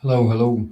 Hello, hello.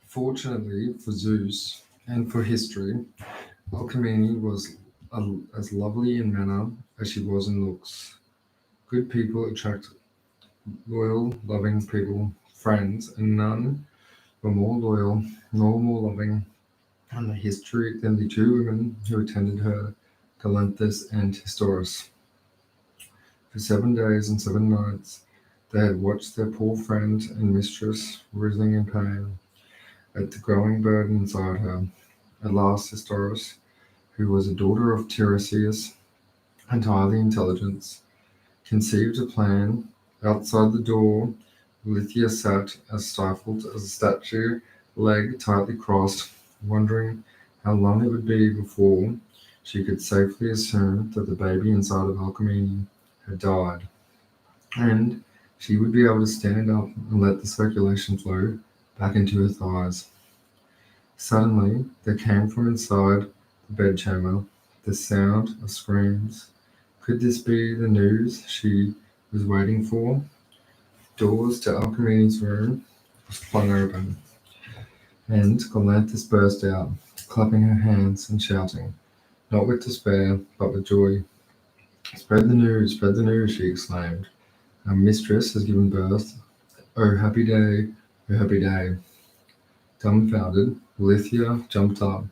Fortunately for Zeus and for history, Alcmene was as lovely in manner as she was in looks. Good people attract loyal, loving people, friends, and none were more loyal nor more loving in the history than the two women who attended her, Galanthus and Historis. For 7 days and 7 nights, they had watched their poor friend and mistress writhing in pain at the growing burden inside her. At last, Historis, who was a daughter of Tiresias and highly intelligent, conceived a plan. Outside the door, Lithia sat as stifled as a statue, leg tightly crossed, wondering how long it would be before she could safely assume that the baby inside of Alcmene had died, and she would be able to stand up and let the circulation flow back into her thighs. Suddenly, there came from inside the bedchamber the sound of screams. Could this be the news she was waiting for? Doors to Alcmene's room was flung open, and Galanthus burst out, clapping her hands and shouting, not with despair, but with joy. Spread the news, she exclaimed. Our mistress has given birth. Oh, happy day, oh, happy day. Dumbfounded, Lithia jumped up.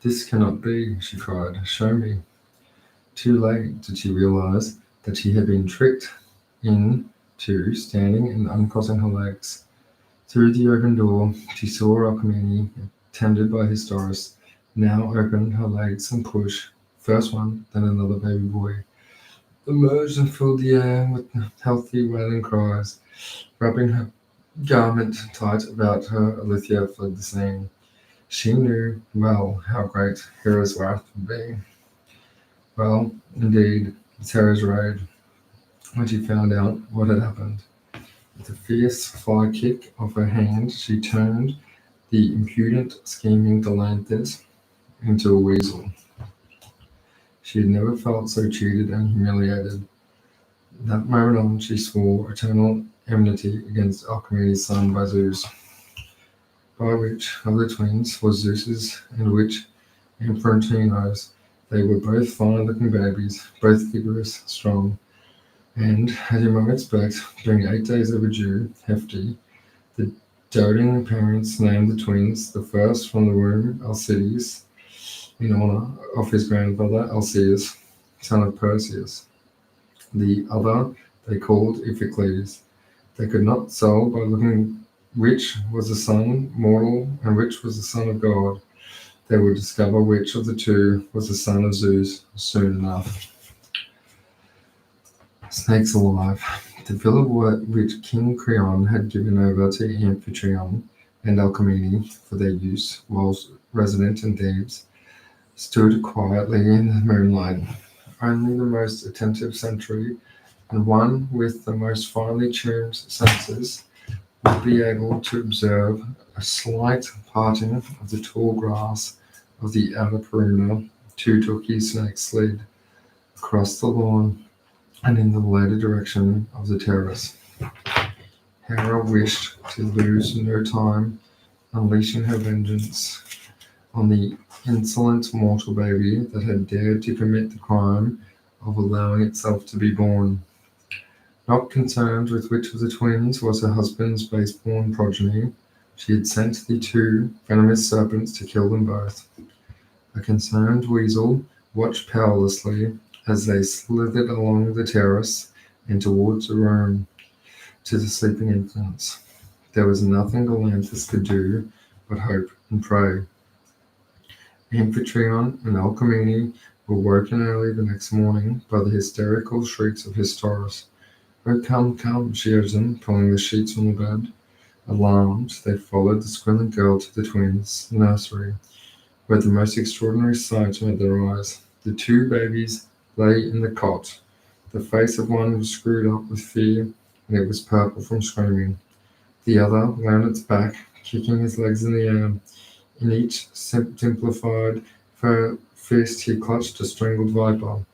This cannot be, she cried. Show me. Too late did she realize that she had been tricked into standing and uncrossing her legs. Through the open door, she saw Alcmene, tended by Historis, now open her legs and push, first one, then another baby boy, emerged and filled the air with healthy wailing cries. Wrapping her garment tight about her, Alithia fled the scene. She knew well how great Hera's wrath would be. Well, indeed, Sarah's rage when she found out what had happened. With a fierce fly kick of her hand, she turned the impudent, scheming Galanthus into a weasel. She had never felt so cheated and humiliated. That moment on, she swore eternal enmity against Alcmene's son by Zeus, by which of the twins was Zeus's, and which Infantino knows. They were both fine-looking babies, both vigorous, strong, And, as you might expect, being 8 days overdue, hefty, the doting parents named the twins, the first from the womb, Alcides, in honor of his grandfather Alcaeus, son of Perseus. The other they called Iphicles. They could not tell by looking which was the son mortal and which was the son of God. They would discover which of the two was the son of Zeus soon enough. Snakes alive. The villa which King Creon had given over to Amphitryon and Alcmene for their use whilst resident in Thebes stood quietly in the moonlight. Only the most attentive sentry and one with the most finely tuned senses would be able to observe a slight parting of the tall grass of the outer perimeter. Two Turkey snakes slid across the lawn and in the later direction of the terrace. Hera wished to lose no time unleashing her vengeance on the insolent mortal baby that had dared to commit the crime of allowing itself to be born. Not concerned with which of the twins was her husband's base-born progeny, she had sent the two venomous serpents to kill them both. A concerned weasel watched powerlessly as they slithered along the terrace and towards the room to the sleeping infants. There was nothing Galanthus could do but hope and pray. Amphitryon and Alcmene were woken early the next morning by the hysterical shrieks of Historis. "Oh, come, come," she urged them, pulling the sheets from the bed. Alarmed, they followed the squilling girl to the twins' nursery, where the most extraordinary sight met their eyes. The two babies lay in the cot. The face of one was screwed up with fear, and it was purple from screaming. The other lay on its back, kicking his legs in the air. In each simplified fist he clutched a strangled viper.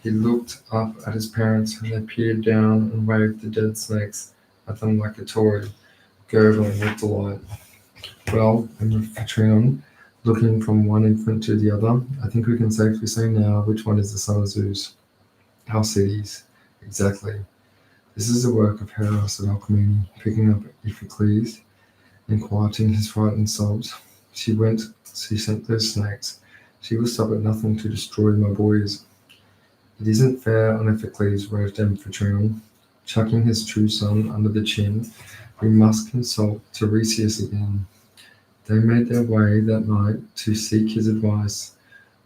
He looked up at his parents, and they peered down and waved the dead snakes at them like a toy, gurgling with delight. "Well," Amphitryon, looking from one infant to the other, "I think we can safely say now which one is the son of Zeus." "Alcides." "Exactly. This is the work of Hera," said Alcmene, picking up Iphicles and quieting his frightened sobs. She sent those snakes. She will stop at nothing to destroy my boys." "It isn't fair on Iphicles," raged Amphitryon, chucking his true son under the chin. "We must consult Tiresias again." They made their way that night to seek his advice.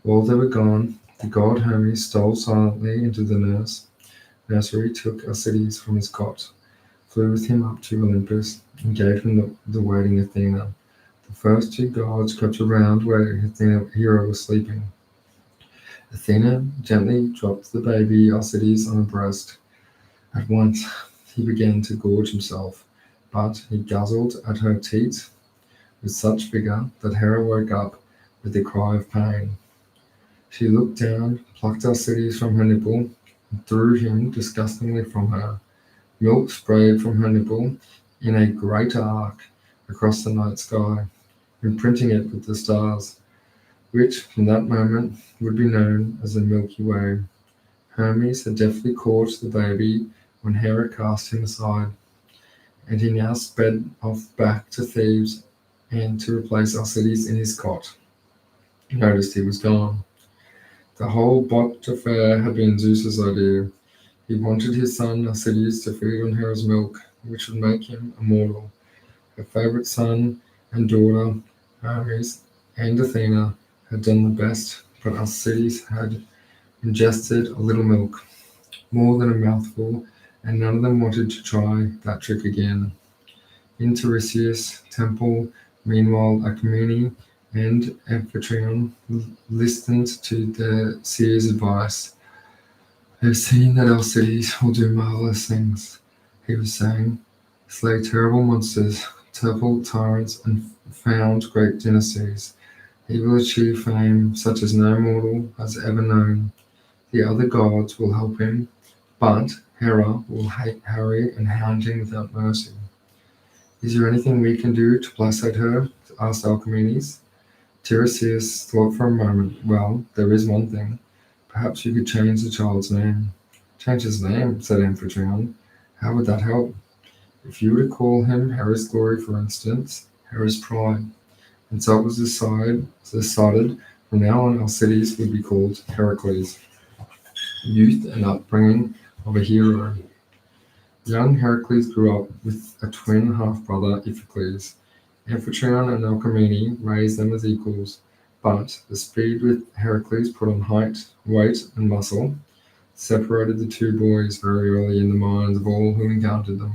While they were gone, the god Hermes stole silently into the nursery, took Alcides from his cot, flew with him up to Olympus, and gave him the waiting Athena. The first two gods crept around where Hera was sleeping. Athena gently dropped the baby Alcides on her breast. At once he began to gorge himself, but he guzzled at her teat with such vigor that Hera woke up with a cry of pain. She looked down, plucked Alcides from her nipple, and threw him disgustingly from her. Milk sprayed from her nipple in a great arc across the night sky, imprinting it with the stars, which from that moment would be known as the Milky Way. Hermes had deftly caught the baby when Hera cast him aside, and he now sped off back to Thebes and to replace Alcides in his cot. He noticed he was gone. The whole botched affair had been Zeus's idea. He wanted his son Alcides to feed on Hera's milk, which would make him immortal. Her favorite son and daughter, Hermes and Athena, had done the best, but Alcides had ingested a little milk, more than a mouthful, and none of them wanted to try that trick again. In Tiresias' temple, meanwhile, Alcmene and Amphitryon listened to their seer's advice. "I've seen that Alcides will do marvelous things," he was saying. "Slay terrible monsters, topple tyrants, and found great dynasties. He will achieve fame such as no mortal has ever known. The other gods will help him, but Hera will harry and hound him without mercy." "Is there anything we can do to placate her?" asked Alcmenes. Tiresias thought for a moment. "Well, there is one thing. Perhaps you could change the child's name." Change his name, said Amphitryon. How would that help? If you were to call him Hera's Glory, for instance, Hera's Pride. And so it was decided from now on our cities would be called Heracles, youth and upbringing of a hero. Young Heracles grew up with a twin half-brother, Iphicles. Amphitryon and Alcmene raised them as equals, but the speed with Heracles put on height, weight, and muscle separated the two boys very early in the minds of all who encountered them.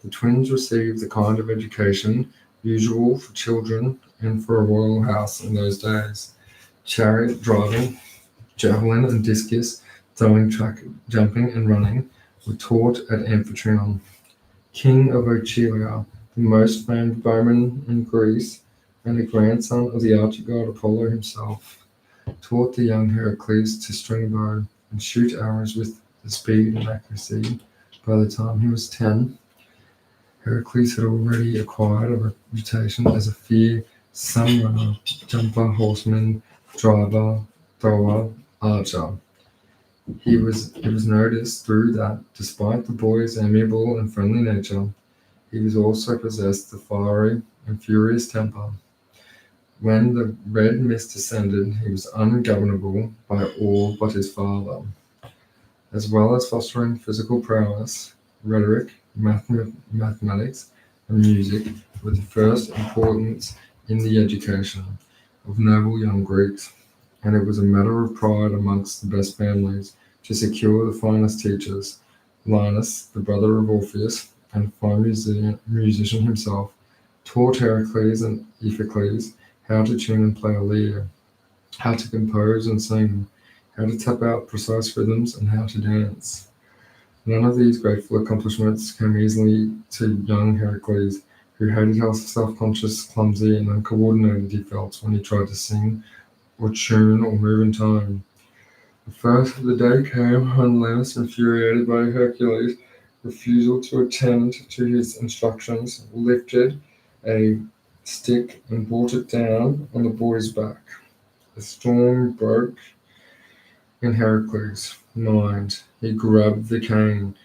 The twins received the kind of education usual for children and for a royal house in those days. Chariot driving, javelin and discus, throwing, track, jumping, and running were taught at Amphitryon. King of Oechalia, the most famed bowman in Greece, and a grandson of the archer-god Apollo himself, taught the young Heracles to string a bow and shoot arrows with the speed and accuracy. By the time he was 10, Heracles had already acquired a reputation as a fearsome runner, jumper, horseman, driver, thrower, archer. It was noticed through that, despite the boy's amiable and friendly nature, he was also possessed of fiery and furious temper. When the red mist descended, he was ungovernable by all but his father. As well as fostering physical prowess, rhetoric, mathematics, and music were the first importance in the education of noble young Greeks, and it was a matter of pride amongst the best families to secure the finest teachers. Linus, the brother of Orpheus, and fine musician himself, taught Heracles and Iphicles how to tune and play a lyre, how to compose and sing, how to tap out precise rhythms, and how to dance. None of these grateful accomplishments came easily to young Heracles, who hated how self-conscious, clumsy, and uncoordinated he felt when he tried to sing or tune or move in time. The first of the day came when Linus, infuriated by Hercules' refusal to attend to his instructions, lifted a stick and brought it down on the boy's back. The storm broke in Heracles' mind. He grabbed the cane.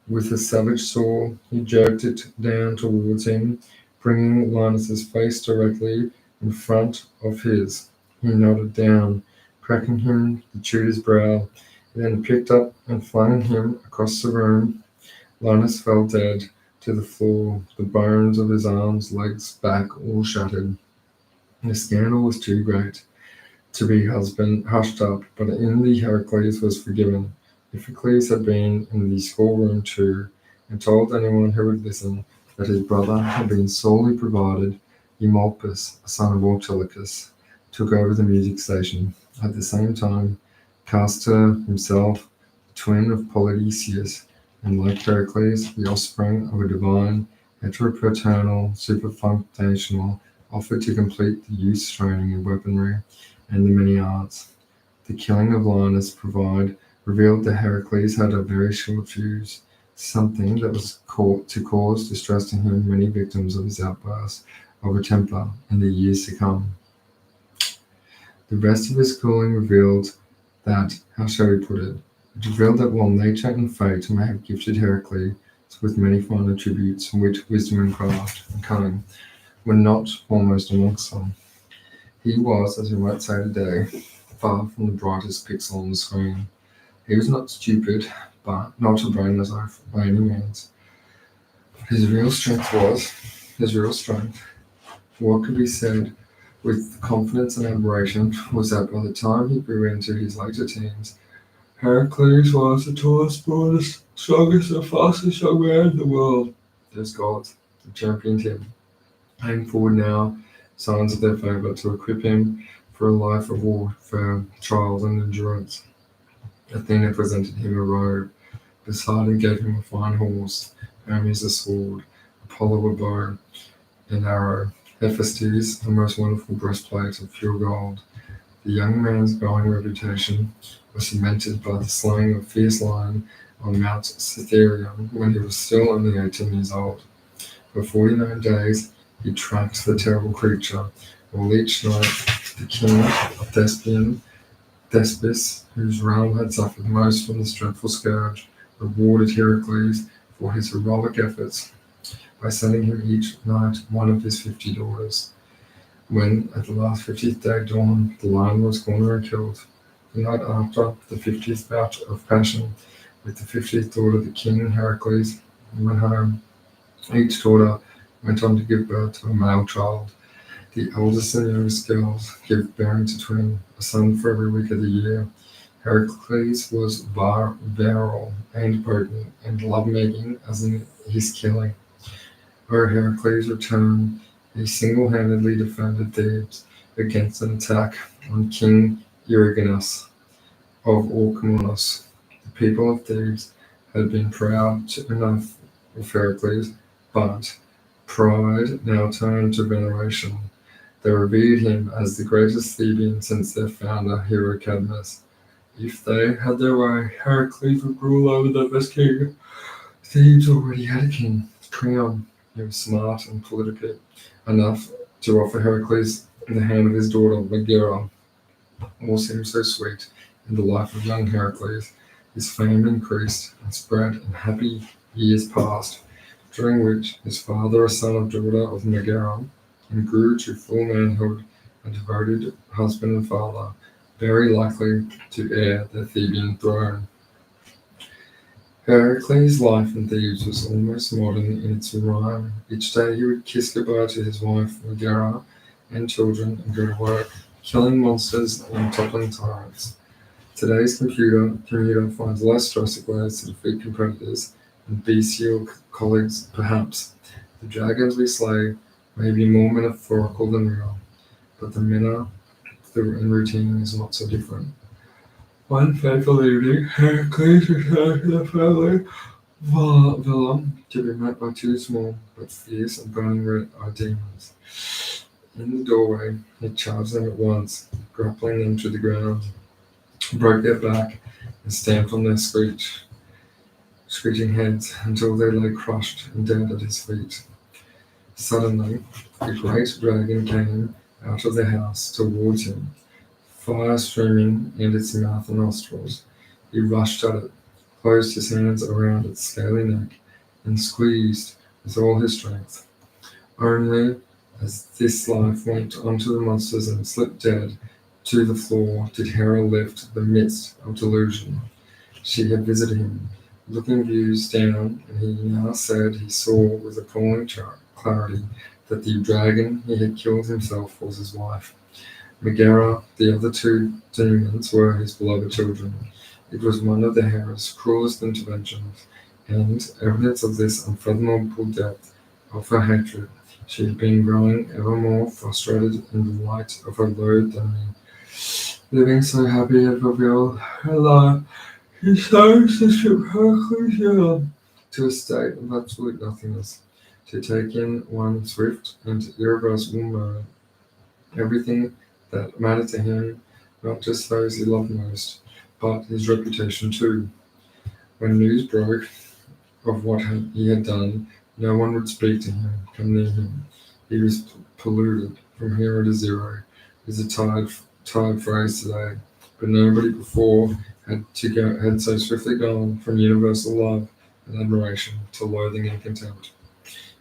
With a savage saw, he jerked it down towards him, bringing Linus's face directly in front of his. He nodded down, cracking him the tutor's brow, then picked up and flung him across the room. Linus fell dead to the floor, the bones of his arms, legs, back all shattered. The scandal was too great to be hushed up, but in the Heracles was forgiven. Iphicles had been in the schoolroom too, and told anyone who would listen that his brother had been sorely provided. Eumolpus, a son of Autolycus, took over the music station. At the same time, Castor himself, the twin of Polydeuces, and like Heracles, the offspring of a divine, heteropaternal, superfunctional, offered to complete the youth's training in weaponry and the many arts. The killing of Linus revealed that Heracles had a very short fuse, something that was to cause distress to him many victims of his outbursts of a temper in the years to come. The rest of his schooling revealed that, how shall we put it? It revealed that while nature and fate may have gifted Heracles with many fine attributes, wit, wisdom, and craft, and cunning, were not foremost amongst them. He was, as we might say today, far from the brightest pixel on the screen. He was not stupid, but not a brainless oaf by any means. His real strength. What could be said with confidence and admiration was that by the time he grew into his later teens, Heracles was the tallest, broadest, strongest, and fastest young man in the world. Those gods have championed him. Came forward now, signs of their favour to equip him for a life of warfare, trials, and endurance. Athena presented him a robe. Poseidon gave him a fine horse, Hermes a sword, Apollo a bow, an arrow, Hephaestus a most wonderful breastplate of pure gold. The young man's growing reputation was cemented by the slaying of fierce lion on Mount Cytherium when he was still only 18 years old. For 49 days he tracked the terrible creature, while each night the king of Thespis, whose realm had suffered most from this dreadful scourge, rewarded Heracles for his heroic efforts by sending him each night one of his 50 daughters. When, at the last 50th day dawn, the lion was cornered and killed, the night after the 50th bout of passion, with the 50th daughter, the king Heracles went home. Each daughter went on to give birth to a male child. The eldest and youngest girls give bearing to twin, a son for every week of the year. Heracles was virile and potent, and love-making as in his killing. O Heracles returned, he single-handedly defended Thebes against an attack on King Eurydice of Orchomenus. The people of Thebes had been proud enough of Heracles, but pride now turned to veneration. They revered him as the greatest Theban since their founder, hero Cadmus. If they had their way, Heracles would rule over the best king. Thebes already had a king, Creon. He was smart and politic enough to offer Heracles the hand of his daughter, Megara. All seemed so sweet in the life of young Heracles. His fame increased and spread, and happy years passed, during which his father, a son of daughter of Megara, and grew to full manhood, a devoted husband and father, very likely to heir the Theban throne. Heracles' life in Thebes was almost modern in its rhyme. Each day he would kiss goodbye to his wife Megara and children and go to work, killing monsters and toppling tyrants. Today's commuter finds less drastic ways to defeat competitors and bestial colleagues, perhaps. The dragons we slay may be more metaphorical than real, but the manner and routine is not so different. One fateful evening, Heracles returned to the family villa to be met by two small but fierce and burning red-eyed demons. In the doorway, he charged them at once, grappling them to the ground, broke their back, and stamped on their screeching heads until they lay crushed and dead at his feet. Suddenly, a great dragon came out of the house towards him, fire streaming in its mouth and nostrils. He rushed at it, closed his hands around its scaly neck, and squeezed with all his strength. Only as this life went onto the monsters and slipped dead to the floor did Hera lift the mist of delusion. She had visited him, looking views down, and he now said he saw with appalling clarity that the dragon he had killed himself was his wife. Megara, the other two demons, were his beloved children. It was one of the Hera's cruelest interventions, and evidence of this unfathomable depth of her hatred. She had been growing ever more frustrated in the light of her loathed enemy. Living so happy and fulfilled her life, she chose to strip Hercules down to a state of absolute nothingness, to take in one swift and irreversible moment. Everything that mattered to him, not just those he loved most, but his reputation too. When news broke of what he had done, no one would speak to him, come near him. He was polluted from hero to zero, is a tired phrase today, but nobody before had so swiftly gone from universal love and admiration to loathing and contempt.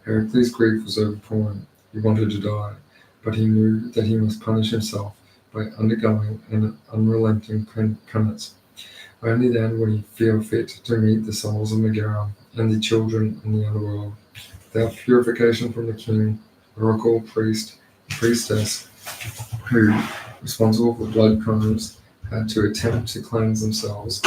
Heracles' grief was overpowering. He wanted to die, but he knew that he must punish himself by undergoing an unrelenting penance. Only then would he feel fit to meet the souls of Megara and the children in the underworld. Without purification from the king, oracle, priest, priestess, who, responsible for blood crimes, had to attempt to cleanse themselves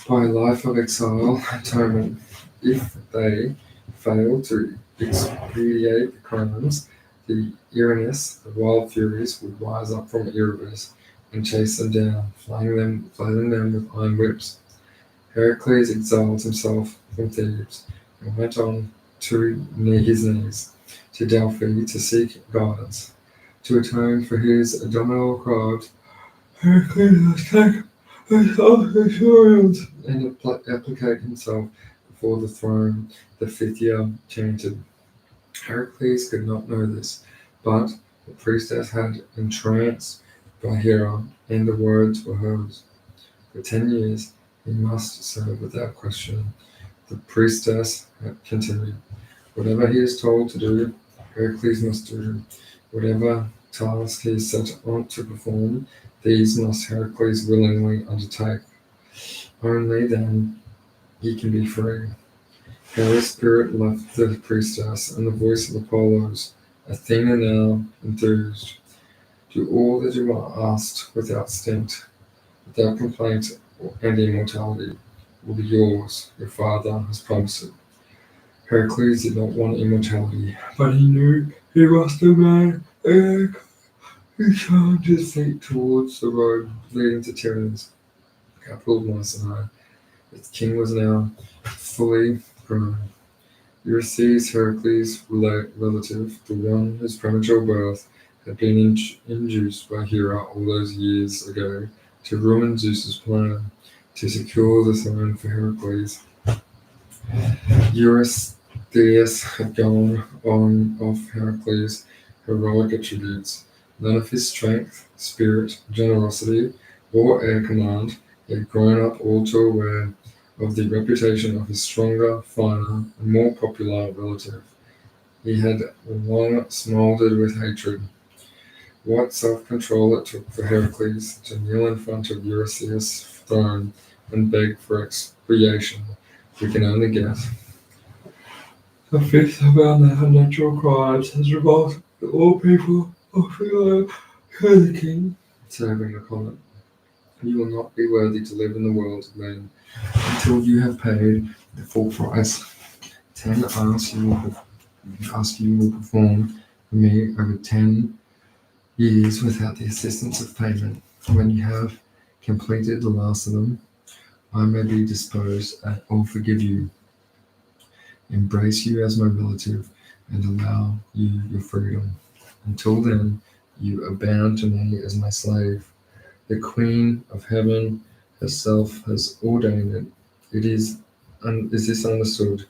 by a life of exile atonement. If they failed to expiate the crimes, the Erinyes, the wild furies, would rise up from Erebus and chase them down, flaying them with iron whips. Heracles exiled himself from Thebes and went on to his knees to Delphi to seek guidance. To atone for his abdominal crimes, Heracles must take his self-assurance and applicate himself before the throne, the Phthia chanted. Heracles could not know this, but the priestess had entranced by Hera, and the words were hers. For 10 years, he must serve without question. The priestess had continued. Whatever he is told to do, Heracles must do. Whatever task he is set on to perform, these must Heracles willingly undertake. Only then he can be free. Hera's spirit left the priestess, and the voice of Apollo's, Athena now enthused. Do all that you are asked without stint, without complaint, and immortality will be yours. Your father has promised it. Heracles did not want immortality, but he knew he must obey. He turned his feet towards the road leading to Tyrannus, capital of Mycenae. Its king was now fully grown. Eurydice, Heracles' relative, the one whose premature birth had been induced by Hera all those years ago to ruin Zeus's plan to secure the throne for Heracles. Eurystheus had gone on of Heracles' heroic attributes. None of his strength, spirit, generosity, or air command. He had grown up all too aware of the reputation of his stronger, finer, and more popular relative. He had long smoldered with hatred. What self-control it took for Heracles to kneel in front of Eurystheus' throne and beg for expiation, we can only guess. The fifth of our natural crimes has revolted all people of the king, serving the comment. You will not be worthy to live in the world of men until you have paid the full price. 10 asks you will perform for me over 10 years without the assistance of payment. When you have completed the last of them, I may be disposed or forgive you, embrace you as my relative, and allow you your freedom. Until then, you are bound to me as my slave. The Queen of Heaven herself has ordained it. Is this understood?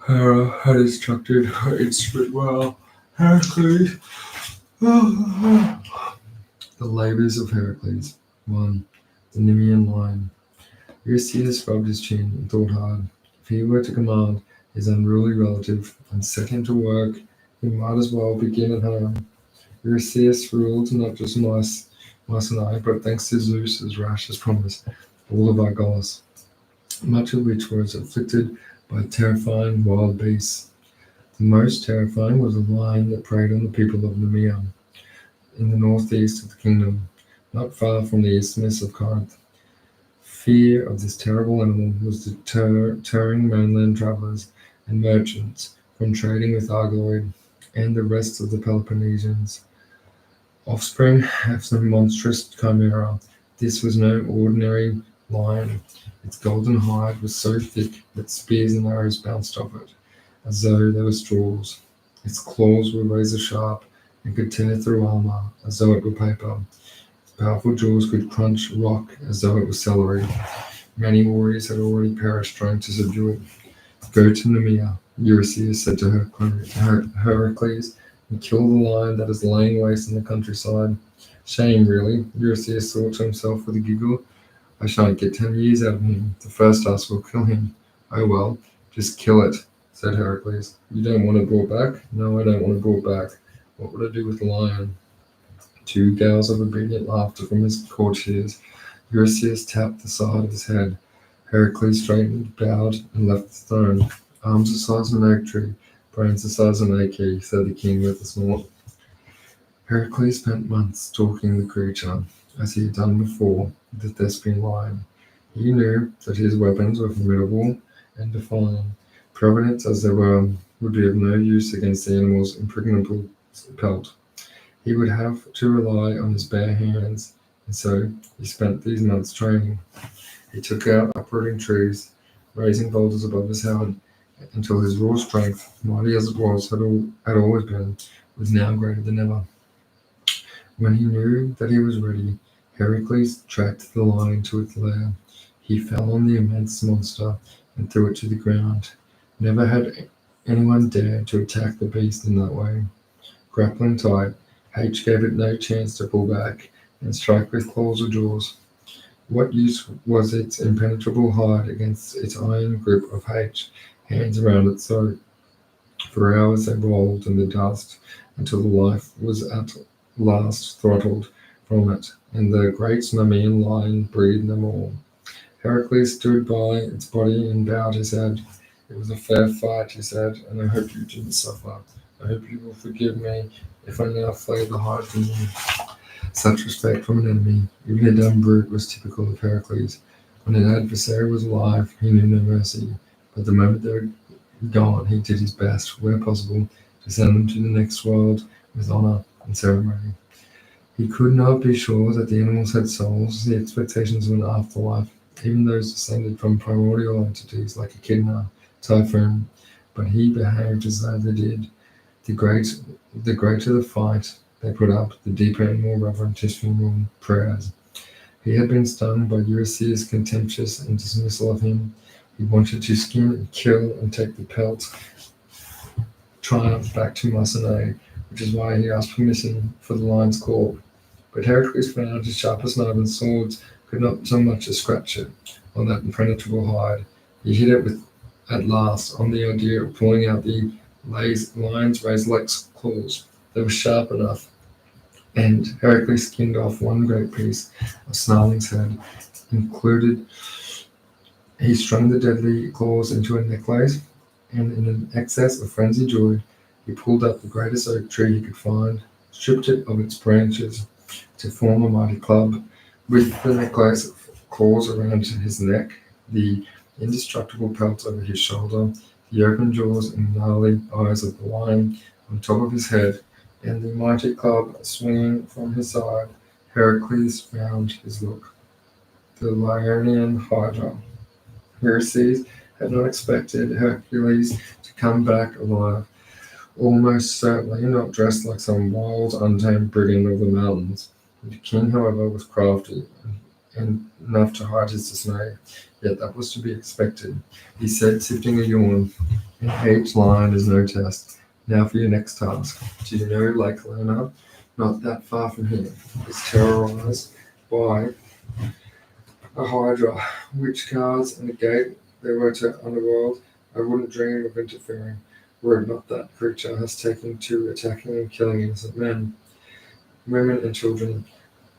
Hera had instructed her instrument well. Heracles. The labors of Heracles. 1. The Nemean line. Eurystheus rubbed his chin and thought hard. If he were to command his unruly relative and set him to work, he might as well begin at home. Eurystheus ruled not just Mycenae, but thanks to Zeus, as rash as promised, all of Argos, much of which was afflicted by terrifying wild beasts. The most terrifying was a lion that preyed on the people of Nemea, in the northeast of the kingdom, not far from the isthmus of Corinth. Fear of this terrible animal was deterring mainland travelers and merchants from trading with Argoid and the rest of the Peloponnesians. Offspring of the monstrous chimera, this was no ordinary lion. Its golden hide was so thick that spears and arrows bounced off it, as though they were straws. Its claws were razor sharp and could tear through armor, as though it were paper. Its powerful jaws could crunch rock, as though it was celery. Many warriors had already perished trying to subdue it. Go to Nemea, Eurystheus said to Heracles, and kill the lion that is laying waste in the countryside. Shame, really, Eurystheus thought to himself with a giggle. I shan't get 10 years out of him. The first task will kill him. Oh well, just kill it, said Heracles. You don't want it brought back? No, I don't want it brought back. What would I do with the lion? 2 gales of obedient laughter from his courtiers. Eurystheus tapped the side of his head. Heracles straightened, bowed, and left the throne. Arms the size of an oak tree, brains the size of an ackee, said the king with a snort. Heracles spent months stalking the creature, as he had done before with the Thespian lion. He knew that his weapons were formidable and defying. Providence as they were would be of no use against the animal's impregnable pelt. He would have to rely on his bare hands, and so he spent these months training. He took out uprooting trees, raising boulders above his head, until his raw strength, mighty as it was, had always been, was now greater than ever. When he knew that he was ready, Heracles tracked the lion to its lair. He fell on the immense monster and threw it to the ground. Never had anyone dared to attack the beast in that way. Grappling tight, H gave it no chance to pull back, and strike with claws or jaws. What use was its impenetrable hide against its iron grip of hands around its throat? For hours they rolled in the dust until the life was at last throttled from it, and the great mammalian lion breathed no more. Heracles stood by its body and bowed his head. It was a fair fight, he said, and I hope you didn't suffer. I hope you will forgive me if I now flay the hide from you. Such respect from an enemy, even a dumb brute, was typical of Heracles. When an adversary was alive, he knew no mercy, but the moment they were gone, he did his best, where possible, to send them to the next world with honor and ceremony. He could not be sure that the animals had souls, the expectations of an afterlife, even those descended from primordial entities like Echidna, Typhoon, but he behaved as though they did. The greater the fight they put up, the deeper and more reverent his funeral prayers. He had been stung by Eurystheus' contemptuous and dismissal of him. He wanted to skin, kill, and take the pelt triumph back to Mycenae, which is why he asked permission for the lion's claw. But Heracles found his sharpest knife and swords could not so much as scratch it on that impenetrable hide. He hit it with, at last, on the idea of pulling out the lion's razor like claws. They were sharp enough, and Heracles skinned off one great piece of Snarling's head. Included, he strung the deadly claws into a necklace, and in an excess of frenzied joy, he pulled up the greatest oak tree he could find, stripped it of its branches to form a mighty club, with the necklace of claws around his neck, the indestructible pelt over his shoulder, the open jaws and gnarly eyes of the lion on top of his head, and the mighty club swinging from his side. Heracles found his look. The Lionian Hydra. Eurystheus had not expected Hercules to come back alive, almost certainly not dressed like some wild, untamed brigand of the mountains. The king, however, was crafty and enough to hide his dismay, yet that was to be expected. He said, sifting a yawn, "An aged lion is no test. Now for your next task. Do you know Lake Leonard? Not that far from here. It's terrorized by a hydra, witch guards, and a gate there were to underworld. I wouldn't dream of interfering, were it not that creature has taken to attacking and killing innocent men, women, and children,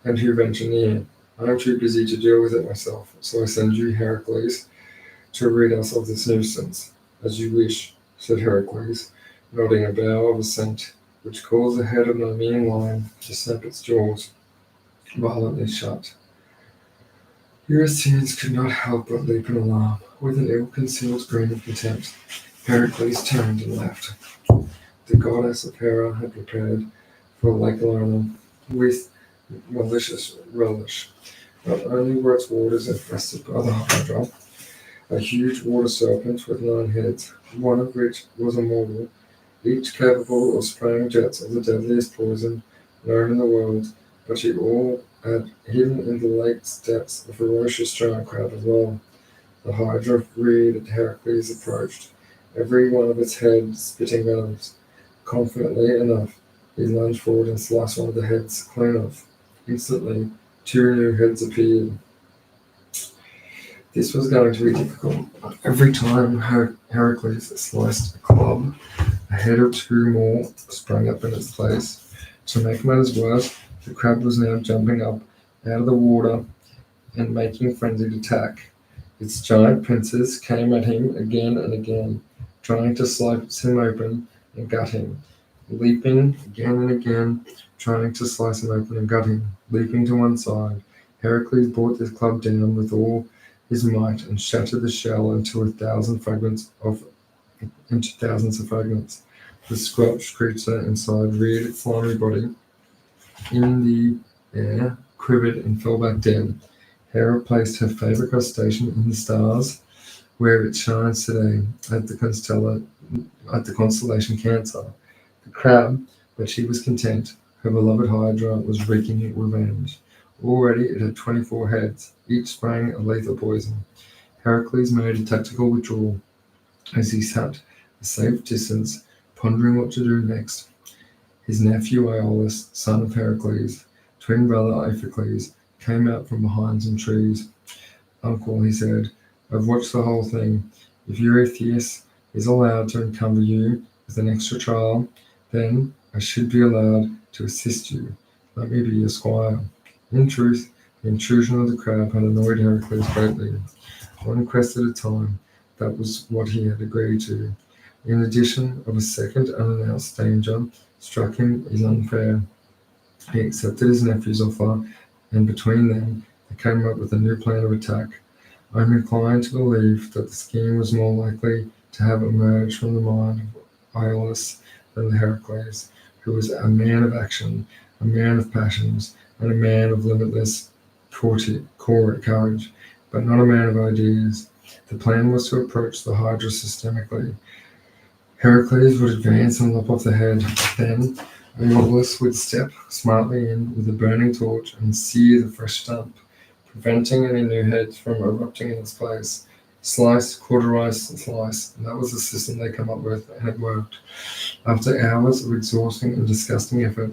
and who venture near. I am too busy to deal with it myself, so I send you, Heracles, to rid us of this nuisance." "As you wish," said Heracles, nodding a bow of assent, which caused the head of the Nemean lion to snap its jaws violently shut. Eurystheus could not help but leap in alarm. With an ill-concealed grin of contempt, Heracles turned and left. The goddess of Hera had prepared for Lake Leonard with malicious relish. Not only were its waters infested by the Hydra, a huge water serpent with 9 heads, one of which was immortal, each capable of spraying jets of the deadliest poison known in the world, but she all had hidden in the lake's depths a ferocious giant crab as well. The Hydra reared as Heracles approached, every one of its heads spitting venoms. Confidently enough, he lunged forward and sliced one of the heads clean off. Instantly, 2 new heads appeared. This was going to be difficult. Every time Heracles sliced a club, a head or 2 more sprang up in its place. To make matters worse, the crab was now jumping up out of the water and making frenzied attack. Its giant pincers came at him again and again, trying to slice him open and gut him, leaping again and again, trying to slice him open and gut him, leaping to one side. Heracles brought this club down with all his might and shattered the shell into thousands of fragments. The squelched creature inside reared its slimy body in the air, quivered, and fell back dead. Hera placed her favorite crustacean in the stars, where it shines today at the constellation Cancer. The crab, but she was content. Her beloved Hydra was wreaking revenge. Already it had 24 heads, each spraying a lethal poison. Heracles made a tactical withdrawal as he sat a safe distance, pondering what to do next. His nephew Iolaus, son of Heracles, twin brother Iphicles came out from behind some trees. Uncle, he said, I've watched the whole thing. If Eurystheus is allowed to encumber you with an extra trial, then I should be allowed to assist you. Let me be your squire. In truth, the intrusion of the crab had annoyed Heracles greatly. One quest at a time, that was what he had agreed to. In addition of a second unannounced danger struck him as unfair. He accepted his nephew's offer, and between them, they came up with a new plan of attack. I am inclined to believe that the scheme was more likely to have emerged from the mind of Iolus than the Heracles, who was a man of action, a man of passions, and a man of limitless courage, but not a man of ideas. The plan was to approach the Hydra systemically. Heracles would advance and lop off the head. Then Iolus would step smartly in with a burning torch and sear the fresh stump, preventing any new heads from erupting in its place. Slice, cauterize, slice. And that was the system they come up with, and it worked. After hours of exhausting and disgusting effort,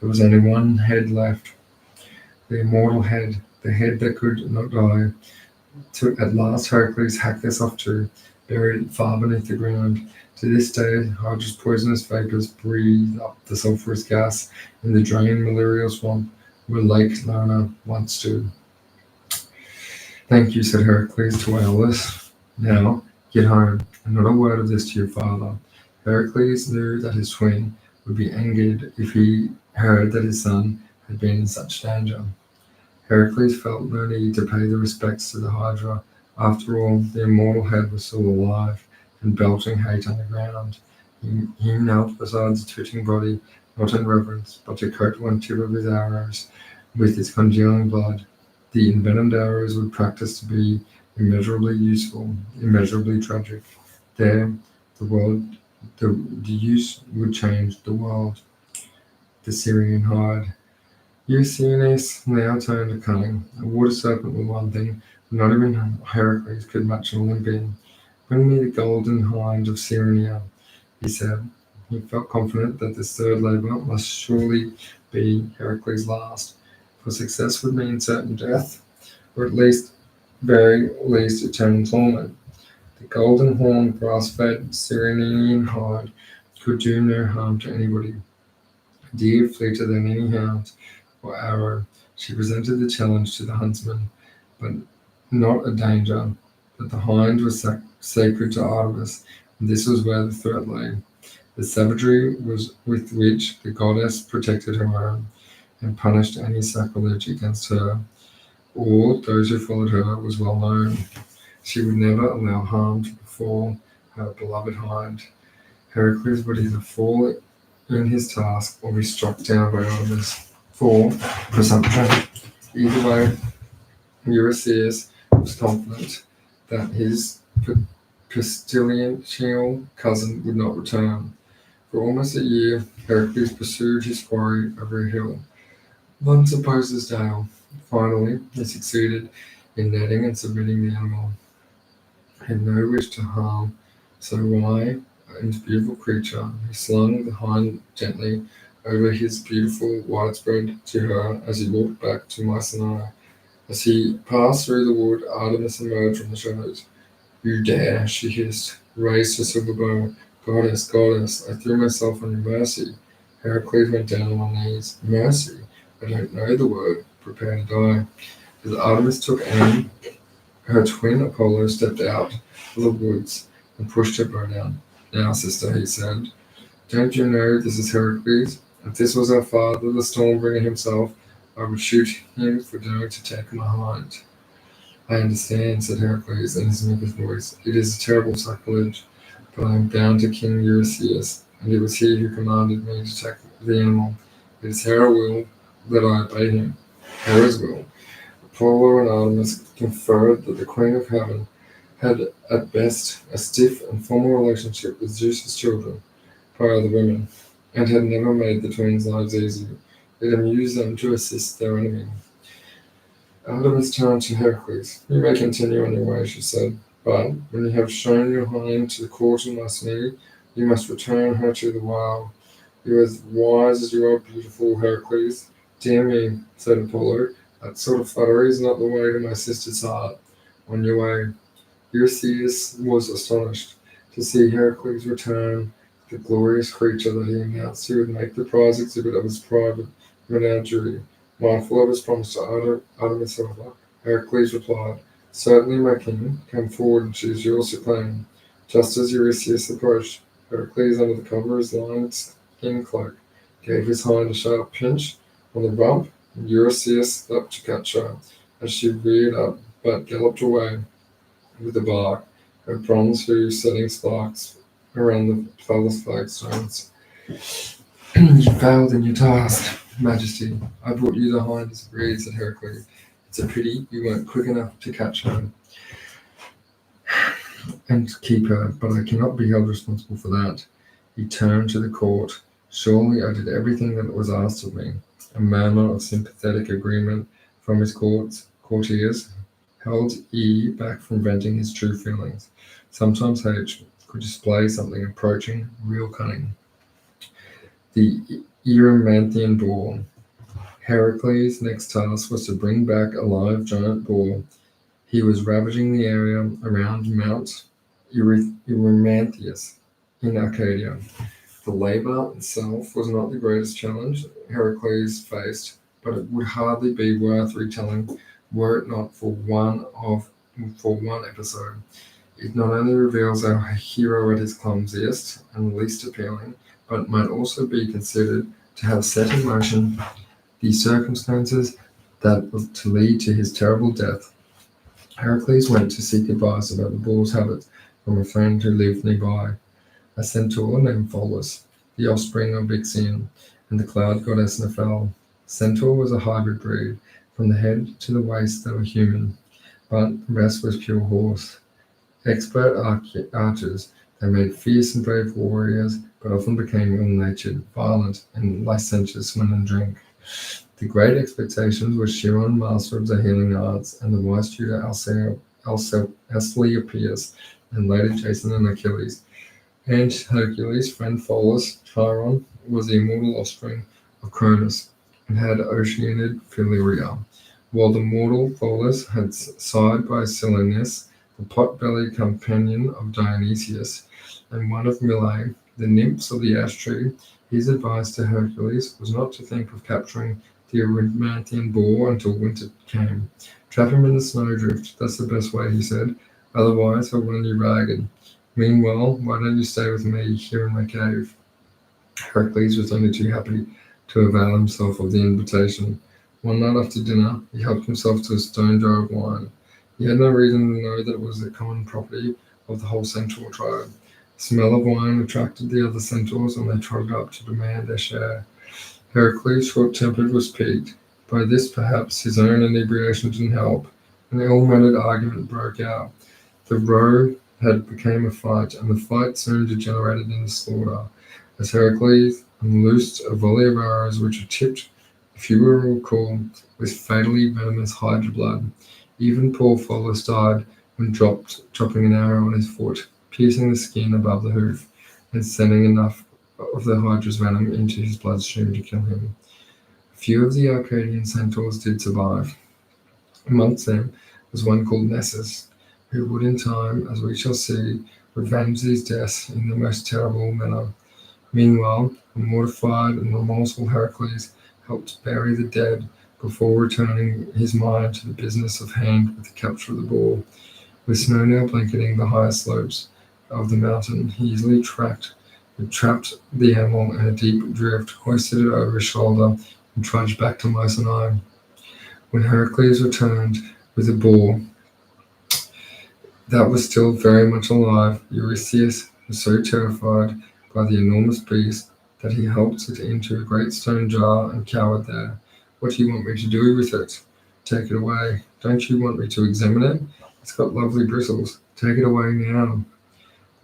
there was only one head left. The immortal head, the head that could not die. At last Heracles hacked this off too, buried it far beneath the ground. To this day, Hydra's poisonous vapors breathe up the sulphurous gas in the drained malarial swamp where Lake Lerna once stood. Thank you, said Heracles to Iolus. Now, get home, and not a word of this to your father. Heracles knew that his twin would be angered if he heard that his son had been in such danger. Heracles felt no need to pay the respects to the Hydra. After all, the immortal head was still alive and belching hate on the ground. He knelt beside the twitching body, not in reverence, but to coat one tip of his arrows with its congealing blood. The envenomed arrows would practice to be immeasurably useful, immeasurably tragic. There, the use would change the world. The Syrian hide. Eurydice now turned to cunning. A water serpent was one thing, but not even Heracles could match an Olympian. Bring me the golden hind of Cyrenaia, he said. He felt confident that this third labour must surely be Heracles' last, for success would mean certain death, or at least, very least, eternal torment. The golden horned, brass-fed Cyrenaean hide could do no harm to anybody. A deer fleeter than any hound or arrow, she presented the challenge to the huntsman, but not a danger. But the hind was sacred to Artemis, and this was where the threat lay. The savagery was with which the goddess protected her own, and punished any sacrilege against her, or those who followed her, was well known. She would never allow harm to befall her beloved hind. Heracles would either fall in his task or be struck down by Artemis for presumption. Either way, Eurystheus was confident that his pestilential cousin would not return. For almost a year, Heracles pursued his quarry over a hill. One supposes Dahl. Finally, he succeeded in netting and submitting the animal. He had no wish to harm so wise and beautiful creature. He slung the hind gently over his beautiful widespread to her as he walked back to Mycenae. As he passed through the wood, Artemis emerged from the shadows. You dare, she hissed, raised her silver bow. Goddess, goddess, I threw myself on your mercy. Heracles went down on one knees. Mercy? I don't know the word. Prepare to die. As Artemis took aim, her twin Apollo stepped out of the woods and pushed her bow down. Now, sister, he said, don't you know this is Heracles? If this was our father, the Stormbringer himself, I would shoot him for daring to take my hind. I understand, said Heracles in his meekest voice. It is a terrible sacrilege, but I am bound to King Eurystheus, and it was he who commanded me to take the animal. It is Hera's will that I obey him. Hera's will. Apollo and Artemis conferred that the Queen of Heaven had at best a stiff and formal relationship with Zeus's children, by other women, and had never made the twins' lives easy. It amused them to assist their enemy. Artemis turned to Heracles. You may continue on your way, she said, but when you have shown your hind to the court of Mycenae, you must return her to the wild. You are as wise as you are beautiful, Heracles. Dear me, said Apollo, that sort of flattery is not the way to my sister's heart. On your way. Eurystheus was astonished to see Heracles return, the glorious creature that he announced he would make the prize exhibit of his private menagerie. Mindful of his promise to Artemis, Heracles replied, Certainly, my king, come forward and choose your claim. Just as Eurystheus approached, Heracles, under the cover of his lion skin cloak, gave his hind a sharp pinch on the rump, and Eurystheus leapt to catch her as she reared up, but galloped away with the bark, her bronze hooves setting sparks around the palace flagstones. You failed in your task, Majesty. I brought you the hind as agreed, said Heracles. It's a pity you weren't quick enough to catch her and keep her, but I cannot be held responsible for that. He turned to the court. Surely I did everything that was asked of me. A murmur of sympathetic agreement from his courtiers held E back from venting his true feelings. Sometimes H could display something approaching real cunning. The Erymanthian Boar. Heracles' next task was to bring back a live giant boar. He was ravaging the area around Mount Erymanthus in Arcadia. The labor itself was not the greatest challenge Heracles faced, but it would hardly be worth retelling were it not for one episode. It not only reveals our hero at his clumsiest and least appealing, but might also be considered to have set in motion the circumstances that were to lead to his terrible death. Heracles went to seek advice about the boar's habits from a friend who lived nearby, a centaur named Pholus, the offspring of Ixion and the cloud goddess Nephele. Centaur was a hybrid breed. From the head to the waist they were human, but the rest was pure horse. Expert archers, they made fierce and brave warriors, but often became ill-natured, violent, and licentious when in drink. The great expectations were Chiron, master of the healing arts, and the wise tutor Asclepius, and later Jason and Achilles. And Hercules' friend Pholus, Chiron, was the immortal offspring of Cronus, and had Oceanid Philyria, while the mortal Pholus had side by Silenus, the pot-bellied companion of Dionysius, and one of Mylae, the nymphs of the ash tree. His advice to Hercules was not to think of capturing the Erymanthian boar until winter came. Trap him in the snowdrift, that's the best way, he said, otherwise he'll run you ragged. Meanwhile, why don't you stay with me here in my cave? Hercules was only too happy to avail himself of the invitation. One night after dinner, he helped himself to a stone jar of wine. He had no reason to know that it was the common property of the whole centaur tribe. The smell of wine attracted the other centaurs, and they trotted up to demand their share. Heracles, short-tempered, was piqued. By this, perhaps, his own inebriation didn't help. An ill-mannered argument broke out. The row had become a fight, and the fight soon degenerated into slaughter, as Heracles unloosed a volley of arrows which were tipped, if you will recall, with fatally venomous hydra blood. Even poor Pholus died when dropping an arrow on his foot, piercing the skin above the hoof, and sending enough of the hydra's venom into his bloodstream to kill him. A few of the Arcadian centaurs did survive. Amongst them was one called Nessus, who would in time, as we shall see, revenge these deaths in the most terrible manner. Meanwhile, a mortified and remorseful Heracles helped bury the dead before returning his mind to the business of hand with the capture of the boar. With snow now blanketing the higher slopes of the mountain, he easily trapped the animal in a deep drift, hoisted it over his shoulder, and trudged back to Mycenae. When Heracles returned with the boar that was still very much alive, Eurystheus was so terrified by the enormous beast that he helped it into a great stone jar and cowered there. What do you want me to do with it? Take it away. Don't you want me to examine it? It's got lovely bristles. Take it away now.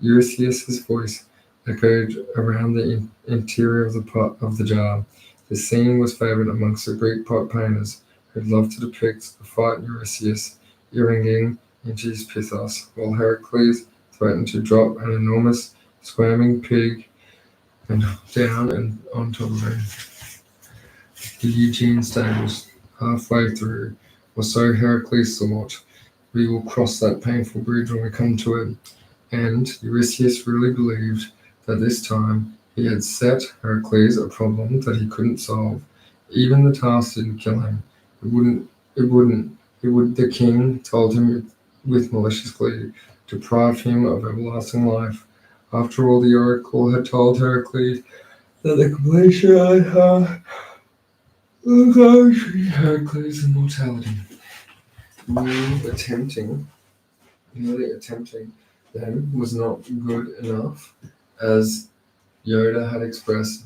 Eurystheus' voice echoed around the interior of the jar. The scene was favourite amongst the Greek pot painters, who loved to depict the fight Eurystheus earringing into his pithos, while Heracles threatened to drop an enormous squirming pig and down and on top of him. The Eugene stables, halfway through, or so Heracles thought. We will cross that painful bridge when we come to it. And Eurystheus really believed that this time he had set Heracles a problem that he couldn't solve. Even the task didn't kill him. It would, the king told him with malicious glee, deprive him of everlasting life. After all, the oracle had told Heracles that the completion of Heracles' immortality. Nearly attempting then was not good enough, as Yoda had expressed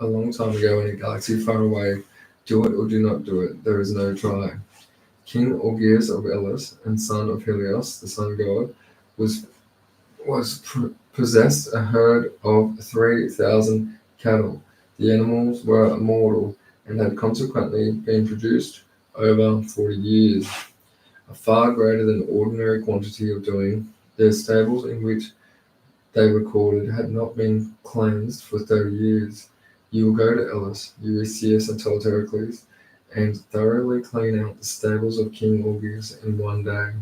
a long time ago in a galaxy far away. Do it or do not do it. There is no try. King Augeas of Elis and son of Helios, the sun god, possessed a herd of 3,000 cattle. The animals were immortal and had consequently been produced over 40 years, a far greater than ordinary quantity of doing. Their stables in which they recorded had not been cleansed for 30 years. You will go to Elis, Eurystheus told Heracles, and thoroughly clean out the stables of King Augeas in one day.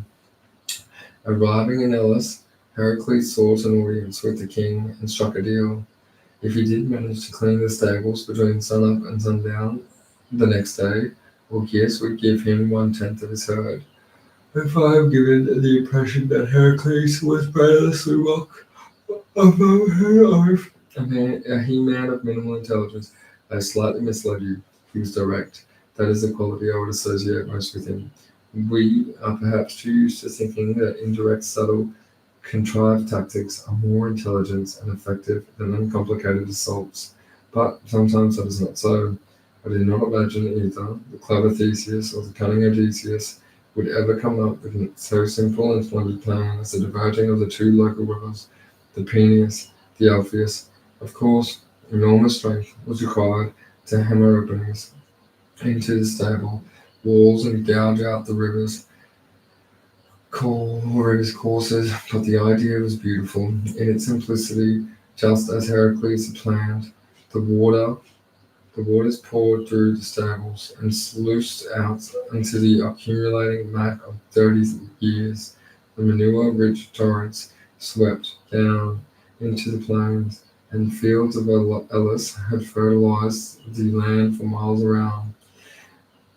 Arriving in Elis, Heracles sought an audience with the king and struck a deal. If he did manage to clean the stables between sunup and sundown the next day, Augeas would give him 1/10 of his herd. If I am given the impression that Heracles was brainlessly rock above her oath, a he-man of minimal intelligence, I slightly misled you. He was direct. That is the quality I would associate most with him. We are perhaps too used to thinking that indirect, subtle, contrived tactics are more intelligent and effective than uncomplicated assaults. But sometimes that is not so. I did not imagine either the clever Theseus or the cunning Odysseus would ever come up with so simple and splendid plan as the diverting of the two local rivers, the Peneus, the Orpheus. Of course, enormous strength was required to hammer openings into the stable walls and gouge out the river's courses, but the idea was beautiful in its simplicity, just as Heracles had planned. The waters poured through the stables and sluiced out into the accumulating lack of 30 years. The manure-rich torrents swept down into the plains, and fields of Elis had fertilized the land for miles around.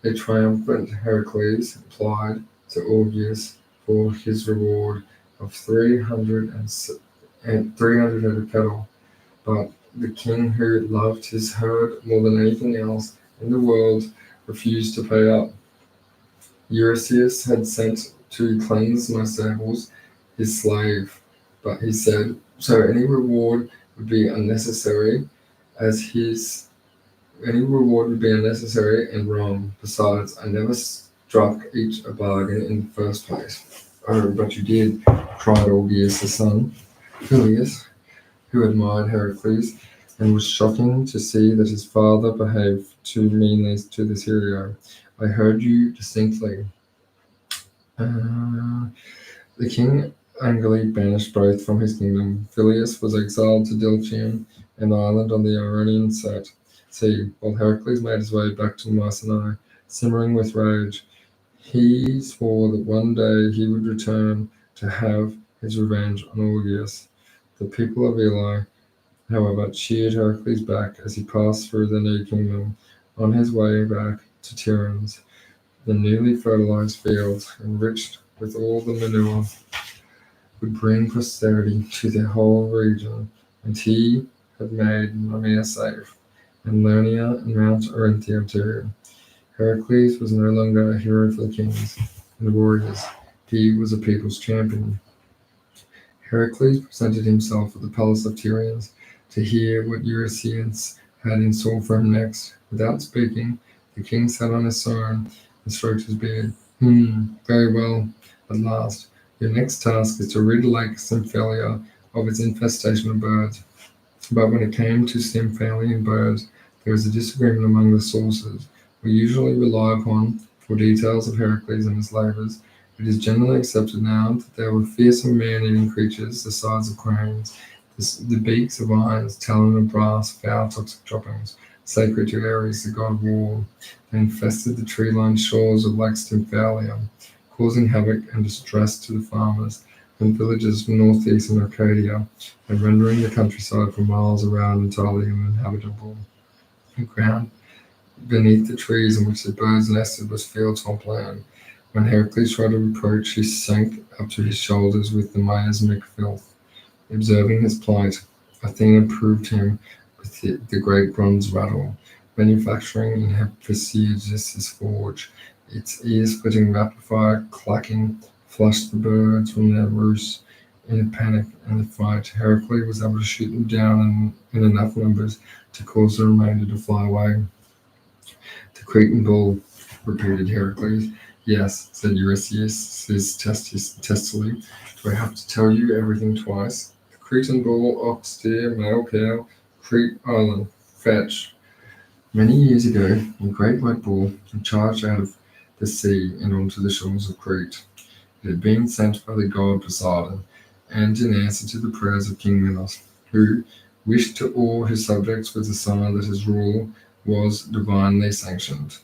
A triumphant Heracles applied to Augeas for his reward of 300 head of cattle, but the king, who loved his herd more than anything else in the world, refused to pay up. Eurystheus had sent to cleanse my stables his slave, but he said, so any reward would be unnecessary and wrong. Besides, I never struck each a bargain in the first place. Oh, but you did, cried Augeas the son, Phileus, who admired Heracles, and was shocking to see that his father behaved too meanly to this hero. I heard you distinctly. The king angrily banished both from his kingdom. Phileus was exiled to Dylcium, an island on the Ionian Sea, while Heracles made his way back to Mycenae, simmering with rage. He swore that one day he would return to have his revenge on Augeas. The people of Eli, however, cheered Heracles back as he passed through the new kingdom, on his way back to Tiryns. The newly fertilized fields, enriched with all the manure, would bring prosperity to the whole region, and he had made Nemea safe, and Lernia and Mount Orinthia too. Heracles was no longer a hero for the kings and the warriors. He was a people's champion. Heracles presented himself at the palace of Tiryns to hear what Eurystheus had in store for him next. Without speaking, the king sat on his throne and stroked his beard. Very well, at last. Your next task is to rid Lake Symphalia of its infestation of birds. But when it came to Stymphalian birds, there was a disagreement among the sources we usually rely upon for details of Heracles and his labors. It is generally accepted now that there were fearsome man-eating creatures the size of cranes, the beaks of irons, talon of brass, foul toxic droppings, sacred to Ares, the god of war. They infested the tree-lined shores of Lake Stymphalia, causing havoc and distress to the farmers and villagers from northeastern Arcadia, and rendering the countryside for miles around entirely uninhabitable. The ground beneath the trees in which the birds nested was field swampland. When Heracles tried to approach, he sank up to his shoulders with the miasmic filth. Observing his plight, Athena proved him with the great bronze rattle, manufacturing in Hephaestus' forge. Its ear-splitting rapid-fire clacking flushed the birds from their roosts. In a panic and a fight, Heracles was able to shoot them down in enough numbers to cause the remainder to fly away. The Cretan bull, repeated Heracles. Yes, said Eurystheus testily. Do I have to tell you everything twice? The Cretan bull, ox, deer, male cow, Crete Island, fetch. Many years ago, a great white bull had charged out of the sea and onto the shores of Crete. It had been sent by the god Poseidon, and in answer to the prayers of King Minos, who wished to awe his subjects with a sign that his rule was divinely sanctioned.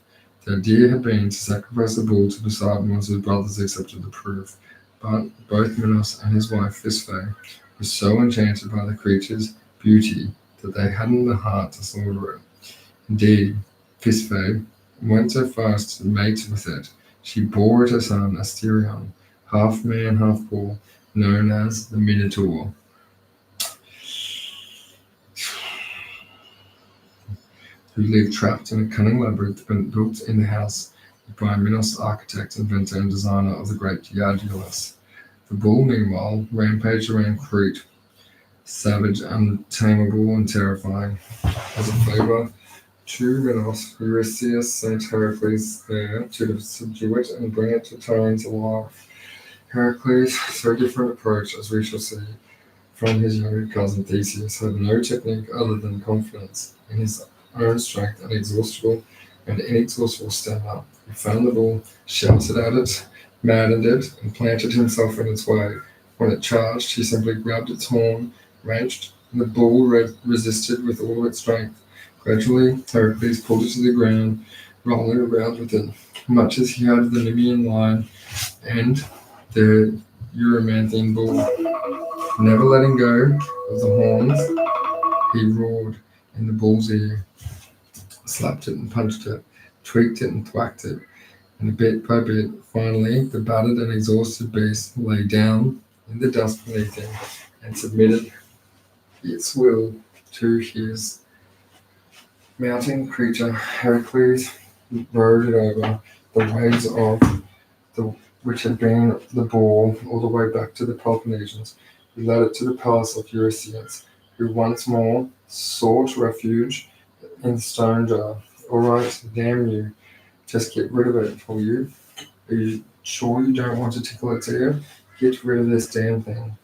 The idea had been to sacrifice the bull to Poseidon once his brothers accepted the proof, but both Minos and his wife Thisbe were so enchanted by the creature's beauty that they hadn't the heart to slaughter it. Indeed, Thisbe went so far as to mate with it. She bore it a son, Asterion, half man, half bull, known as the Minotaur. Who lived trapped in a cunning labyrinth built in the house by Minos, architect, inventor, and designer of the great Daedalus. The bull, meanwhile, rampaged around Crete, savage, untamable, and terrifying. As a favor to Minos, Eurystheus sent Heracles there to subdue it and bring it to terms alive. Heracles, so different approach, as we shall see, from his younger cousin Theseus, had no technique other than confidence in his own strength and inexhaustible stamina. He found the bull, shouted at it, maddened it, and planted himself in its way. When it charged, he simply grabbed its horn, wrenched, and the bull resisted with all its strength. Gradually, Heracles pulled it to the ground, rolling around with it, much as he had the Nemean lion and the Eurymanthian bull. Never letting go of the horns, he roared in the bull's ear, slapped it and punched it, tweaked it and thwacked it, and bit by bit, finally, the battered and exhausted beast lay down in the dust beneath him and submitted its will to his mounting creature. Heracles rode it over the waves of which had been the boar all the way back to the Peloponnesians. He led it to the palace of Eurystheus, who once more sought refuge in the stone jar. All right, damn you. Just get rid of it, will you? Are you sure you don't want to tickle its ear? Get rid of this damn thing.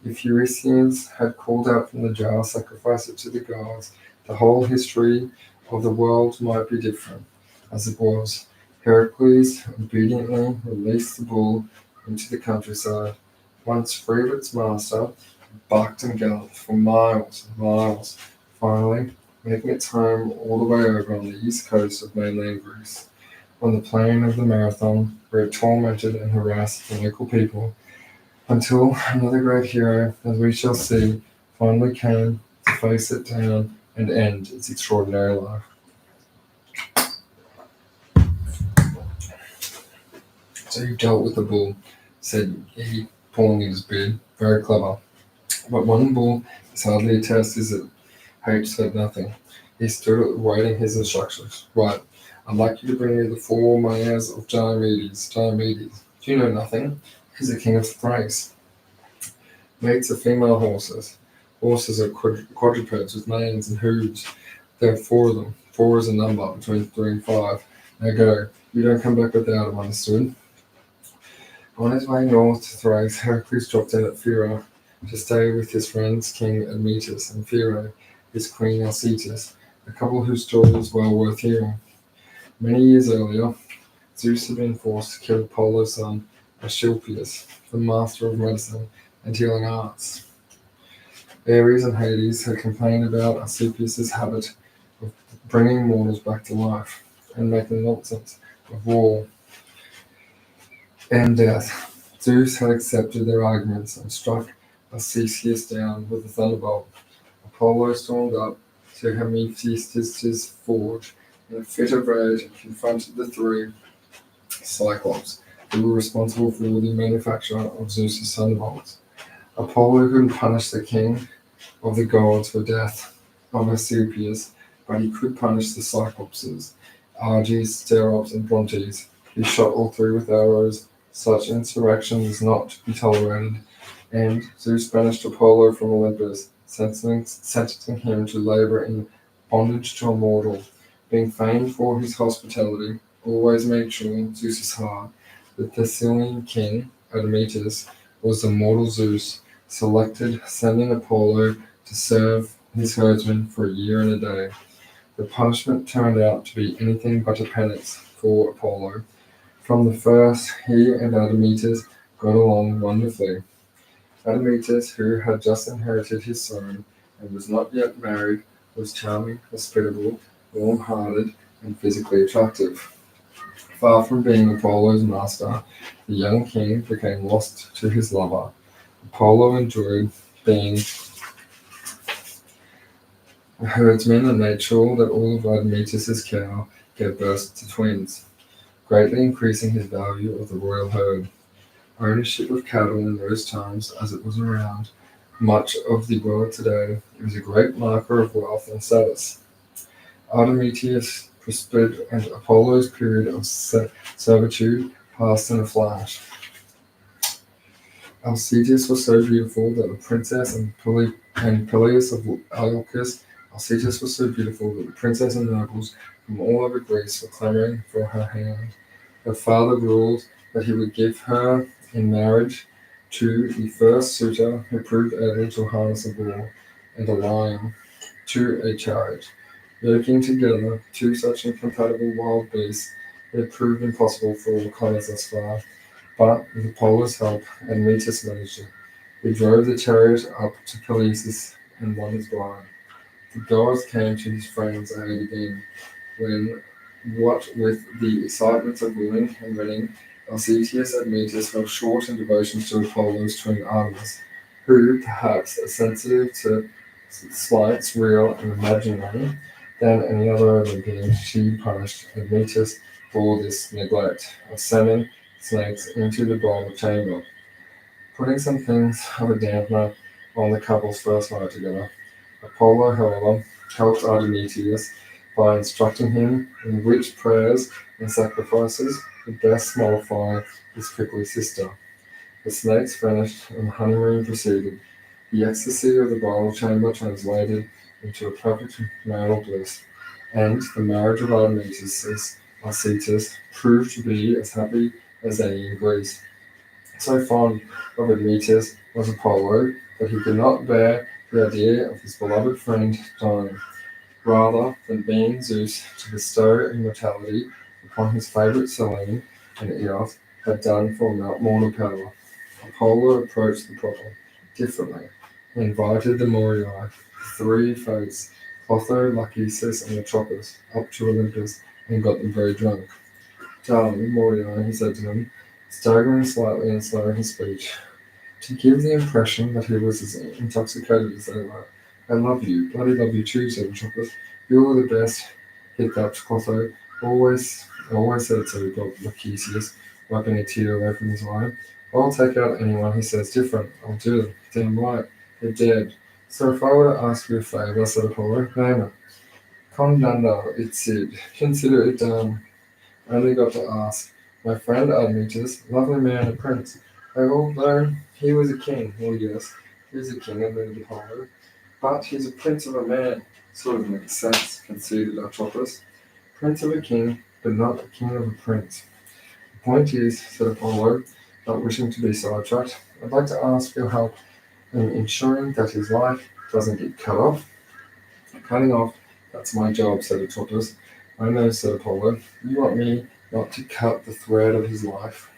If Eurystheus had called out from the jar, sacrifice it to the gods, the whole history of the world might be different. As it was, Heracles obediently released the bull into the countryside. Once free of its master, it barked and galloped for miles and miles, finally making its home all the way over on the east coast of mainland Greece, on the plain of the Marathon, where it tormented and harassed the local people, until another great hero, as we shall see, finally came to face it down and end its extraordinary life. So you dealt with the bull, said he, pulling at his beard. Very clever. But one bull is hardly a test, is it? H said nothing. He stood awaiting his instructions. Right. I'd like you to bring me the 4 mayors of Diomedes. Diomedes. Do you know nothing? He's the king of Thrace. Mates are female horses. Horses are quadrupeds with manes and hooves. There are 4 of them. 4 is a number between 3 and 5. Now go. You don't come back without them, understood? On his way north to Thrace, Heracles dropped in at Pherae to stay with his friends King Admetus and Pherae, his queen Alcestis, a couple whose story is well worth hearing. Many years earlier, Zeus had been forced to kill Apollo's son, Asclepius, the master of medicine and healing arts. Ares and Hades had complained about Asclepius' habit of bringing mortals back to life and making nonsense of war and death. Zeus had accepted their arguments and struck Arcesius down with a thunderbolt. Apollo stormed up to Hephaestus' forge in a fit of rage and confronted the three Cyclops who were responsible for the manufacture of Zeus's thunderbolts. Apollo couldn't punish the king of the gods for death of Asclepius, but he could punish the Cyclopses, Arges, Sterops, and Brontes. He shot all three with arrows. Such insurrection was not to be tolerated, and Zeus banished Apollo from Olympus, sentencing him to labor in bondage to a mortal. Being famed for his hospitality, always made sure Zeus's heart. The Thessalian king, Admetus, was the mortal Zeus, selected, sending Apollo to serve his herdsmen for a year and a day. The punishment turned out to be anything but a penance for Apollo. From the first, he and Admetus got along wonderfully. Admetus, who had just inherited his throne and was not yet married, was charming, hospitable, warm-hearted, and physically attractive. Far from being Apollo's master, the young king became lost to his lover. Apollo enjoyed being a herdsman and made sure that all of Admetus's cow gave birth to twins, greatly increasing his value of the royal herd. Ownership of cattle in those times, as it was around much of the world today, was a great marker of wealth and status. Admetus prospered, and Apollo's period of servitude passed in a flash. Alcestis was so beautiful that the princess and Peleus of Iolcus. Alcestis was so beautiful that the princess and nobles from all over Greece were clamoring for her hand. Her father ruled that he would give her in marriage to the first suitor who proved able to harness a bull and a lion to a chariot. Yoking together two such incompatible wild beasts, it had proved impossible for all comers thus far, but with Apollo's help, Admetus managed it. He drove the chariot up to Peleus and won his bride. The gods came to his friends' aid again, when, what with the excitements of wooing and winning, Alcestis Admetus fell short in devotion to Apollo's twin Artemis, who, perhaps, as sensitive to slights real and imaginary than any other Olympian, she punished Admetus for this neglect of sending snakes into the bridal chamber, putting some things of a dampener on the couple's first night together. Apollo, however, helped Admetus by instructing him in which prayers and sacrifices would best mollify his prickly sister. The snakes vanished and the honeymoon proceeded. The ecstasy of the bridal chamber translated into a perfect marital bliss, and the marriage of Admetus and Alcestis proved to be as happy as any in Greece. So fond of Admetus was Apollo that he could not bear the idea of his beloved friend dying. Rather than being Zeus to bestow immortality upon his favourite Selene and Eos had done for mortal power, Apollo approached the problem differently. He invited the Moirai, the three fates, Clotho, Lachesis, and Atropos, up to Olympus and got them very drunk. Darling, Moirai, he said to them, staggering slightly and slowing his speech, to give the impression that he was as intoxicated as they were. I love you, bloody love you too, said Atropos. You're the best, hiccuped Clotho. Always said so, gulped Lachesis, wiping a tear away from his eye. I'll take out anyone who says different. I'll do them. Damn right. They're dead. So if I were to ask you a favour, said Apollo, name it. Condanda, it said. Consider it done. I only got to ask. My friend Admetus, lovely man and prince. Although he was a king, well yes, he was a king, admitted Apollo. But he's a prince of a man. Sort of makes sense, conceded Atropos. Prince of a king, but not a king of a prince. The point is, said Apollo, not wishing to be sidetracked, I'd like to ask your help in ensuring that his life doesn't get cut off. Cutting off, that's my job, said Atropos. I know, said Apollo. You want me not to cut the thread of his life.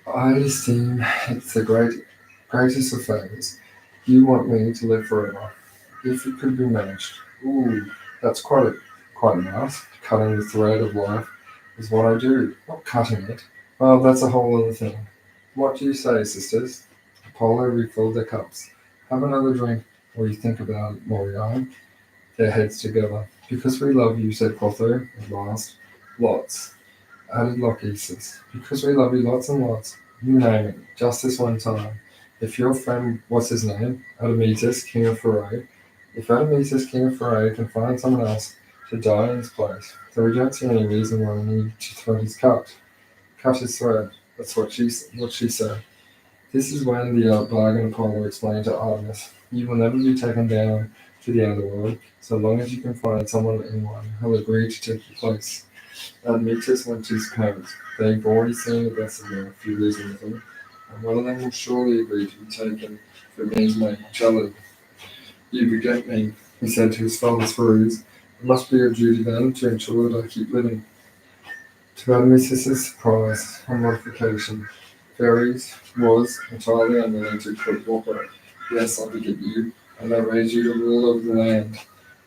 I esteem it's the greatest of favours. You want me to live forever, if it could be managed. Ooh, that's quite nice. Cutting the thread of life is what I do, not cutting it. Well, that's a whole other thing. What do you say, sisters? Apollo refilled their cups. Have another drink while you think about it, Moriarty. Their heads together. Because we love you, said Clotho at last. Lots, added Lochesis. Because we love you lots and lots. You name it, just this one time. If your friend, what's his name? Admetus, King of Ferrari. If Admetus, King of Ferrari, can find someone else to die in his place, then we don't see any reason why we need to thread his cut. Cut his thread. That's what she said. This is when the bargain Apollo explained to Artemis. You will never be taken down to the underworld, so long as you can find someone anyone who'll agree to take your place. Admetus went to his parents. They've already seen the best of him a few years with him, and one of them will surely agree to be taken for means my mortality. You beget me, he said to his father's Ferus. It must be your duty then to ensure that I keep living. To Admetus's surprise and mortification, Ferries was entirely unwilling to cooperate. Yes, I beget you, and I raise you to rule over the land,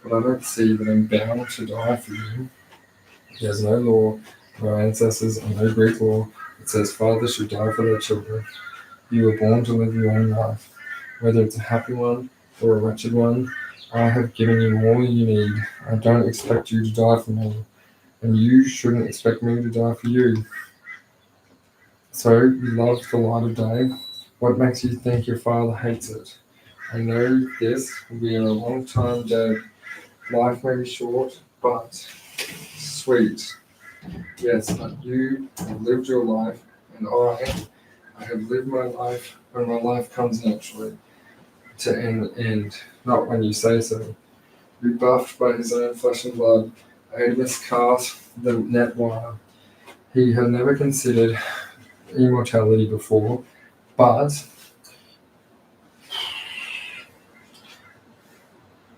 but I don't see that I'm bound to die for you. There's no law, no ancestors, and no Greek law that says fathers should die for their children. You were born to live your own life, whether it's a happy one or a wretched one. I have given you all you need. I don't expect you to die for me, and you shouldn't expect me to die for you. So, you love the light of day. What makes you think your father hates it? I know this. We are a long time dead. Life may be short, but sweet. Yes, but you have lived your life, and I have lived my life when my life comes naturally to an end, not when you say so. Rebuffed by his own flesh and blood, Adamus cast the net wire. He had never considered immortality before, but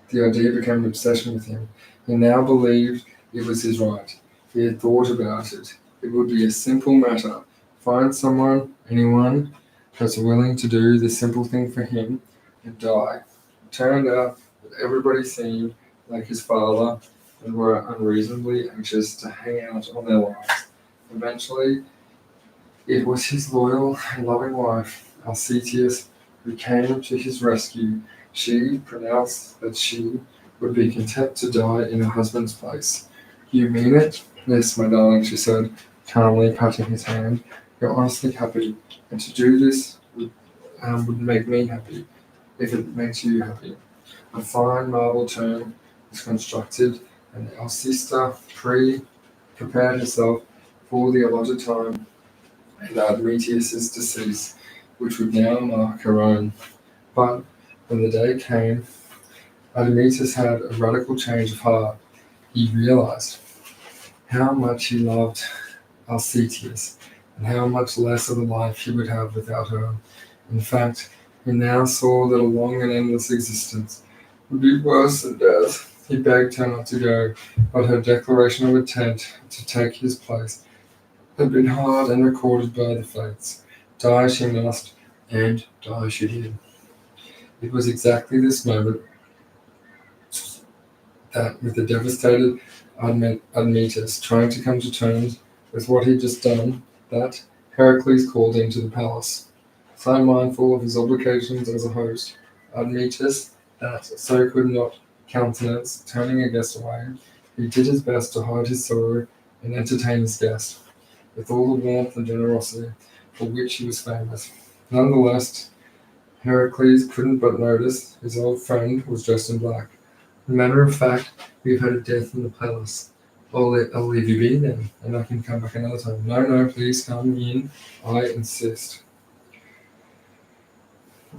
the idea became an obsession with him. He now believed it was his right. He had thought about it. It would be a simple matter. Find someone, anyone, that's willing to do this simple thing for him and die. It turned out that everybody seemed like his father and were unreasonably anxious to hang out on their lives. Eventually, it was his loyal and loving wife, Alcetius, who came to his rescue. She pronounced that she would be content to die in her husband's place. You mean it? Yes, my darling, she said, calmly patting his hand. You're honestly happy, and to do this would make me happy, if it makes you happy. A fine marble tomb was constructed, and Alcesta prepared herself for the allotted time and Admetus's decease, which would now mark her own. But when the day came, Admetus had a radical change of heart. He realized how much he loved Alcetius and how much less of a life he would have without her. In fact, he now saw that a long and endless existence would be worse than death. He begged her not to go, but her declaration of intent to take his place had been hard and recorded by the fates. Die she must, and die she did. It was exactly this moment that, with the devastated Admetus trying to come to terms with what he'd just done, that Heracles called into the palace. So mindful of his obligations as a host, Admetus, that so could not countenance turning a guest away, he did his best to hide his sorrow and entertain his guest with all the warmth and generosity for which he was famous. Nonetheless, Heracles couldn't but notice his old friend was dressed in black. As a matter of fact, we've had a death in the palace. I'll leave you be then, and I can come back another time. No, please come in. I insist.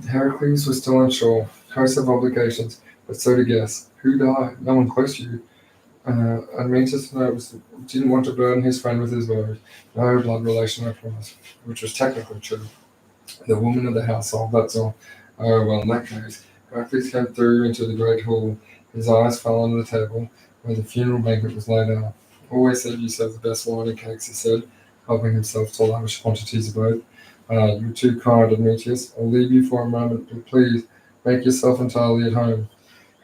Heracles was still unsure. Host of obligations, but so to guess. Who died? No one close to you. Admetus didn't want to burden his friend with his words. No blood relation, I promise. Which was technically true. The woman of the household, that's all. Oh, well, in that case, Heracles came through into the great hall. His eyes fell on the table where the funeral banquet was laid out. Always said you serve the best wine and cakes, he said, helping himself to lavish quantities of both. You're too kind, Admetus. I'll leave you for a moment, but please make yourself entirely at home.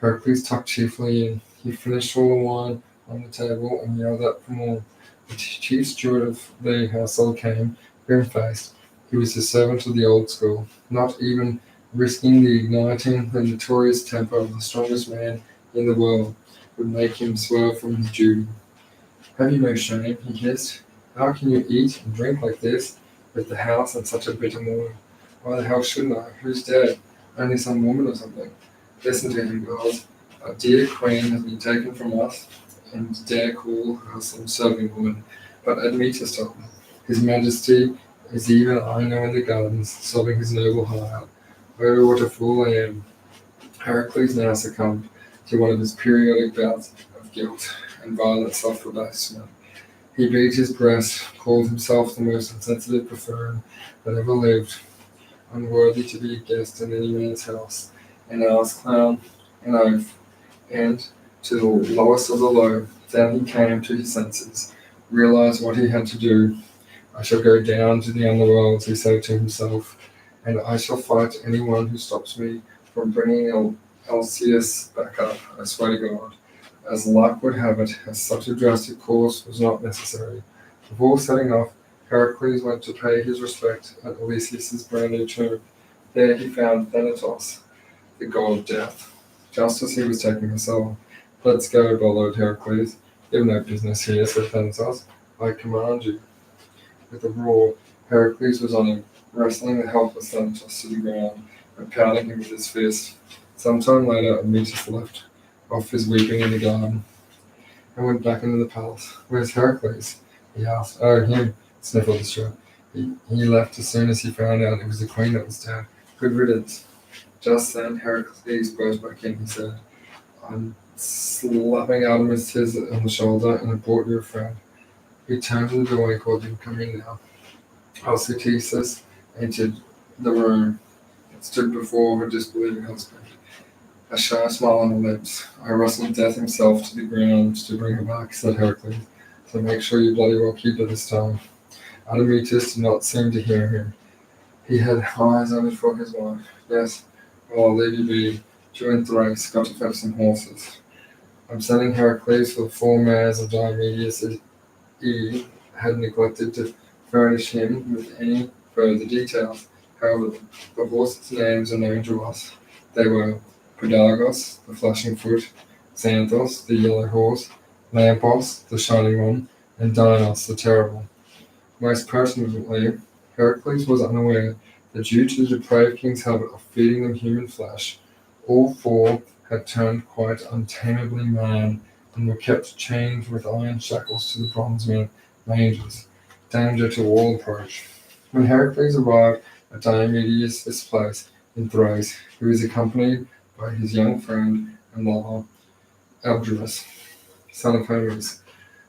Heracles tucked cheerfully in. He finished all the wine on the table and yelled out for more. The chief steward of the household came, grim-faced. He was the servant of the old school, not even risking the igniting the notorious temper of the strongest man in the world would make him swerve from his duty. Have you no shame? He hissed. How can you eat and drink like this with the house on such a bitter morning? Why the hell shouldn't I? Who's dead? Only some woman or something. Listen to him, girls. Our dear queen has been taken from us, and dare call her some serving woman. But Admetus told me, His Majesty is even I know in the gardens, sobbing his noble heart out. Oh, what a fool I am. Heracles now succumbed to one of his periodic bouts of guilt and violent self-abasement. He beat his breast, called himself the most insensitive buffoon that ever lived, unworthy to be a guest in any man's house, an ass clown, an oaf, and, to the lowest of the low, then he came to his senses, realized what he had to do. I shall go down to the underworld, he said to himself, and I shall fight anyone who stops me from bringing Alceus back up, I swear to God. As luck would have it, such a drastic course was not necessary. Before setting off, Heracles went to pay his respect at Odysseus' brand new tomb. There he found Thanatos, the god of death, just as he was taking his soul. Let's go, bellowed Heracles. You have no business here, said Thanatos. I command you. With a roar, Heracles was on him, wrestling the helpless Thanatos to the ground and pounding him with his fist. Some time later, Admetus left off his weeping in the garden and went back into the palace. Where's Heracles? He asked. Oh, him, sniffled the steward. He left as soon as he found out it was the queen that was dead. Good riddance. Just then, Heracles burst back in, he said. I'm slapping Admetus on the shoulder and I brought you a friend. He turned to the door and called him, come in now. Alcestis entered the room and stood before her disbelieving husband. A shy smile on her lips. I wrestled Death himself to the ground to bring her back, said Heracles. So make sure you bloody well keep her this time. Admetus did not seem to hear him. He had eyes only for his wife. Yes, well, I'll leave you be. You and Thrace got to fetch some horses. I'm sending Heracles for the 4 mares of Diomedes. He had neglected to furnish him with any further details. However, the horses' names are known to us. They were Pedagos, the flashing foot, Xanthos, the yellow horse, Lampos, the shining one, and Dinos, the terrible. Most pertinently, Heracles was unaware that due to the depraved king's habit of feeding them human flesh, all 4 had turned quite untamably mad and were kept chained with iron shackles to the bronze mangers, danger to all approach. When Heracles arrived at Diomedes' place in Thrace, he was accompanied by his young friend and lover, Abderus, son of Hermes.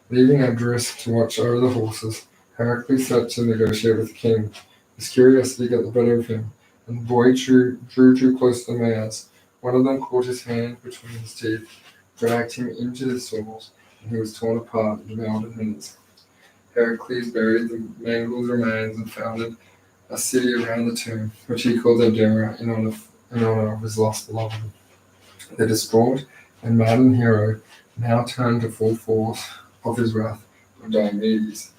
Leaving Abderus to watch over the horses, Heracles set to negotiate with the king. His curiosity got the better of him, and the boy drew too close to the mares. One of them caught his hand between his teeth, dragged him into the stalls, and he was torn apart and devoured in minutes. Heracles buried the mangled remains and founded a city around the tomb, which he called Abdera in honor of his lost beloved. The distraught and maddened hero now turned to full force of his wrath on Diomedes,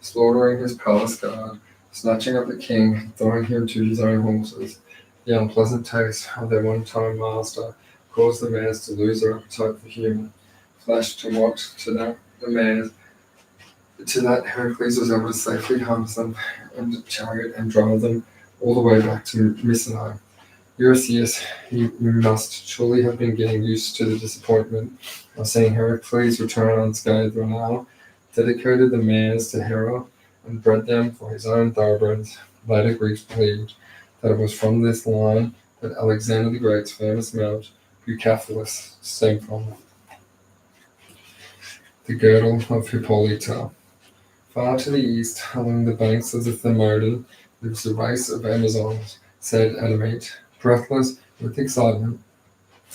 slaughtering his palace guard, snatching up the king, and throwing him to his own horses. The unpleasant taste of their one-time master caused the mares to lose their appetite for human flesh to what, to that Heracles was able to safely harness them in the chariot and drive them all the way back to Mycenae. Eurystheus, you must surely have been getting used to the disappointment of seeing Heracles return unscathed now, dedicated the mares to Hera and bred them for his own thoroughbreds. Later Greeks believed that it was from this line that Alexander the Great's famous mount, Bucephalus, stemmed from. The girdle of Hippolyta. Far to the east, along the banks of the Thermodon, lives the race of Amazons, said Adamete. Breathless with excitement,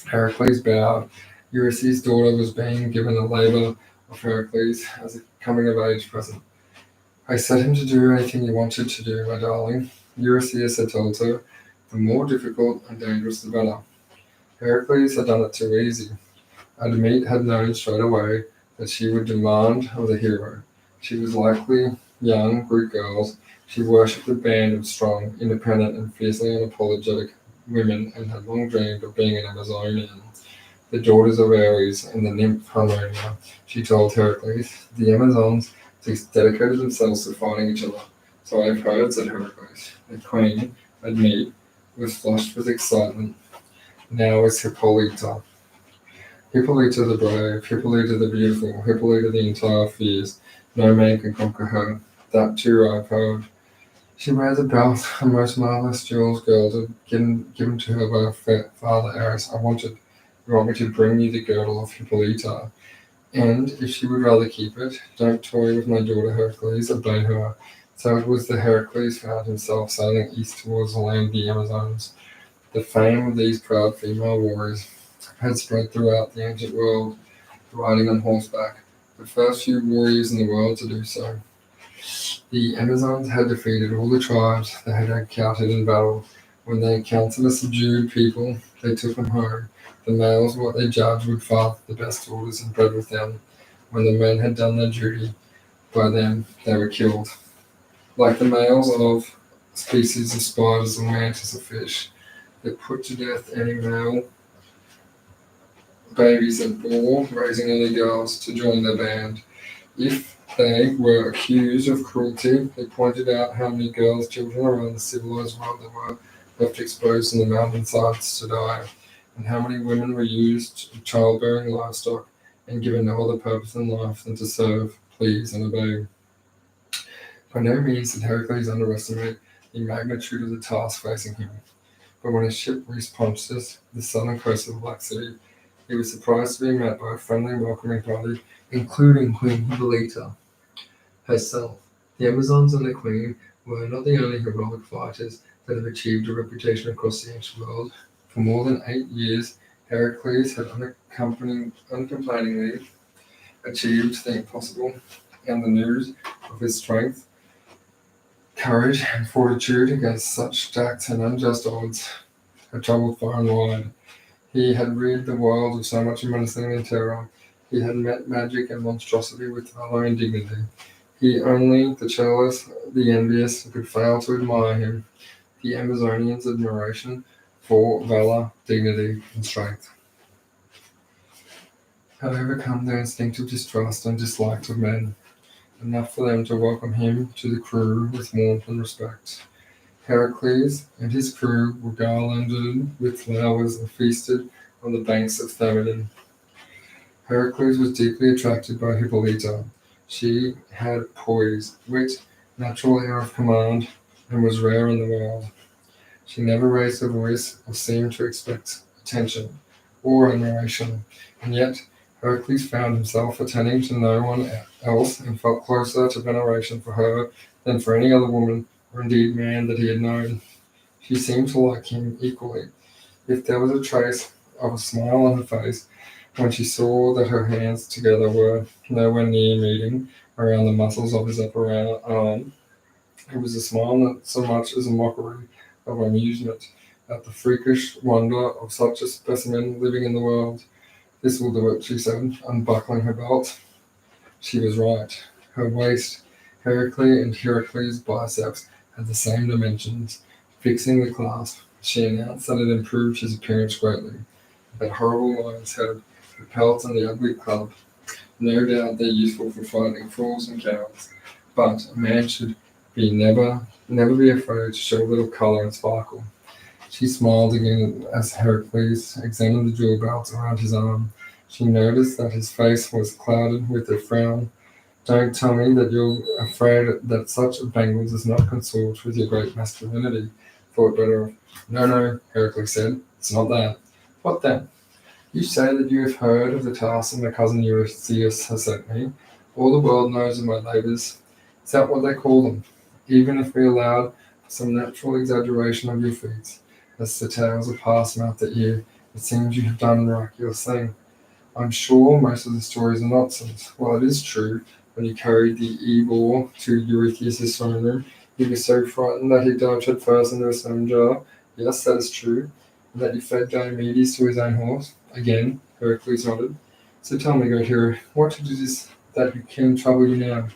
Heracles bowed. Eurystheus' daughter was being given a labor of Heracles as a coming-of-age present. I set him to do anything you wanted to do, my darling. Eurystheus had told her, the more difficult and dangerous the better. Heracles had done it too easy. Admete had known straight away that she would demand of the hero. She was likely young Greek girls. She worshipped a band of strong, independent, and fiercely unapologetic women and had long dreamed of being an Amazonian. The daughters of Ares and the nymph Harmonia, she told Heracles, the Amazons dedicated themselves to fighting each other. So I've heard, said Heracles. The queen, Admete, was flushed with excitement. Now is Hippolyta. Hippolyta the brave, Hippolyta the beautiful, Hippolyta the entire fierce. No man can conquer her. That too I've heard. She wears a belt, a most marvelous jewels girdle given to her by her father Ares. I want me to bring you the girdle of Hippolyta. And if she would rather keep it, don't toy with my daughter Heracles, obey her. So it was that Heracles found himself sailing east towards the land of the Amazons. The fame of these proud female warriors had spread throughout the ancient world, riding on horseback, the first few warriors in the world to do so. The Amazons had defeated all the tribes they had encountered in battle. When they encountered a subdued people, they took them home. The males, what they judged, would father the best daughters and bred with them. When the men had done their duty by them, they were killed. Like the males of species of spiders or mantis or fish, they put to death any male babies that bore, raising only girls to join their band. If they were accused of cruelty, they pointed out how many girls, children around the civilized world that were left exposed on the mountainsides to die, and how many women were used childbearing livestock and given no other purpose in life than to serve, please, and obey. By no means did Heracles underestimate the magnitude of the task facing him, but when his ship reached Pontus, the southern coast of the Black Sea, he was surprised to be met by a friendly and welcoming party, including Queen Hippolyta herself. The Amazons and the Queen were not the only heroic fighters that have achieved a reputation across the ancient world. For more than 8 years, Heracles had uncomplainingly achieved the impossible, and the news of his strength, courage, and fortitude against such stacked and unjust odds had traveled far and wide. He had rid the world of so much menacing and terror. He had met magic and monstrosity with valor and dignity. He only, the jealous, the envious, could fail to admire him. The Amazonians' admiration for valor, dignity, and strength had overcome their instinctive distrust and dislike of men, enough for them to welcome him to the crew with warmth and respect. Heracles and his crew were garlanded with flowers and feasted on the banks of Thamidon. Heracles was deeply attracted by Hippolyta. She had poise, wit, natural air of command, and was rare in the world. She never raised her voice or seemed to expect attention or admiration, and yet Heracles found himself attending to no one else and felt closer to veneration for her than for any other woman or indeed man that he had known. She seemed to like him equally. If there was a trace of a smile on her face when she saw that her hands together were nowhere near meeting around the muscles of his upper arm, it was a smile not so much as a mockery of amusement at the freakish wonder of such a specimen living in the world. This will do it, she said, unbuckling her belt. She was right. Her waist, Heracles and Heracles' biceps had the same dimensions. Fixing the clasp, she announced that it improved his appearance greatly. That horrible lion's head, the pelt, and the ugly club, no doubt they're useful for fighting fools and cowards, but a man should be never be afraid to show a little colour and sparkle. She smiled again as Heracles examined the jewel belts around his arm. She noticed that his face was clouded with a frown. Don't tell me that you're afraid that such a bangle does not consort with your great masculinity, thought Bellerophon. No, Heracles said. It's not that. What then? You say that you have heard of the task my cousin Eurystheus has sent me. All the world knows of my labours. Is that what they call them? Even if we allowed for some natural exaggeration of your feats, as the tales are passed mouth to ear, it seems you have done a miraculous thing. I'm sure most of the stories are nonsense. Well, it is true. When you carried the e-boar to Eurystheus' throne room, he was so frightened that he dived headfirst into a stone jar. Yes, that is true. and that you fed Diomedes to his own horse? Again, Heracles nodded. So tell me, great hero, what it is that can trouble you now?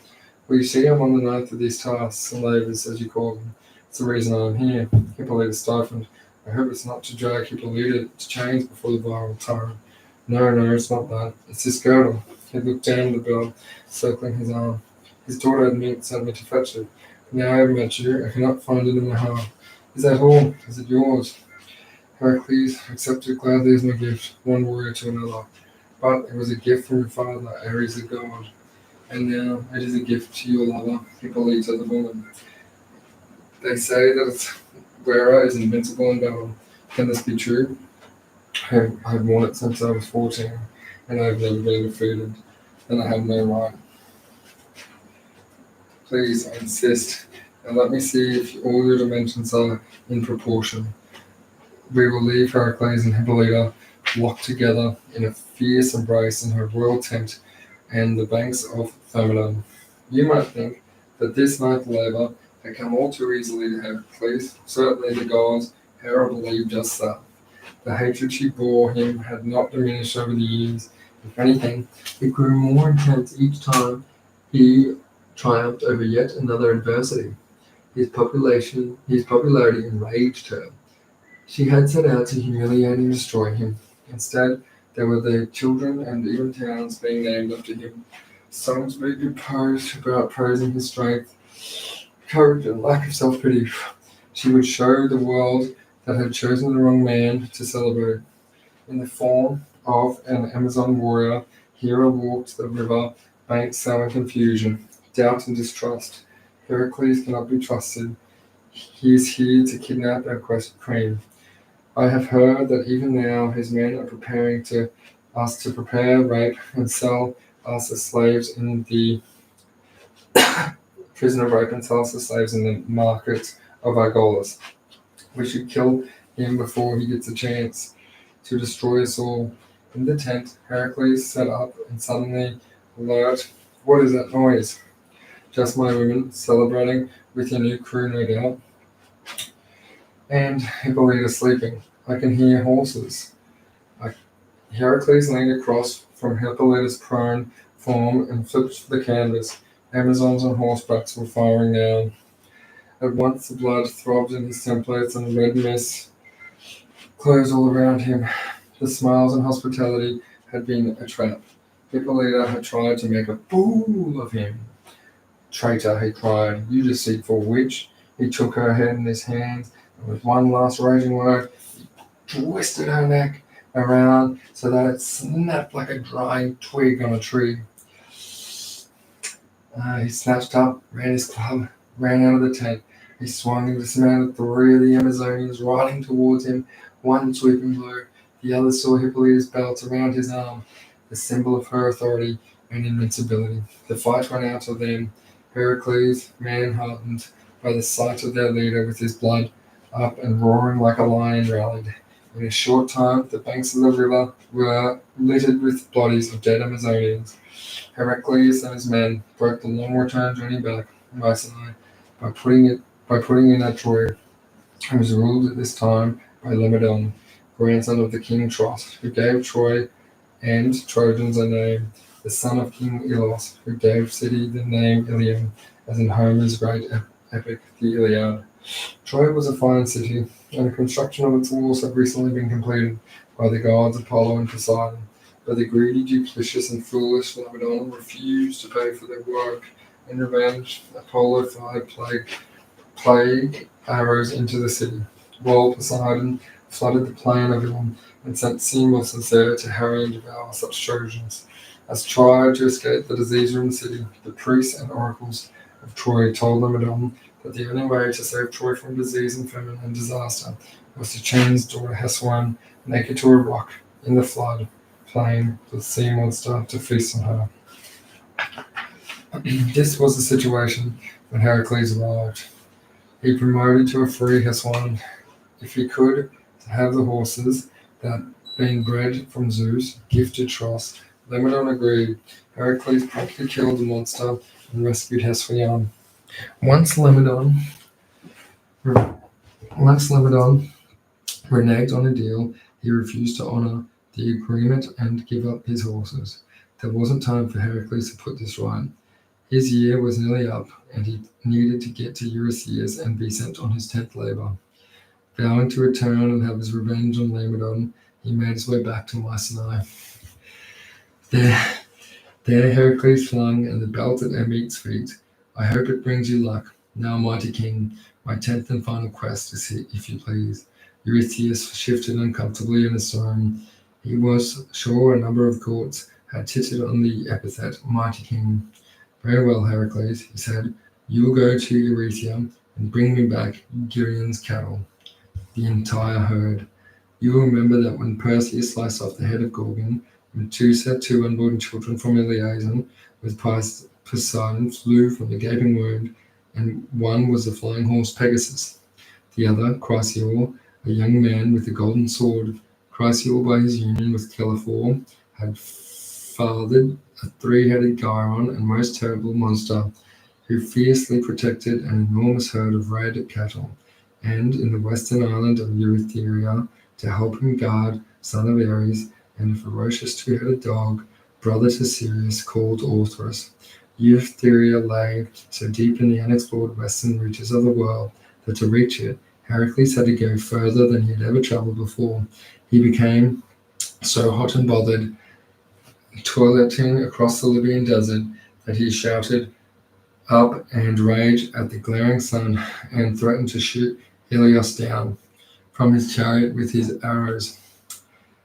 Well, you see, I'm on the ninth of these tasks and labours, as you call them. It's the reason I'm here. Hippolyta stiffened. I hope it's not to drag Hippolyta to chains before the viral tyrant. No, it's not that. It's this girdle. He looked down at the bell, circling his arm. His daughter had sent me to fetch it. Now I have met you, I cannot find it in my heart. Is that all? Is it yours? Heracles accepted gladly as my gift, one warrior to another. But it was a gift from your father, Ares the god. And now it is a gift to your lover, Hippolyta the woman. They say that its wearer is invincible in battle. Can this be true? I have worn it since I was 14, and I have never been defeated. Then I have no right. Please, I insist. Now let me see if all your dimensions are in proportion. We will leave Heracles and Hippolyta locked together in a fierce embrace in her royal tent and the banks of Thermodon. You might think that this night's labour had come all too easily to Heracles. Certainly the gods, Hera believed just that. The hatred she bore him had not diminished over the years. If anything, it grew more intense each time he triumphed over yet another adversity. His popularity enraged her. She had set out to humiliate and destroy him. Instead, there were the children and even towns being named after him. Songs being composed about praising his strength, courage, and lack of self-pity. She would show the world that had chosen the wrong man to celebrate. In the form of an Amazon warrior, Hera walked the river banks sowing confusion, doubt, and distrust. Heracles cannot be trusted. He is here to kidnap our queen. I have heard that even now his men are preparing us to prepare, rape, and sell us as slaves in the prisoner rape and sell us as slaves in the markets of Argolis. We should kill him before he gets a chance to destroy us all. In the tent, Heracles sat up and suddenly alert. What is that noise? Just my women celebrating with your new crew, no doubt. And Hippolyta sleeping. I can hear horses. Heracles leaned across from Hippolyta's prone form and flipped the canvas. Amazons on horsebacks were firing down. At once the blood throbbed in his templates and red mist closed all around him. The smiles and hospitality had been a trap. Hippolyta had tried to make a fool of him. Traitor, he cried, you deceitful witch. He took her head in his hands, and with one last raging word, he twisted her neck around so that it snapped like a drying twig on a tree. He snatched up, ran his club, ran out of the tent. He swung and dismounted 3 of the Amazonians riding towards him, one sweeping blow. The other saw Hippolyta's belt around his arm, the symbol of her authority and invincibility. The fight ran out of them. Heracles, man-heartened by the sight of their leader with his blood up and roaring like a lion, rallied. In a short time, the banks of the river were littered with bodies of dead Amazonians. Heracles and his men broke the long return journey back from Mycenae by putting in at Troy. It was ruled at this time by Laomedon, grandson of the king Tros, who gave Troy and Trojans a name, the son of King Elos, who gave city the name Ilium, as in Homer's great epic, the Iliad. Troy was a fine city, and the construction of its walls had recently been completed by the gods Apollo and Poseidon. But the greedy, duplicitous, and foolish Laomedon refused to pay for their work. In revenge, Apollo fired plague arrows into the city, while Poseidon flooded the plain of Elon and sent sea monsters there to harry and devour such Trojans as tried to escape the disease-ridden city. The priests and oracles of Troy told Laomedon that the only way to save Troy from disease and famine and disaster was to chain his daughter Hesione naked to a rock in the flood plain for the sea monster to feast on her. This was the situation when Heracles arrived. He promoted to a free Hesione, if he could, to have the horses that, being bred from Zeus, gifted Tros. Laomedon agreed. Heracles promptly killed the monster and rescued Hesione. Once Laomedon Reneged on a deal, he refused to honor the agreement and give up his horses. There wasn't time for Heracles to put this right. His year was nearly up, and he needed to get to Eurystheus and be sent on his 10th labor. Vowing to return and have his revenge on Laomedon, he made his way back to Mycenae. There Heracles flung and the belt at Ermek's feet. I hope it brings you luck. Now, mighty king, my 10th and final quest is here, if you please. Eurystheus shifted uncomfortably in his throne. He was sure a number of courts had tittered on the epithet, mighty king. Very well, Heracles, he said. You will go to Erythea and bring me back Geryon's cattle, the entire herd. You will remember that when Perseus sliced off the head of Gorgon, Medusa, 2 unborn children from Iliason, with Poseidon flew from the gaping wound, and one was the flying horse Pegasus. The other, Chrysaor, a young man with a golden sword. Chrysaor, by his union with Caliphor, had fathered a 3-headed Gyron and most terrible monster, who fiercely protected an enormous herd of red cattle, and in the western island of Eurythea, to help him guard, son of Ares, and a ferocious 2-headed dog, brother to Sirius, called Orpheus. Eurythea lay so deep in the unexplored western reaches of the world that to reach it, Heracles had to go further than he had ever traveled before. He became so hot and bothered, toileting across the Libyan desert, that he shouted up and raged at the glaring sun and threatened to shoot Helios down from his chariot with his arrows.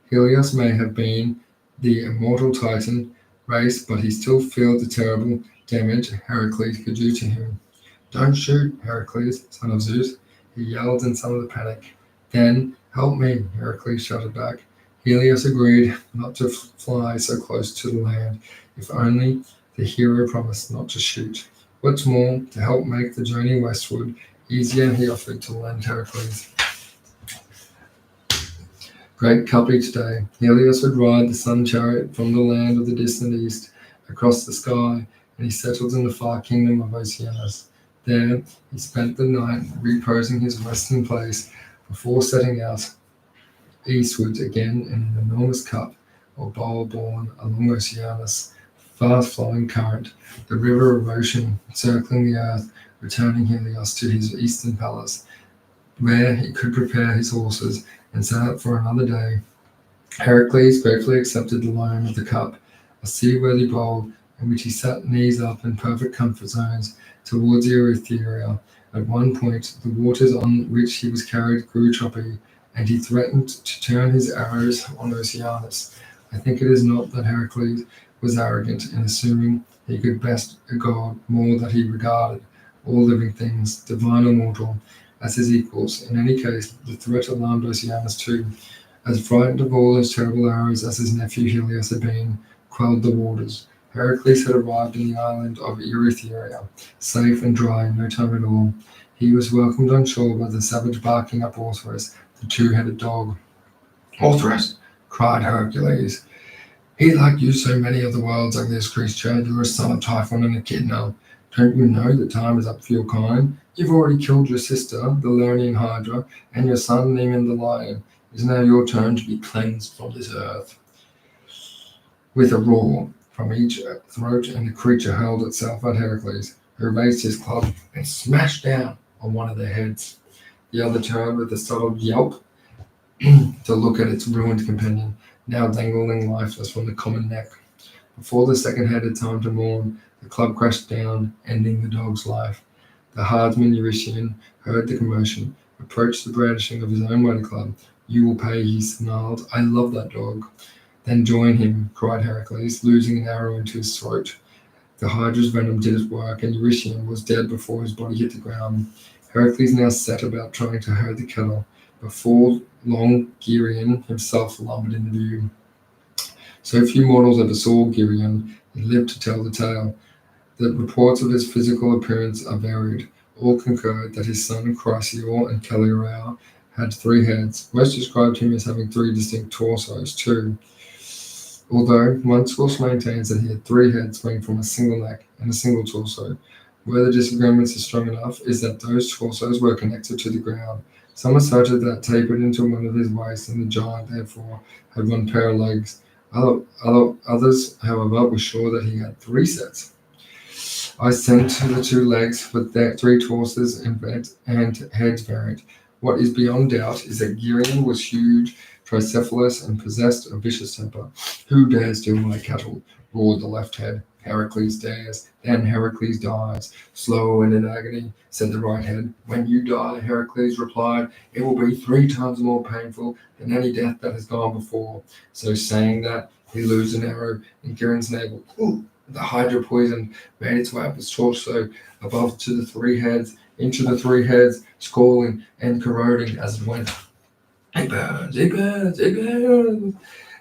Helios may have been the immortal Titan race, but he still felt the terrible damage Heracles could do to him. Don't shoot, Heracles, son of Zeus, he yelled in some of the panic. Then, help me, Heracles shouted back. Helios agreed not to fly so close to the land, if only the hero promised not to shoot. What's more, to help make the journey westward easier, he offered to lend Heracles great company today. Helios would ride the sun chariot from the land of the distant east across the sky, and he settled in the far kingdom of Oceanus. There, he spent the night reposing his resting place before setting out eastwards again in an enormous cup or bowl borne along Oceanus' fast-flowing current, the river of ocean circling the earth, returning Helios to his eastern palace, where he could prepare his horses and set out for another day. Heracles gratefully accepted the loan of the cup, a seaworthy bowl in which he sat knees up in perfect comfort zones towards Eurythea. At one point, the waters on which he was carried grew choppy, and he threatened to turn his arrows on Oceanus. I think it is not that Heracles was arrogant in assuming he could best a god, more that he regarded all living things, divine or mortal, as his equals. In any case, the threat alarmed Oceanus too. As frightened of all those terrible arrows as his nephew Helios had been, quelled the waters. Heracles had arrived in the island of Eurythea, safe and dry in no time at all. He was welcomed on shore by the savage barking up Orpheus, the 2-headed dog. Orpheus, cried Hercules. He, like you, so many of the world's ugliest creature. You're a son of Typhon and a kid now. Don't you know that time is up for your kind? You've already killed your sister, the Lernaean Hydra, and your son, Nemean the Lion. It is now your turn to be cleansed from this earth. With a roar from each throat, and the creature hurled itself at Heracles, who raised his club and smashed down on one of their heads. The other turned with a startled yelp to look at its ruined companion, now dangling lifeless from the common neck. Before the second head had time to mourn, the club crashed down, ending the dog's life. The herdsman Eurytion heard the commotion, approached the brandishing of his own motor club. You will pay, he snarled. I love that dog. Then join him, cried Heracles, losing an arrow into his throat. The Hydra's venom did its work, and Eurytion was dead before his body hit the ground. Heracles now set about trying to herd the cattle. Before long, Geryon himself lumbered into view. So few mortals ever saw Geryon and lived to tell the tale. The reports of his physical appearance are varied. All concurred that his son Chrysaor and Camelleri had 3 heads. Most described him as having 3 distinct torsos too, although one source maintains that he had 3 heads sprang from a single neck and a single torso. Where the disagreements are strong enough is that those torsos were connected to the ground. Some asserted that tapered into one of his waists, and the giant, therefore, had one pair of legs. Others, however, were sure that he had 3 sets. I sent the 2 legs with their 3 torsos and heads variant. What is beyond doubt is that Girion was huge, tricephalous, and possessed a vicious temper. Who dares steal my cattle? Roared the left head. Heracles dares. Then Heracles dies. Slow and in agony, said the right head. When you die, Heracles replied, it will be 3 times more painful than any death that has gone before. So saying that, he loosed an arrow in Girion's navel. Ooh! The hydra poison made its way up his torso, above to the 3 heads, into the 3 heads, scalding and corroding as it went. It burns, it burns, it burns.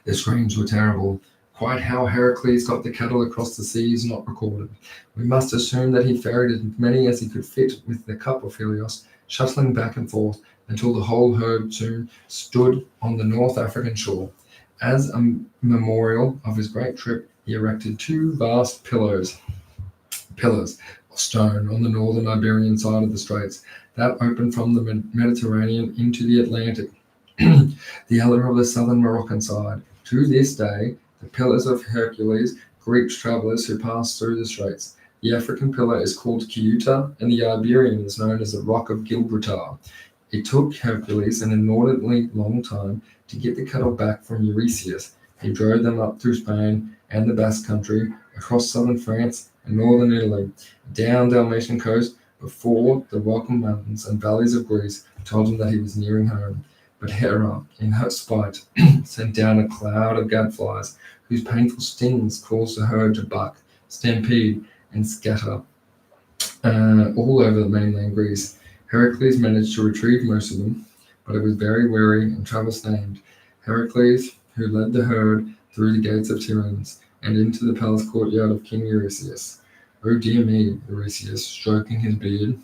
The screams were terrible. Quite how Heracles got the cattle across the sea is not recorded. We must assume that he ferried as many as he could fit with the cup of Helios, shuttling back and forth until the whole herd soon stood on the North African shore. As a memorial of his great trip, he erected 2 vast pillars of stone on the northern Iberian side of the straits that opened from the Mediterranean into the Atlantic, the other of the southern Moroccan side. To this day, the pillars of Hercules greet travelers who pass through the straits. The African pillar is called Ceuta, and the Iberian is known as the Rock of Gibraltar. It took Hercules an inordinately long time to get the cattle back from Eurystheus. He drove them up through Spain and the Basque country, across southern France and northern Italy, down the Dalmatian coast, before the welcome mountains and valleys of Greece told him that he was nearing home. But Hera, in her spite, sent down a cloud of gadflies, whose painful stings caused the herd to buck, stampede, and scatter all over the mainland Greece. Heracles managed to retrieve most of them, but it was very weary and travel-stained. Heracles, who led the herd through the gates of Tiryns and into the palace courtyard of King Eurystheus. Oh dear me, Eurystheus, stroking his beard.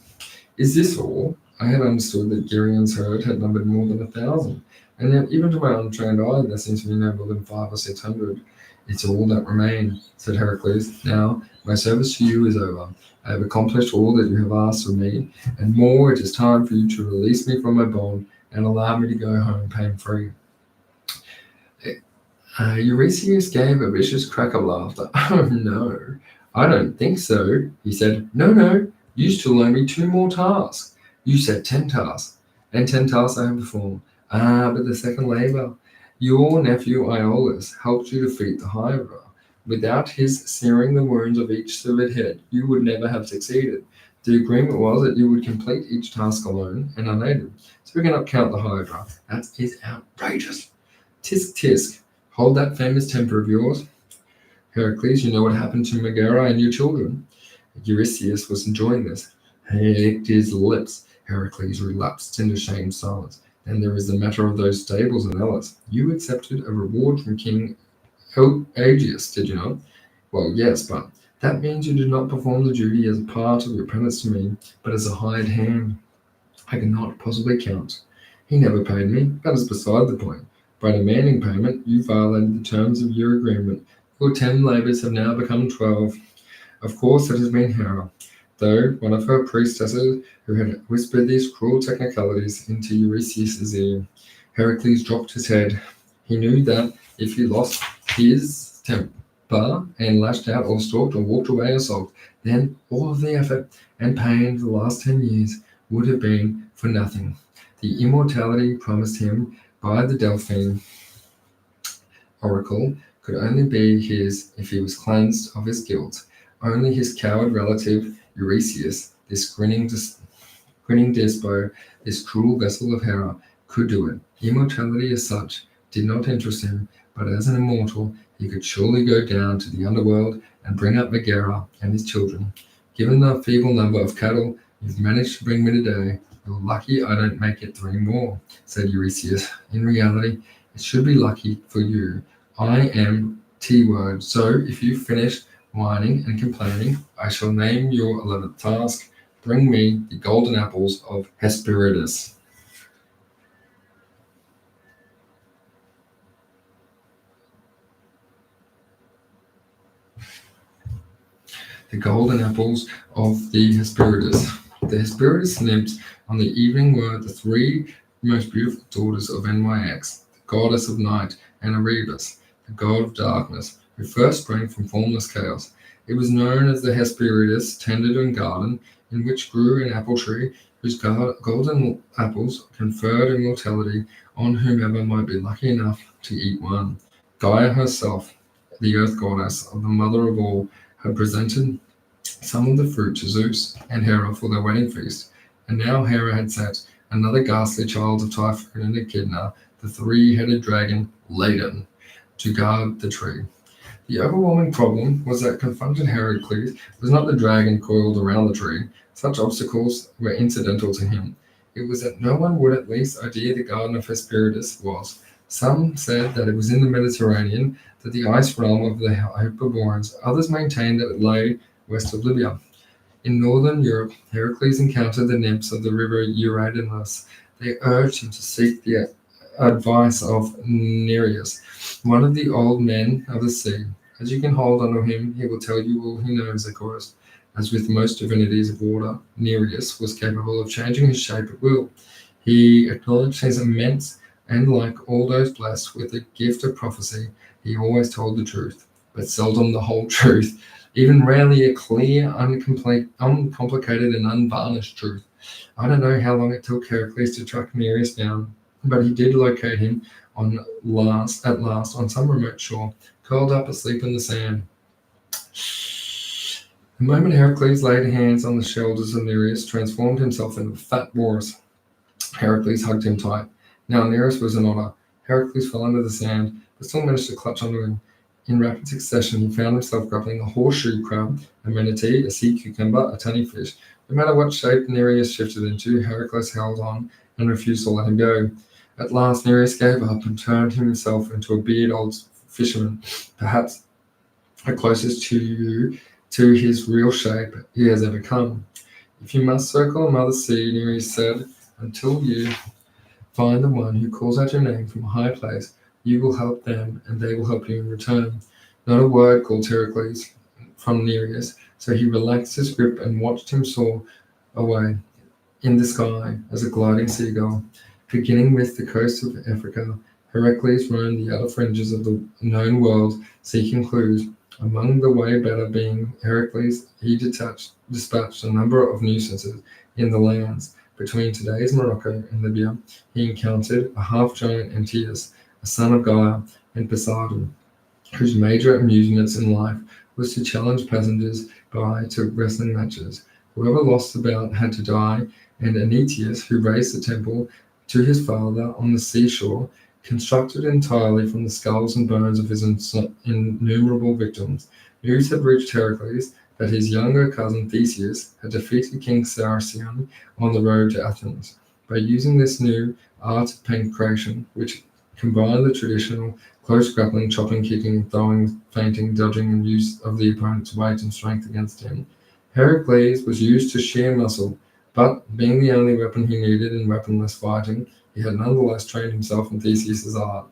Is this all? I had understood that Girion's herd had numbered more than 1,000, and yet even to my untrained eye there seems to be no more than 500 or 600. It's all that remain, said Heracles. Now, my service to you is over. I have accomplished all that you have asked of me, and more, it is time for you to release me from my bond and allow me to go home pain-free. Eurystheus gave a vicious crack of laughter. Oh no, I don't think so, he said. No, you still owe me 2 more tasks. You said 10 tasks, and 10 tasks I have performed. But the second labor. Your nephew Iolaus helped you defeat the Hydra. Without his searing the wounds of each severed head, you would never have succeeded. The agreement was that you would complete each task alone and unaided. So we cannot count the Hydra. That is outrageous. Tisk tisk. Hold that famous temper of yours. Heracles, you know what happened to Megara and your children. Eurystheus was enjoying this. He licked his lips. Heracles relapsed into shamed silence. Then there is the matter of those stables in Elis. You accepted a reward from King Aegeus, did you not? Well, yes, but that means you did not perform the duty as a part of your penance to me, but as a hired hand. I cannot possibly count. He never paid me. That is beside the point. By demanding payment, you violated the terms of your agreement. Your 10 labors have now become 12. Of course, it has been Hera, though one of her priestesses who had whispered these cruel technicalities into Eurystheus' ear. Heracles dropped his head. He knew that if he lost his temper and lashed out or stalked or walked away or sulked, then all of the effort and pain of the last 10 years would have been for nothing. The immortality promised him by the Delphine oracle could only be his if he was cleansed of his guilt. Only his coward relative Eurystheus, this grinning despo, this cruel vessel of Hera, could do it. Immortality as such did not interest him, but as an immortal, he could surely go down to the underworld and bring up Megara and his children. Given the feeble number of cattle you've managed to bring me today, you're lucky I don't make it 3 more, said Eurystheus. In reality, it should be lucky for you. I am T-word, so if you finish whining and complaining, I shall name your 11th task. Bring me the golden apples of Hesperides. the golden apples of the Hesperides. The Hesperides nymphs on the evening were the three most beautiful daughters of Nyx, the goddess of night, and Erebus, the god of darkness, who first sprang from formless chaos. It was known as the Hesperides tended a garden in which grew an apple tree whose golden apples conferred immortality on whomever might be lucky enough to eat one. Gaia herself, the earth goddess of the mother of all, had presented some of the fruit to Zeus and Hera for their wedding feast, and now Hera had set another ghastly child of Typhoon and Echidna, the three-headed dragon, Ladon, to guard the tree. The overwhelming problem was that confronted Heracles was not the dragon coiled around the tree. Such obstacles were incidental to him. It was that no one would at least idea the Garden of Hesperides was. Some said that it was in the Mediterranean, that the ice realm of the Hyperboreans. Others maintained that it lay west of Libya. In northern Europe, Heracles encountered the nymphs of the river Eurydice. They urged him to seek the advice of Nereus, one of the old men of the sea. As you can hold onto him, he will tell you all he knows, of course. As with most divinities of water, Nereus was capable of changing his shape at will. He acknowledged his immense, and like all those blessed with the gift of prophecy, he always told the truth, but seldom the whole truth, even rarely a clear, uncomplicated, and unvarnished truth. I don't know how long it took Heracles to track Nereus down, but he did locate him at last on some remote shore, curled up asleep in the sand. The moment Heracles laid hands on the shoulders of Nereus, transformed himself into a fat walrus. Heracles hugged him tight. Now Nereus was an otter. Heracles fell under the sand, but still managed to clutch onto him. In rapid succession, he found himself grappling a horseshoe crab, a manatee, a sea cucumber, a tunny fish. No matter what shape Nereus shifted into, Heracles held on and refused to let him go. At last, Nereus gave up and turned himself into a bearded old fisherman, perhaps the closest to his real shape he has ever come. If you must circle a mother sea, Nereus said, until you find the one who calls out your name from a high place, you will help them, and they will help you in return. Not a word called Heracles from Nereus, so he relaxed his grip and watched him soar away in the sky as a gliding seagull. Beginning with the coast of Africa, Heracles roamed the outer fringes of the known world, seeking clues. Among the way better being Heracles, he dispatched a number of nuisances in the lands. Between today's Morocco and Libya, he encountered a half-giant Antaeus, a son of Gaia and Poseidon, whose major amusements in life was to challenge passengers to wrestling matches. Whoever lost the bout had to die, and Antaeus, who raised the temple to his father on the seashore, constructed entirely from the skulls and bones of his innumerable victims. News had reached Heracles that his younger cousin Theseus had defeated King Saracen on the road to Athens. By using this new art of pancration, which combined the traditional close grappling, chopping, kicking, throwing, feinting, dodging, and use of the opponent's weight and strength against him, Heracles was used to sheer muscle, but being the only weapon he needed in weaponless fighting, he had nonetheless trained himself in Theseus's art,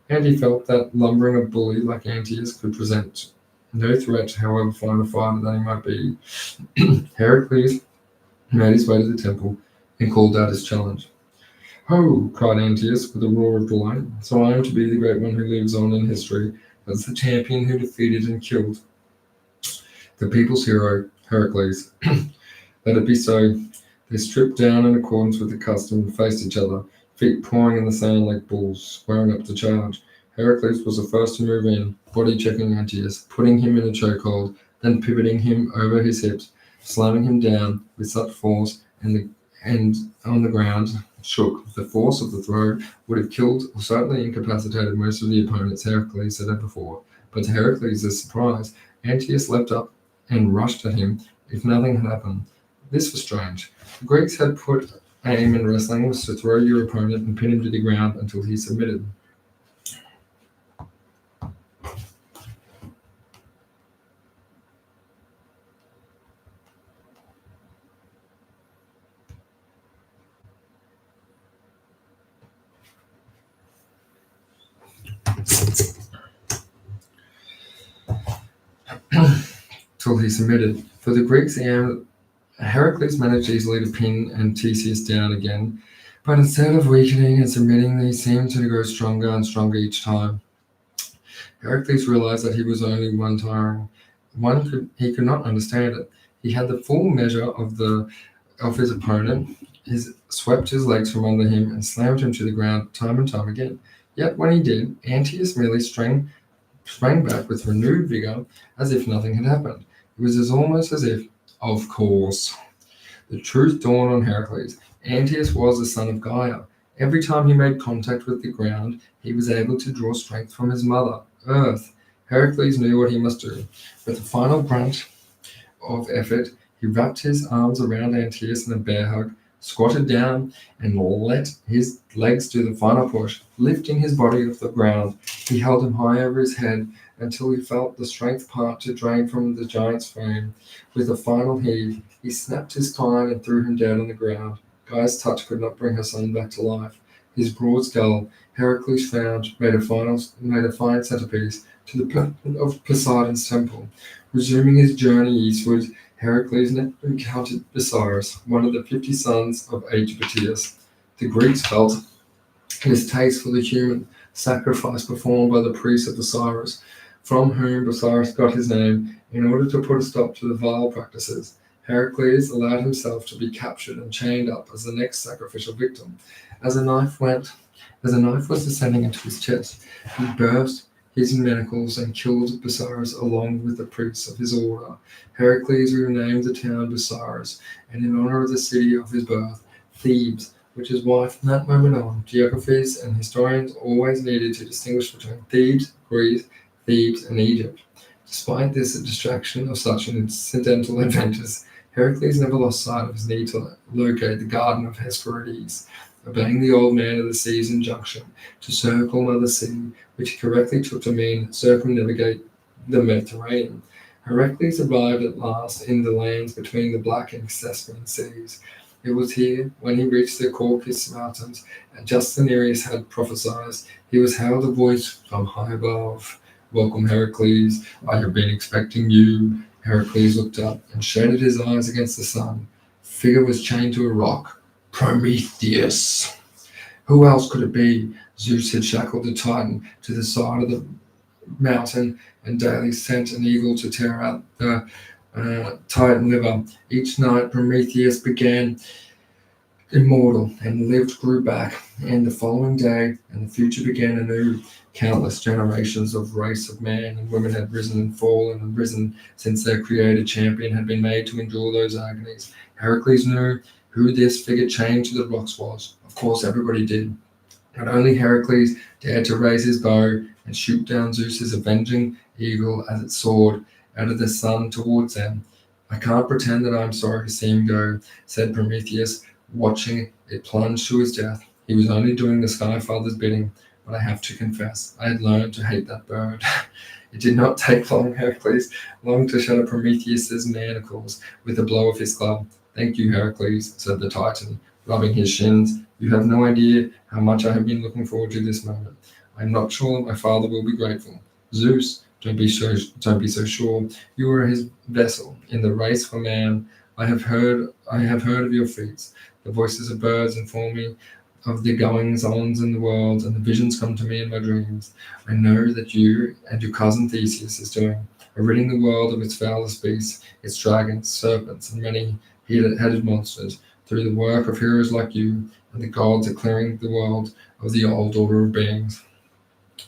and he felt that lumbering a bully like Antaeus could present no threat, however fine a fighter that he might be. Heracles made his way to the temple and called out his challenge. "Ho!" cried Antaeus with a roar of delight. "So I am to be the great one who lives on in history as the champion who defeated and killed the people's hero, Heracles. Let it be so." They stripped down in accordance with the custom and faced each other, feet pawing in the sand like bulls, squaring up to charge. Heracles was the first to move in, body-checking Antaeus, putting him in a chokehold, then pivoting him over his hips, slamming him down with such force and on the ground shook. The force of the throw would have killed or certainly incapacitated most of the opponents Heracles had ever fought. But to Heracles' surprise, Antaeus leapt up and rushed at him if nothing had happened. This was strange. The Greeks had put aim in wrestling was to throw your opponent and pin him to the ground until he submitted. till he submitted. For the Greeks, Heracles managed easily to pin and Theseus down again, but instead of weakening and submitting, he seemed to grow stronger and stronger each time. Heracles realized that he was only one tiring. He could not understand it. He had the full measure of his opponent. He swept his legs from under him and slammed him to the ground time and time again. Yet when he did, Antaeus merely sprang back with renewed vigor, as if nothing had happened. It was almost as if, of course. The truth dawned on Heracles. Antaeus was the son of Gaia. Every time he made contact with the ground, he was able to draw strength from his mother, Earth. Heracles knew what he must do. With a final grunt of effort, he wrapped his arms around Antaeus in a bear hug, squatted down, and let his legs do the final push. Lifting his body off the ground, he held him high over his head until he felt the strength part to drain from the giant's frame. With a final heave, he snapped his spine and threw him down on the ground. Gaia's touch could not bring her son back to life. His broad skull, Heracles found, made a fine centerpiece to the planet of Poseidon's temple. Resuming his journey eastward, Heracles encountered Osiris, one of the 50 sons of Aegyptius. The Greeks felt his taste for the human sacrifice performed by the priests of Osiris, from whom Osiris got his name. In order to put a stop to the vile practices, Heracles allowed himself to be captured and chained up as the next sacrificial victim. As a knife was descending into his chest, he burst his manacles and killed Osiris along with the priests of his order. Heracles renamed the town Osiris, and in honor of the city of his birth, Thebes, which is why from that moment on, geographers and historians always needed to distinguish between Thebes, Greece, Thebes, and Egypt. Despite this distraction of such incidental adventures, Heracles never lost sight of his need to locate the Garden of Hesperides, obeying the old man of the sea's injunction to circle Mother Sea, which he correctly took to mean circumnavigate the Mediterranean. Heracles arrived at last in the lands between the Black and Caspian seas. It was here, when he reached the Caucasus Mountains, and just as Nereus had prophesied, he was hailed a voice from high above. "Welcome, Heracles. I have been expecting you." Heracles looked up and shaded his eyes against the sun. The figure was chained to a rock. Prometheus. Who else could it be? Zeus had shackled the Titan to the side of the mountain and daily sent an eagle to tear out the Titan liver. Each night Prometheus began immortal and lived, grew back, and the following day and the future began anew. Countless generations of race of man and women had risen and fallen and risen since their created champion had been made to endure those agonies. Heracles knew who this figure chained to the rocks was. Of course, everybody did. But only Heracles dared to raise his bow and shoot down Zeus's avenging eagle as it soared out of the sun towards them. "I can't pretend that I'm sorry to see him go," said Prometheus, watching it plunge to his death. He was only doing the Sky Father's bidding, but I have to confess, I had learned to hate that bird. It did not take Heracles long to shatter Prometheus's manacles with a blow of his club. "Thank you, Heracles," said the Titan, rubbing his shins. "You have no idea how much I have been looking forward to this moment. I'm not sure my father will be grateful." "Zeus, don't be so sure. You are his vessel in the race for man. I have heard of your feats. The voices of birds inform me of the goings-ons in the world, and the visions come to me in my dreams. I know that you and your cousin Theseus is ridding the world of its foulest beasts, its dragons, serpents, and many-headed monsters, through the work of heroes like you, and the gods are clearing the world of the old order of beings."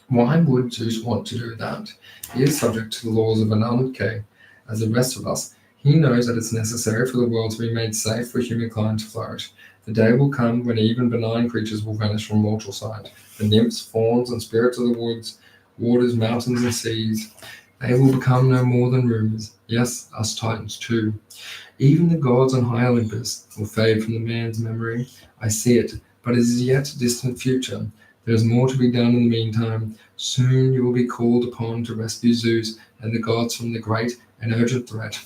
Why would Zeus want to do that? He is subject to the laws of Ananke, as the rest of us. He knows that it's necessary for the world to be made safe for humankind to flourish. The day will come when even benign creatures will vanish from mortal sight. The nymphs, fauns, and spirits of the woods, waters, mountains, and seas. They will become no more than rumors. Yes, us Titans too. Even the gods on high Olympus will fade from the man's memory. I see it, but it is yet a distant future. There is more to be done in the meantime. Soon you will be called upon to rescue Zeus and the gods from the great and urgent threat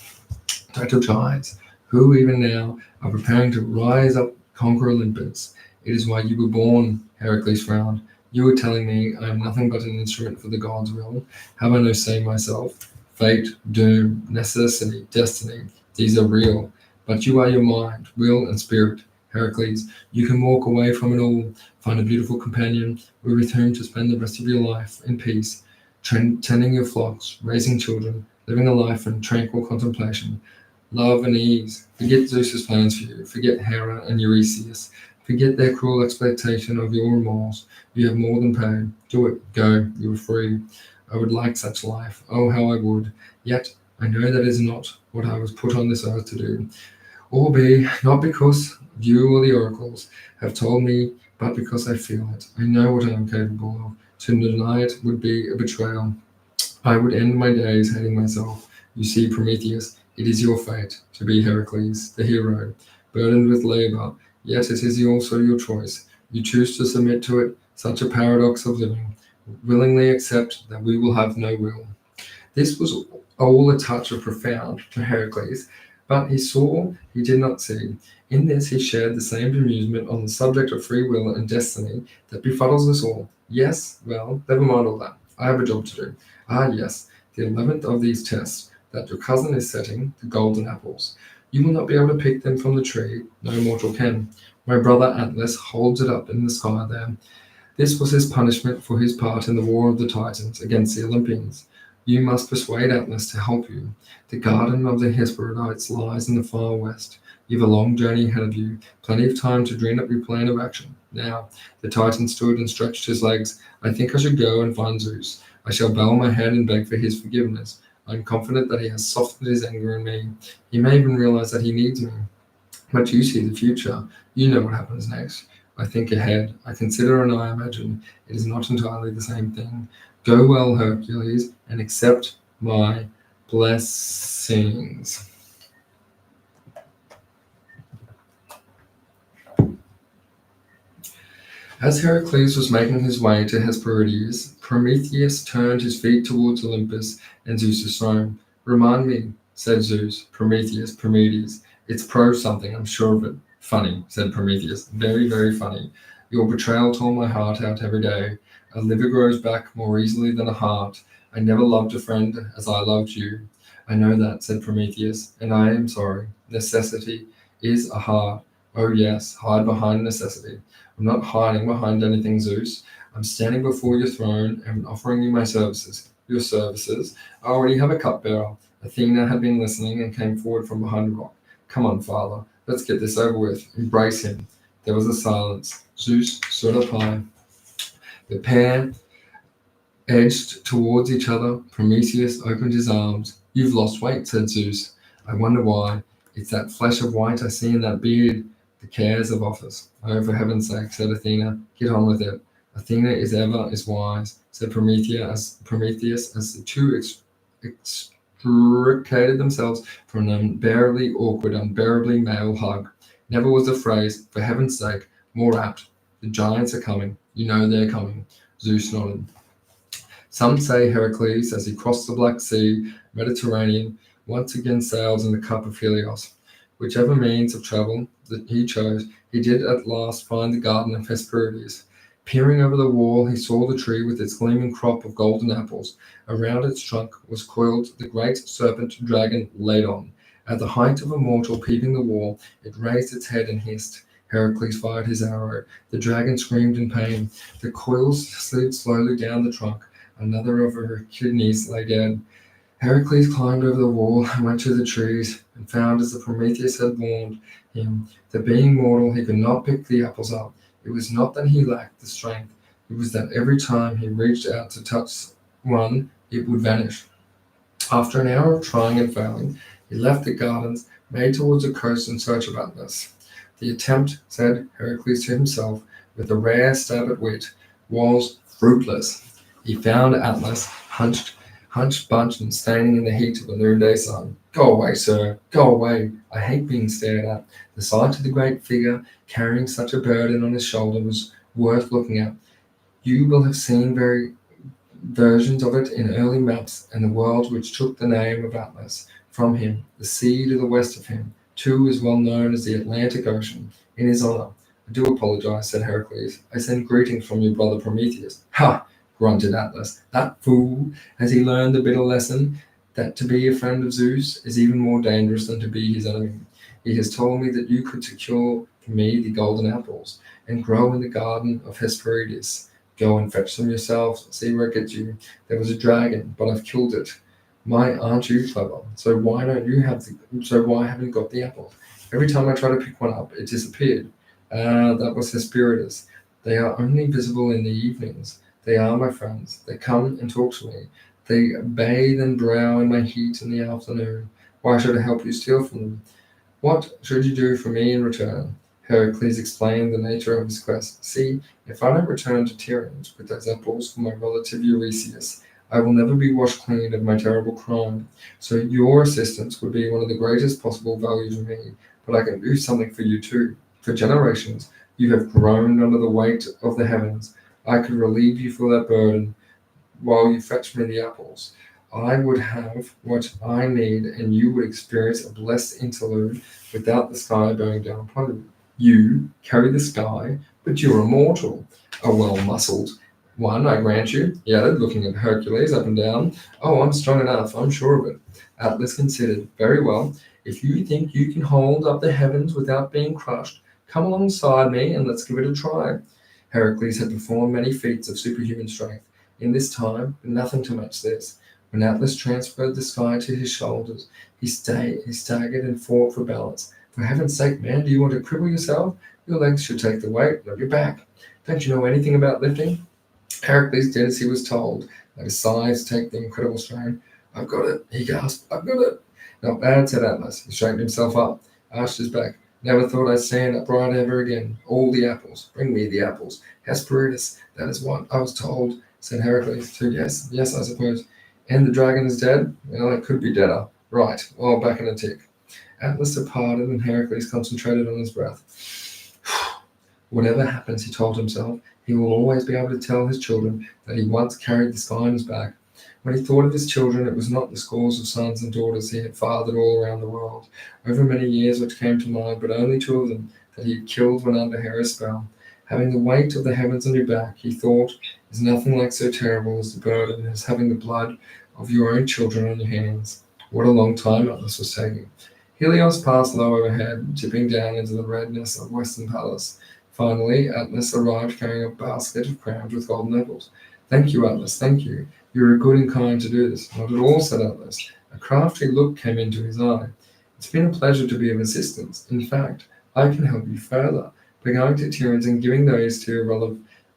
of giants, who even now are preparing to rise up, conquer Olympus. It is why you were born. Heracles frowned. You were telling me I am nothing but an instrument for the gods' will. Have I no say myself? Fate, doom, necessity, destiny, these are real. But you are your mind, will, and spirit, Heracles. You can walk away from it all, find a beautiful companion, with whom to spend the rest of your life in peace, tending your flocks, raising children, living a life in tranquil contemplation, love and ease. Forget Zeus's plans for you. Forget Hera and Eurystheus. Forget their cruel exploitation of your remorse. You have more than paid. Do it. Go. You are free. I would like such life. Oh, how I would. Yet I know that is not what I was put on this earth to do. Or be, not because you or the oracles have told me, but because I feel it. I know what I am capable of. To deny it would be a betrayal. I would end my days hating myself. You see, Prometheus, it is your fate to be Heracles, the hero, burdened with labor, yet it is also your choice. You choose to submit to it, such a paradox of living, willingly accept that we will have no will. This was all a touch of profound to Heracles, but he saw, he did not see. In this he shared the same bemusement on the subject of free will and destiny that befuddles us all. Yes, well, never mind all that. I have a job to do. Ah, yes, the 11th of these tests that your cousin is setting, the golden apples. You will not be able to pick them from the tree, no mortal can. My brother Atlas holds it up in the sky there. This was his punishment for his part in the war of the Titans against the Olympians. You must persuade Atlas to help you. The garden of the Hesperides lies in the far west. You've a long journey ahead of you, plenty of time to dream up your plan of action. Now, the Titan stood and stretched his legs. I think I should go and find Zeus. I shall bow my head and beg for his forgiveness. I am confident that he has softened his anger in me. He may even realize that he needs me. But you see the future. You know what happens next. I think ahead. I consider and I imagine. It is not entirely the same thing. Go well, Hercules, and accept my blessings. As Heracles was making his way to Hesperides, Prometheus turned his feet towards Olympus and Zeus's throne. Remind me, said Zeus. Prometheus. It's pro something, I'm sure of it. Funny, said Prometheus. Very, very funny. Your betrayal tore my heart out every day. A liver grows back more easily than a heart. I never loved a friend as I loved you. I know that, said Prometheus, and I am sorry. Necessity is a heart. Oh yes, hide behind necessity. I'm not hiding behind anything, Zeus. I'm standing before your throne and offering you my services. Your services? I already have a cupbearer. Athena had been listening and came forward from behind a rock. Come on, father. Let's get this over with. Embrace him. There was a silence. Zeus stood up high. The pair edged towards each other. Prometheus opened his arms. You've lost weight, said Zeus. I wonder why. It's that flash of white I see in that beard. The cares of office. Oh, for heaven's sake, said Athena. Get on with it. Athena is wise, said Prometheus as the two extricated themselves from an unbearably awkward, unbearably male hug. Never was the phrase, for heaven's sake, more apt. The giants are coming. You know they're coming. Zeus nodded. Some say Heracles, as he crossed the Black Sea, Mediterranean, once again sails in the cup of Helios. Whichever means of travel that he chose, he did at last find the garden of Hesperides. Peering over the wall, he saw the tree with its gleaming crop of golden apples. Around its trunk was coiled the great serpent dragon Ladon. At the height of a mortal peeping the wall, it raised its head and hissed. Heracles fired his arrow. The dragon screamed in pain. The coils slid slowly down the trunk. Another of her kidneys lay dead. Heracles climbed over the wall and went to the trees, and found, as the Prometheus had warned him, that being mortal he could not pick the apples up. It was not that he lacked the strength, it was that every time he reached out to touch one, it would vanish. After an hour of trying and failing, he left the gardens, made towards the coast in search of Atlas. The attempt, said Heracles to himself, with a rare stab at wit, was fruitless. He found Atlas hunched, bunched, and standing in the heat of the noonday sun. Go away, sir, go away. I hate being stared at. The sight of the great figure carrying such a burden on his shoulder was worth looking at. You will have seen versions of it in early maps, and the world which took the name of Atlas from him. The sea to the west of him, too, is well known as the Atlantic Ocean. In his honor, I do apologize, said Heracles. I send greetings from your brother Prometheus. Ha! Grunted Atlas. That fool! Has he learned the bitter lesson? that to be a friend of Zeus is even more dangerous than to be his enemy. He has told me that you could secure for me the golden apples and grow in the garden of Hesperides. Go and fetch them yourself. See where it gets you. There was a dragon, but I've killed it. Aren't you clever? So why haven't you got the apple? Every time I try to pick one up, it disappeared. That was Hesperides. They are only visible in the evenings. They are my friends. They come and talk to me. They bathe and brow in my heat in the afternoon. Why should I help you steal from them? What should you do for me in return? Heracles explained the nature of his quest. See, if I don't return to Tyrians with those apples for my relative Eurystheus, I will never be washed clean of my terrible crime. So your assistance would be one of the greatest possible value to me, but I can do something for you too. For generations, you have groaned under the weight of the heavens. I could relieve you for that burden while you fetch me the apples. I would have what I need, and you would experience a blessed interlude without the sky bearing down upon you. You carry the sky, but you're immortal. A well-muscled one, I grant you, he added, looking at Hercules up and down. Oh, I'm strong enough, I'm sure of it. Atlas considered. Very well. If you think you can hold up the heavens without being crushed, come alongside me and let's give it a try. Heracles had performed many feats of superhuman strength. In this time, nothing to match this. When Atlas transferred the sky to his shoulders, he staggered and fought for balance. For heaven's sake, man, do you want to cripple yourself? Your legs should take the weight, not your back. Don't you know anything about lifting? Heracles did as he was told. Let his sides take the incredible strain. I've got it, he gasped. I've got it. Not bad, said Atlas. He straightened himself up, arched his back. Never thought I'd stand upright ever again. All the apples. Bring me the apples. Hesperides, that is what I was told, said Heracles. So yes, I suppose. And the dragon is dead? Well, it could be deader. Right, well, back in a tick. Atlas departed and Heracles concentrated on his breath. Whatever happens, he told himself, he will always be able to tell his children that he once carried the sky on his back. When he thought of his children, it was not the scores of sons and daughters he had fathered all around the world, over many years which came to mind, but only two of them that he had killed when under Hera's spell. Having the weight of the heavens on your back, he thought, is nothing like so terrible as the burden as having the blood of your own children on your hands. What a long time Atlas was taking. Helios passed low overhead, dipping down into the redness of Western Palace. Finally, Atlas arrived carrying a basket of crowns with golden apples. Thank you, Atlas, thank you. You are good and kind to do this. Not at all, said Atlas. A crafty look came into his eye. It's been a pleasure to be of assistance. In fact, I can help you further by going to Tyrians and giving those to your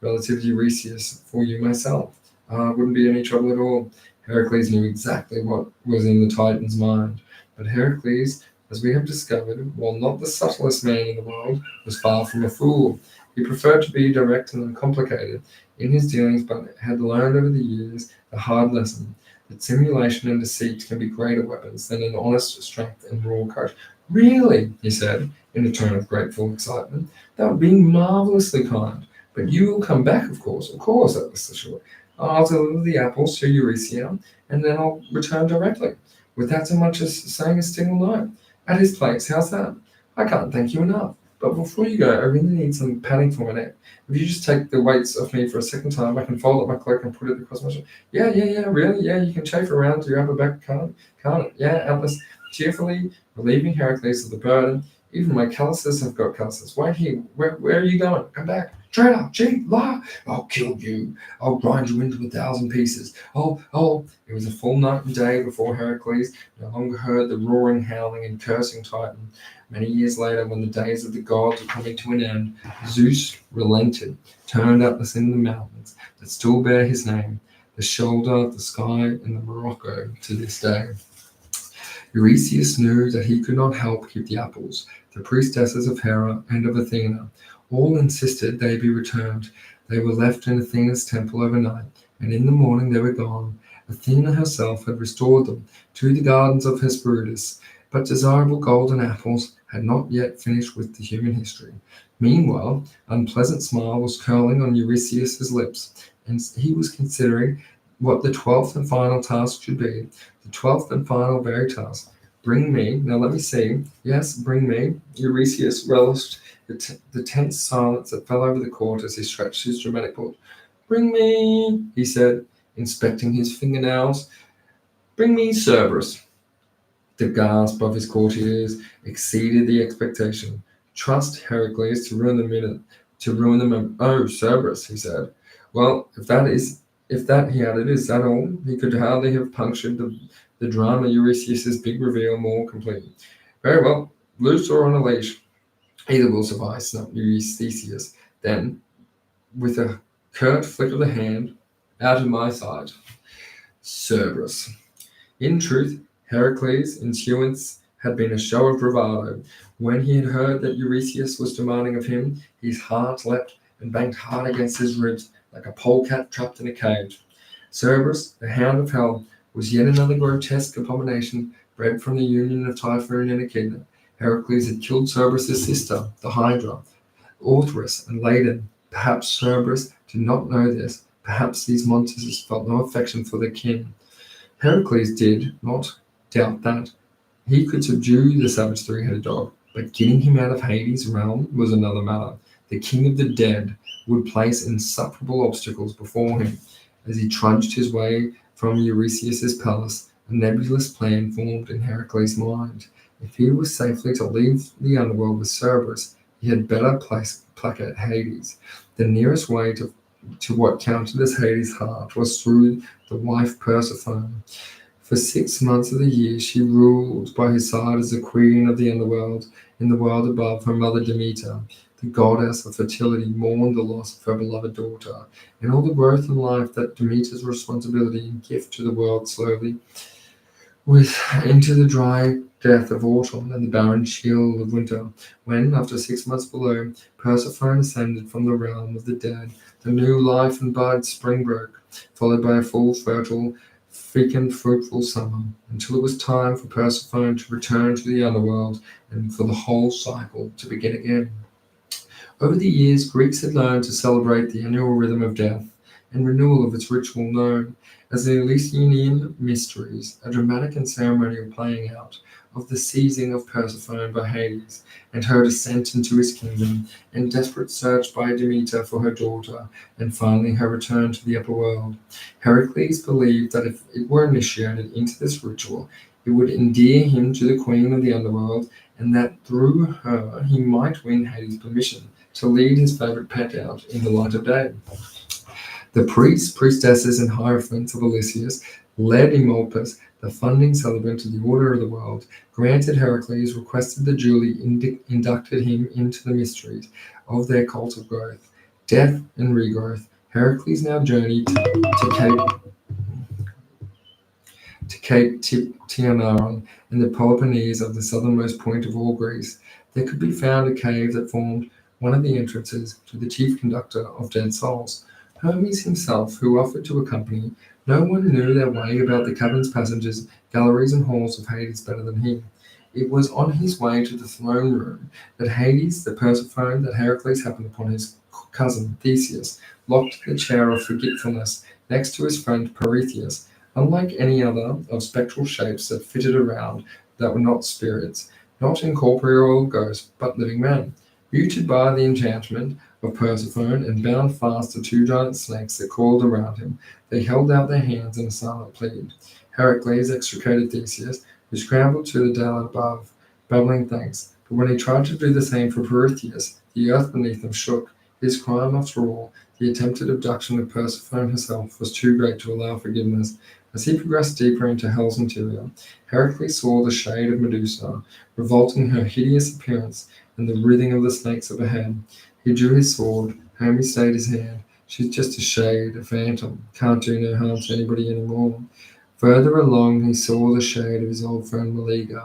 relative Eurystheus for you myself. Wouldn't be any trouble at all. Heracles knew exactly what was in the Titan's mind. But Heracles, as we have discovered, while not the subtlest man in the world, was far from a fool. He preferred to be direct and uncomplicated in his dealings, but had learned over the years the hard lesson that simulation and deceit can be greater weapons than an honest strength and raw courage. Really, he said, in a tone of grateful excitement, that would be marvelously kind. But you will come back, of course, that was the short. I'll deliver the apples to Eurythia, and then I'll return directly, without so much as saying a single note. At his place, how's that? I can't thank you enough. But before you go, I really need some padding for my neck. If you just take the weights off me for a second time, I can fold up my cloak and put it across my shoulder. Yeah, really? Yeah, you can chafe around to your upper back, can't it? Yeah, Atlas, cheerfully relieving Heracles of the burden. Even my calluses have got calluses. Wait here. Where are you going? Come back. Traitor, cheat, lie. I'll kill you. I'll grind you into 1,000 pieces. Oh. It was a full night and day before Heracles no longer heard the roaring, howling, and cursing Titan. Many years later, when the days of the gods were coming to an end, Zeus relented, turned Atlas into the mountains that still bear his name, the shoulder of the sky in the Morocco to this day. Eurystheus knew that he could not help keep the apples. The priestesses of Hera and of Athena all insisted they be returned. They were left in Athena's temple overnight, and in the morning they were gone. Athena herself had restored them to the gardens of Hesperides, but desirable golden apples had not yet finished with the human history. Meanwhile, unpleasant smile was curling on Eurystheus's lips, and he was considering what the 12th and final task should be. The 12th and final very task. Bring me, now let me see, yes, bring me. Eurystheus relished the tense silence that fell over the court as he stretched his dramatic pause. Bring me, he said, inspecting his fingernails. Bring me Cerberus. The gasp of his courtiers exceeded the expectation. Trust Heracles to ruin the minute, to ruin the moment. Oh, Cerberus, he said. Well, if that he added, is that all? He could hardly have punctured the drama Eurystheus' big reveal more completely. Very well, loose or on a leash. Either will suffice, snapped Eurystheus. Then, with a curt flick of the hand, out of my sight. Cerberus. In truth, Heracles' issuance had been a show of bravado. When he had heard that Eurystheus was demanding of him, his heart leapt and banged hard against his ribs like a polecat trapped in a cage. Cerberus, the hound of hell, was yet another grotesque abomination bred from the union of Typhoon and Echidna. Heracles had killed Cerberus' sister, the Hydra, Orpheus and Ladon. Perhaps Cerberus did not know this. Perhaps these monsters felt no affection for their kin. Heracles did not doubt that. He could subdue the savage three-headed dog, but getting him out of Hades' realm was another matter. The king of the dead would place insuperable obstacles before him. As he trudged his way from Eurystheus' palace, a nebulous plan formed in Heracles' mind. If he was safely to leave the underworld with Cerberus, he had better placate Hades. The nearest way to what counted as Hades' heart was through the wife Persephone. For 6 months of the year she ruled by his side as the queen of the underworld. In the world above, her mother Demeter, the goddess of fertility, mourned the loss of her beloved daughter, and all the growth in life that Demeter's responsibility and gift to the world slowly with into the dry death of autumn and the barren chill of winter. When, after 6 months below, Persephone ascended from the realm of the dead, the new life and bud spring broke, followed by a full, fertile, fecund, fruitful summer, until it was time for Persephone to return to the underworld and for the whole cycle to begin again. Over the years, Greeks had learned to celebrate the annual rhythm of death and renewal of its ritual known as the Eleusinian Mysteries, a dramatic and ceremonial playing out of the seizing of Persephone by Hades and her descent into his kingdom, and desperate search by Demeter for her daughter, and finally her return to the upper world. Heracles believed that if it were initiated into this ritual, it would endear him to the queen of the underworld, and that through her he might win Hades' permission to lead his favorite pet out in the light of day. The priests, priestesses, and hierophants of Odysseus led Eumolpus, the founding celebrant of the Order of the World, granted Heracles, requested the duly inducted him into the mysteries of their cult of growth, death, and regrowth. Heracles now journeyed to Cape Tianaron in the Peloponnese of the southernmost point of all Greece. There could be found a cave that formed one of the entrances to the chief conductor of dead souls. Hermes himself, who offered to accompany, no one knew their way about the caverns, passages, galleries, and halls of Hades better than he. It was on his way to the throne room that Hades, the Persephone, that Heracles happened upon his cousin Theseus, locked in the chair of forgetfulness next to his friend Prometheus. Unlike any other of spectral shapes that fitted around that were not spirits, not incorporeal ghosts, but living men, muted by the enchantment of Persephone and bound fast to two giant snakes that coiled around him, they held out their hands in a silent plea. Heracles extricated Theseus, who scrambled to the Dahl above, babbling thanks. But when he tried to do the same for Prometheus, the earth beneath him shook. His crime, after all, the attempted abduction of Persephone herself, was too great to allow forgiveness. As he progressed deeper into hell's interior, Heracles saw the shade of Medusa, revolting her hideous appearance and the writhing of the snakes overhead. He drew his sword. Hermes stayed his hand. She's just a shade, a phantom. Can't do no harm to anybody anymore. Further along, he saw the shade of his old friend Meleager,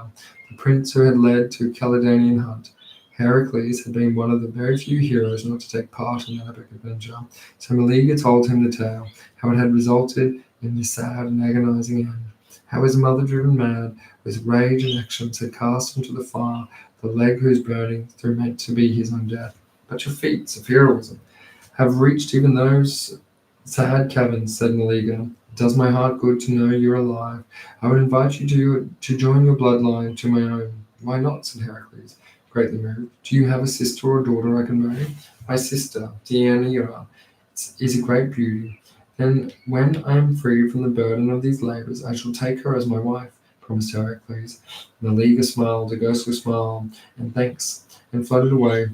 the prince who had led to a Caledonian hunt. Heracles had been one of the very few heroes not to take part in that epic adventure, so Meleager told him the tale, how it had resulted in this sad and agonizing end, how his mother, driven mad with rage and actions, had cast into the fire the leg whose burning through meant to be his own death. But your feats of heroism have reached even those sad caverns, said Meleager. It does my heart good to know you're alive. I would invite you to join your bloodline to my own. Why not, said Heracles, greatly moved. Do you have a sister or daughter I can marry? My sister, Deianira, is a great beauty. Then, when I am free from the burden of these labors, I shall take her as my wife, promised Heracles. Meleager smiled a ghostly smile, and thanks, and floated away.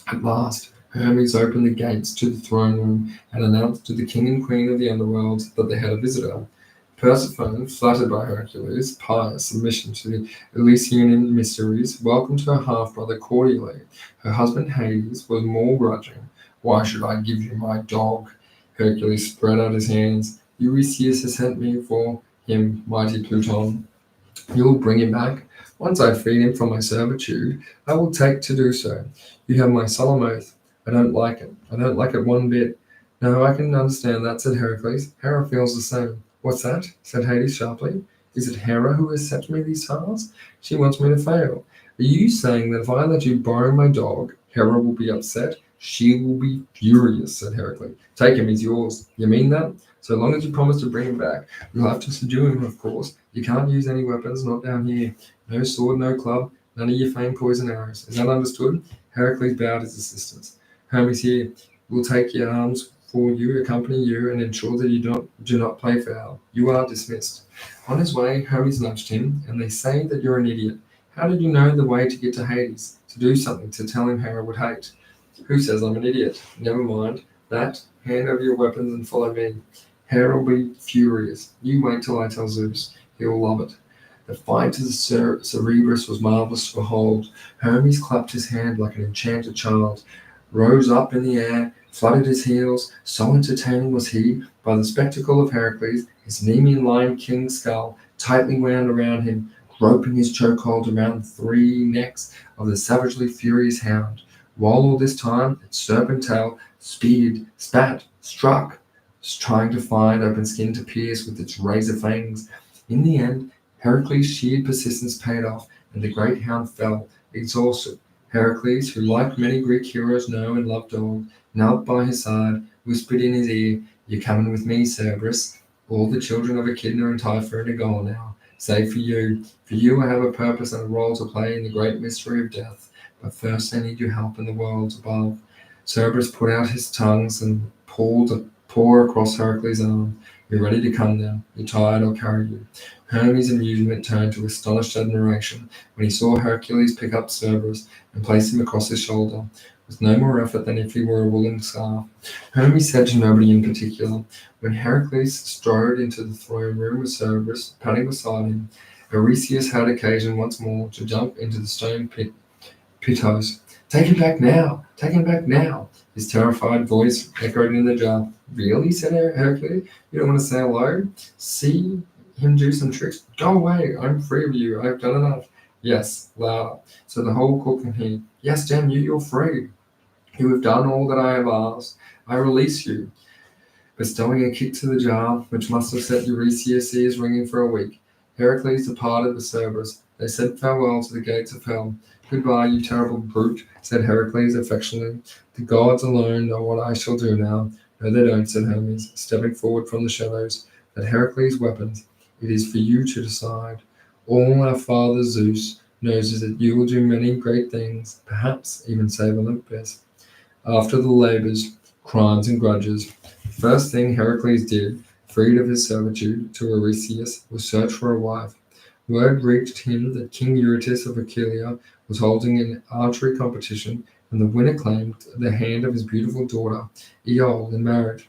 At last, Hermes opened the gates to the throne room and announced to the king and queen of the underworld that they had a visitor. Persephone, flattered by Hercules' pious submission to the Elysian mysteries, welcomed her half-brother cordially. Her husband Hades was more grudging. "Why should I give you my dog?" Hercules spread out his hands. "Eurystheus has sent me for him, mighty Pluton. You will bring him back? Once I freed him from my servitude, I will take to do so. You have my solemn oath. I don't like it. I don't like it one bit." "No, I can understand that," said Heracles. "Hera feels the same." "What's that?" said Hades sharply. "Is it Hera who has set me these tasks? She wants me to fail. Are you saying that if I let you borrow my dog, Hera will be upset?" "She will be furious," said Heracles. "Take him, he's yours." "You mean that?" "So long as you promise to bring him back. You'll have to subdue him, of course. You can't use any weapons, not down here. No sword, no club, none of your famed poison arrows. Is that understood?" Heracles bowed his assistance. "Hermes here will take your arms for you, accompany you, and ensure that you do not play foul. You are dismissed." On his way, Hermes nudged him, "And they say that you're an idiot. How did you know the way to get to Hades? To do something to tell him Hera would hate." "Who says I'm an idiot?" "Never mind that. Hand over your weapons and follow me. Hera will be furious. You wait till I tell Zeus. He'll love it." The fight to the Cerberus was marvelous to behold. Hermes clapped his hand like an enchanted child, rose up in the air, fluttered his heels. So entertaining was he by the spectacle of Heracles, his Nemean lion king's skull tightly wound around him, groping his chokehold around the three necks of the savagely furious hound, while all this time its serpent tail speared, spat, struck, trying to find open skin to pierce with its razor fangs. In the end, Heracles' sheer persistence paid off, and the great hound fell, exhausted. Heracles, who like many Greek heroes know and love Dahl, knelt by his side, whispered in his ear, "You're coming with me, Cerberus. All the children of Echidna and Typhon are gone now, save for you. For you I have a purpose and a role to play in the great mystery of death. But first I need your help in the worlds above." Cerberus put out his tongues and pulled a paw across Heracles' arm. "You're ready to come now. You're tired, I'll carry you." Hermes' amusement turned to astonished admiration when he saw Hercules pick up Cerberus and place him across his shoulder, with no more effort than if he were a woolen scarf. Hermes said to nobody in particular. When Heracles strode into the throne room with Cerberus padding beside him, Eurystheus had occasion once more to jump into the stone pitos. "Take him back now! Take him back now!" His terrified voice echoed in the jar. "Really?" said Hercules. "You don't want to say hello? See him do some tricks? Go away! I'm free of you. I've done enough." "Yes," louder, so the whole court can hear. "Yes, damn you, you're free. You have done all that I have asked. I release you." Bestowing a kick to the jar, which must have set Eurystheus' ears ringing for a week, Heracles departed with Cerberus. They said farewell to the gates of hell. "Goodbye, you terrible brute," said Heracles affectionately. "The gods alone know what I shall do now." "No, they don't," said Hermes, stepping forward from the shadows. "That Heracles' weapons. It is for you to decide. All our father Zeus knows is that you will do many great things, perhaps even save Olympus. After the labors, crimes, and grudges, the first thing Heracles did, freed of his servitude to Eurystheus, was search for a wife. Word reached him that King Eurydice of Achaea was holding an archery competition, and the winner claimed the hand of his beautiful daughter, Eol, in marriage.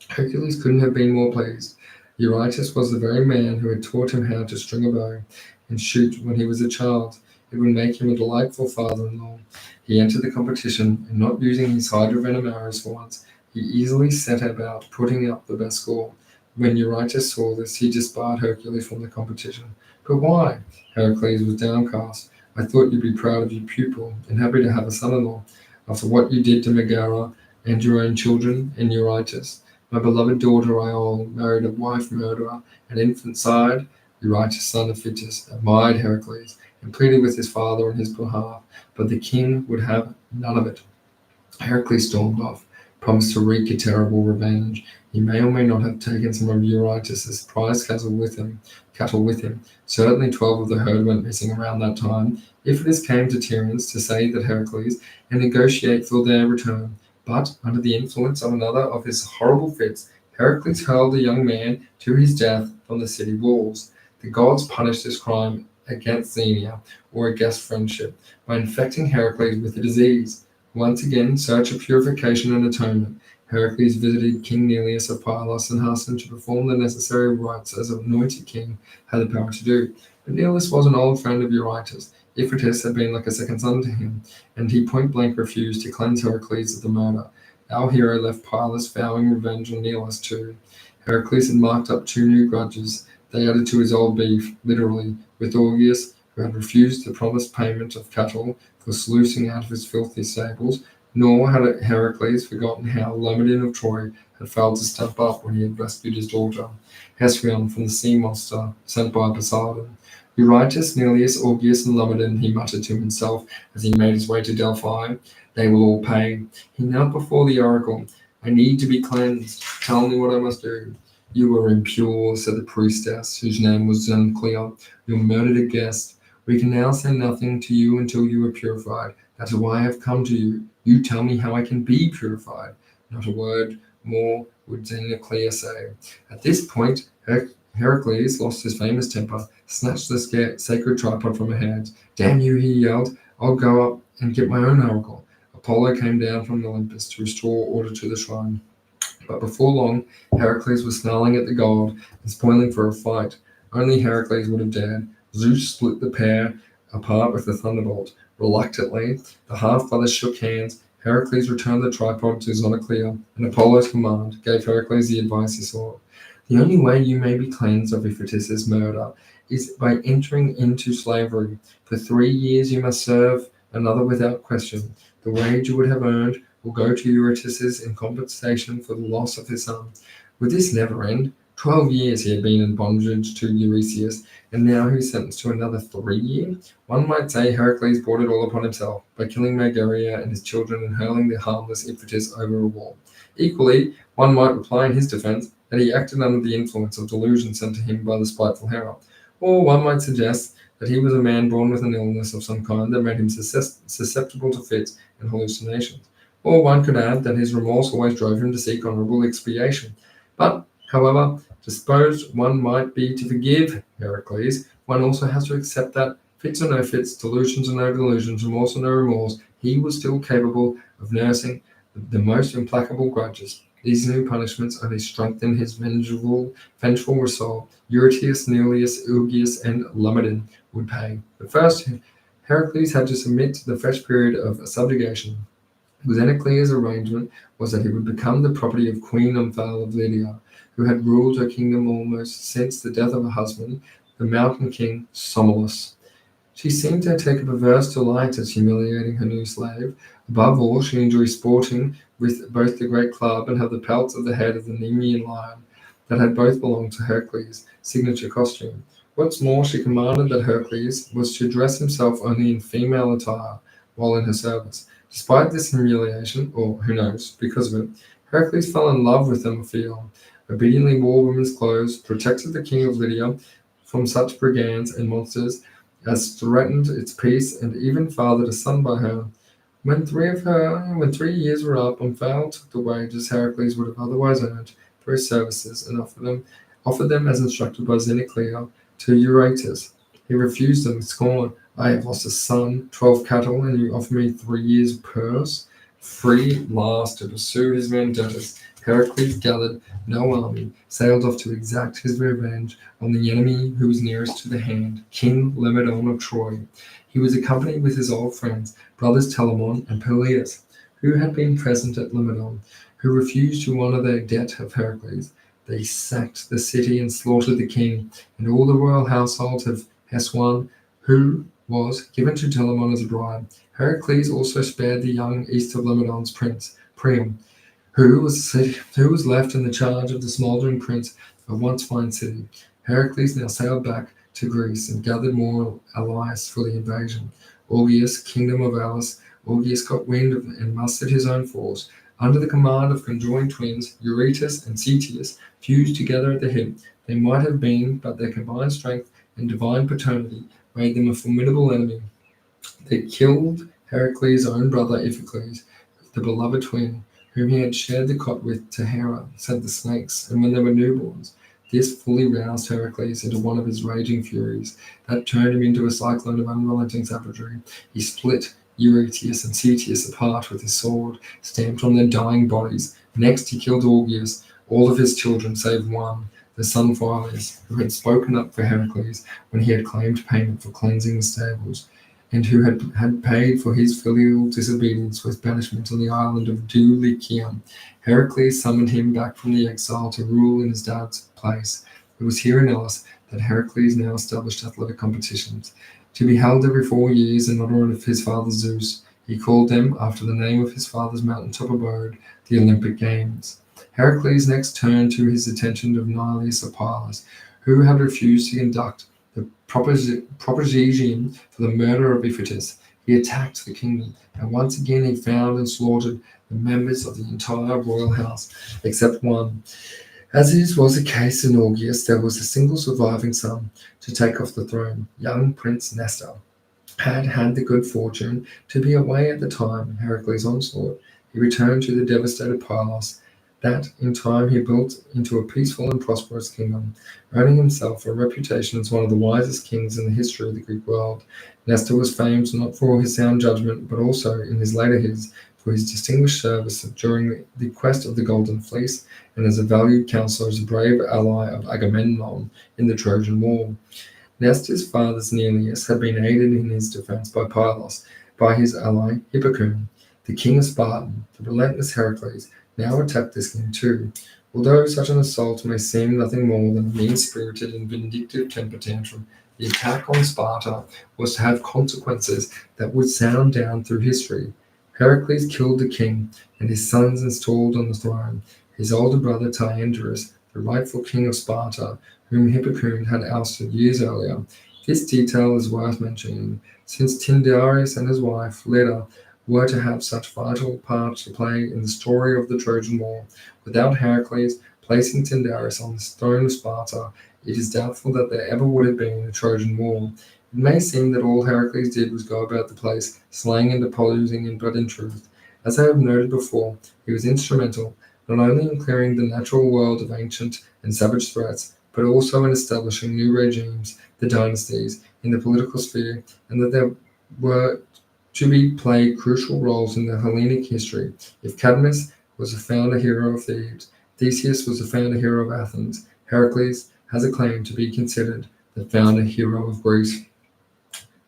Hercules couldn't have been more pleased. Eurydice was the very man who had taught him how to string a bow and shoot when he was a child. It would make him a delightful father-in-law. He entered the competition, and not using his hydrovenom arrows for once, he easily set about putting up the best score. When Eurydice saw this, he disbarred Hercules from the competition. "But why?" Heracles was downcast. "I thought you'd be proud of your pupil, and happy to have a son-in-law, after what you did to Megara and your own children and Eurydice. My beloved daughter Iole married a wife murderer, and infanticide." Eurydice, son of Phytis, admired Heracles and pleaded with his father on his behalf, but the king would have none of it. Heracles stormed off, promised to wreak a terrible revenge. He may or may not have taken some of Eurydice's prize cattle with him. Certainly 12 of the herd went missing around that time. Iphitus came to Tiryns to say that Heracles and negotiate for their return. But, under the influence of another of his horrible fits, Heracles hurled the young man to his death from the city walls. The gods punished this crime against Xenia, or against friendship, by infecting Heracles with a disease. Once again, search of purification and atonement, Heracles visited King Neleus of Pylos and asked him to perform the necessary rites as an anointed king had the power to do. But Neleus was an old friend of Eurydice. Iphitus had been like a second son to him, and he point blank refused to cleanse Heracles of the murder. Our hero left Pylos vowing revenge on Neleus too. Heracles had marked up 2 new grudges. They added to his old beef, literally, with Augeas, who had refused the promised payment of cattle for sluicing out of his filthy stables, nor had Heracles forgotten how Laomedon of Troy had failed to step up when he had rescued his daughter, Hespeon, from the sea monster sent by Poseidon. Eurydice, Neleus, Augeas, and Laomedon, he muttered to himself as he made his way to Delphi. They will all pay. He knelt before the oracle. I need to be cleansed. Tell me what I must do. You are impure, said the priestess, whose name was unclear. You murdered a guest. We can now say nothing to you until you are purified. That is why I have come to you. You tell me how I can be purified. Not a word more would Xenoclea say. At this point, Heracles lost his famous temper, snatched the sacred tripod from her hands. Damn you, he yelled. I'll go up and get my own oracle. Apollo came down from Olympus to restore order to the shrine. But before long, Heracles was snarling at the god and spoiling for a fight. Only Heracles would have dared. Zeus split the pair apart with the thunderbolt. Reluctantly, the half-brothers shook hands. Heracles returned the tripod to Xenoclea, and Apollo's command gave Heracles the advice he sought. The only way you may be cleansed of Iphitus's murder is by entering into slavery. For 3 years you must serve another without question. The wage you would have earned will go to Eurydice in compensation for the loss of his son. Would this never end? 12 years he had been in bondage to Eurystheus, and now he was sentenced to another 3 years. One might say Heracles brought it all upon himself by killing Megaria and his children and hurling the harmless Iphitus over a wall. Equally, one might reply in his defense that he acted under the influence of delusion sent to him by the spiteful Hera. Or one might suggest that he was a man born with an illness of some kind that made him susceptible to fits and hallucinations. Or one could add that his remorse always drove him to seek honorable expiation. But, however disposed one might be to forgive Heracles, one also has to accept that, fits or no fits, delusions or no delusions, remorse or no remorse, he was still capable of nursing the most implacable grudges. These new punishments only strengthened his vengeful resolve. Eurydice, Neleus, Augeas, and Laomedon would pay. But first, Heracles had to submit to the fresh period of subjugation. Xenoclea's arrangement was that he would become the property of Queen Omphale of Lydia, who had ruled her kingdom almost since the death of her husband, the mountain king Somulus. She seemed to take a perverse delight at humiliating her new slave. Above all, she enjoyed sporting with both the great club and had the pelts of the head of the Nemean lion that had both belonged to Heracles' signature costume. What's more, she commanded that Heracles was to dress himself only in female attire while in her service. Despite this humiliation, or who knows, because of it, Heracles fell in love with Omphale, obediently wore women's clothes, protected the king of Lydia from such brigands and monsters as threatened its peace, and even fathered a son by her. When 3 years were up, Omphale took the wages Heracles would have otherwise earned for his services and offered them as instructed by Xenoclea to Eurydice. He refused them with scorn. I have lost a son, 12 cattle, and you offer me 3 years' purse? Free last to pursue his vendettas, Heracles gathered no army, sailed off to exact his revenge on the enemy who was nearest to the hand, King Laomedon of Troy. He was accompanied with his old friends, brothers Telamon and Peleus, who had been present at Laomedon, who refused to honor their debt of Heracles. They sacked the city and slaughtered the king and all the royal household of Hespeon, who was given to Telamon as a bribe. Heracles also spared the young east of Laomedon's prince, Priam, who was left in the charge of the smoldering prince of once fine city. Heracles now sailed back to Greece and gathered more allies for the invasion. Augeas, kingdom of Alice, Augeas got wind of and mustered his own force. Under the command of conjoined twins, Eurytus and Cetius, fused together at the hip, they might have been, but their combined strength and divine paternity made them a formidable enemy. They killed Heracles' own brother Iphicles, the beloved twin, whom he had shared the cot with, to Hera, sent the snakes, and when they were newborns, this fully roused Heracles into one of his raging furies that turned him into a cyclone of unrelenting savagery. He split Eurydice and Cetius apart with his sword, stamped on their dying bodies. Next he killed Augeas, all of his children save one, the son of Phyleus, who had spoken up for Heracles when he had claimed payment for cleansing the stables, and who had paid for his filial disobedience with banishment on the island of Dulichium. Heracles summoned him back from the exile to rule in his dad's place. It was here in Elis that Heracles now established athletic competitions, to be held every 4 years in honor of his father Zeus. He called them, after the name of his father's mountaintop abode, the Olympic Games. Heracles next turned to his attention to Nilus of Pylos, who had refused to conduct the proposition for the murder of Iphitus. He attacked the kingdom, and once again he found and slaughtered the members of the entire royal house, except one. As was the case in Augeas, there was a single surviving son to take off the throne. Young Prince Nestor had had the good fortune to be away at the time Heracles' onslaught. He returned to the devastated Pylos, that in time he built into a peaceful and prosperous kingdom, earning himself a reputation as one of the wisest kings in the history of the Greek world. Nestor was famed not for his sound judgment, but also, in his later years, for his distinguished service during the quest of the Golden Fleece, and as a valued counselor as a brave ally of Agamemnon in the Trojan War. Nestor's father Neleus had been aided in his defense by his ally Hippocune, the king of Sparta. The relentless Heracles now attacked this king too. Although such an assault may seem nothing more than a mean-spirited and vindictive temper tantrum, the attack on Sparta was to have consequences that would sound down through history. Heracles killed the king, and his sons installed on the throne his older brother Tyndareus, the rightful king of Sparta, whom Hippocune had ousted years earlier. This detail is worth mentioning, since Tyndareus and his wife, Leda, were to have such vital parts to play in the story of the Trojan War. Without Heracles placing Tyndareus on the throne of Sparta, it is doubtful that there ever would have been a Trojan War. It may seem that all Heracles did was go about the place, slaying and deposing, but in truth, as I have noted before, he was instrumental not only in clearing the natural world of ancient and savage threats, but also in establishing new regimes, the dynasties, in the political sphere, and that there were to be played crucial roles in the Hellenic history. If Cadmus was a founder hero of Thebes, Theseus was a founder hero of Athens, Heracles has a claim to be considered the founder hero of Greece.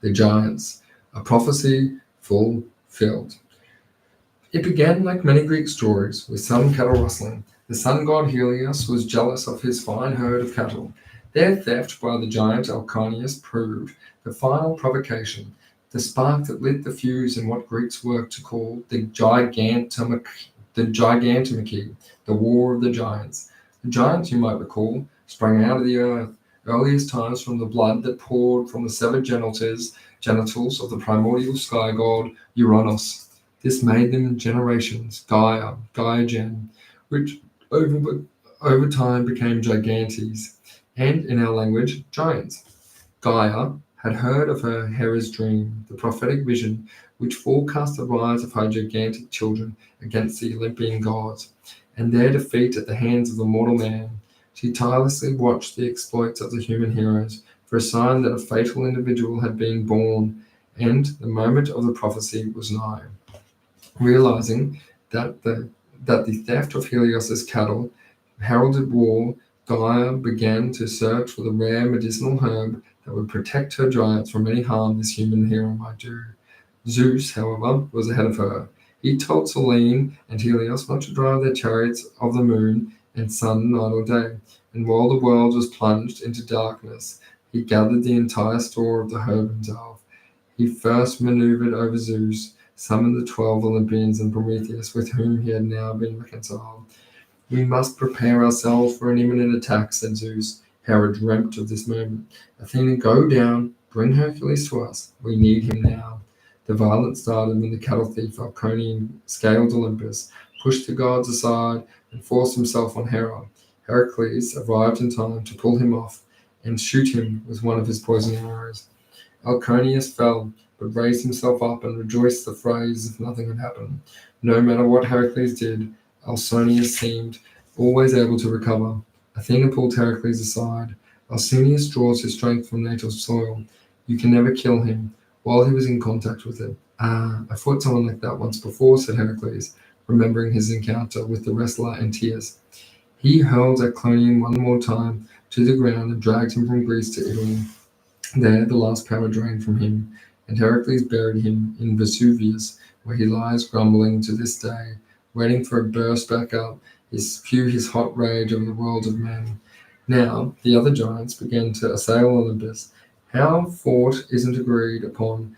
The giants, a prophecy fulfilled. It began like many Greek stories, with some cattle rustling. The sun god Helios was jealous of his fine herd of cattle. Their theft by the giant Alcanius proved the final provocation, the spark that lit the fuse in what Greeks were to call the Gigantomachy, the War of the Giants. The giants, you might recall, sprang out of the earth, earliest times from the blood that poured from the severed genitals of the primordial sky god Uranus. This made them generations, Gaia Gen, which over time became Gigantes, and in our language, giants. Gaia had heard of her Hera's dream, the prophetic vision, which forecast the rise of her gigantic children against the Olympian gods, and their defeat at the hands of the mortal man. She tirelessly watched the exploits of the human heroes for a sign that a fatal individual had been born, and the moment of the prophecy was nigh. Realizing that the theft of Helios's cattle heralded war, Gaia began to search for the rare medicinal herb that would protect her giants from any harm this human hero might do. Zeus, however, was ahead of her. He told Selene and Helios not to drive their chariots of the moon and sun night or day, and while the world was plunged into darkness, he gathered the entire store of the herb himself. He first maneuvered over Zeus, summoned the 12 Olympians and Prometheus, with whom he had now been reconciled. We must prepare ourselves for an imminent attack, said Zeus. Hera dreamt of this moment. Athena, go down, bring Hercules to us. We need him now. The violence started when the cattle thief Alconian scaled Olympus, pushed the gods aside, and forced himself on Hera. Heracles arrived in time to pull him off and shoot him with one of his poison arrows. Alconius fell, but raised himself up and rejoiced the phrase as if nothing had happened. No matter what Heracles did, Alcyoneus seemed always able to recover. Athena pulled Heracles aside. Alcyoneus draws his strength from native soil. You can never kill him while he was in contact with it. Ah, I fought someone like that once before, said Heracles, remembering his encounter with the wrestler Antaeus. He hurled Aclonium one more time to the ground and dragged him from Greece to Italy. There the last power drained from him, and Heracles buried him in Vesuvius, where he lies grumbling to this day, waiting for a burst back up, spew his hot rage over the world of men. Now the other giants began to assail Olympus. How many fought isn't agreed upon,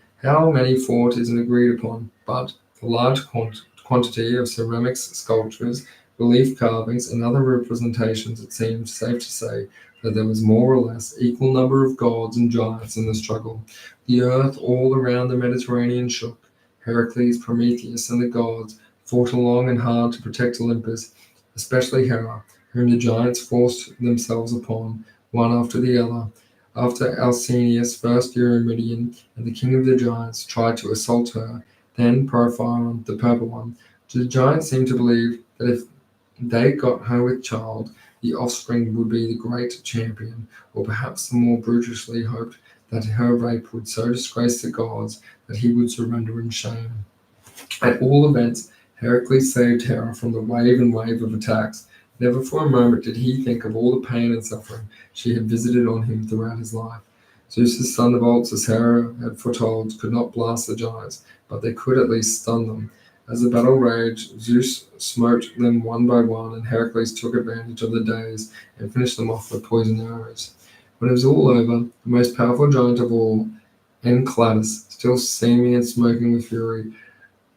but the large quantity of ceramics, sculptures, relief carvings, and other representations, it seems safe to say that there was more or less equal number of gods and giants in the struggle. The earth all around the Mediterranean shook. Heracles, Prometheus, and the gods fought long and hard to protect Olympus, especially Hera, whom the giants forced themselves upon, one after the other. After Alcyoneus, first Eurymedon, and the king of the giants, tried to assault her, then Prophylon, the purple one, the giants seemed to believe that if they got her with child, the offspring would be the great champion, or perhaps the more brutally hoped that her rape would so disgrace the gods that he would surrender in shame. At all events, Heracles saved Hera from the wave and wave of attacks. Never for a moment did he think of all the pain and suffering she had visited on him throughout his life. Zeus's thunderbolts, as Hera had foretold, could not blast the giants, but they could at least stun them. As the battle raged, Zeus smote them one by one, and Heracles took advantage of the daze and finished them off with poison arrows. When it was all over, the most powerful giant of all, Enceladus, still steaming and smoking with fury,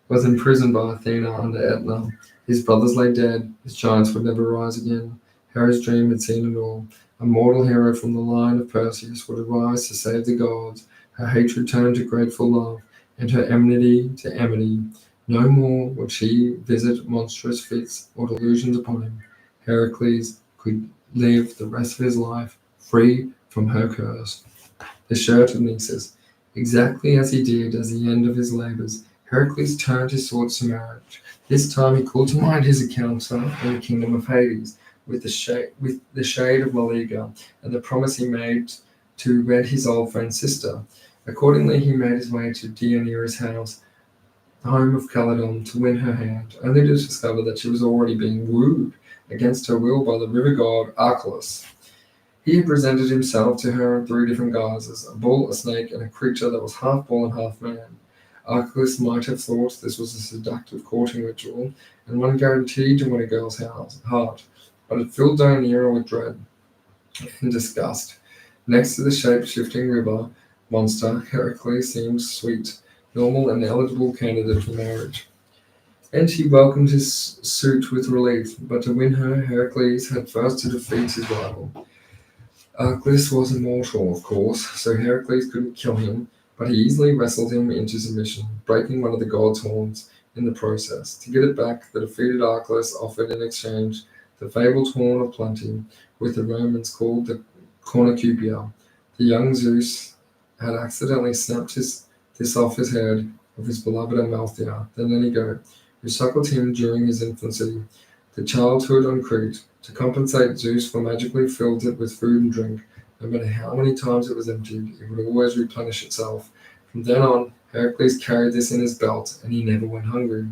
was imprisoned by Athena under Etna. His brothers lay dead. His giants would never rise again. Hera's dream had seen it all. A mortal hero from the line of Perseus would arise to save the gods. Her hatred turned to grateful love, and her enmity to amity. No more would she visit monstrous fits or delusions upon him. Heracles could live the rest of his life free from her curse. The shirt of Nisus. Exactly as he did at the end of his labors, Heracles turned his swords to marriage. This time he called to mind his encounter in the kingdom of Hades with the shade of Meleager and the promise he made to wed his old friend's sister. Accordingly, he made his way to Deianira's house, the home of Caledon, to win her hand, only to discover that she was already being wooed against her will by the river god Archelaus. He had presented himself to her in 3 different guises: a bull, a snake, and a creature that was half bull and half man. Archelaus might have thought this was a seductive courting ritual, and one guaranteed to win a girl's heart, but it filled Deianira with dread and disgust. Next to the shape-shifting river monster, Heracles seemed sweet, normal, and eligible candidate for marriage. And he welcomed his suit with relief, but to win her, Heracles had first to defeat his rival. Archelaus was immortal, of course, so Heracles couldn't kill him, but he easily wrestled him into submission, breaking one of the god's horns in the process. To get it back, the defeated Archelaus offered in exchange the fabled horn of plenty, which the Romans called the cornucopia. The young Zeus had accidentally snapped this off his head of his beloved Amalthea, the nanny-goat, who suckled him during his infancy. The childhood on Crete, to compensate, Zeus magically filled it with food and drink. No matter how many times it was emptied, it would always replenish itself. From then on, Heracles carried this in his belt, and he never went hungry.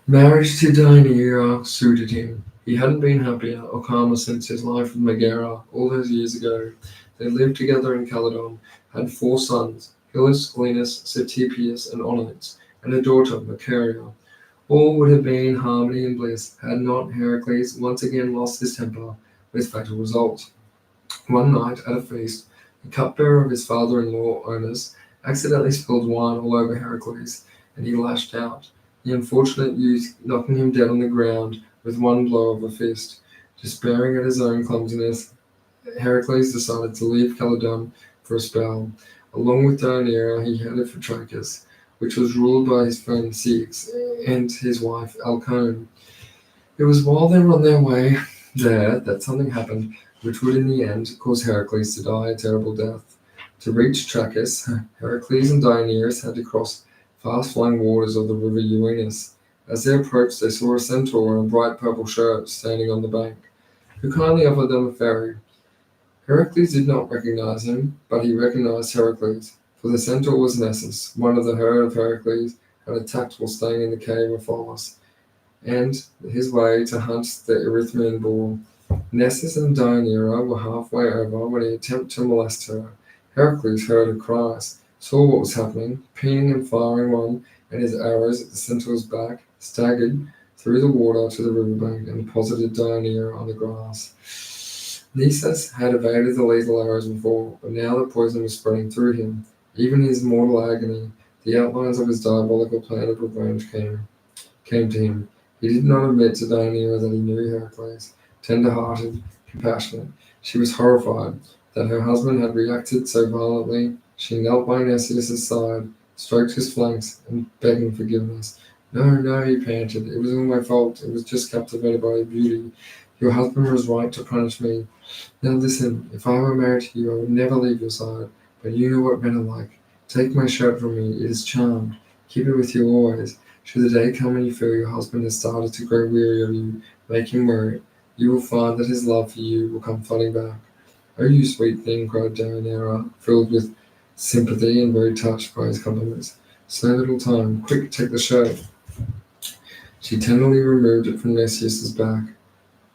Marriage to Deianira suited him. He hadn't been happier or calmer since his life with Megara all those years ago. They lived together in Caledon, had 4 sons, Hylas, Glenus, Ctesippus, and Onyx, and a daughter, Macaria. All would have been harmony and bliss had not Heracles once again lost his temper, with fatal results. One night at a feast, the cupbearer of his father-in-law, Onus, accidentally spilled wine all over Heracles, and he lashed out, the unfortunate youth knocking him dead on the ground with one blow of a fist. Despairing at his own clumsiness, Heracles decided to leave Caledon for a spell. Along with Deianira, he headed for Trachis, which was ruled by his friend Ceyx and his wife Alcone. It was while they were on their way there that something happened which would in the end cause Heracles to die a terrible death. To reach Trachis, Heracles and Deianira had to cross fast-flowing waters of the river Eurydice. As they approached, they saw a centaur in a bright purple shirt standing on the bank, who kindly offered them a ferry. Heracles did not recognize him, but he recognized Heracles, for the centaur was Nessus, one of the herd of Heracles, had attacked while staying in the cave of Pholus, and his way to hunt the Erythraean boar. Nessus and Deianira were halfway over when he attempted to molest her. Heracles heard her cries, saw what was happening, peening and firing one and his arrows at the centaur's back, staggered through the water to the riverbank and deposited Deianira on the grass. Nessus had evaded the lethal arrows before, but now the poison was spreading through him. Even in his mortal agony, the outlines of his diabolical plan of revenge came to him. He did not admit to Deianira that he knew Heracles, tender-hearted, compassionate. She was horrified that her husband had reacted so violently. She knelt by Nessus's side, stroked his flanks, and begging forgiveness. No, no, he panted. It was all my fault. It was just captivated by your beauty. Your husband was right to punish me. Now listen, if I were married to you, I would never leave your side. But you know what men are like. Take my shirt from me. It is charmed. Keep it with you always. Should the day come when you feel your husband has started to grow weary of you, make him wear it. You will find that his love for you will come flooding back. Oh, you sweet thing, cried Deianira, filled with sympathy and very touched by his compliments. So little time. Quick, take the shirt. She tenderly removed it from Nessus's back,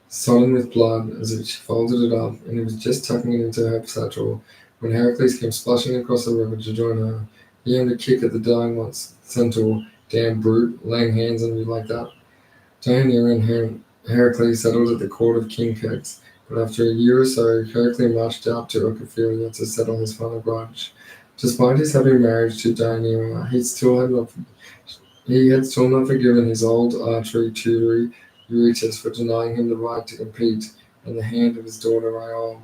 sodden with blood, as if she folded it up, and he was just tucking it into her satchel when Heracles came splashing across the river to join her. He aimed a kick at the dying centaur. Damn brute, laying hands on you like that. Deianira and Heracles settled at the court of King Kex, but after a year or so, Heracles marched out to Orpheus to settle his final grudge. Despite his happy marriage to Deianira, he had still not forgiven his old archery tutor Eurydice for denying him the right to compete in the hand of his daughter Iole.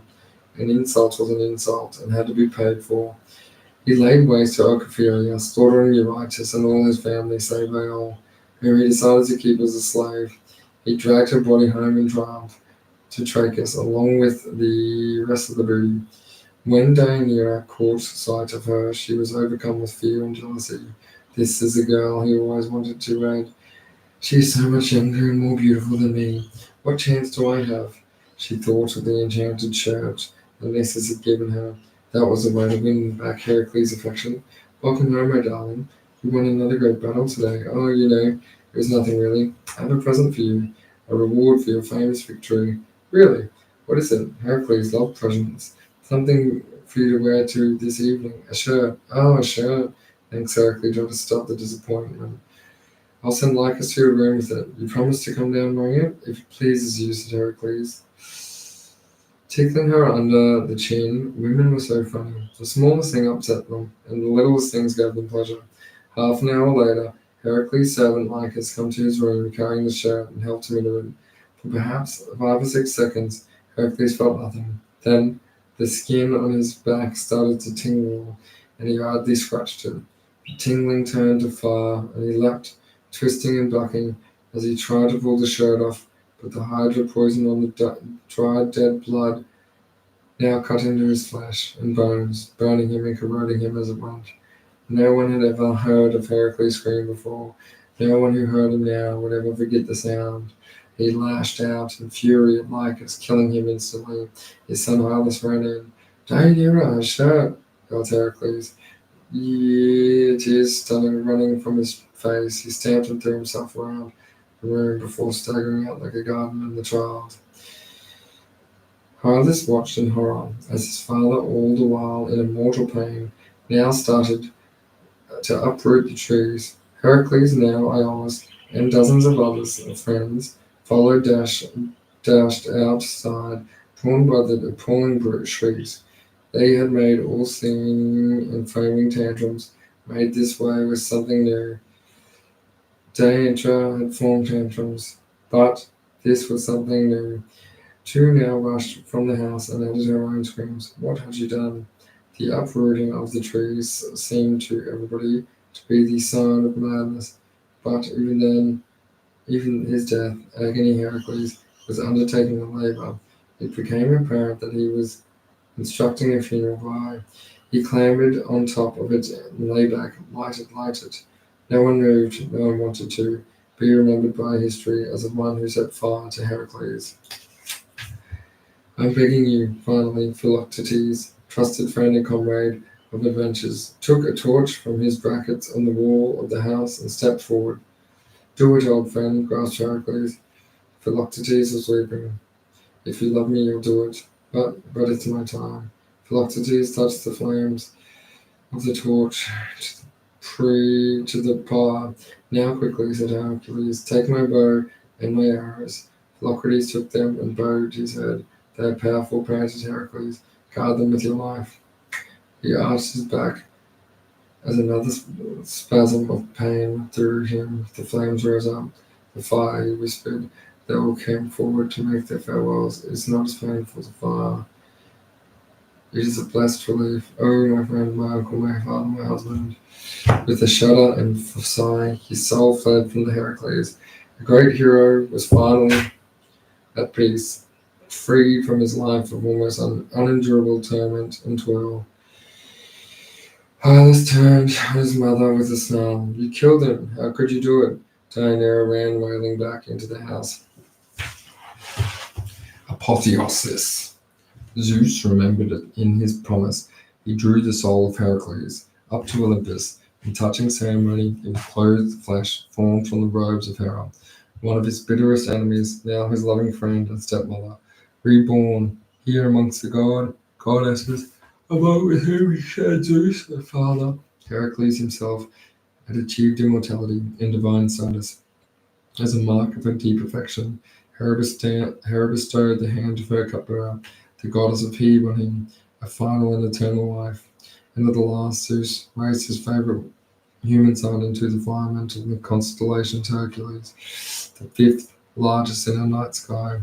An insult was an insult, and had to be paid for. He laid waste to Orpheus, slaughtering Eurydice and all his family save Iole, whom he decided to keep as a slave. He dragged her body home in triumph to Trachis, along with the rest of the booty. When Deianira caught sight of her, she was overcome with fear and jealousy. This is the girl he always wanted to wed. She is so much younger and more beautiful than me. What chance do I have? She thought of the enchanted shirt that Nessus had given her. That was the way to win back Heracles' affection. Welcome home, my darling. You won another great battle today. Oh, you know, it was nothing really. I have a present for you, a reward for your famous victory. Really? What is it? Heracles loved presents. Something for you to wear to this evening. A shirt. Oh, a shirt. Thanks, Heracles, tried to stop the disappointment. I'll send Lycus to your room with it. You promise to come down wearing it? If it pleases you, said Heracles. Tickling her under the chin, women were so funny. The smallest thing upset them, and the littlest things gave them pleasure. Half an hour later, Heracles' servant Lycus came to his room carrying the shirt and helped him into it. For perhaps 5 or 6 seconds, Heracles felt nothing. Then the skin on his back started to tingle, and he hardly scratched it. The tingling turned to fire, and he leapt, twisting and ducking, as he tried to pull the shirt off, but the hydra poison on the dried dead blood now cut into his flesh and bones, burning him and corroding him as it went. No one had ever heard of Heracles scream before. No one who heard him now would ever forget the sound. He lashed out in fury at Lycus, killing him instantly. His son Hylas ran in. Deianira, a shirt, yelled Heracles. Tears starting running from his face. He stamped and threw himself around the room before staggering out like a garden in the child. Hylas watched in horror as his father, all the while in mortal pain, now started to uproot the trees. Heracles, now Iolaus, and dozens of others friends followed dashed outside, drawn by the appalling shrieks. They had made all singing and foaming tantrums, made this way was something new. Deianira had formed tantrums, but this was something new. 2 now rushed from the house and added her own screams. What had she done? The uprooting of the trees seemed to everybody to be the sign of madness, but even then, even his death, agony Heracles was undertaking a labor. It became apparent that he was constructing a funeral pyre. He clambered on top of it and lay back, lighted. No one moved, no one wanted to be remembered by history as the one who set fire to Heracles. I'm begging you, finally, Philoctetes, trusted friend and comrade of adventures, took a torch from his brackets on the wall of the house and stepped forward. Do it, old friend, gasped Heracles. Philoctetes was weeping. If you love me, you'll do it. But it's my time. Philoctetes touched the flames of the torch to the fire. Now quickly, said Hercules, take my bow and my arrows. Philoctetes took them and bowed his head. They are powerful, panted Heracles. Guard them with your life. He arched his back as another spasm of pain through him. The flames rose up. The fire, he whispered. They all came forward to make their farewells. It is not as painful as fire. It is a blessed relief. Oh, my friend, my uncle, my father, my husband. With a shudder and a sigh, his soul fled from the Heracles. The great hero was finally at peace, freed from his life of almost unendurable torment and toil. Hylas turned on his mother with a snarl. You killed him. How could you do it? Deianira ran wailing back into the house. Apotheosis. Zeus remembered it in his promise. He drew the soul of Heracles up to Olympus. In touching ceremony, it was clothed flesh formed from the robes of Hera, one of his bitterest enemies, now his loving friend and stepmother, reborn here amongst the goddesses, among with whom he shared Zeus, their father. Heracles himself had achieved immortality and divine status. As a mark of her deep affection, Hera bestowed the hand of her cupbearer, the goddess of Hebe, on him, a final and eternal life. And at the last, Zeus raised his favorite human son into the firmament of the constellation Hercules, the fifth largest in our night sky.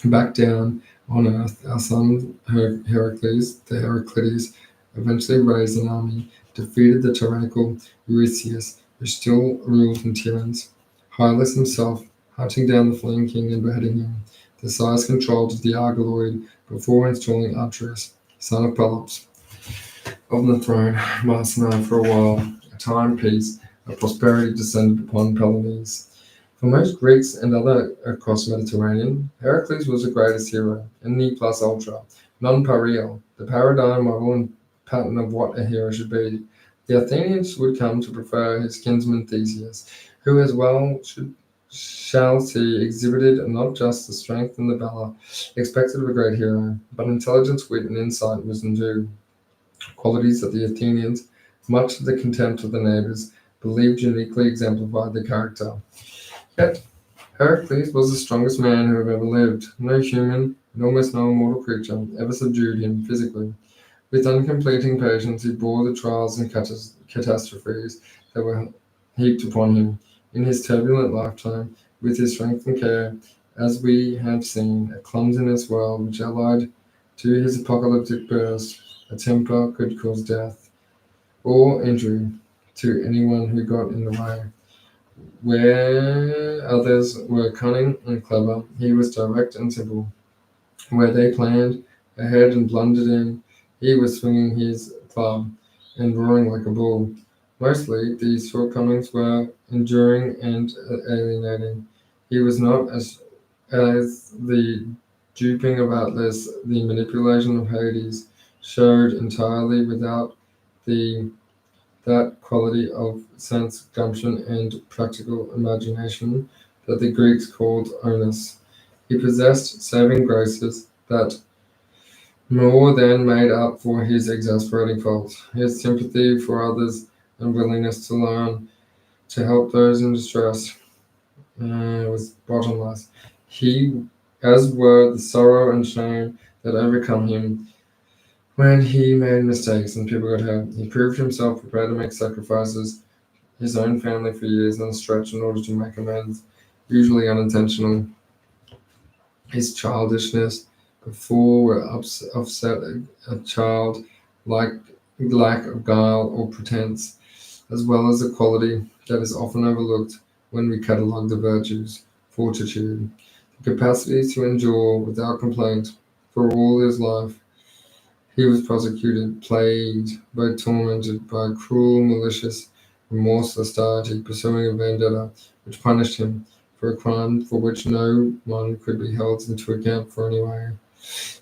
Back down on Earth, our son Heracles, the Heraclides, eventually raised an army, defeated the tyrannical Eurystheus, who still ruled in Tiryns. Hylas himself, hunting down the fleeing king and beheading him. The size controlled of the Argoloid before installing Atreus, son of Pelops, on the throne, Marcinai for a while. A time, peace, a prosperity descended upon Peloponnese. For most Greeks and other across Mediterranean, Heracles was the greatest hero, an ne plus ultra, non-parial, the paradigm model and pattern of what a hero should be. The Athenians would come to prefer his kinsman Theseus, who as well shall see exhibited not just the strength and the valor expected of a great hero, but intelligence, wit, and insight was due. Qualities that the Athenians, much to the contempt of the neighbors, believed uniquely exemplified their character. Yet, Heracles was the strongest man who ever lived. No human, and almost no immortal creature, ever subdued him physically. With uncompleting patience, he bore the trials and catastrophes that were heaped upon him in his turbulent lifetime, with his strength and care, as we have seen, a clumsiness world which allied to his apocalyptic burst, a temper could cause death or injury to anyone who got in the way. Where others were cunning and clever, he was direct and simple. Where they planned ahead and blundered in, he was swinging his club and roaring like a bull. Mostly, these shortcomings were enduring and alienating. He was not as the duping of Atlas, the manipulation of Hades, showed entirely without the that quality of sense, gumption, and practical imagination that the Greeks called onus. He possessed saving graces that more than made up for his exasperating faults. His sympathy for others and willingness to learn to help those in distress was bottomless. He, as were the sorrow and shame that overcome him when he made mistakes and people got hurt. He proved himself prepared to make sacrifices, his own family for years on a stretch in order to make amends, usually unintentional. His childishness before were offset a child like lack of guile or pretense, as well as a quality that is often overlooked when we catalogue the virtues, fortitude, the capacity to endure without complaint for all his life. He was prosecuted, plagued, by tormented by cruel, malicious remorseless deity pursuing a vendetta which punished him for a crime for which no one could be held into account for anyway.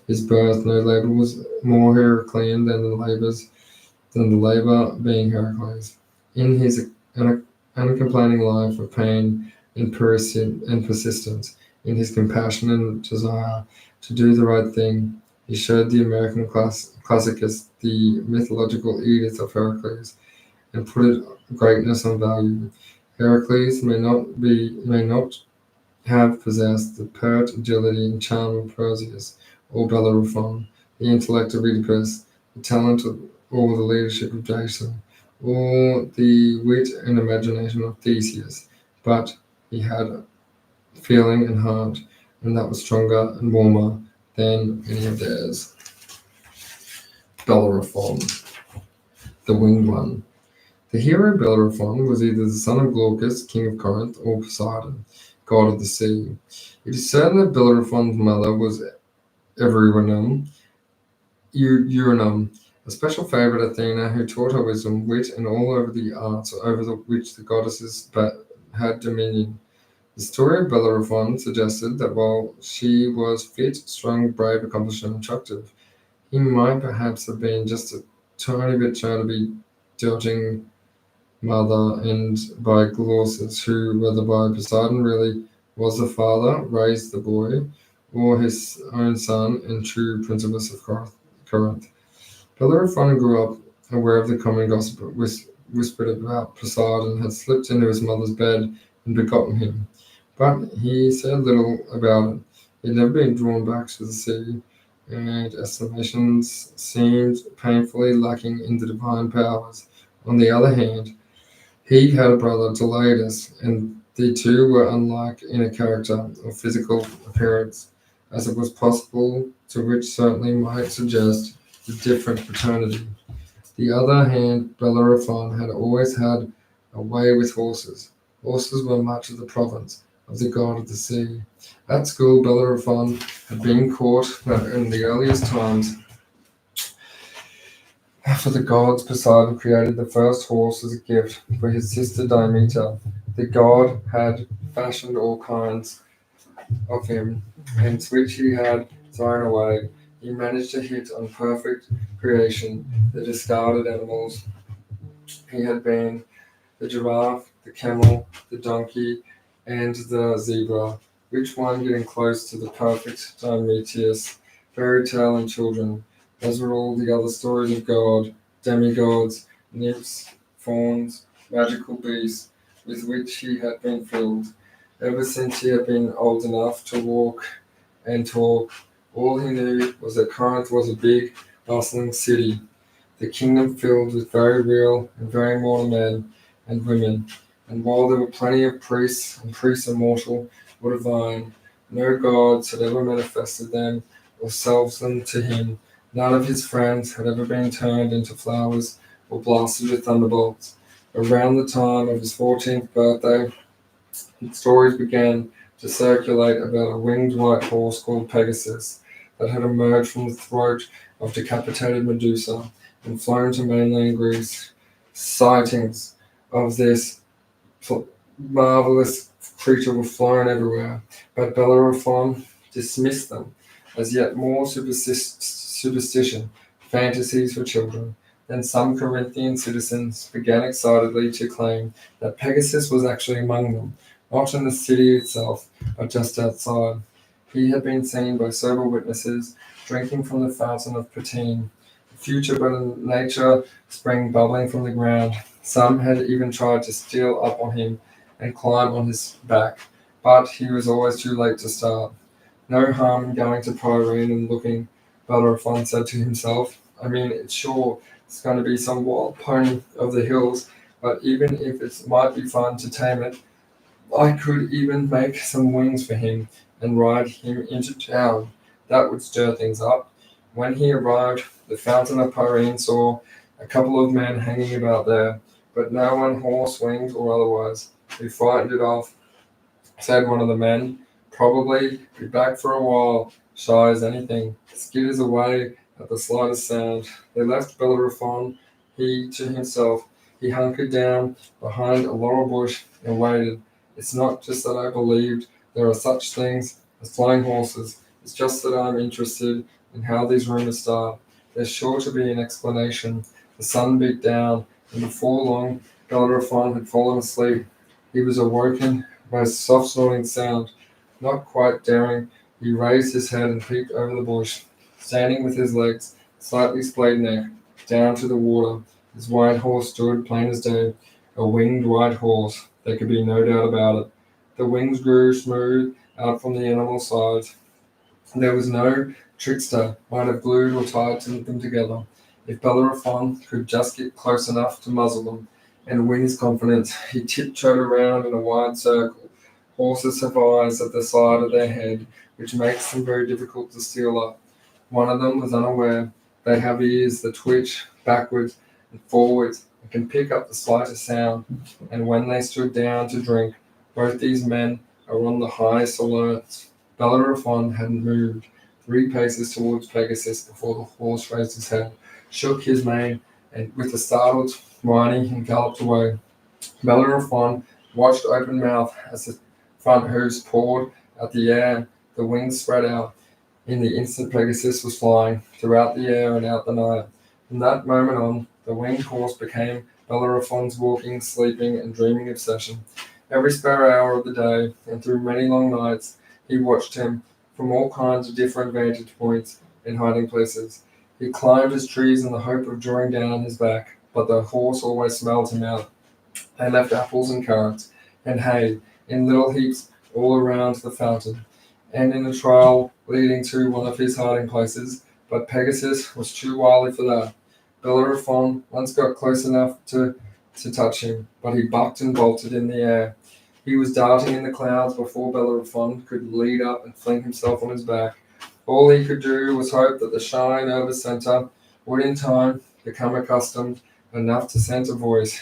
His birth, no labor was more Heraclean than the labor being Heracles. In his uncomplaining life of pain and persistence, in his compassion and desire to do the right thing, he showed the American classicist the mythological edict of Heracles and put it greatness on value. Heracles may not have possessed the pert agility and charm of Perseus or Bellerophon, the intellect of Oedipus, the talent or the leadership of Jason, or the wit and imagination of Theseus, but he had a feeling and heart, and that was stronger and warmer than any of theirs. Bellerophon, the winged one. The hero Bellerophon was either the son of Glaucus, king of Corinth, or Poseidon, god of the sea. It is certain that Bellerophon's mother was Eurydice, a special favorite Athena who taught her wisdom, wit, and all over the arts over which the goddesses had dominion. The story of Bellerophon suggested that while she was fit, strong, brave, accomplished, and attractive, he might perhaps have been just a tiny bit trying to be doting mother and by Glaucus, who, whether by Poseidon really was the father, raised the boy, or his own son and true principles of Corinth. Bellerophon grew up aware of the common gossip whispered about Poseidon had slipped into his mother's bed and begotten him, but he said little about it. He had never been drawn back to the sea, and estimations seemed painfully lacking in the divine powers. On the other hand, he had a brother, Deladus, and the two were unlike in a character or physical appearance, as it was possible to which certainly might suggest a different paternity. The other hand, Bellerophon had always had a way with horses. Horses were much of the province of the god of the sea. At school, Bellerophon had been caught that in the earliest times, for the gods, Poseidon created the first horse as a gift for his sister Demeter. The god had fashioned all kinds of him, and which he had thrown away. He managed to hit on perfect creation the discarded animals. He had been the giraffe, the camel, the donkey, and the zebra, which one getting close to the perfect Dionysius, fairy tale and children. Those were all the other stories of God, demigods, nymphs, fauns, magical beasts, with which he had been filled. Ever since he had been old enough to walk and talk, all he knew was that Corinth was a big, bustling city, the kingdom filled with very real and very mortal men and women. And while there were plenty of priests, and priests immortal or divine, no gods had ever manifested them or selves them to him. None of his friends had ever been turned into flowers or blasted with thunderbolts. Around the time of his 14th birthday, stories began to circulate about a winged white horse called Pegasus that had emerged from the throat of decapitated Medusa and flown to mainland Greece. Sightings of this marvelous creature were flown everywhere, but Bellerophon dismissed them as yet more superstition, fantasies for children. Then some Corinthian citizens began excitedly to claim that Pegasus was actually among them, not in the city itself, but just outside. He had been seen by sober witnesses drinking from the fountain of Patine, the future but in nature spring bubbling from the ground. Some had even tried to steal up on him and climb on his back, but he was always too late to start. No harm in going to Pyrene and looking, Bellerophon said to himself. I mean, it's going to be some wild pony of the hills, but even if it might be fun to tame it, I could even make some wings for him and ride him into town. That would stir things up. When he arrived, the fountain of Pyrene saw a couple of men hanging about there, but no one horse, winged or otherwise. We frightened it off, said one of the men. Probably be back for a while, shy as anything. Skitters away at the slightest sound. They left Bellerophon, he to himself. He hunkered down behind a laurel bush and waited. It's not just that I believed there are such things as flying horses. It's just that I'm interested in how these rumors start. There's sure to be an explanation. The sun beat down, and before long, Bellerophon had fallen asleep. He was awoken by a soft snorting sound. Not quite daring, he raised his head and peeped over the bush, standing with his legs slightly splayed neck down to the water. His white horse stood plain as day, a winged white horse. There could be no doubt about it. The wings grew smooth out from the animal's sides. There was no trickster might have glued or tied them together. If Bellerophon could just get close enough to muzzle them and win his confidence, he tiptoed around in a wide circle. Horses have eyes at the side of their head, which makes them very difficult to steal up. One of them was unaware. They have ears that twitch backwards and forwards and can pick up the slightest sound. And when they stood down to drink, both these men are on the highest alerts. Bellerophon hadn't moved 3 paces towards Pegasus before the horse raised his head, shook his mane, and with a startled whining, and galloped away. Bellerophon watched open-mouthed as the front hoofs poured out the air. The wings spread out. In the instant, Pegasus was flying throughout the air and out the night. From that moment on, the winged horse became Bellerophon's walking, sleeping, and dreaming obsession. Every spare hour of the day, and through many long nights, he watched him from all kinds of different vantage points and hiding places. He climbed his trees in the hope of drawing down his back, but the horse always smelled him out. They left apples and carrots and hay in little heaps all around the fountain, and in a trail leading to one of his hiding places, but Pegasus was too wily for that. Bellerophon once got close enough to touch him, but he bucked and bolted in the air. He was darting in the clouds before Bellerophon could lead up and fling himself on his back. All he could do was hope that the shy nervous center would in time become accustomed enough to scent a voice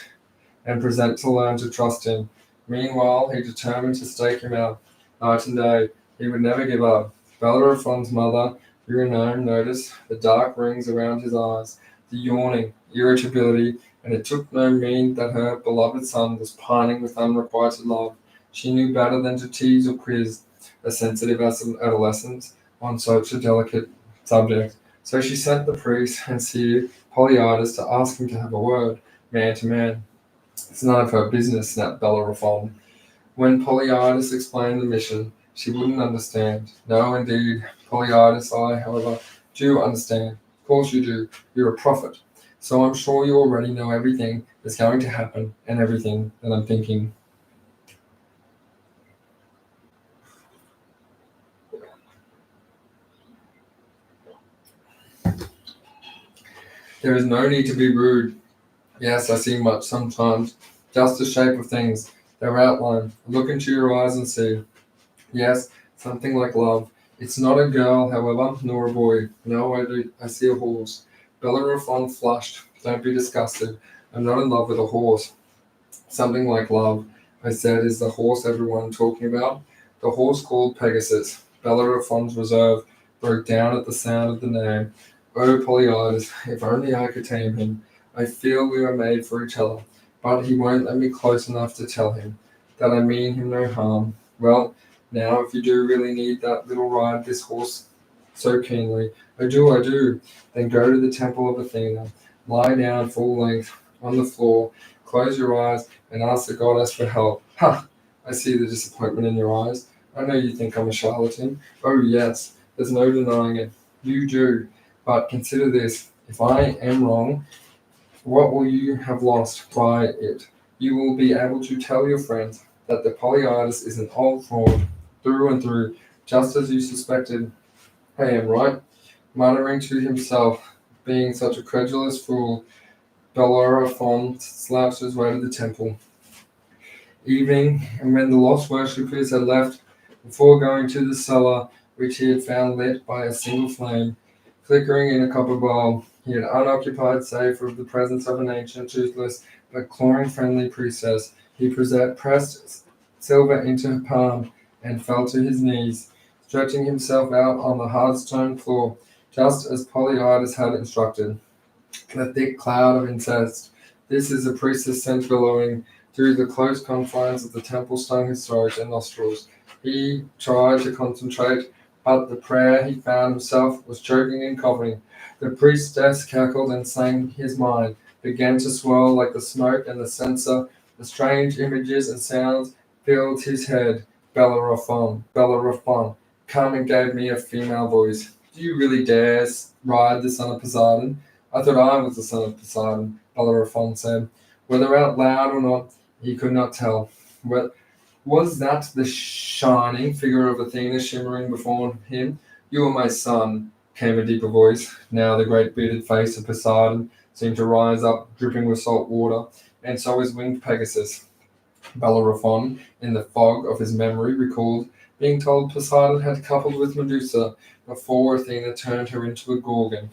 and present to learn to trust him. Meanwhile, he determined to stake him out night and day. He would never give up. Bellerophon's mother, Eurydice, noticed the dark rings around his eyes, the yawning, irritability, and it took no mean that her beloved son was pining with unrequited love. She knew better than to tease or quiz a sensitive adolescent on such a delicate subject. So she sent the priest and seer Polyidus to ask him to have a word, man to man. It's none of her business, snapped Bellerophon. When Polyidus explained the mission, she wouldn't understand. No, indeed, Polyidus, I, however, do understand. Of course you do. You're a prophet. So I'm sure you already know everything that's going to happen and everything that I'm thinking. There is no need to be rude. Yes, I see much sometimes. Just the shape of things, their outline. Look into your eyes and see. Yes, something like love. It's not a girl, however, nor a boy. No, I see a horse. Bellerophon flushed. Don't be disgusted. I'm not in love with a horse. Something like love, I said, is the horse everyone talking about. The horse called Pegasus. Bellerophon's reserve broke down at the sound of the name. Oh, Polyidus, if only I could tame him. I feel we are made for each other, but he won't let me close enough to tell him that I mean him no harm. Well, now, if you do really need that little ride this horse so keenly, I do, then go to the temple of Athena, lie down full length on the floor, close your eyes, and ask the goddess for help. Ha! I see the disappointment in your eyes. I know you think I'm a charlatan. Oh, yes, there's no denying it. You do. But consider this. If I am wrong, what will you have lost by it? You will be able to tell your friends that the Polyidus is an old fraud, through and through, just as you suspected. I am right. Muttering to himself, being such a credulous fool, Bellerophon slouched his way to the temple. Evening, and when the lost worshippers had left, before going to the cellar, which he had found lit by a single flame, flickering in a copper bowl, he had unoccupied save for the presence of an ancient, toothless, but chlorine-friendly priestess. He pressed silver into her palm and fell to his knees, stretching himself out on the hard stone floor, just as Polyidus had instructed. The thick cloud of incense This is a priestess sent billowing through the close confines of the temple stung his throat and nostrils. He tried to concentrate, but the prayer he found himself was choking and coughing. The priestess cackled and sang his mind, began to swirl like the smoke and the censer. The strange images and sounds filled his head. Bellerophon, Bellerophon, come and gave me a female voice. Do you really dare ride the son of Poseidon? I thought I was the son of Poseidon, Bellerophon said. Whether out loud or not, he could not tell. Was that the shining figure of Athena shimmering before him? You are my son, came a deeper voice. Now the great bearded face of Poseidon seemed to rise up, dripping with salt water, and so his winged Pegasus. Bellerophon, in the fog of his memory, recalled being told Poseidon had coupled with Medusa before Athena turned her into a Gorgon.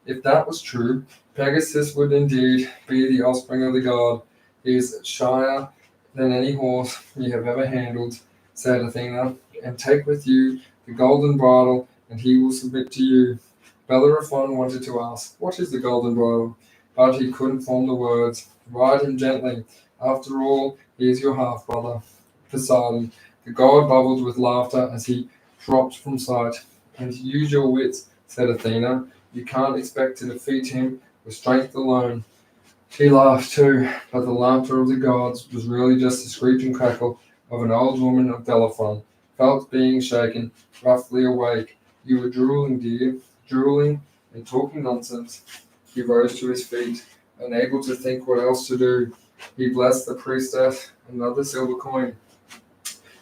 If that was true, Pegasus would indeed be the offspring of the god. He is shyer than any horse you have ever handled, said Athena, and take with you the golden bridle, and he will submit to you. Bellerophon wanted to ask, what is the golden bridle? But he couldn't form the words. Ride him gently. After all, he is your half-brother. Poseidon. The god bubbled with laughter as he dropped from sight. And use your wits, said Athena. You can't expect to defeat him with strength alone. She laughed too, but the laughter of the gods was really just the screech and crackle of an old woman of Bellerophon, felt being shaken, roughly awake. You were drooling, dear, drooling and talking nonsense. He rose to his feet, unable to think what else to do. He blessed the priestess, another silver coin.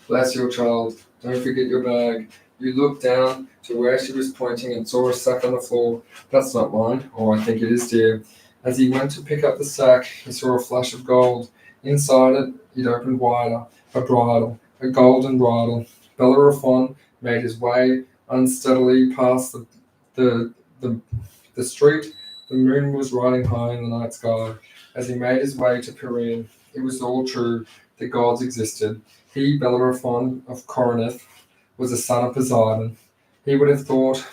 Bless your child. Don't forget your bag. You looked down to where she was pointing and saw a sack on the floor. That's not mine. Oh, I think it is, dear. As he went to pick up the sack, he saw a flash of gold. Inside it opened wider. A bridle, a golden bridle. Bellerophon made his way unsteadily past the street. The moon was riding high in the night sky. As he made his way to Pyrene, it was all true. The gods existed. He, Bellerophon of Corinth, was a son of Poseidon. He would have thought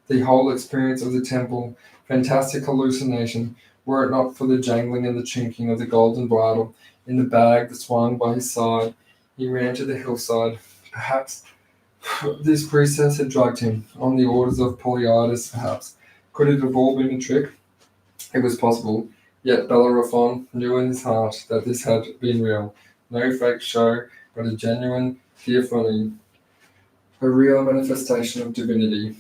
the whole experience of the temple fantastic hallucination, were it not for the jangling and the chinking of the golden bridle in the bag that swung by his side. He ran to the hillside. Perhaps this priestess had drugged him, on the orders of Polyidus, perhaps. Could it have all been a trick? It was possible. Yet Bellerophon knew in his heart that this had been real. No fake show, but a genuine theophany, a real manifestation of divinity.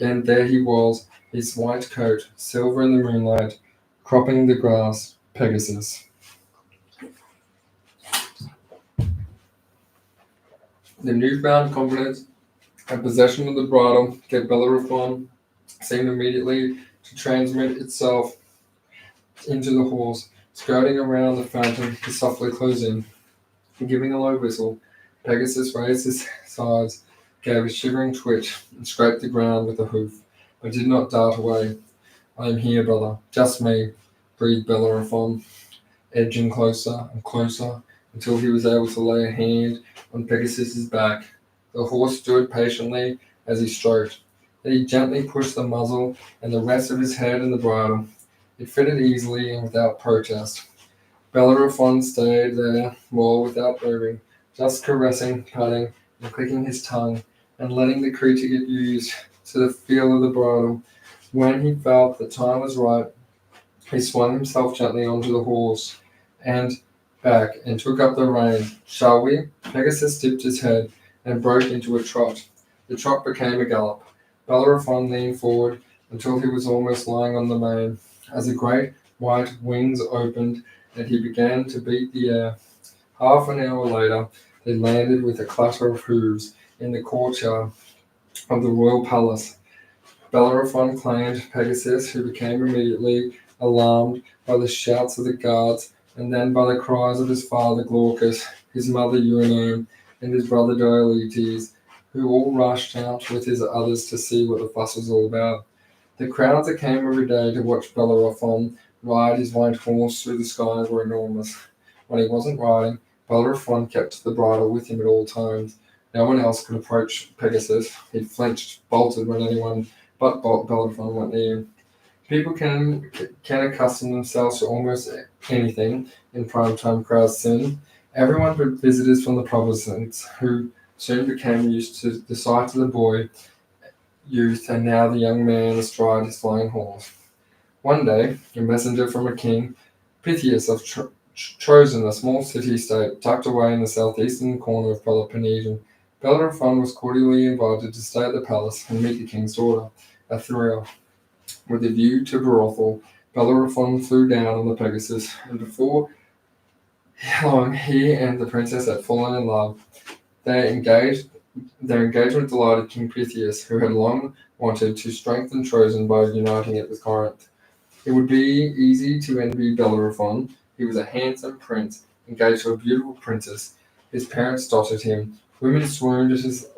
And there he was, his white coat, silver in the moonlight, cropping the grass, Pegasus. The newfound confidence and possession of the bridle gave Bellerophon seemed immediately to transmit itself into the horse. Skirting around the fountain, he softly closed in. Giving a low whistle, Pegasus raised his sides, gave a shivering twitch, and scraped the ground with a hoof, but did not dart away. I am here, brother. Just me, breathed Bellerophon, edging closer and closer until he was able to lay a hand on Pegasus's back. The horse stood patiently as he stroked. Then he gently pushed the muzzle and the rest of his head in the bridle. It fitted easily and without protest. Bellerophon stayed there more without moving, just caressing, patting, and clicking his tongue, and letting the creature get used to the feel of the bridle. When he felt the time was right, he swung himself gently onto the horse and back and took up the rein. Shall we? Pegasus dipped his head and broke into a trot. The trot became a gallop. Bellerophon leaned forward until he was almost lying on the mane, as the great white wings opened and he began to beat the air. Half an hour later, they landed with a clatter of hooves in the courtyard of the royal palace. Bellerophon claimed Pegasus, who became immediately alarmed by the shouts of the guards and then by the cries of his father Glaucus, his mother Eurynome, and his brother Dioletes, who all rushed out with his others to see what the fuss was all about. The crowds that came every day to watch Bellerophon ride his white horse through the skies were enormous. When he wasn't riding, Bellerophon kept the bridle with him at all times. No one else could approach Pegasus. He flinched, bolted when anyone but Bellerophon went near him. People can accustom themselves to almost anything in primetime crowds soon. Everyone but visitors from the provinces, who soon became used to the sight of the boy youth and now the young man astride his flying horse. One day, a messenger from a king, Pythias of Trojan, a small city-state tucked away in the southeastern corner of Peloponnesian, Bellerophon was cordially invited to stay at the palace and meet the king's daughter, Athrea. With a view to betrothal, Bellerophon flew down on the Pegasus, and before long he and the princess had fallen in love. Their engagement delighted King Pythias, who had long wanted to strengthen Trojan by uniting it with Corinth. It would be easy to envy Bellerophon. He was a handsome prince, engaged to a beautiful princess. His parents dotted him. Women swooned at his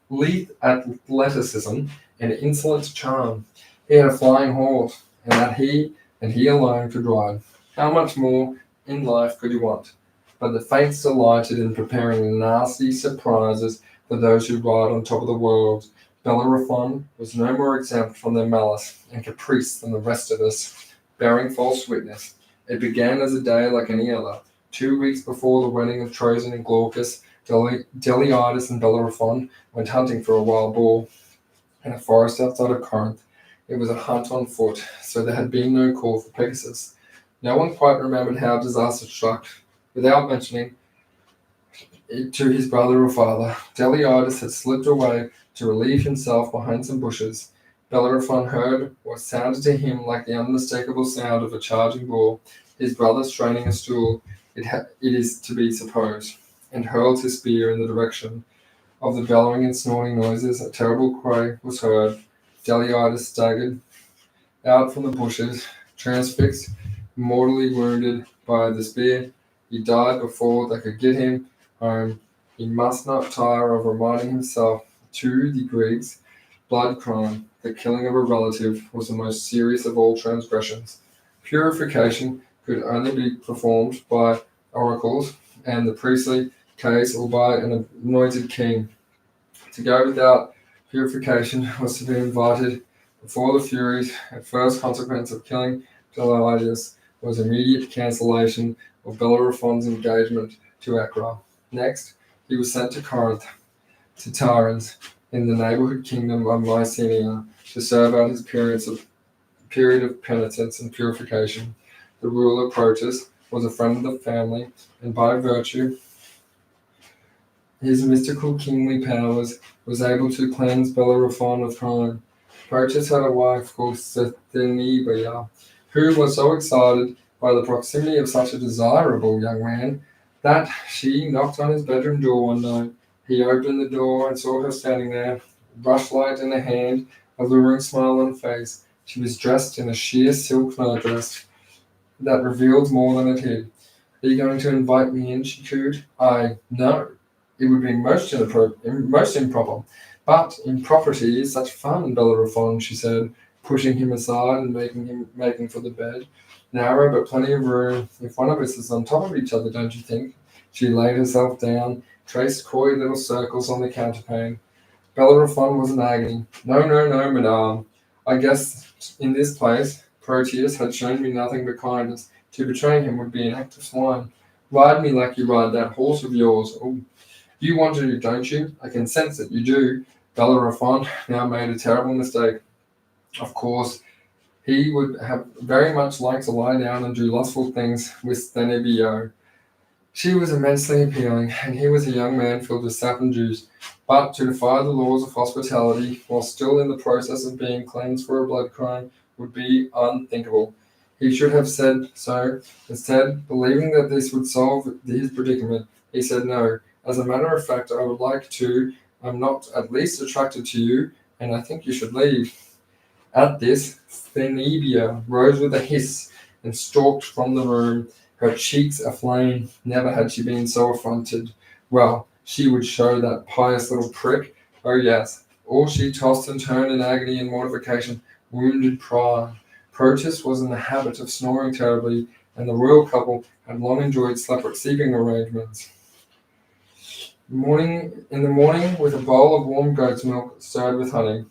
lithe athleticism and insolent charm. He had a flying horse, and he alone could ride. How much more in life could you want? But the fates delighted in preparing nasty surprises for those who ride on top of the world. Bellerophon was no more exempt from their malice and caprice than the rest of us, bearing false witness. It began as a day like any other. 2 weeks before the wedding of Trojan and Glaucus, Deliidas and Bellerophon went hunting for a wild boar in a forest outside of Corinth. It was a hunt on foot, so there had been no call for Pegasus. No one quite remembered how disaster struck. Without mentioning it to his brother or father, Deliidas had slipped away to relieve himself behind some bushes. Bellerophon heard what sounded to him like the unmistakable sound of a charging boar, his brother straining a stool, it is to be supposed, and hurled his spear in the direction of the bellowing and snorting noises. A terrible cry was heard. Deliidas staggered out from the bushes, transfixed, mortally wounded by the spear. He died before they could get him home. He must not tire of reminding himself to the Greeks, blood crime, the killing of a relative, was the most serious of all transgressions. Purification could only be performed by oracles and the priestly case or by an anointed king. To go without purification was to be invited before the Furies. At first consequence of killing Deliidas was immediate cancellation of Bellerophon's engagement to Acra. Next, he was sent to Corinth, to Tyrans, in the neighborhood kingdom of Mycenae, to serve out his period of penitence and purification. The ruler Proteus was a friend of the family, and by virtue his mystical kingly powers was able to cleanse Bellerophon of crime. Proteus had a wife called Sethenibia, who was so excited by the proximity of such a desirable young man that she knocked on his bedroom door one night. He opened the door and saw her standing there, rushlight in her hand, a luring smile on her face. She was dressed in a sheer silk nightdress that revealed more than it hid. "Are you going to invite me in?" she cooed. No. It would be most improper. But impropriety is such fun, Bellerophon, she said, pushing him aside and making for the bed. Narrow, but plenty of room. If one of us is on top of each other, don't you think? She laid herself down, traced coy little circles on the counterpane. Bellerophon was in agony. No, madame. I guess in this place, Proteus had shown me nothing but kindness. To betray him would be an act of swine. Ride me like you ride that horse of yours. Oh, you want to, don't you? I can sense it. You do. Bellerophon now made a terrible mistake. Of course, he would have very much liked to lie down and do lustful things with Stenebio. She was immensely appealing, and he was a young man filled with sap and juice. But to defy the laws of hospitality while still in the process of being cleansed for a blood crime would be unthinkable. He should have said so. Instead, believing that this would solve his predicament, he said no. As a matter of fact, I would like to. I'm not at least attracted to you, and I think you should leave. At this, Phoenibia rose with a hiss and stalked from the room, her cheeks aflame. Never had she been so affronted. Well, she would show that pious little prick. Oh yes. All she tossed and turned in agony and mortification, wounded pride. Proteus was in the habit of snoring terribly, and the royal couple had long enjoyed sleeping arrangements. In the morning, with a bowl of warm goat's milk stirred with honey.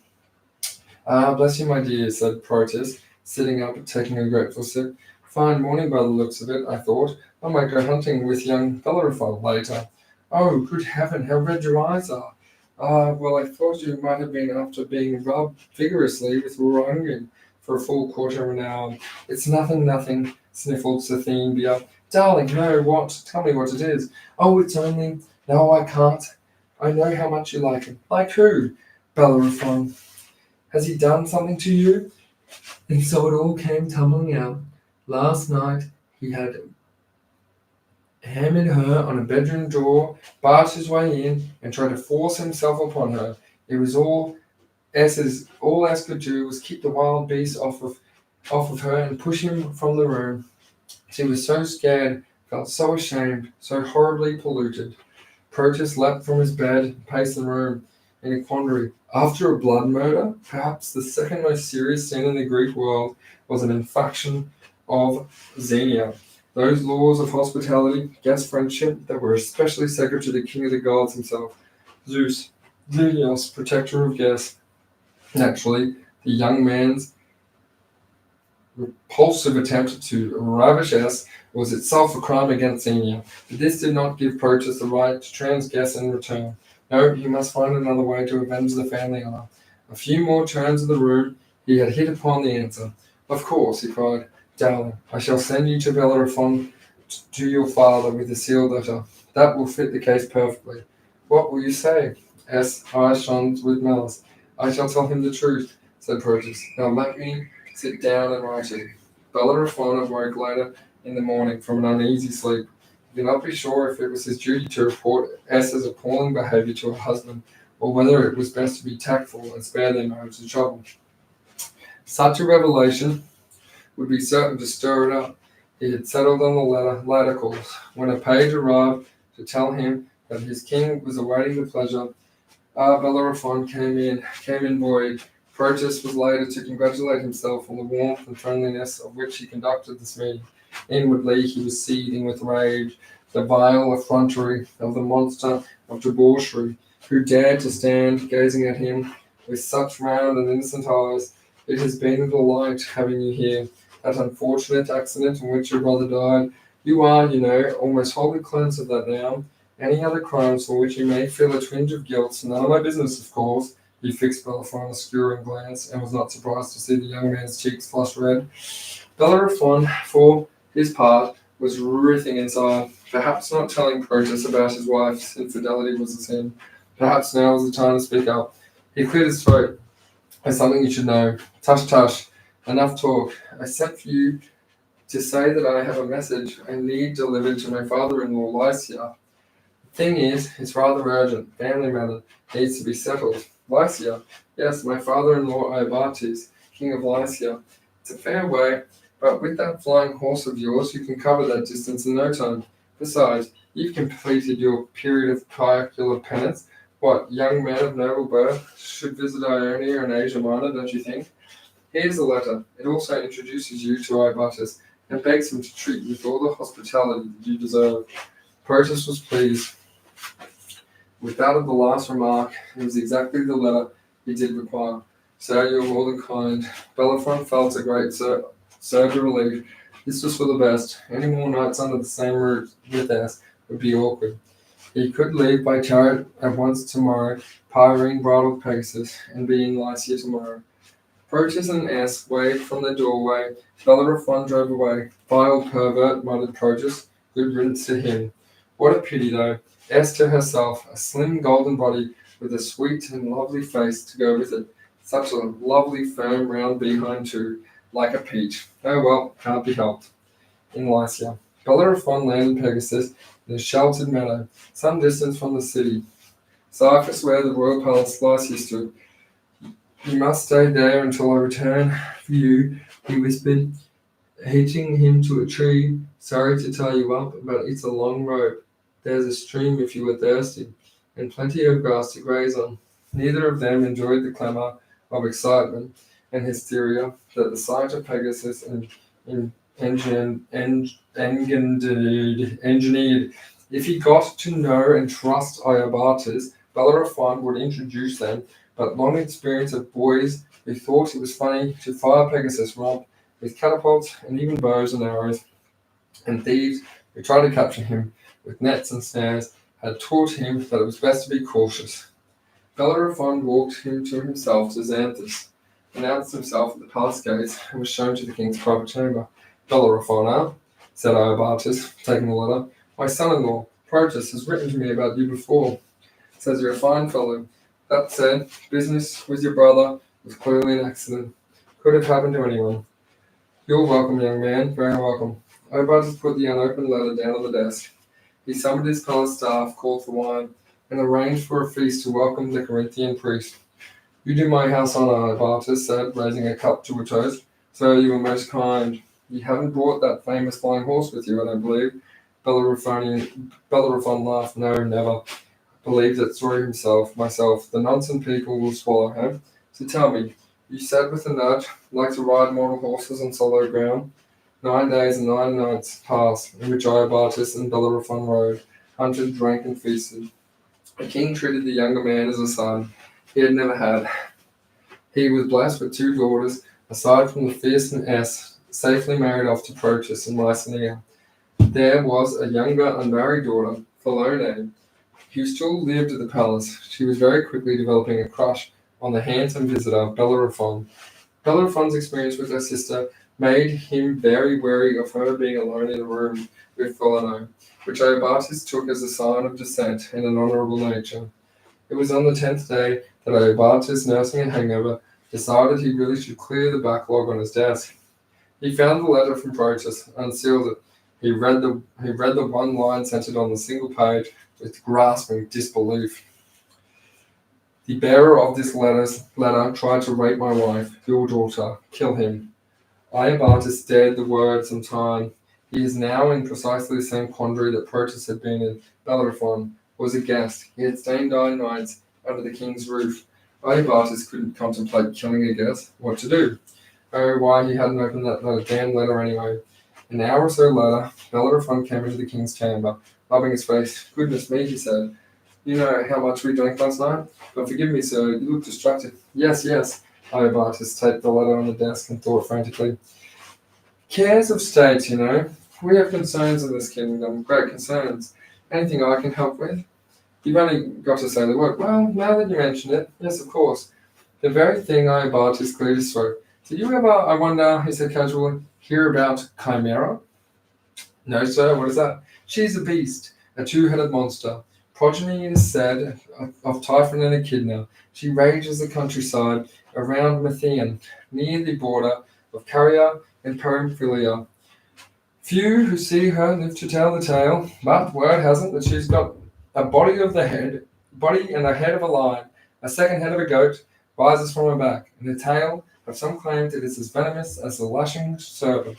Ah, bless you, my dear, said Proteus, sitting up and taking a grateful sip. Fine morning by the looks of it, I thought. I might go hunting with young Bellerophon later. Oh, good heaven, how red your eyes are. Ah, well, I thought you might have been after being rubbed vigorously with Roentgen for a full quarter of an hour. It's nothing, sniffled Cythenia. Darling, no, what? Tell me what it is. Oh, it's only... No, I can't. I know how much you like him. Like who? Bellerophon. Has he done something to you? And so it all came tumbling out. Last night he had hammered her on a bedroom door, barged his way in, and tried to force himself upon her. It was all S could do was keep the wild beast off of her and push him from the room. She was so scared, felt so ashamed, so horribly polluted. Proteus leapt from his bed and paced the room in a quandary. After a blood murder, perhaps the second most serious sin in the Greek world was an infraction of Xenia. Those laws of hospitality, guest friendship, that were especially sacred to the king of the gods himself, Zeus, Xenios, protector of guests. Naturally, the young man's repulsive attempt to ravish S was itself a crime against Xenia, but this did not give Proteus the right to transgress in return. No, he must find another way to avenge the family honor. A few more turns of the room, he had hit upon the answer. Of course, he cried. Darling, I shall send you to Bellerophon to your father with a sealed letter. That will fit the case perfectly. What will you say? S. eyes shone with malice. I shall tell him the truth, said Proteus. Now let me sit down and write it. Bellerophon awoke later in the morning from an uneasy sleep. He could not be sure if it was his duty to report S's appalling behaviour to her husband, or whether it was best to be tactful and spare them motives of trouble. Such a revelation would be certain to stir it up. He had settled on the latter course. When a page arrived to tell him that his king was awaiting the pleasure, Bellerophon came in buoyed. Proteus was later to congratulate himself on the warmth and friendliness of which he conducted this meeting. Inwardly he was seething with rage, the vile effrontery of the monster of debauchery, who dared to stand gazing at him with such round and innocent eyes. It has been a delight having you here. That unfortunate accident in which your brother died, you are, you know, almost wholly cleansed of that now. Any other crimes for which you may feel a twinge of guilt, none of my business, of course. He fixed Bellerophon a skewering glance, and was not surprised to see the young man's cheeks flush red. Bellerophon, for his part, was writhing inside. Perhaps not telling Proteus about his wife's infidelity was a sin. Perhaps now was the time to speak up. He cleared his throat. There's something you should know. Tush, tush. Enough talk. I sent for you to say that I have a message I need delivered to my father-in-law, Lycia. The thing is, it's rather urgent. Family matter needs to be settled. Lycia? Yes, my father-in-law, Iobates, king of Lycia. It's a fair way, but with that flying horse of yours, you can cover that distance in no time. Besides, you've completed your period of triacular penance. What, young men of noble birth should visit Ionia and Asia Minor, don't you think? Here's the letter. It also introduces you to Iobates and begs him to treat you with all the hospitality that you deserve. Proteus was pleased. With that of the last remark, it was exactly the letter he did require. Sir, you are more than kind. Bellerophon felt a great surge of relief. This was for the best. Any more nights under the same roof with us would be awkward. He could leave by chariot at once tomorrow, Pyrene bridled Pegasus, and be in Lycia tomorrow. Proteus and S waved from the doorway. Bellerophon drove away. Vile pervert, muttered Proteus. Good riddance to him. What a pity, though. S to herself, a slim golden body with a sweet and lovely face to go with it. Such a lovely firm round behind too, like a peach. Oh well, can't be helped. In Lycia. Bellerophon landed Pegasus in a sheltered meadow, some distance from the city. Cyprus where the royal palace Lycia stood. You must stay there until I return for you, he whispered, hitching him to a tree. Sorry to tie you up, but it's a long rope. There's a stream if you are thirsty, and plenty of grass to graze on. Neither of them enjoyed the clamour of excitement and hysteria that the sight of Pegasus engineered. If he got to know and trust Iobates, Bellerophon would introduce them but long experience of boys who thought it was funny to fire Pegasus rump with catapults and even bows and arrows, and thieves who tried to capture him with nets and snares had taught him that it was best to be cautious. Bellerophon walked him to himself to Xanthus, announced himself at the palace gates, and was shown to the king's private chamber. Bellerophon, said Iobatus, taking the letter, my son-in-law, Protus, has written to me about you before. Says you're a fine fellow. That said, business with your brother was clearly an accident. Could have happened to anyone. You're welcome, young man, very welcome. Iobatus put the unopened letter down on the desk. He summoned his palace staff, called for wine, and arranged for a feast to welcome the Corinthian priest. You do my house honor, Iobatus said, raising a cup to a toast. So you were most kind. You haven't brought that famous flying horse with you, I don't believe. Bellerophon laughed. No, never. Believed that story myself. The Donaldson people will swallow him. So tell me, you said with a nudge, like to ride mortal horses on solid ground? 9 days and 9 nights passed, in which Iobatus and Bellerophon rode, hunted, drank, and feasted. The king treated the younger man as a son he had never had. He was blessed with 2 daughters, aside from the fearsome safely married off to Protus in Mycenae. There was a younger unmarried daughter, Philone, who still lived at the palace. She was very quickly developing a crush on the handsome visitor, Bellerophon. Bellerophon's experience with her sister made him very wary of her being alone in a room with Philone, which Iobatus took as a sign of descent and an honourable nature. It was on the 10th day that Iobatus, nursing a hangover, decided he really should clear the backlog on his desk. He found the letter from Protus, unsealed it. He read the one line centered on the single page with grasping disbelief. The bearer of this letter tried to rape my wife, your daughter. Kill him. Iobatus stared the word some time. He is now in precisely the same quandary that Protus had been in. Bellerophon was a guest. He had stayed 9 nights under the king's roof. Iobatus couldn't contemplate killing a guest. What to do? Oh, why he hadn't opened that damn letter anyway. An hour or so later, Bellerophon came into the king's chamber, rubbing his face. Goodness me, he said. You know how much we drank last night? But forgive me, sir, you look distracted. Yes. Iobatus taped the letter on the desk and thought frantically. Cares of state, you know. We have concerns in this kingdom, great concerns. Anything I can help with? You've only got to say the word. Well, now that you mention it, yes, of course. The very thing Iobatus cleared his throat. Did you ever, I wonder, he said casually, hear about Chimera? No, sir, what is that? She's a beast, a 2-headed monster. Progeny, it is said, of Typhon and Echidna. She rages the countryside around Methian, near the border of Caria and Pamphylia. Few who see her live to tell the tale, but word has it that she's got a body and the head of a lion, a second head of a goat rises from her back, and the tail of some claims it is as venomous as the lashing serpent.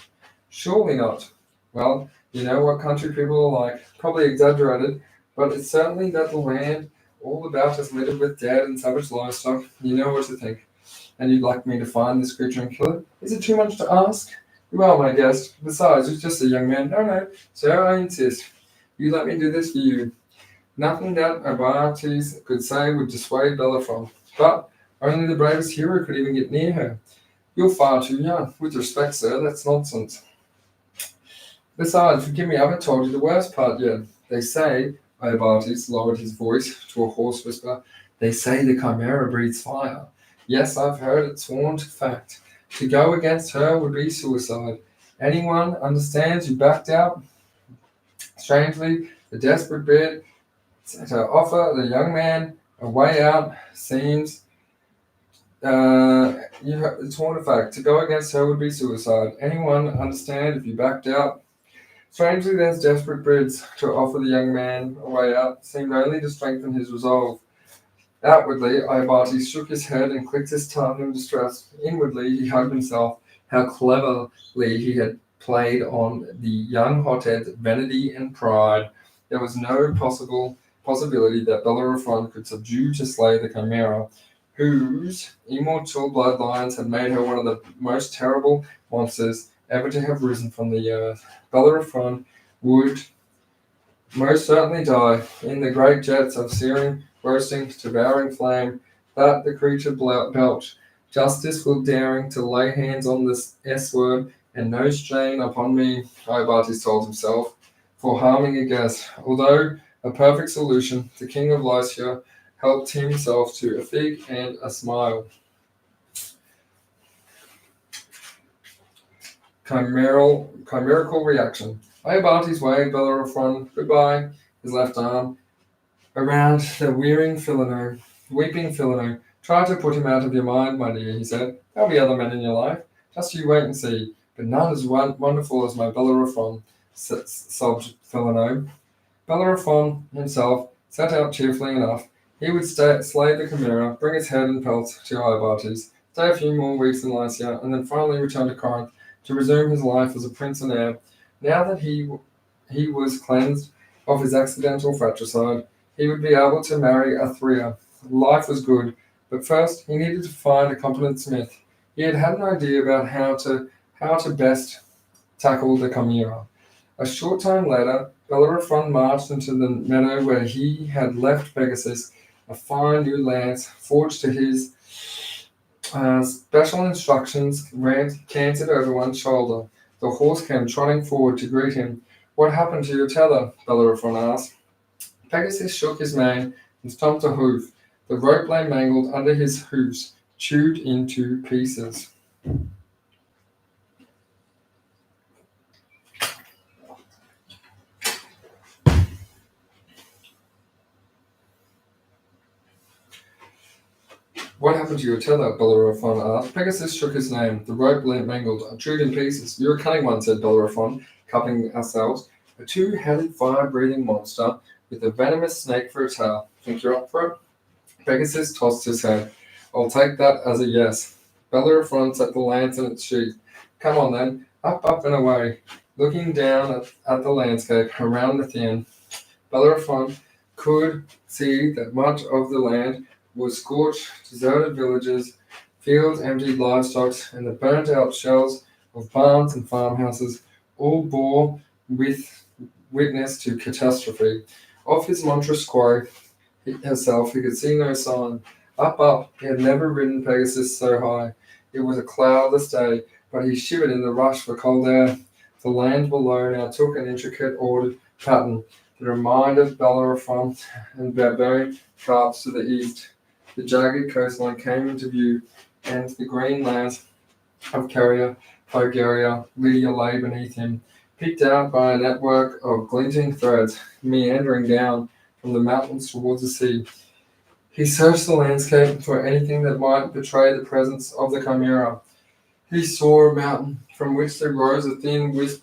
Surely not. Well, you know what country people are like, probably exaggerated, but it's certainly that the land all about is littered with dead and savage livestock. You know what to think. And you'd like me to find this creature and kill it? Is it too much to ask? You are my guest. Besides, it's just a young man. No, sir, I insist. You let me do this for you. Nothing that Iobatus could say would dissuade Bellerophon, but only the bravest hero could even get near her. You're far too young. With respect, sir, that's nonsense. Besides, forgive me, I haven't told you the worst part yet. They say, Iobatus lowered his voice to a hoarse whisper, they say the Chimera breathes fire. Yes, I've heard it sworn to fact. To go against her would be suicide. Anyone understands you backed out? Strangely, the desperate bid to offer the young man a way out seems it's sworn to fact. To go against her would be suicide. Anyone understand if you backed out? Strangely, there's desperate bids to offer the young man a way out seemed only to strengthen his resolve. Outwardly, Iobatus shook his head and clicked his tongue in distress. Inwardly, he hugged himself. How cleverly he had played on the young hothead's vanity and pride. There was no possibility that Bellerophon could subdue to slay the Chimera, whose immortal bloodlines had made her one of the most terrible monsters ever to have risen from the earth. Bellerophon would most certainly die in the great jets of searing, roasting, devouring flame that the creature belched. Justice for daring to lay hands on this S-word, and no strain upon me, Iobates told himself, for harming a guest. Although a perfect solution, the king of Lycia helped himself to a fig and a smile. Chimerical reaction. Iobates waved Bellerophon goodbye, his left arm around the weeping Philino. Try to put him out of your mind, my dear, he said. There'll be other men in your life. Just you wait and see. But none as wonderful as my Bellerophon, sobbed Philino. Bellerophon himself set out cheerfully enough. He would slay the Chimera, bring its head and pelt to Iobates, stay a few more weeks in Lycia, and then finally return to Corinth to resume his life as a prince and heir. Now that he was cleansed of his accidental fratricide, he would be able to marry Athrea. Life was good, but first he needed to find a competent smith. He had an idea about how to best tackle the Chimera. A short time later, Bellerophon marched into the meadow where he had left Pegasus, a fine new lance forged to his special instructions canted over one shoulder. The horse came trotting forward to greet him. What happened to your tether? Bellerophon asked. Pegasus shook his mane and stomped a hoof. The rope lay mangled under his hoofs, chewed into pieces. What happened to your tether? Bellerophon asked. Pegasus shook his mane. The rope lay mangled, chewed in pieces. You're a cunning one, said Bellerophon, cupping ourselves. A two-headed fire-breathing monster with a venomous snake for a tail. Think you're up for it? Pegasus tossed his head. I'll take that as a yes. Bellerophon set the lance in its sheath. Come on then, up and away. Looking down at the landscape around the Thean, Bellerophon could see that much of the land was scorched, deserted villages, fields emptied livestock, and the burnt-out shells of barns and farmhouses all bore witness to catastrophe. Of his monstrous quarry herself he could see no sign. Up, he had never ridden Pegasus so high. It was a cloudless day, but he shivered in the rush for cold air. The land below now took an intricate ordered pattern that reminded Bellerophon and barbarian sharps to the east. The jagged coastline came into view, and the green lands of Caria, Bulgaria, Lydia lay beneath him, picked out by a network of glinting threads, meandering down from the mountains towards the sea. He searched the landscape for anything that might betray the presence of the Chimera. He saw a mountain from which there rose a thin wisp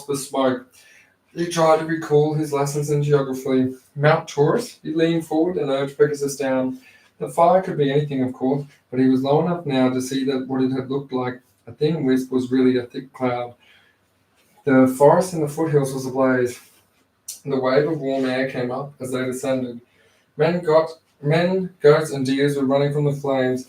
of smoke. He tried to recall his lessons in geography. Mount Taurus? He leaned forward and urged Pegasus down. The fire could be anything, of course, but he was low enough now to see that what it had looked like, a thin wisp, was really a thick cloud. The forest in the foothills was ablaze. The wave of warm air came up as they descended. Men, goats, and deers were running from the flames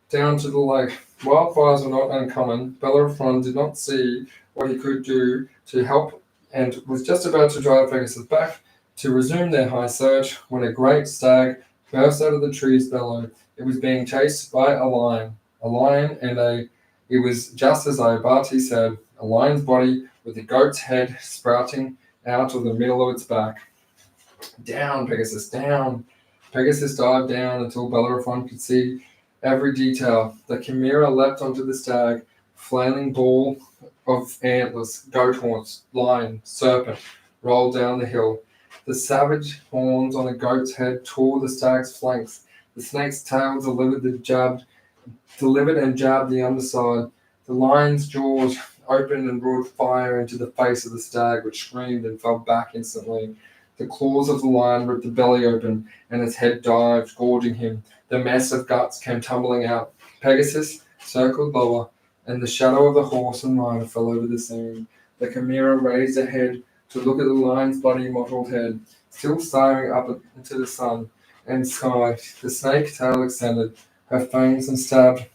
down to the lake. Wildfires were not uncommon. Bellerophon did not see what he could do to help and was just about to drive Pegasus back to resume their high search when a great stag burst out of the trees below. It was being chased by a lion. It was just as Iobates said, a lion's body with a goat's head sprouting out of the middle of its back. Down, Pegasus, down. Pegasus dived down until Bellerophon could see every detail. The Chimera leapt onto the stag, flailing ball of antlers, goat horns, lion, serpent, rolled down the hill. The savage horns on a goat's head tore the stag's flanks. The snake's tail delivered and jabbed the underside. The lion's jaws opened and brought fire into the face of the stag, which screamed and fell back instantly. The claws of the lion ripped the belly open, and its head dived, gorging him. The mess of guts came tumbling out. Pegasus circled lower, and the shadow of the horse and rider fell over the scene. The Chimera raised her head to look at the lion's bloody mottled head, still staring up into the sun and sky. The snake tail extended, her fangs and stabbed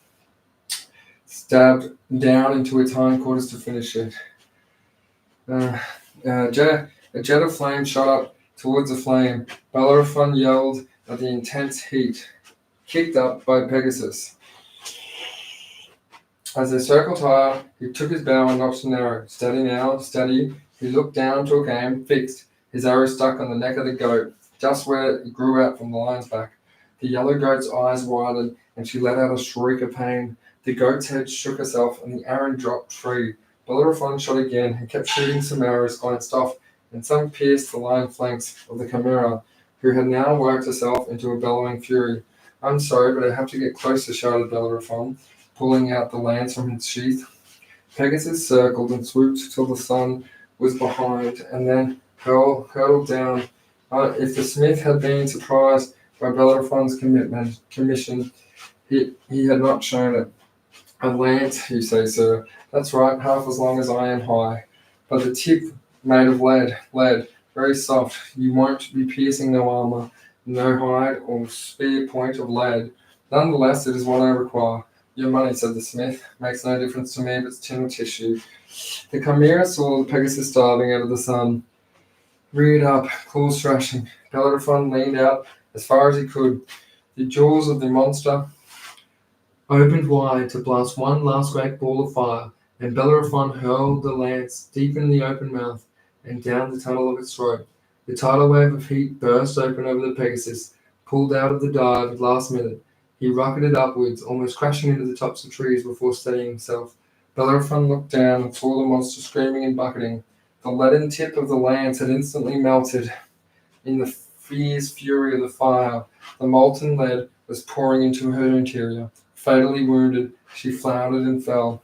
down into its hindquarters to finish it. A jet of flame shot up towards the flame. Bellerophon yelled at the intense heat. kicked up by Pegasus. As they circled higher, he took his bow and notched an arrow. Steady now, steady. He looked down, took aim, fixed. His arrow stuck on the neck of the goat, just where it grew out from the lion's back. The yellow goat's eyes widened, and she let out a shriek of pain. The goat's head shook herself, and the arrow dropped free. Bellerophon shot again. He kept shooting. Some arrows glanced off, and some pierced the lion flanks of the Chimera, who had now worked herself into a bellowing fury. I'm sorry, but I have to get closer, shouted Bellerophon, pulling out the lance from its sheath. Pegasus circled and swooped till the sun was behind, and then hurtled down. If the smith had been surprised by Bellerophon's commission, he had not shown it. A lance, you say, sir? That's right, half as long as I am high. But the tip made of lead, very soft. You won't be piercing no armor, no hide or spear point of lead. Nonetheless, it is what I require. Your money, said the smith, makes no difference to me if it's tin or tissue. The Chimera saw the Pegasus diving out of the sun, reared up, claws thrashing. Bellerophon leaned out as far as he could. The jaws of the monster opened wide to blast one last great ball of fire, and Bellerophon hurled the lance deep in the open mouth and down the tunnel of its throat. The tidal wave of heat burst open over the Pegasus, pulled out of the dive at the last minute. He rocketed upwards, almost crashing into the tops of trees before steadying himself. Bellerophon looked down and saw the monster screaming and bucketing. The leaden tip of the lance had instantly melted in the fierce fury of the fire. The molten lead was pouring into her interior. Fatally wounded, she floundered and fell.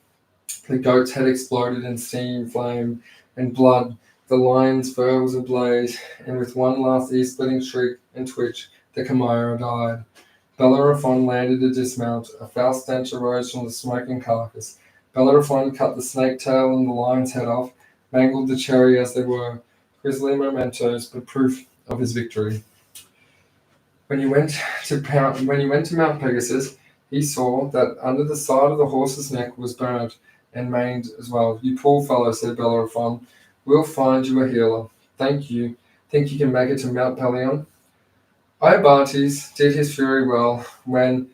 The goat's head exploded in steam, flame, and blood. The lion's fur was ablaze, and with one last ear-splitting shriek and twitch, the Chimera died. Bellerophon landed to dismount. A foul stench arose from the smoking carcass. Bellerophon cut the snake tail and the lion's head off, mangled the cherry as they were, grisly mementos, but proof of his victory. When he went to Mount Pegasus, he saw that under the side of the horse's neck was burnt and maimed as well. You poor fellow, said Bellerophon. We'll find you a healer. Thank you. Think you can make it to Mount Pelion? Iobates did his fury well when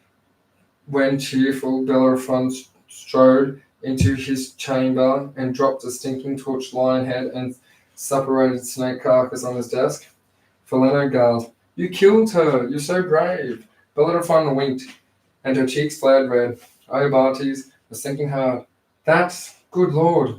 cheerful Bellerophon strode into his chamber and dropped a stinking torched lion head and suppurated snake carcass on his desk. Feleno gasped. You killed her! You're so brave! Bellerophon winked, and her cheeks flared red. Iobates was thinking hard. That's good Lord,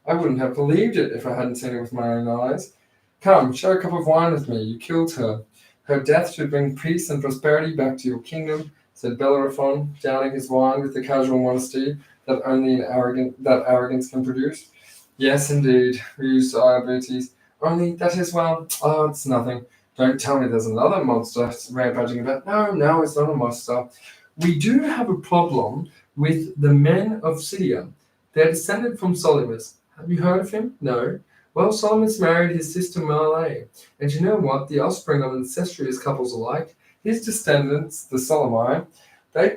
I wouldn't have believed it if I hadn't seen it with my own eyes. Come, share a cup of wine with me. You killed her. Her death should bring peace and prosperity back to your kingdom, said Bellerophon, downing his wine with the casual modesty that only arrogance can produce. Yes, indeed, mused Iobates. Only that is, well, it's nothing. Don't tell me there's another monster rampaging about. No, it's not a monster. We do have a problem with the men of Scythia. They're descended from Solymus. Have you heard of him? No. Well, Solymus married his sister Merle, and you know what? The offspring of incestuous couples alike, his descendants, the Solymi, they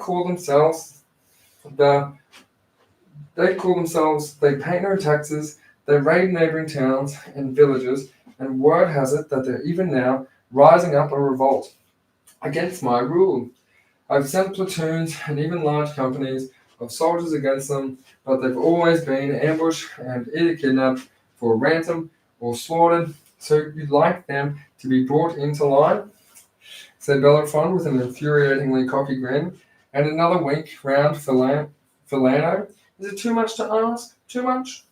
pay no taxes, they raid neighboring towns and villages, and word has it that they're even now rising up a revolt against my rule. I've sent platoons and even large companies of soldiers against them, but they've always been ambushed and either kidnapped for ransom or slaughtered. So you'd like them to be brought into line? Said Bellerophon with an infuriatingly cocky grin, and another wink round Felano. Is it too much to ask? Too much?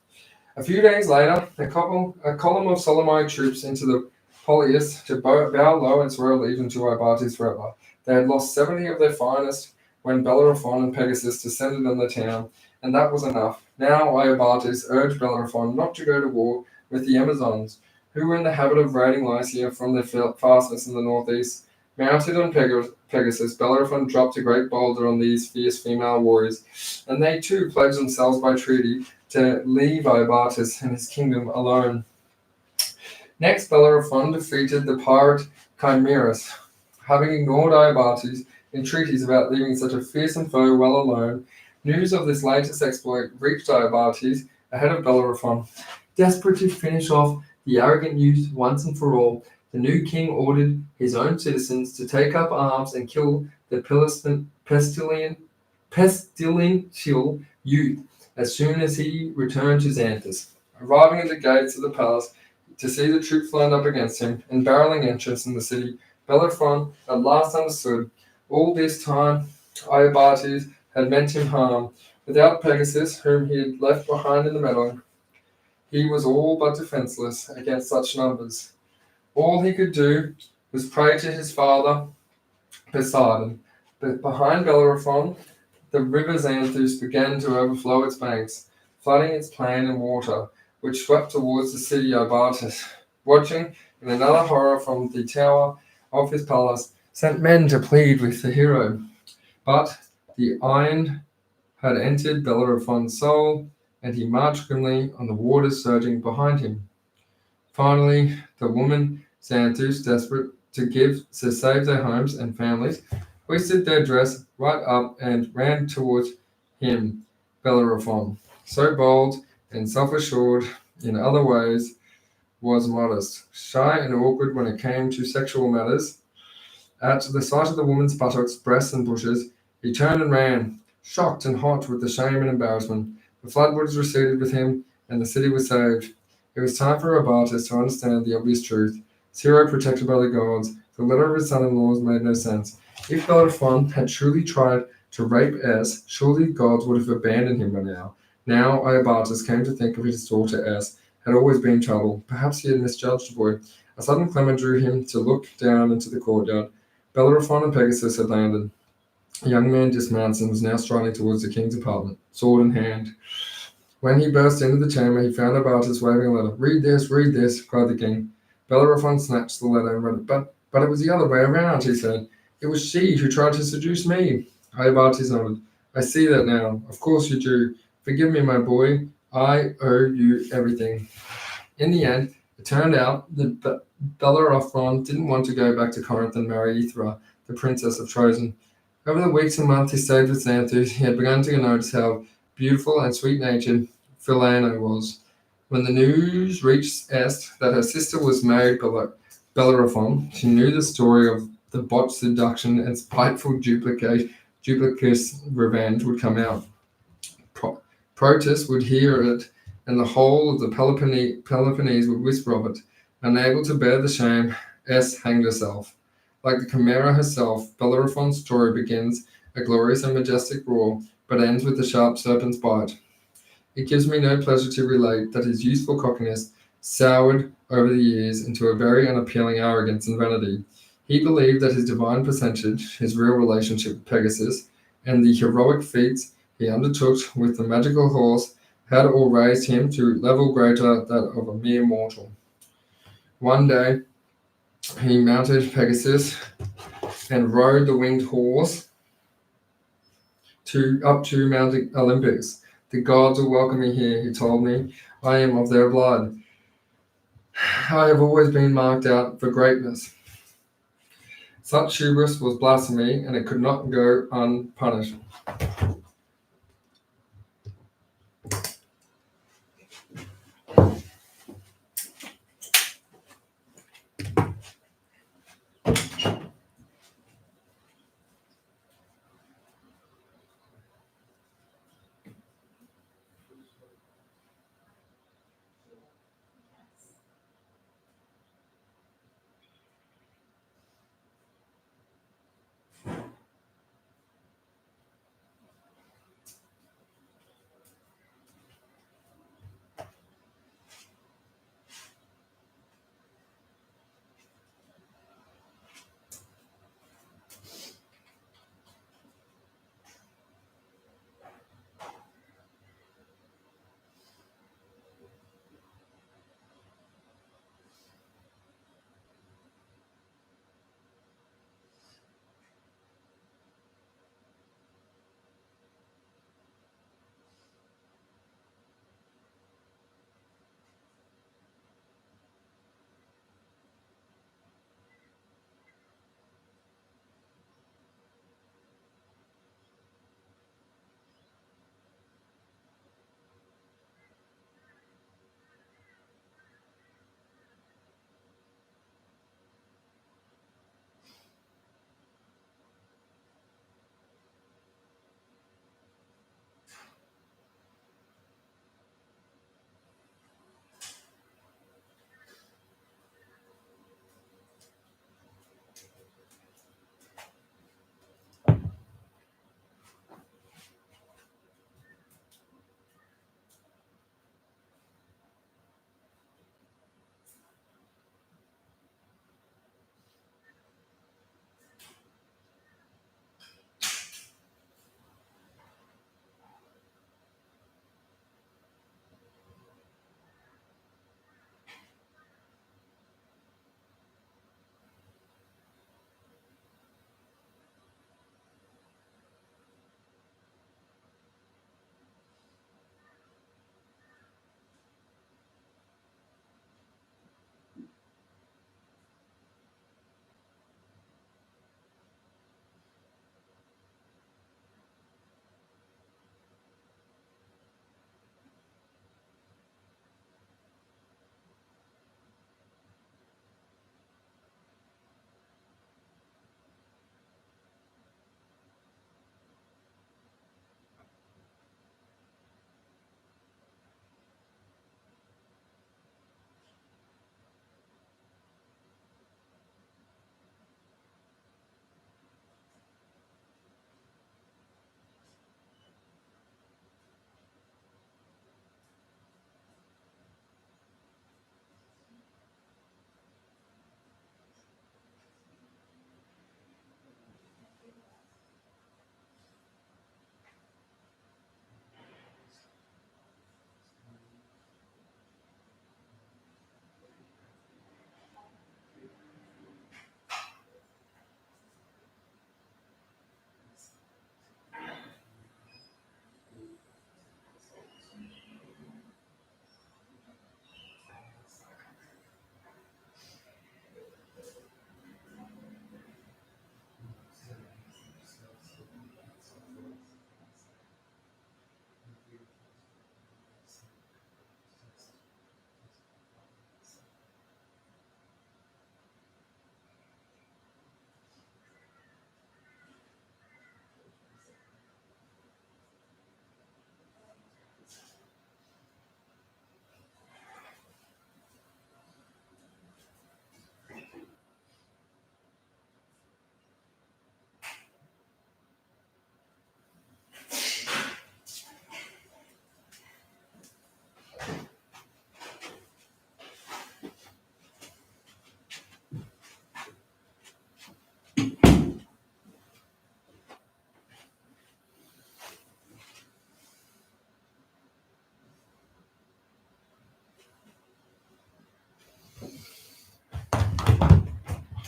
A few days later, a column of Solymi troops into the Polius to bow low and swear allegiance to Iobates forever. They had lost 70 of their finest when Bellerophon and Pegasus descended on the town, and that was enough. Now Iobates urged Bellerophon not to go to war with the Amazons, who were in the habit of raiding Lycia from their fastness in the northeast. Mounted on Pegasus, Bellerophon dropped a great boulder on these fierce female warriors, and they too pledged themselves by treaty to leave Iobates and his kingdom alone. Next, Bellerophon defeated the pirate Chimeras. Having ignored Iobates' entreaties about leaving such a fearsome foe well alone, news of this latest exploit reached Iobates ahead of Bellerophon. Desperate to finish off the arrogant youth once and for all, The new king ordered his own citizens to take up arms and kill the pestilential youth as soon as he returned to Xanthus. Arriving at the gates of the palace to see the troops lined up against him and barreling entrance in the city, Bellerophon at last understood. All this time, Iobates had meant him harm. Without Pegasus, whom he had left behind in the meadow, he was all but defenceless against such numbers. All he could do was pray to his father Poseidon. But behind Bellerophon, the river Xanthus began to overflow its banks, flooding its plain and water, which swept towards the city Iobates. Watching, in another horror from the tower of his palace, sent men to plead with the hero. But the iron had entered Bellerophon's soul, and he marched grimly on the waters surging behind him. Finally, the woman Xanthus, desperate to save their homes and families, hoisted their dress right up and ran towards him, Bellerophon. So bold and self-assured in other ways, was modest, shy and awkward when it came to sexual matters. At the sight of the woman's buttocks, breasts, and bushes, he turned and ran, shocked and hot with the shame and embarrassment. The floodwaters receded with him, and the city was saved. It was time for Iobates to understand the obvious truth. His hero protected by the gods, the letter of his son-in-laws made no sense. If Bellerophon had truly tried to rape S, surely the gods would have abandoned him by now. Now Iobates came to think of his daughter S had always been trouble. Perhaps he had misjudged the boy. A sudden clamor drew him to look down into the courtyard. Bellerophon and Pegasus had landed. A young man dismounted and was now striding towards the king's apartment, sword in hand. When he burst into the chamber, he found Iobates waving a letter. Read this, cried the king. Bellerophon snatched the letter and read it. But it was the other way around, he said. It was she who tried to seduce me. Iobates nodded. I see that now. Of course you do. Forgive me, my boy. I owe you everything. In the end, it turned out that Bellerophon didn't want to go back to Corinth and marry Aethra, the princess of Trojan. Over the weeks and months he stayed with Xanthus, he had begun to notice how beautiful and sweet-natured Philano was. When the news reached Est that her sister was married Bellerophon, she knew the story of the botched seduction and spiteful duplicitous revenge would come out. Protus would hear it, and the whole of the Peloponnese would whisper of it. Unable to bear the shame, S hanged herself. Like the Chimera herself, Bellerophon's story begins a glorious and majestic roar, but ends with the sharp serpent's bite. It gives me no pleasure to relate that his youthful cockiness soured over the years into a very unappealing arrogance and vanity. He believed that his divine percentage, his real relationship with Pegasus, and the heroic feats he undertook with the magical horse had all raised him to level greater that of a mere mortal. One day, he mounted Pegasus and rode the winged horse up to Mount Olympus. The gods will welcome me here, he told me. I am of their blood. I have always been marked out for greatness. Such hubris was blasphemy, and it could not go unpunished.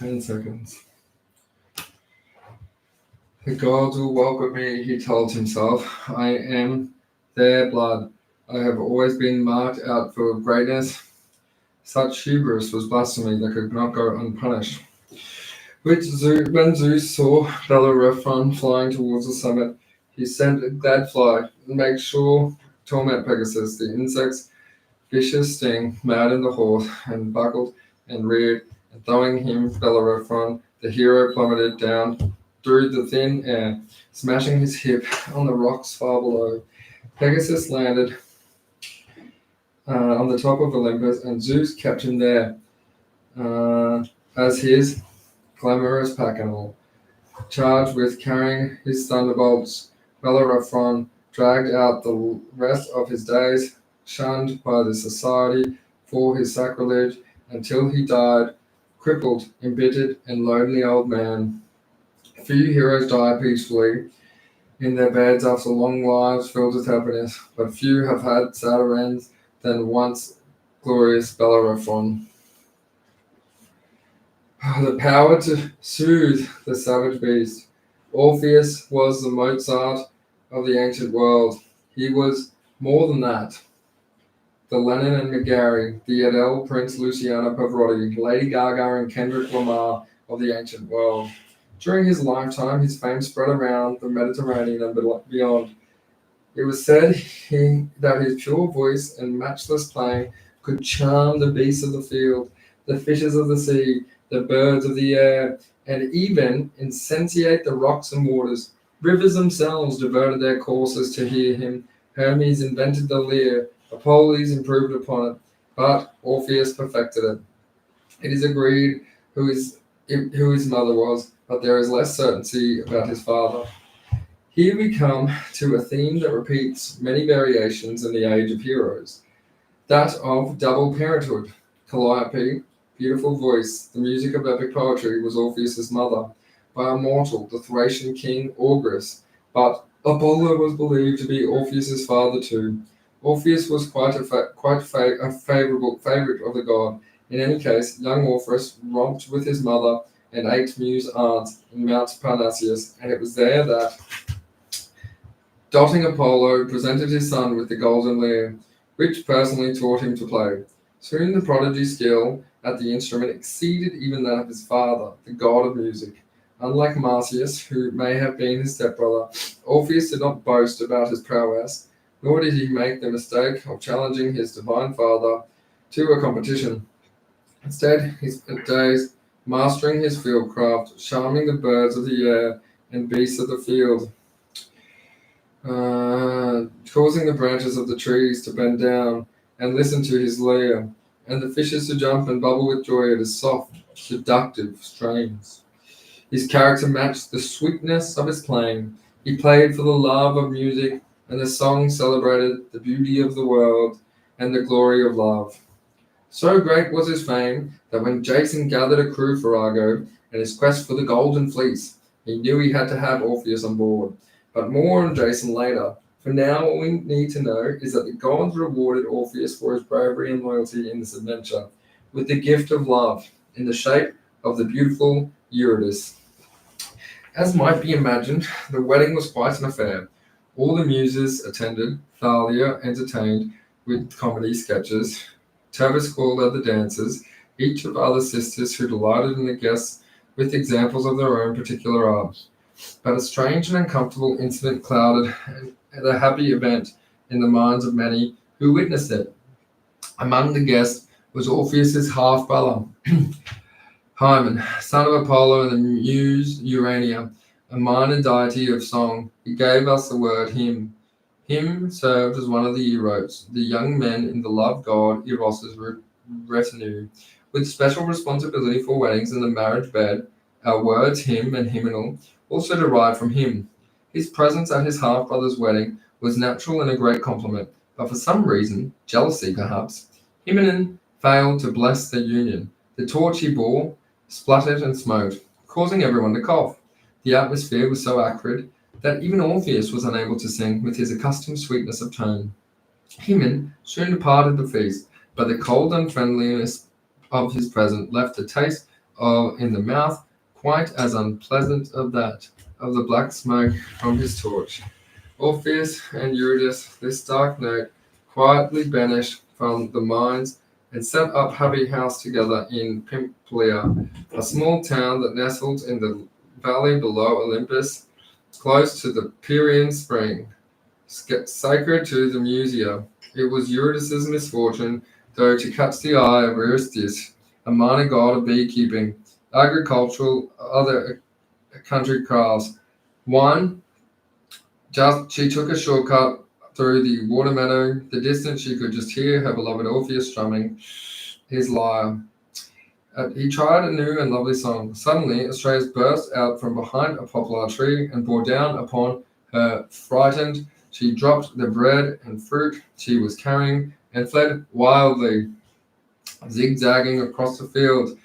10 seconds. The gods will welcome me, he told himself. I am their blood. I have always been marked out for greatness. Such hubris was blasphemy that could not go unpunished. When Zeus saw Bellerophon flying towards the summit, he sent a glad fly and make sure torment Pegasus. The insect's vicious sting maddened the horse and buckled and reared, and throwing him Bellerophon, the hero plummeted down through the thin air, smashing his hip on the rocks far below. Pegasus landed on the top of Olympus, and Zeus kept him there as his glamorous pack animal. Charged with carrying his thunderbolts, Bellerophon dragged out the rest of his days, shunned by the society for his sacrilege, until he died, crippled, embittered, and lonely old man. Few heroes die peacefully in their beds after long lives filled with happiness, but few have had sadder ends than once glorious Bellerophon. The power to soothe the savage beast. Orpheus was the Mozart of the ancient world. He was more than that. The Lennon and McGarry, the Adele, Prince Luciano Pavarotti, Lady Gaga, and Kendrick Lamar of the ancient world. During his lifetime, his fame spread around the Mediterranean and beyond. It was said that his pure voice and matchless playing could charm the beasts of the field, the fishes of the sea, the birds of the air, and even insatiate the rocks and waters. Rivers themselves diverted their courses to hear him. Hermes invented the lyre, Apolles improved upon it, but Orpheus perfected it. It is agreed who his mother was, but there is less certainty about his father. Here we come to a theme that repeats many variations in the Age of Heroes, that of double parenthood. Calliope, beautiful voice, the music of epic poetry, was Orpheus's mother, by a mortal, the Thracian king Orgris, but Apollo was believed to be Orpheus's father too. Orpheus was quite a favorable favorite of the god. In any case, young Orpheus romped with his mother and 8 muse aunts in Mount Parnassus, and it was there that doting Apollo presented his son with the golden lyre, which personally taught him to play. Soon the prodigy's skill at the instrument exceeded even that of his father, the god of music. Unlike Marsyas, who may have been his stepbrother, Orpheus did not boast about his prowess, nor did he make the mistake of challenging his divine father to a competition. Instead, he spent days mastering his fieldcraft, charming the birds of the air and beasts of the field, causing the branches of the trees to bend down and listen to his lyre, and the fishes to jump and bubble with joy at his soft, seductive strains. His character matched the sweetness of his playing. He played for the love of music, and the song celebrated the beauty of the world and the glory of love. So great was his fame that when Jason gathered a crew for Argo and his quest for the Golden Fleece, he knew he had to have Orpheus on board. But more on Jason later. For now, all we need to know is that the gods rewarded Orpheus for his bravery and loyalty in this adventure with the gift of love in the shape of the beautiful Eurydice. As might be imagined, the wedding was quite an affair. All the muses attended, Thalia entertained with comedy sketches, Terpsichore led the dances, each of other sisters who delighted in the guests with examples of their own particular art. But a strange and uncomfortable incident clouded the happy event in the minds of many who witnessed it. Among the guests was Orpheus's half-brother, Hymen, son of Apollo and the muse Urania, a minor deity of song. He gave us the word hymn. Him served as one of the Erotes, the young men in the love god Eros's retinue, with special responsibility for weddings and the marriage bed. Our words hymn and hymnal also derived from him. His presence at his half-brother's wedding was natural and a great compliment, but for some reason, jealousy perhaps, Hymenaeus failed to bless their union. The torch he bore spluttered and smote, causing everyone to cough. The atmosphere was so acrid that even Orpheus was unable to sing with his accustomed sweetness of tone. Hymen soon departed the feast, but the cold unfriendliness of his presence left a taste in the mouth, quite as unpleasant of the black smoke from his torch. Orpheus and Eurydice, this dark note, quietly banished from the minds and set up happy house together in Pimplia, a small town that nestled in the valley below Olympus, close to the Pierian spring, sacred to the Musea. It was Eurydice's misfortune, though, to catch the eye of Eurystheus, a minor god of beekeeping, agricultural, other country crafts. One, just she took a shortcut through the water meadow. The distance she could just hear her beloved Orpheus strumming his lyre. He tried a new and lovely song. Suddenly, Astrea burst out from behind a poplar tree and bore down upon her. Frightened, she dropped the bread and fruit she was carrying and fled wildly, zigzagging across the field.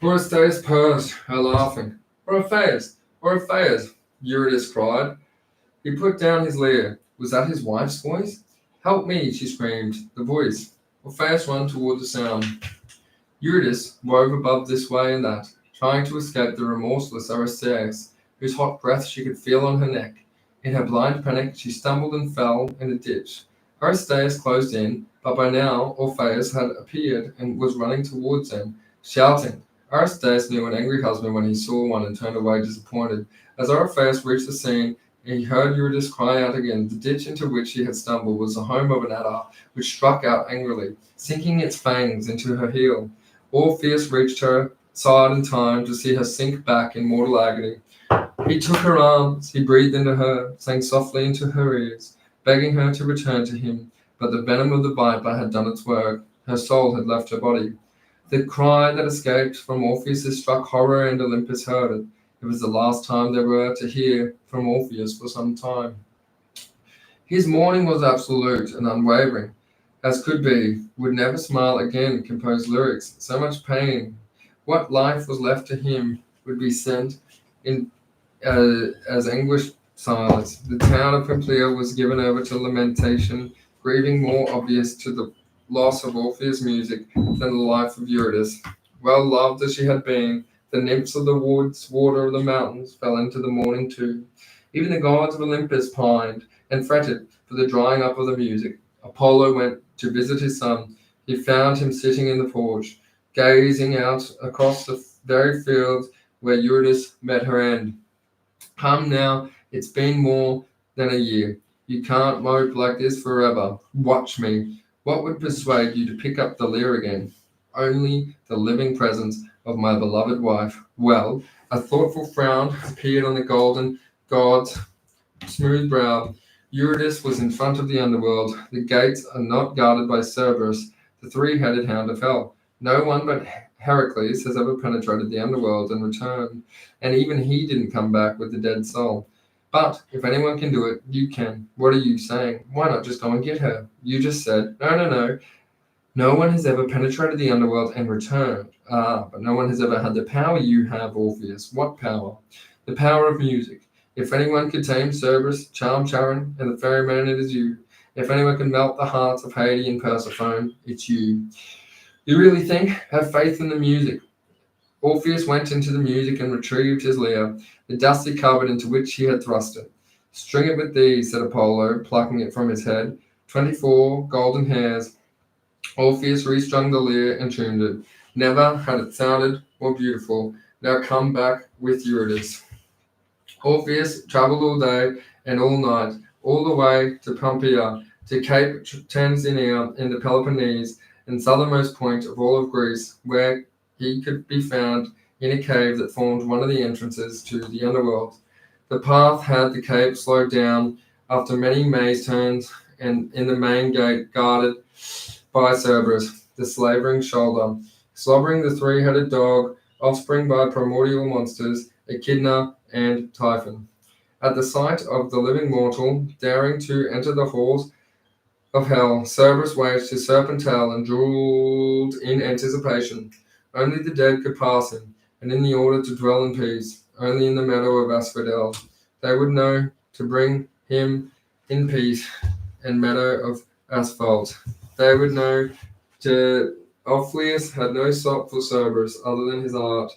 Eurystheus pursed her, laughing. Orpheus! Orpheus! Eurydice cried. He put down his lyre. Was that his wife's voice? Help me, she screamed. The voice. Orpheus ran toward the sound. Eurydice wove above this way and that, trying to escape the remorseless Aristeus, whose hot breath she could feel on her neck. In her blind panic, she stumbled and fell in a ditch. Aristeus closed in, but by now Orpheus had appeared and was running towards them, shouting. Aristeus knew an angry husband when he saw one and turned away disappointed. As Orpheus reached the scene, he heard Eurydice cry out again. The ditch into which he had stumbled was the home of an adder, which struck out angrily, sinking its fangs into her heel. Orpheus reached her side in time to see her sink back in mortal agony. He took her arms, he breathed into her, sang softly into her ears, begging her to return to him, but the venom of the viper had done its work. Her soul had left her body. The cry that escaped from Orpheus struck horror, and Olympus heard it. It was the last time they were to hear from Orpheus for some time. His mourning was absolute and unwavering, as could be, would never smile again, compose lyrics, so much pain. What life was left to him would be sent in as anguished silence. The town of Pimplia was given over to lamentation, grieving more obvious to the loss of Orpheus' music than the life of Eurydice. Well loved as she had been, the nymphs of the woods, water of the mountains, fell into the mourning too. Even the gods of Olympus pined and fretted for the drying up of the music. Apollo went to visit his son. He found him sitting in the porch, gazing out across the very field where Eurydice met her end. Come now, it's been more than a year. You can't mope like this forever. Watch me. What would persuade you to pick up the lyre again? Only the living presence of my beloved wife. Well, a thoughtful frown appeared on the golden god's smooth brow. Eurydice was in front of the underworld. The gates are not guarded by Cerberus, the three-headed hound of hell. No one but Heracles has ever penetrated the underworld and returned, and even he didn't come back with the dead soul. But if anyone can do it, you can. What are you saying? Why not just go and get her? You just said, no. No one has ever penetrated the underworld and returned. But no one has ever had the power you have, Orpheus. What power? The power of music. If anyone could tame Cerberus, charm Charon, and the ferryman, it is you. If anyone can melt the hearts of Hades and Persephone, it's you. You really think? Have faith in the music. Orpheus went into the music and retrieved his lyre, the dusty cupboard into which he had thrust it. String it with these, said Apollo, plucking it from his head. 24 golden hairs. Orpheus restrung the lyre and tuned it. Never had it sounded more beautiful. Now come back with Eurydice. Orpheus travelled all day and all night, all the way to Pompeia, to Cape Tanzania in the Peloponnese, and southernmost point of all of Greece, where he could be found in a cave that formed one of the entrances to the underworld. The path had the cape slowed down after many maze turns, and in the main gate guarded by Cerberus, the slavering shoulder, slobbering the three-headed dog, offspring by primordial monsters, Echidna and Typhon. At the sight of the living mortal daring to enter the halls of hell, Cerberus waved his serpent tail and drooled in anticipation. Only the dead could pass him, and in the order to dwell in peace, only in the meadow of asphodel, they would know to bring him in peace and meadow of asphalt. They would know to Orpheus had no sop for Cerberus other than his art.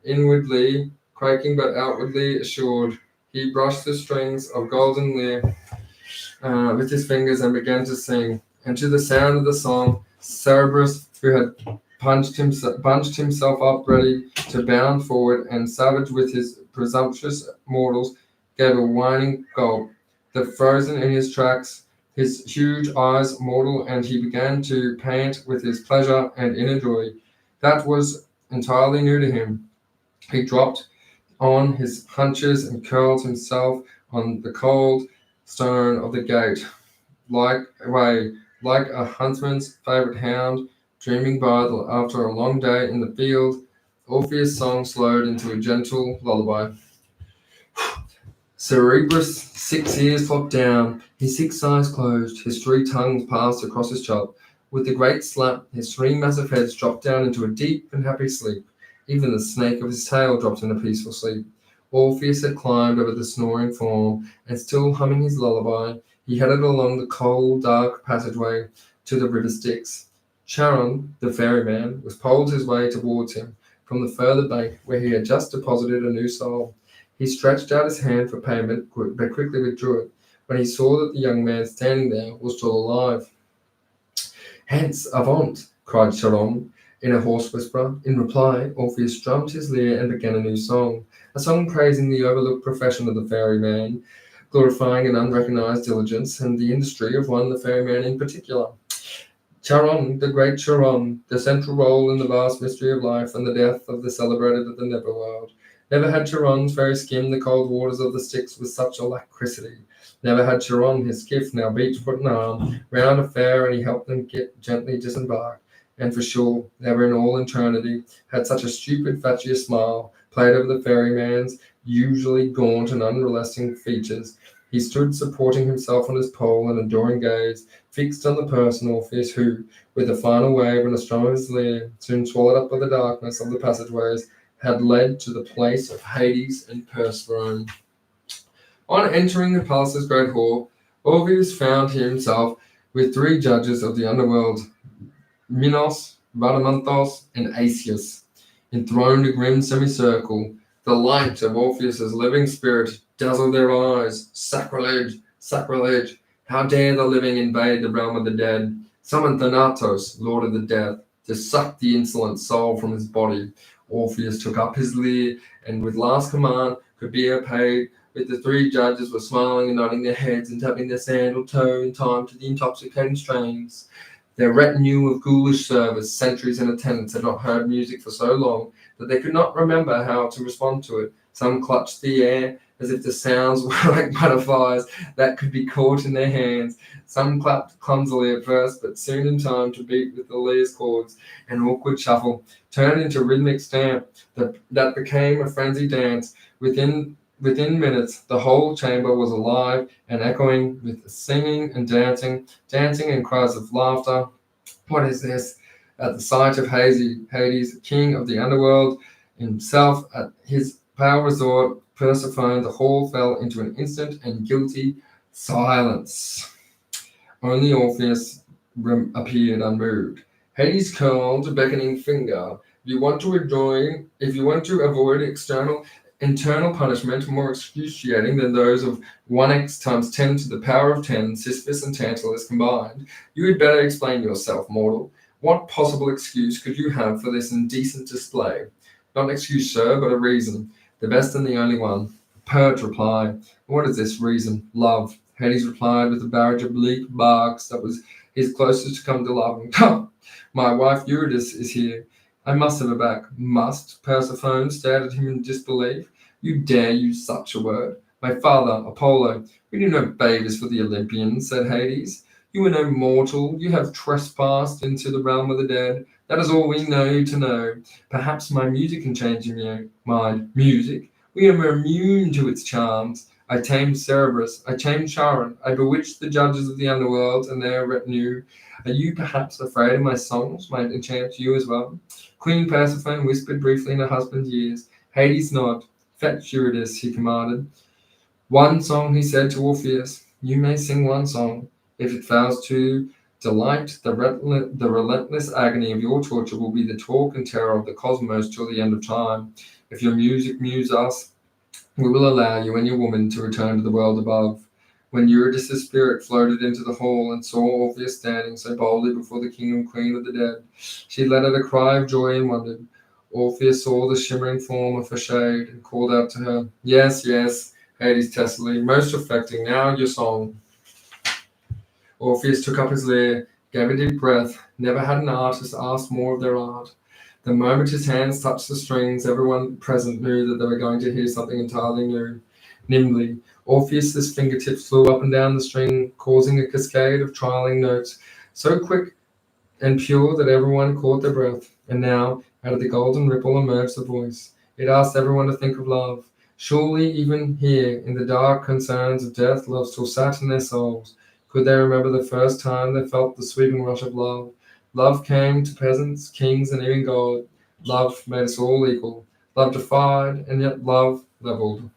inwardly quaking but outwardly assured. He brushed the strings of golden lyre with his fingers and began to sing. And to the sound of the song, Cerberus, who had bunched himself up ready to bound forward, and savage with his presumptuous mortals, gave a whining gulp. The frozen in his tracks, his huge eyes mortal, and he began to pant with his pleasure and inner joy. That was entirely new to him. He dropped on his hunches and curled himself on the cold stone of the gate, like like a huntsman's favourite hound, dreaming after a long day in the field. Orpheus' song slowed into a gentle lullaby. Cerberus' 6 ears flopped down, his 6 eyes closed, his 3 tongues passed across his chop. With a great slap, his 3 massive heads dropped down into a deep and happy sleep. Even the snake of his tail dropped in a peaceful sleep. Orpheus had climbed over the snoring form, and still humming his lullaby, he headed along the cold, dark passageway to the river Styx. Charon, the ferryman, was poled his way towards him from the further bank, where he had just deposited a new soul. He stretched out his hand for payment, but quickly withdrew it when he saw that the young man standing there was still alive. "Hence, avaunt!" cried Charon in a hoarse whisper. In reply, Orpheus strummed his lyre and began a new song, a song praising the overlooked profession of the ferryman, glorifying an unrecognized diligence and the industry of one the ferryman in particular. Charon, the great Charon, the central role in the vast mystery of life and the death of the celebrated of the Neverworld. Never had Charon's ferry skimmed the cold waters of the Styx with such alacrity. Never had Charon his skiff now beat foot and arm round a fair, and he helped them get gently disembarked. And for sure, never in all eternity had such a stupid, fatuous smile played over the ferryman's usually gaunt and unrelenting features. He stood supporting himself on his pole, an adoring gaze fixed on the person Orpheus, who, with a final wave and a strum of his lyre, soon swallowed up by the darkness of the passageways, had led to the place of Hades and Persephone. On entering the palace's great hall, Orpheus found himself with 3 judges of the underworld, Minos, Radamanthos, and Asius, enthroned a grim semicircle. The light of Orpheus's living spirit dazzled their eyes. Sacrilege! Sacrilege! How dare the living invade the realm of the dead? Summon Thanatos, lord of the death, to suck the insolent soul from his body. Orpheus took up his lyre, and with last command could be obeyed. With the 3 judges were smiling and nodding their heads and tapping their sandal toe in time to the intoxicating strains. Their retinue of ghoulish servers, sentries, and attendants had not heard music for so long that they could not remember how to respond to it. Some clutched the air as if the sounds were like butterflies that could be caught in their hands. Some clapped clumsily at first, but soon in time to beat with the lyre's chords. An awkward shuffle turned into rhythmic stamp that became a frenzied dance. Within minutes, the whole chamber was alive and echoing with singing and dancing and cries of laughter. What is this? At the sight of Hades, king of the underworld, himself at his power resort, Persephone, the hall fell into an instant and guilty silence. Only Orpheus appeared unmoved. Hades curled a beckoning finger. If you want to avoid internal punishment more excruciating than those of 1x times 10 to the power of 10, Sisyphus and Tantalus combined, you had better explain yourself, mortal. What possible excuse could you have for this indecent display? Not an excuse, sir, but a reason. The best and the only one. Pert reply. What is this reason? Love. Hades replied with a barrage of bleak barks that was his closest to come to love. My wife Eurydice is here. I must have her back. Must? Persephone stared at him in disbelief. You dare use such a word? My father, Apollo. We do no favours for the Olympians, said Hades. You are no mortal. You have trespassed into the realm of the dead. That is all we know to know. Perhaps my music can change your mind. Music? We are immune to its charms. I tamed Cerberus. I tamed Charon. I bewitched the judges of the underworld and their retinue. Are you perhaps afraid of my songs might enchant you as well? Queen Persephone whispered briefly in her husband's ears. Hades nodded. Fetch Eurydice, he commanded. One song, he said to Orpheus. You may sing one song. If it fails to delight, the relentless agony of your torture will be the talk and terror of the cosmos till the end of time. If your music muse us, we will allow you and your woman to return to the world above. When Eurydice's spirit floated into the hall and saw Orpheus standing so boldly before the king and queen of the dead, she let out a cry of joy and wondered. Orpheus saw the shimmering form of her shade and called out to her, "Yes, yes, Hades testily, most affecting, now your song." Orpheus took up his lyre, gave a deep breath. Never had an artist asked more of their art. The moment his hands touched the strings, everyone present knew that they were going to hear something entirely new. Nimbly, Orpheus's fingertips flew up and down the string, causing a cascade of trialing notes, so quick and pure that everyone caught their breath. And now, out of the golden ripple emerged the voice. It asked everyone to think of love. Surely, even here, in the dark concerns of death, love still sat in their souls. Could they remember the first time they felt the sweeping rush of love? Love came to peasants, kings, and even God. Love made us all equal. Love defied, and yet love leveled.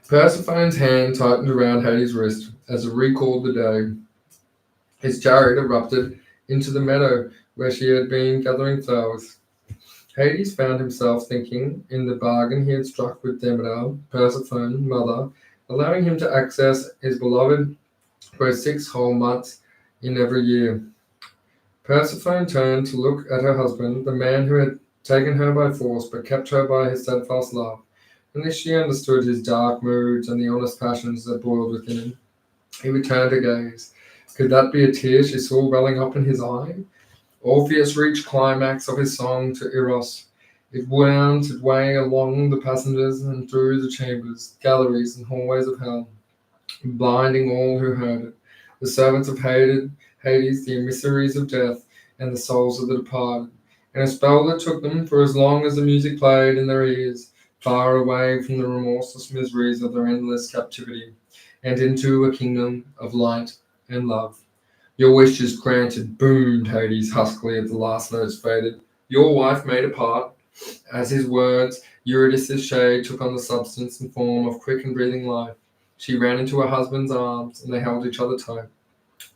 Persephone's hand tightened around Hades' wrist as it recalled the day. His chariot erupted into the meadow where she had been gathering flowers. Hades found himself thinking in the bargain he had struck with Demeter, Persephone, mother, allowing him to access his beloved for 6 whole months in every year. Persephone turned to look at her husband, the man who had taken her by force but kept her by his steadfast love. And as she understood his dark moods and the honest passions that boiled within him, he returned her gaze. Could that be a tear she saw welling up in his eye? Orpheus reached climax of his song to Eros. It wound its way along the passages and through the chambers, galleries, and hallways of hell, blinding all who heard it. The servants of Hades, the emissaries of death, and the souls of the departed. And a spell that took them for as long as the music played in their ears, far away from the remorseless miseries of their endless captivity, and into a kingdom of light and love. Your wish is granted, boomed Hades huskily as the last notes faded. Your wife made a part. As his words, Eurydice's shade took on the substance and form of quick and breathing life. She ran into her husband's arms, and they held each other tight.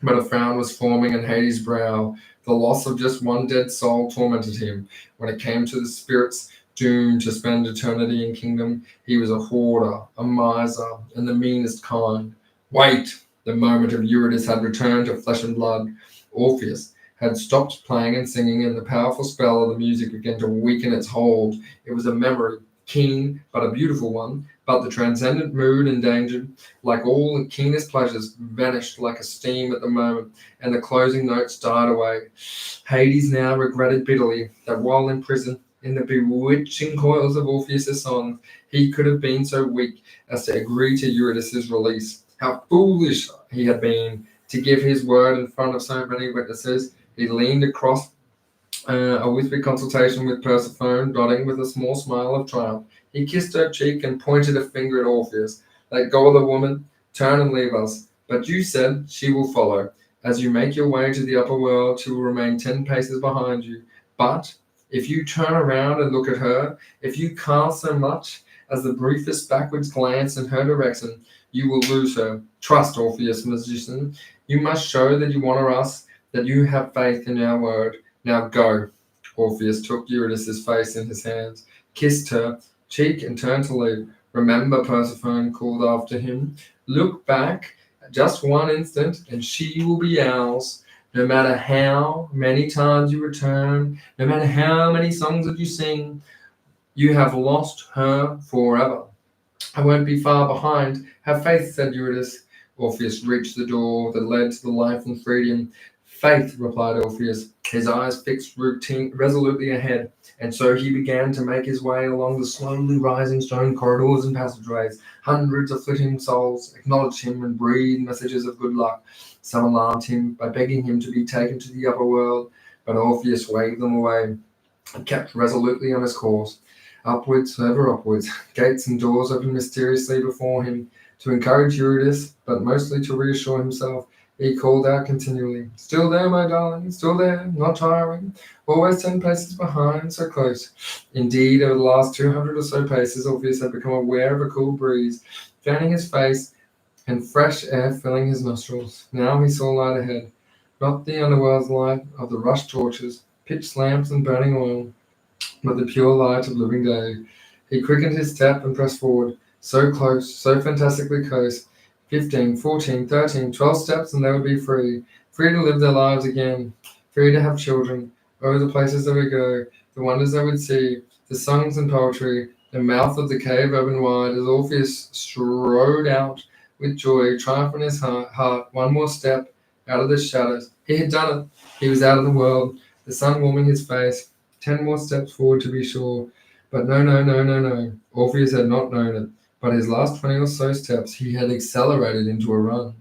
But a frown was forming on Hades' brow. The loss of just one dead soul tormented him. When it came to the spirit's doomed to spend eternity in kingdom, he was a hoarder, a miser, and the meanest kind. Wait! The moment of Eurydice had returned to flesh and blood. Orpheus had stopped playing and singing, and the powerful spell of the music began to weaken its hold. It was a memory, keen but a beautiful one, but the transcendent mood endangered, like all the keenest pleasures, vanished like a steam at the moment, and the closing notes died away. Hades now regretted bitterly that while in prison, in the bewitching coils of Orpheus' song, he could have been so weak as to agree to Eurydice's release. How foolish he had been to give his word in front of so many witnesses. He leaned across a whispered consultation with Persephone, nodding with a small smile of triumph. He kissed her cheek and pointed a finger at Orpheus. Let go of the woman, turn and leave us. But you said she will follow. As you make your way to the upper world, she will remain 10 paces behind you. But if you turn around and look at her, if you cast so much as the briefest backwards glance in her direction, you will lose her. Trust, Orpheus, magician. You must show that you honor us, that you have faith in our word. Now go. Orpheus took Eurydice's face in his hands, kissed her cheek, and turned to leave. Remember, Persephone called after him. Look back just one instant, and she will be ours. No matter how many times you return, no matter how many songs that you sing, you have lost her forever. I won't be far behind. Have faith, said Eurydice. Orpheus reached the door that led to the life and freedom. Faith, replied Orpheus, his eyes fixed resolutely ahead, and so he began to make his way along the slowly rising stone corridors and passageways. Hundreds of flitting souls acknowledged him and breathed messages of good luck. Some alarmed him by begging him to be taken to the upper world, but Orpheus waved them away and kept resolutely on his course. Upwards, ever upwards, gates and doors opened mysteriously before him to encourage Eurydice, but mostly to reassure himself. He called out continually, "Still there, my darling, still there, not tiring, always 10 paces behind, so close." Indeed, over the last 200 or so paces, Orpheus had become aware of a cool breeze fanning his face and fresh air filling his nostrils. Now he saw light ahead, not the underworld's light of the rushed torches, pitch lamps, and burning oil, but the pure light of living day. He quickened his step and pressed forward, so close, so fantastically close. 15, 14, 13, 12 steps, and they would be free. Free to live their lives again. Free to have children. Oh, the places they would go, the wonders they would see, the songs and poetry. The mouth of the cave opened wide as Orpheus strode out with joy, triumph in his heart. One more step out of the shadows. He had done it. He was out of the world, the sun warming his face. 10 more steps forward to be sure. But no, no, no, no, no. Orpheus had not known it. But his last 20 or so steps he had accelerated into a run.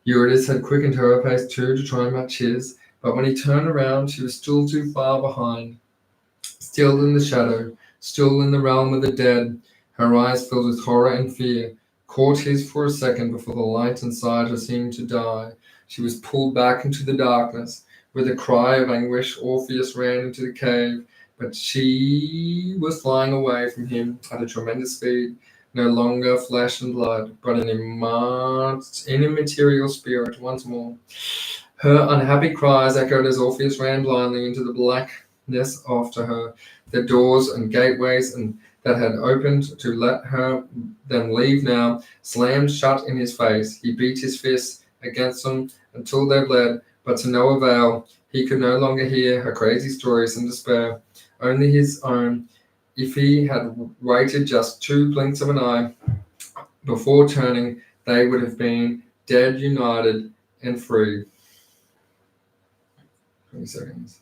Eurydice had quickened her pace too to try and match his, but when he turned around, she was still too far behind. Still in the shadow, still in the realm of the dead, her eyes filled with horror and fear, caught his for a second before the light inside her seemed to die. She was pulled back into the darkness. With a cry of anguish, Orpheus ran into the cave, but she was flying away from him at a tremendous speed. No longer flesh and blood, but an immaterial spirit once more. Her unhappy cries echoed as Orpheus ran blindly into the blackness after her. The doors and gateways that had opened to let them leave now slammed shut in his face. He beat his fists against them until they bled, but to no avail. He could no longer hear her crazy stories and despair, only his own. If he had waited just 2 blinks of an eye before turning, they would have been dead, united, and free. 20 seconds.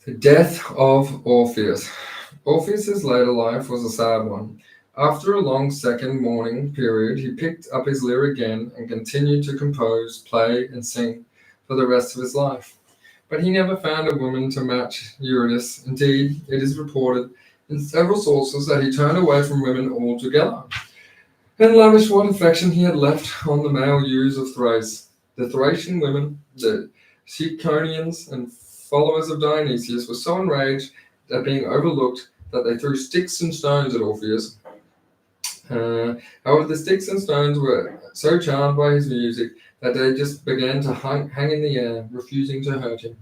The death of Orpheus. Orpheus's later life was a sad one. After a long second mourning period, he picked up his lyre again and continued to compose, play, and sing for the rest of his life. But he never found a woman to match Eurydice. Indeed, it is reported in several sources that he turned away from women altogether and lavished what affection he had left on the male youths of Thrace. The Thracian women, the Ciconians, and followers of Dionysius were so enraged at being overlooked that they threw sticks and stones at Orpheus. However, the sticks and stones were so charmed by his music that they just began to hang in the air, refusing to hurt him.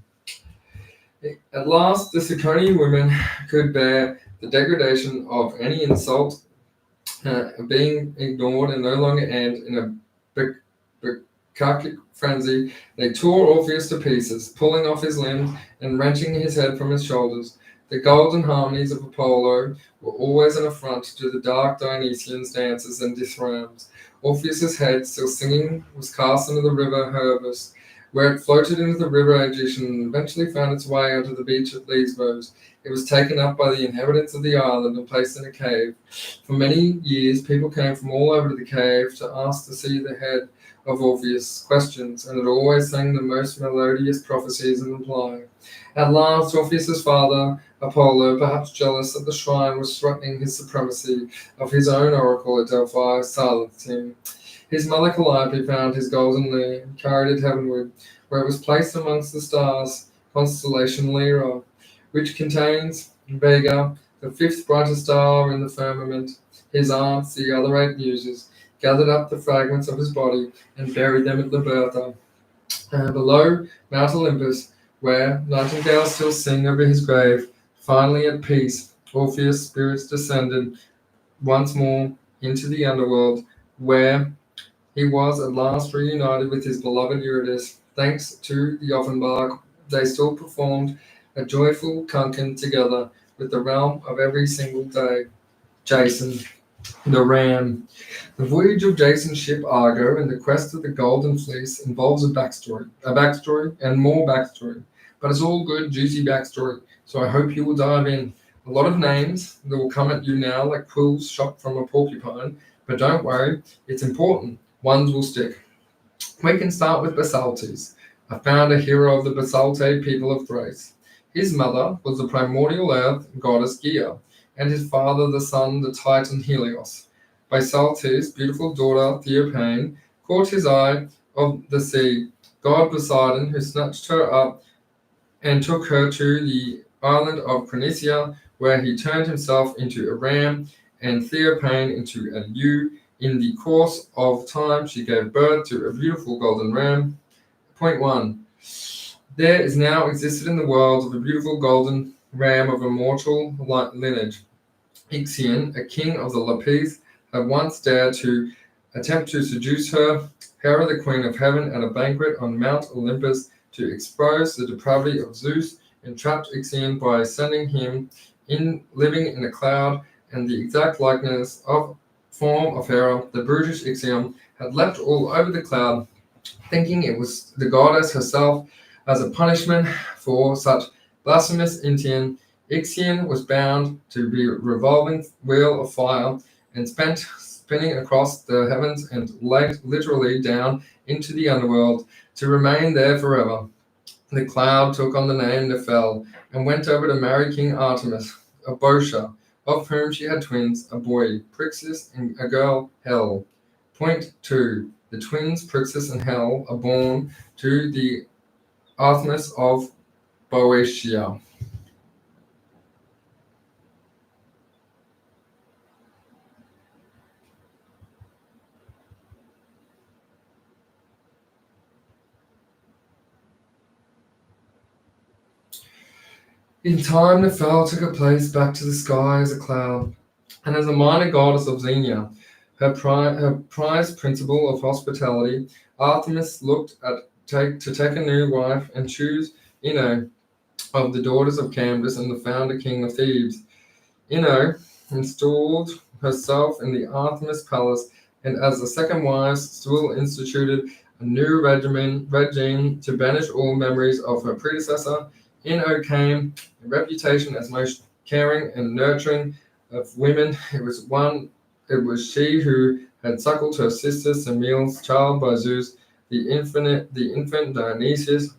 At last, the Ciconian women could bear the degradation of any insult, being ignored and no longer end in a bacchic frenzy. They tore Orpheus to pieces, pulling off his limbs and wrenching his head from his shoulders. The golden harmonies of Apollo were always an affront to the dark Dionysian's dances and dithyrambics. Orpheus's head, still singing, was cast into the river Herbus, where it floated into the river Aegean and eventually found its way onto the beach at Lesbos. It was taken up by the inhabitants of the island and placed in a cave. For many years, people came from all over the cave to ask to see the head of Orpheus, questions, and it always sang the most melodious prophecies in reply. At last, Orpheus's father, Apollo, perhaps jealous that the shrine was threatening his supremacy of his own oracle at Delphi, silenced him. His mother Calliope found his golden lyre and carried it heavenward, where it was placed amongst the stars, constellation Lyra, which contains Vega, the 5th brightest star in the firmament. His aunts, the other 8 muses, gathered up the fragments of his body and buried them at Liberta. Below Mount Olympus, where nightingales still sing over his grave, finally at peace, Orpheus' spirits descended once more into the underworld, where he was at last reunited with his beloved Eurydice. Thanks to the Offenbach, they still performed a joyful cancan together with the realm of every single day. Jason, the Ram. The voyage of Jason's ship Argo and the quest of the Golden Fleece involves a backstory, and more backstory. But it's all good, juicy backstory, so I hope you will dive in. A lot of names that will come at you now like quills shot from a porcupine, but don't worry, it's important. Ones will stick. We can start with Basaltes. a founder hero of the Basalte people of Thrace. His mother was the primordial earth goddess Gaia, and his father the sun, the Titan Helios. Basalte's beautiful daughter Theophane caught his eye of the sea, god Poseidon, who snatched her up and took her to the island of Crinicia, where he turned himself into a ram and Theophane into a ewe. In the course of time, she gave birth to a beautiful golden ram. Point 1. There is now existed in the world of a beautiful golden ram of immortal lineage. Ixion, a king of the Lapith, had once dared to attempt to seduce her, Hera, the queen of heaven, at a banquet on Mount Olympus to expose the depravity of Zeus, entrapped Ixion by sending him in living in a cloud, and the exact likeness of form of Hera, the brutish Ixion, had leapt all over the cloud, thinking it was the goddess herself. As a punishment for such blasphemous intent, Ixion was bound to be a revolving wheel of fire and spinning across the heavens and legged literally down into the underworld to remain there forever. The cloud took on the name Nephel and went over to marry King Artemis of Boeotia, of whom she had twins, a boy, Phrixus, and a girl, Hel. Point 2. The twins Phrixus and Hel are born to the Artemis of Boeotia. In time, Nephel took her place back to the sky as a cloud, and as a minor goddess of Xenia, her prized principle of hospitality, Artemis looked to take a new wife and choose Ino of the daughters of Cambrus and the founder king of Thebes. Ino installed herself in the Artemis palace, and as the second wife, still instituted a new regime to banish all memories of her predecessor. Ino came a reputation as most caring and nurturing of women. It was she who had suckled her sister Semele's child by Zeus, the infant Dionysius.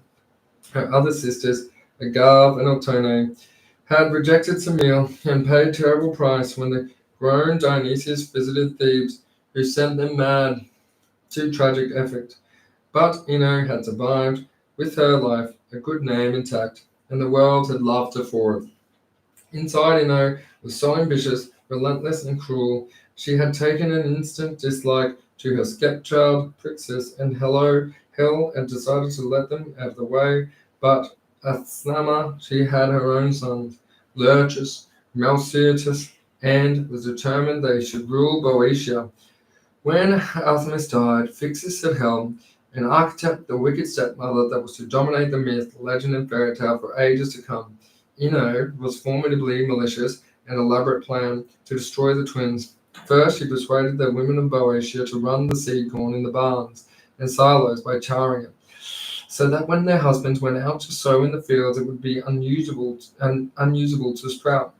Her other sisters, Agave and Altone, had rejected Semele and paid terrible price when the grown Dionysius visited Thebes, who sent them mad to tragic effect. But Ino had survived, with her life a good name intact, and the world had loved her for it. Inside, Ino was so ambitious, relentless, and cruel. She had taken an instant dislike to her stepchild, Phrixus, and Hel had decided to let them out of the way. But Athama, she had her own sons, Lurchus, Melciotus, and was determined they should rule Boeotia. When Artemis died, Phrixus set helm, an architect, the wicked stepmother that was to dominate the myth, legend, and fairy tale for ages to come. Ino was formidably malicious and elaborate plan to destroy the twins. First, she persuaded the women of Boeotia to run the seed corn in the barns and silos by charring it, so that when their husbands went out to sow in the fields, it would be unusable to sprout.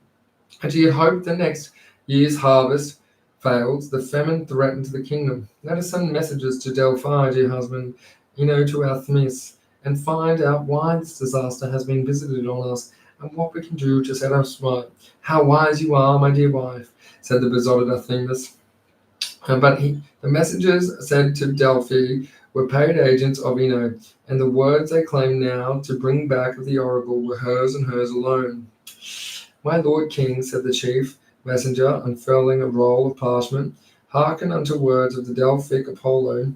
And she had hoped the next year's harvest failed, the famine threatened the kingdom. Let us send messages to Delphi, dear husband, to Artemis, and find out why this disaster has been visited on us, and what we can do to set us right. How wise you are, my dear wife, said the besotted Artemis. But the messengers said to Delphi were paid agents of Ino, and the words they claimed now to bring back of the oracle were hers and hers alone. My lord king, said the chief messenger, unfurling a roll of parchment, hearken unto words of the Delphic Apollo,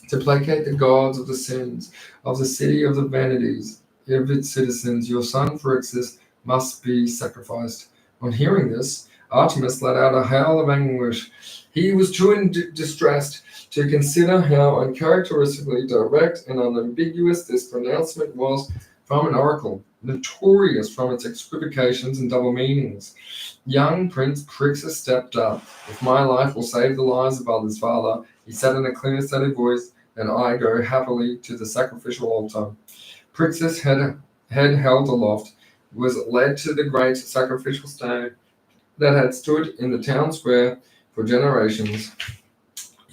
to placate the gods of the sins of the city of the vanities of its citizens. Your son Phrixus must be sacrificed. On hearing this, Artemis let out a howl of anguish. He was too distressed to consider how uncharacteristically direct and unambiguous this pronouncement was from an oracle, notorious from its equivocations and double meanings. Young Prince Phrixus stepped up. If my life will save the lives of others, father, he said in a clear, steady voice, then I go happily to the sacrificial altar. Phrixus, head held aloft, was led to the great sacrificial stone that had stood in the town square for generations.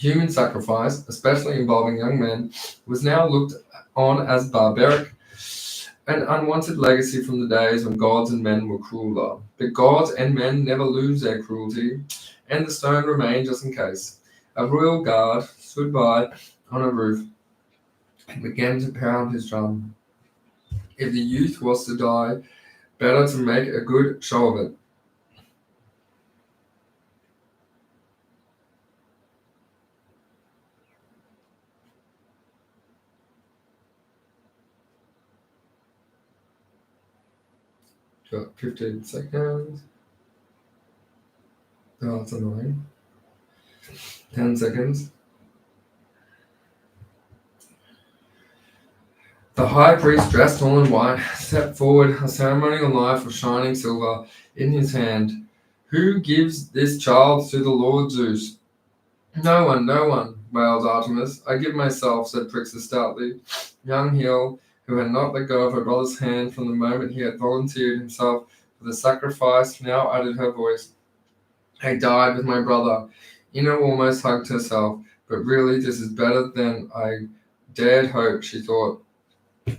Human sacrifice, especially involving young men, was now looked on as barbaric, an unwanted legacy from the days when gods and men were crueler. But gods and men never lose their cruelty, and the stone remained just in case. A royal guard stood by on a roof and began to pound his drum. If the youth was to die, better to make a good show of it. Got 15 seconds. Oh, that's annoying. 10 seconds. The high priest, dressed all in white, stepped forward, a ceremonial knife of shining silver in his hand. Who gives this child to the Lord Zeus? No one, wailed Artemis. I give myself, said Prixus stoutly. Young Hill, who had not let go of her brother's hand from the moment he had volunteered himself for the sacrifice, now added her voice. I died with my brother. Ino almost hugged herself, but really this is better than I dared hope, she thought.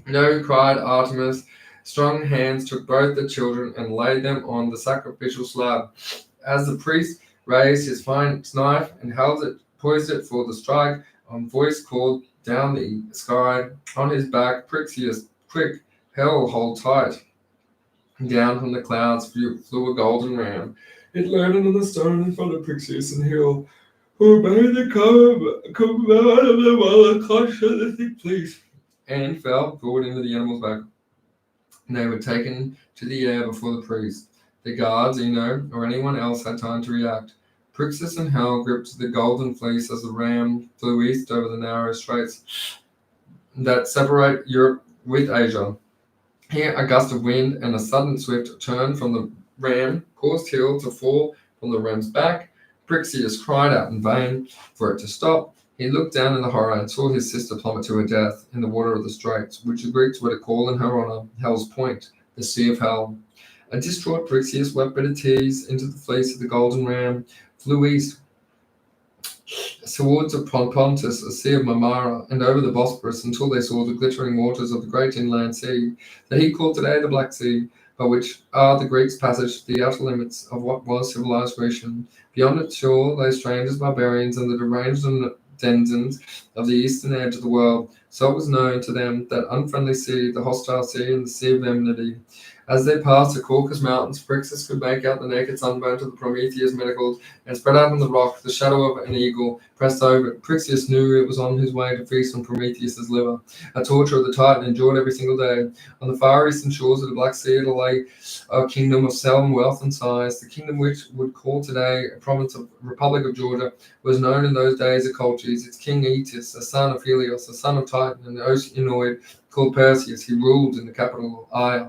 No, cried Artemis. Strong hands took both the children and laid them on the sacrificial slab. As the priest raised his fine knife and held it, poised it for the strike, a voice called down the sky. On his back, Prixius, quick, hell, hold tight. Down from the clouds flew a golden ram. It landed on the stone in front of Prixius and Hill, who obeyed the command of the mother, clutched at the thick fleece, and fell forward into the animal's back. They were taken to the air before the priest. The guards, Eno, or anyone else had time to react. Prixus and Hal gripped the golden fleece as the ram flew east over the narrow straits that separate Europe with Asia. Here, a gust of wind and a sudden swift turn from the ram caused Hill to fall from the ram's back. Prixius cried out in vain for it to stop. He looked down in the horror and saw his sister plummet to her death in the water of the straits, which the Greeks were to call in her honor Hell's Point, the Sea of Hell. A distraught Prixius wept bitter tears into the fleece of the golden ram, flew east towards Pontus, a sea of Marmara, and over the Bosporus until they saw the glittering waters of the great inland sea that he called today the Black Sea, but which are the Greeks' passage to the outer limits of what was civilized Grecian. Beyond its shore lay strangers, barbarians, and the deranged denizens of the eastern edge of the world. So it was known to them, that unfriendly sea, the hostile sea, and the sea of enmity. As they passed the Caucasus Mountains, Prixus could make out the naked sunburnt of the Prometheus manacles, and spread out on the rock the shadow of an eagle pressed over it. Prixius knew it was on his way to feast on Prometheus's liver, a torture of the Titan endured every single day. On the far eastern shores of the Black Sea lay a kingdom of solemn wealth and size. The kingdom which would call today a province of Republic of Georgia was known in those days as Colchis. Its king Aeetes, a son of Helios, a son of Titan, and Oceanoid called Perseus. He ruled in the capital Aya.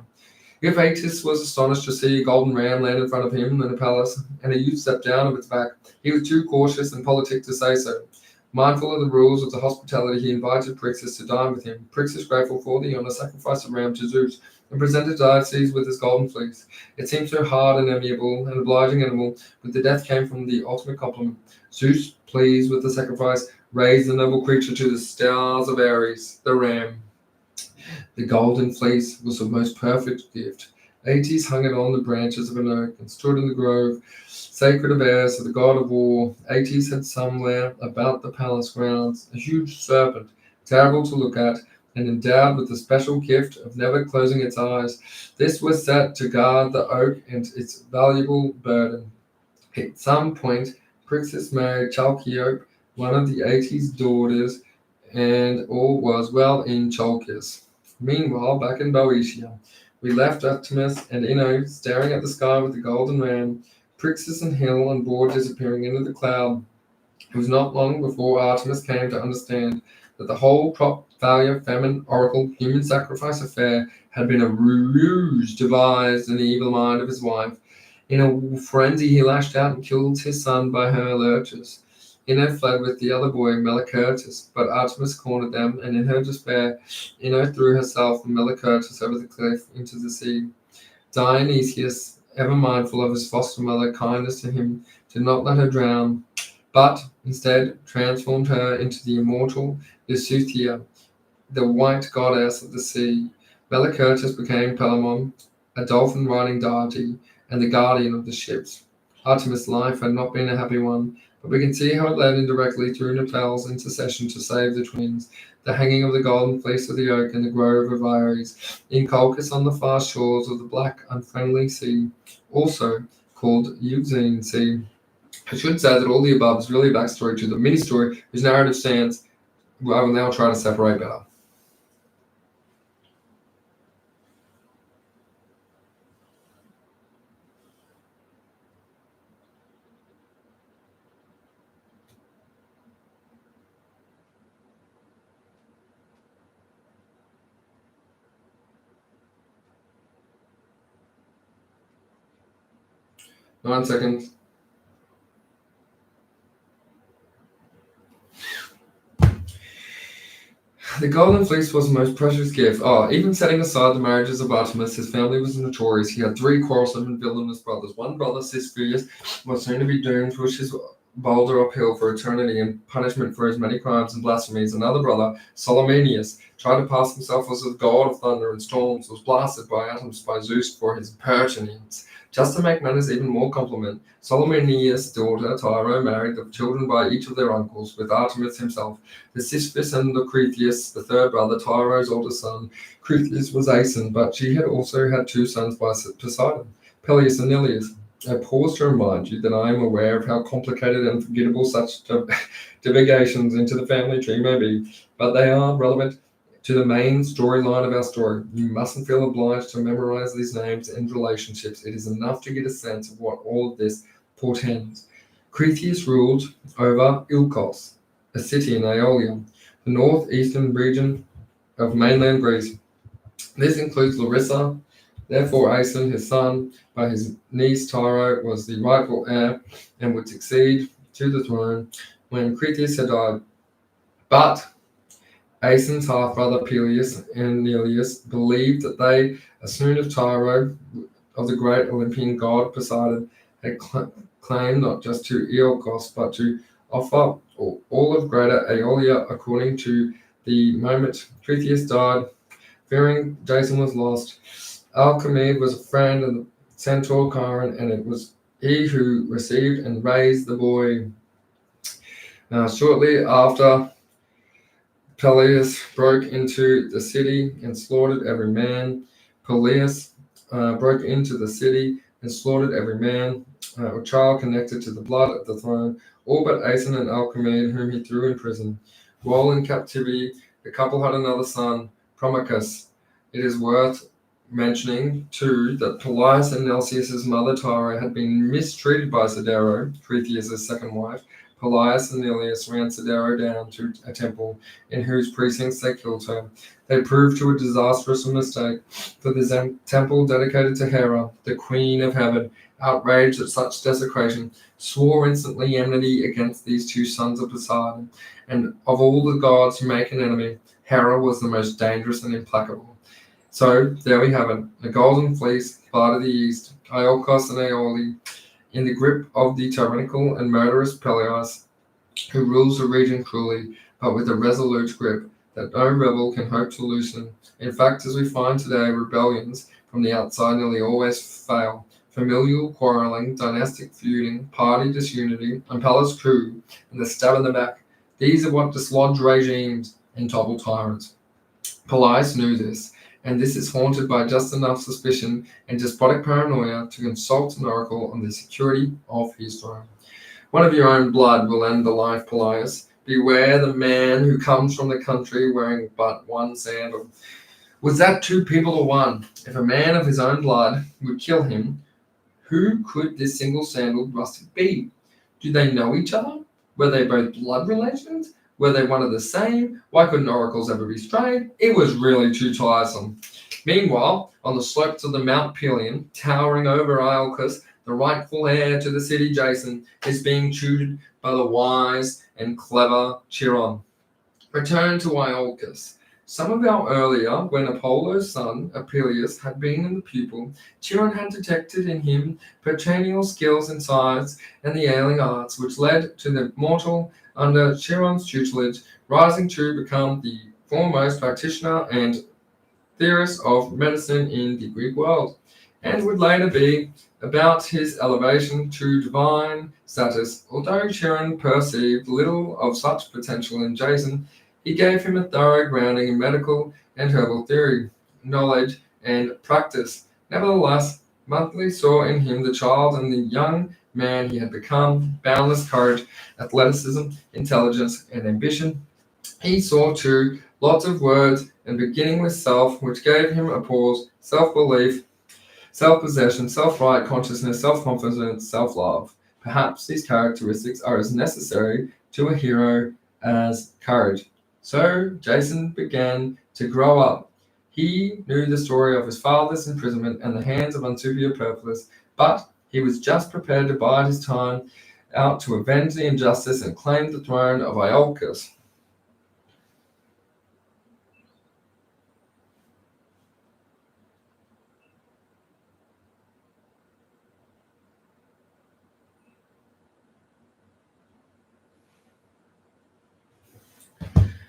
If Aeetes was astonished to see a golden ram land in front of him in a palace, and a youth stepped down of its back, he was too cautious and politic to say so. Mindful of the rules of the hospitality, he invited Prixus to dine with him. Prixus, grateful for the honor, sacrificed a ram to Zeus, and presented Dioceses with his golden fleece. It seemed so hard and amiable, and obliging animal, but the death came from the ultimate compliment. Zeus, pleased with the sacrifice, raised the noble creature to the stars of Ares, the ram. The golden fleece was the most perfect gift. Aeetes hung it on the branches of an oak and stood in the grove, sacred of Ares, of the god of war. Aeetes had somewhere about the palace grounds a huge serpent, terrible to look at, and endowed with the special gift of never closing its eyes. This was set to guard the oak and its valuable burden. At some point, Prixus married Chalciope, one of the Aeetes' daughters, and all was well in Chalcis. Meanwhile, back in Boeotia, we left Artemis and Ino staring at the sky with the golden ram, Prixus and Hill on board disappearing into the cloud. It was not long before Artemis came to understand that the whole crop failure, famine, oracle, human sacrifice affair had been a ruse devised in the evil mind of his wife. In a frenzy, he lashed out and killed his son by her lurches. Ino fled with the other boy, Melicertus, but Artemis cornered them, and in her despair, Ino threw herself and Melicertus over the cliff into the sea. Dionysius, ever mindful of his foster mother's kindness to him, did not let her drown, but instead transformed her into the immortal Ysuthia, the white goddess of the sea. Bellicurtus became Palamon, a dolphin-riding deity, and the guardian of the ships. Artemis' life had not been a happy one, but we can see how it led indirectly through Nepal's intercession to save the twins, the hanging of the golden fleece of the oak in the grove of Iris, in Colchis on the far shores of the black, unfriendly sea, also called Euxine Sea. I should say that all the above is really a backstory to the mini-story whose narrative stands I will now try to separate better. Nine seconds. The golden fleece was the most precious gift. Even setting aside the marriages of Artemis, his family was notorious. He had three quarrelsome and villainous brothers. One brother, Sisyphus, was soon to be doomed to push his boulder uphill for eternity in punishment for his many crimes and blasphemies. Another brother, Solomenius, tried to pass himself as a god of thunder and storms, was blasted by atoms by Zeus for his impertinence. Just to make matters even more compliment, Solomenius' daughter Tyro married the children by each of their uncles, with Artemis himself. The Sisyphus and Lucretius, the third brother, Tyro's older son. Cretius was Aeson, but she had also had two sons by Poseidon, Peleus and Neleus. I pause to remind you that I am aware of how complicated and forgettable such divagations into the family tree may be, but they are relevant to the main storyline of our story. You mustn't feel obliged to memorize these names and relationships. It is enough to get a sense of what all of this portends. Cretius ruled over Ilkos, a city in Aeolia, the northeastern region of mainland Greece. This includes Larissa. Therefore, Aeson, his son, by his niece Tyro, was the rightful heir and would succeed to the throne when Cretius had died. But Aeson's half-brother Peleus and Neleus believed that they, as soon as Tyro, of the great Olympian god Poseidon, had claimed not just to Iolcos, but to offer all of greater Aeolia. According to the moment Cretius died, fearing Jason was lost, Alcimede was a friend of the centaur Chiron, and it was he who received and raised the boy. Shortly after, Peleus broke into the city and slaughtered every man. Peleus broke into the city and slaughtered every man or child connected to the blood of the throne, all but Aeson and Alcimede, whom he threw in prison. While in captivity, the couple had another son, Promachus. It is worth mentioning, too, that Peleus and Nelsius' mother Tyro had been mistreated by Sidero, Cretius' second wife. Peleus and Neleus ran Sidero down to a temple in whose precincts they killed her. They proved to a disastrous mistake, for the temple dedicated to Hera, the queen of heaven, outraged at such desecration, swore instantly enmity against these two sons of Poseidon, and of all the gods who make an enemy, Hera was the most dangerous and implacable. So, there we have it, the golden fleece, part of the east, Iolcos and Aeoli, in the grip of the tyrannical and murderous Peleus, who rules the region cruelly, but with a resolute grip that no rebel can hope to loosen. In fact, as we find today, rebellions from the outside nearly always fail. Familial quarreling, dynastic feuding, party disunity, and palace coup, and the stab in the back. These are what dislodge regimes and topple tyrants. Peleus knew this, and this is haunted by just enough suspicion and despotic paranoia to consult an oracle on the security of his throne. One of your own blood will end the life, Peleus. Beware the man who comes from the country wearing but one sandal. Was that two people or one? If a man of his own blood would kill him, who could this single-sandaled rustic be? Do they know each other? Were they both blood relations? Were they one of the same? Why couldn't oracles ever be strayed? It was really too tiresome. Meanwhile, on the slopes of the Mount Pelion, towering over Iolcus, the rightful heir to the city Jason is being tutored by the wise and clever Chiron. Return to Iolcus. Some hour earlier, when Apollo's son, Apelles, had been in the pupil, Chiron had detected in him perennial skills in science and the ailing arts, which led to the mortal, under Chiron's tutelage, rising to become the foremost practitioner and theorist of medicine in the Greek world, and would later be about his elevation to divine status. Although Chiron perceived little of such potential in Jason, he gave him a thorough grounding in medical and herbal theory, knowledge, and practice. Nevertheless, Monthly saw in him the child and the young man he had become, boundless courage, athleticism, intelligence, and ambition. He saw, too, lots of words, and beginning with self, which gave him a pause, self-belief, self-possession, self-right consciousness, self-confidence, self-love. Perhaps these characteristics are as necessary to a hero as courage. So Jason began to grow up. He knew the story of his father's imprisonment and the hands of unsuperior purpose, but he was just prepared to bide his time out to avenge the injustice and claim the throne of Iolcus.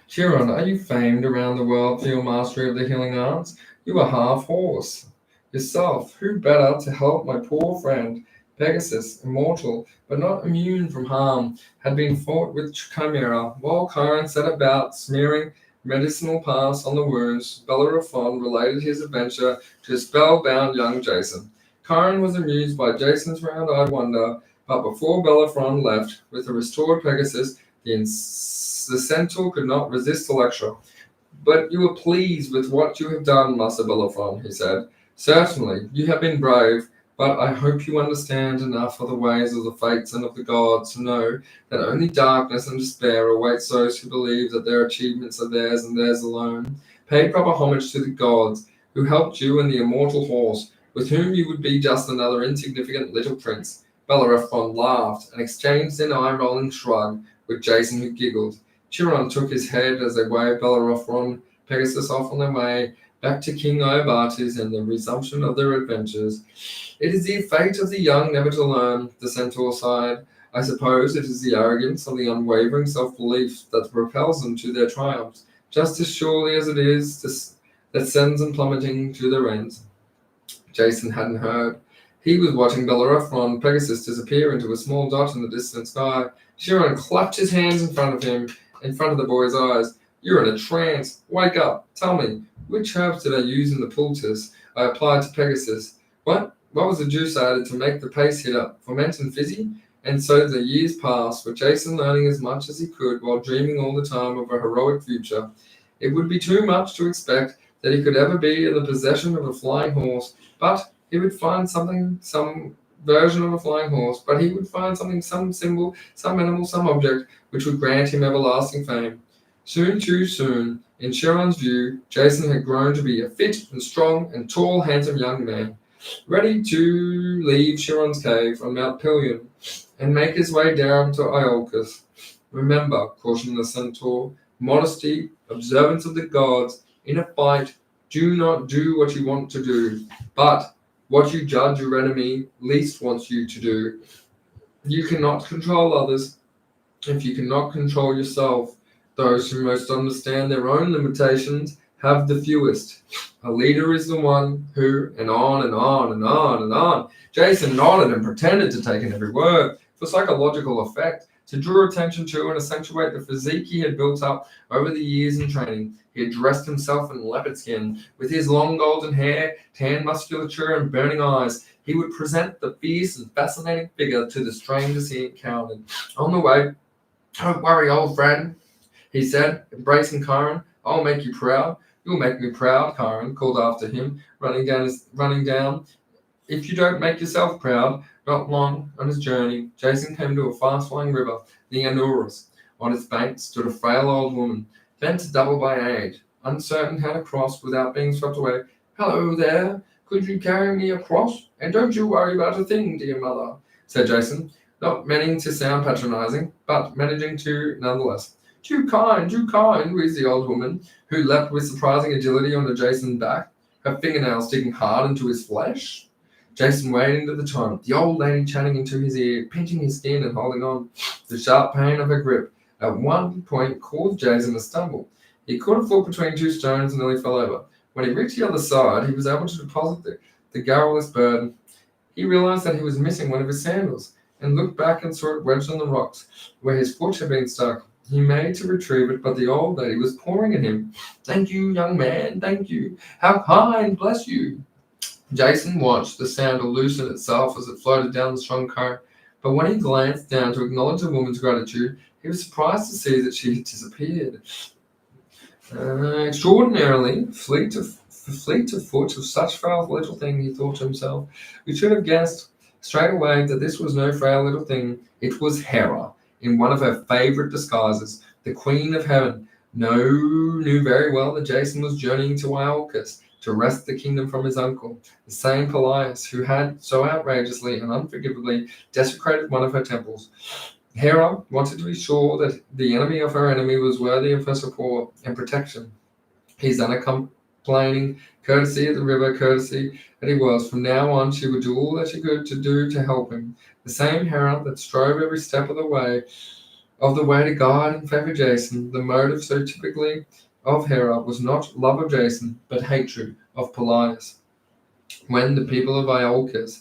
Chiron, are you famed around the world for your mastery of the healing arts? You are half horse yourself. Who better to help my poor friend? Pegasus, immortal, but not immune from harm, had been fought with Chimera, while Chiron set about smearing medicinal paths on the wounds. Bellerophon related his adventure to spellbound young Jason. Chiron was amused by Jason's round-eyed wonder, but before Bellerophon left with the restored Pegasus, the centaur could not resist the lecture. But you are pleased with what you have done, Master Bellerophon, he said. Certainly, you have been brave, but I hope you understand enough of the ways of the fates and of the gods to know that only darkness and despair awaits those who believe that their achievements are theirs and theirs alone. Pay proper homage to the gods, who helped you and the immortal horse, with whom you would be just another insignificant little prince. Bellerophon laughed and exchanged an eye-rolling shrug with Jason, who giggled. Chiron took his head as they waved Bellerophon Pegasus off on their way back to King Iobates and the resumption of their adventures. It is the fate of the young never to learn, the centaur sighed. I suppose it is the arrogance of the unwavering self-belief that propels them to their triumphs, just as surely as it is that sends them plummeting to their ends. Jason hadn't heard. He was watching Bellerophon Pegasus disappear into a small dot in the distant sky. Chiron clapped his hands in front of the boy's eyes. You're in a trance. Wake up. Tell me, which herbs did I use in the poultice I applied to Pegasus? What was the juice I added to make the pace hit up? Ferment and fizzy? And so the years passed, with Jason learning as much as he could while dreaming all the time of a heroic future. It would be too much to expect that he could ever be in the possession of a flying horse, but he would find something, some version of a flying horse, but he would find something, some symbol, some animal, some object, which would grant him everlasting fame. Soon, too soon, in Chiron's view, Jason had grown to be a fit and strong and tall, handsome young man, ready to leave Chiron's cave on Mount Pelion and make his way down to Iolcus. Remember, cautioned the centaur, modesty, observance of the gods. In a fight, do not do what you want to do, but what you judge your enemy least wants you to do. You cannot control others if you cannot control yourself. Those who most understand their own limitations have the fewest. A leader is the one who, and on and on and on and on. Jason nodded and pretended to take in every word for psychological effect, to draw attention to and accentuate the physique he had built up over the years in training. He had dressed himself in leopard skin, with his long golden hair, tan musculature, and burning eyes. He would present the fierce and fascinating figure to the strangers he encountered. On the way, don't worry, old friend, he said, embracing Chiron. I'll make you proud. You'll make me proud, Chiron called after him, running down. If you don't make yourself proud, not long on his journey, Jason came to a fast-flowing river, the Anuras. On its bank stood a frail old woman, bent double by age, uncertain how to cross without being swept away. Hello there, could you carry me across? And don't you worry about a thing, dear mother, said Jason, not meaning to sound patronizing, but managing to nonetheless. Too kind, wheezed the old woman, who leapt with surprising agility onto Jason's back, her fingernails digging hard into his flesh. Jason waded into the torrent, the old lady chatting into his ear, pinching his skin and holding on. The sharp pain of her grip at one point caused Jason to stumble. He caught a foot between two stones and nearly fell over. When he reached the other side, he was able to deposit the garrulous burden. He realized that he was missing one of his sandals, and looked back and saw it wedged on the rocks, where his foot had been stuck. He made to retrieve it, but the old lady was pouring at him. Thank you, young man, thank you. How kind, bless you. Jason watched the sandal loosen itself as it floated down the strong current, but when he glanced down to acknowledge the woman's gratitude, he was surprised to see that she had disappeared. Extraordinarily fleet of foot of such frail little thing, he thought to himself. We should have guessed straight away that this was no frail little thing. It was Hera, in one of her favorite disguises, the Queen of Heaven. Knew very well that Jason was journeying to Iolcus to wrest the kingdom from his uncle, the same Pelleas who had so outrageously and unforgivably desecrated one of her temples. Hera wanted to be sure that the enemy of her enemy was worthy of her support and protection. His uncomplaining courtesy at the river, courtesy that he was, from now on she would do all that she could to help him. The same Hera that strove every step of the way to guide and favor Jason. The motive so typically of Hera was not love of Jason, but hatred of Pelleas. When the people of Iolcus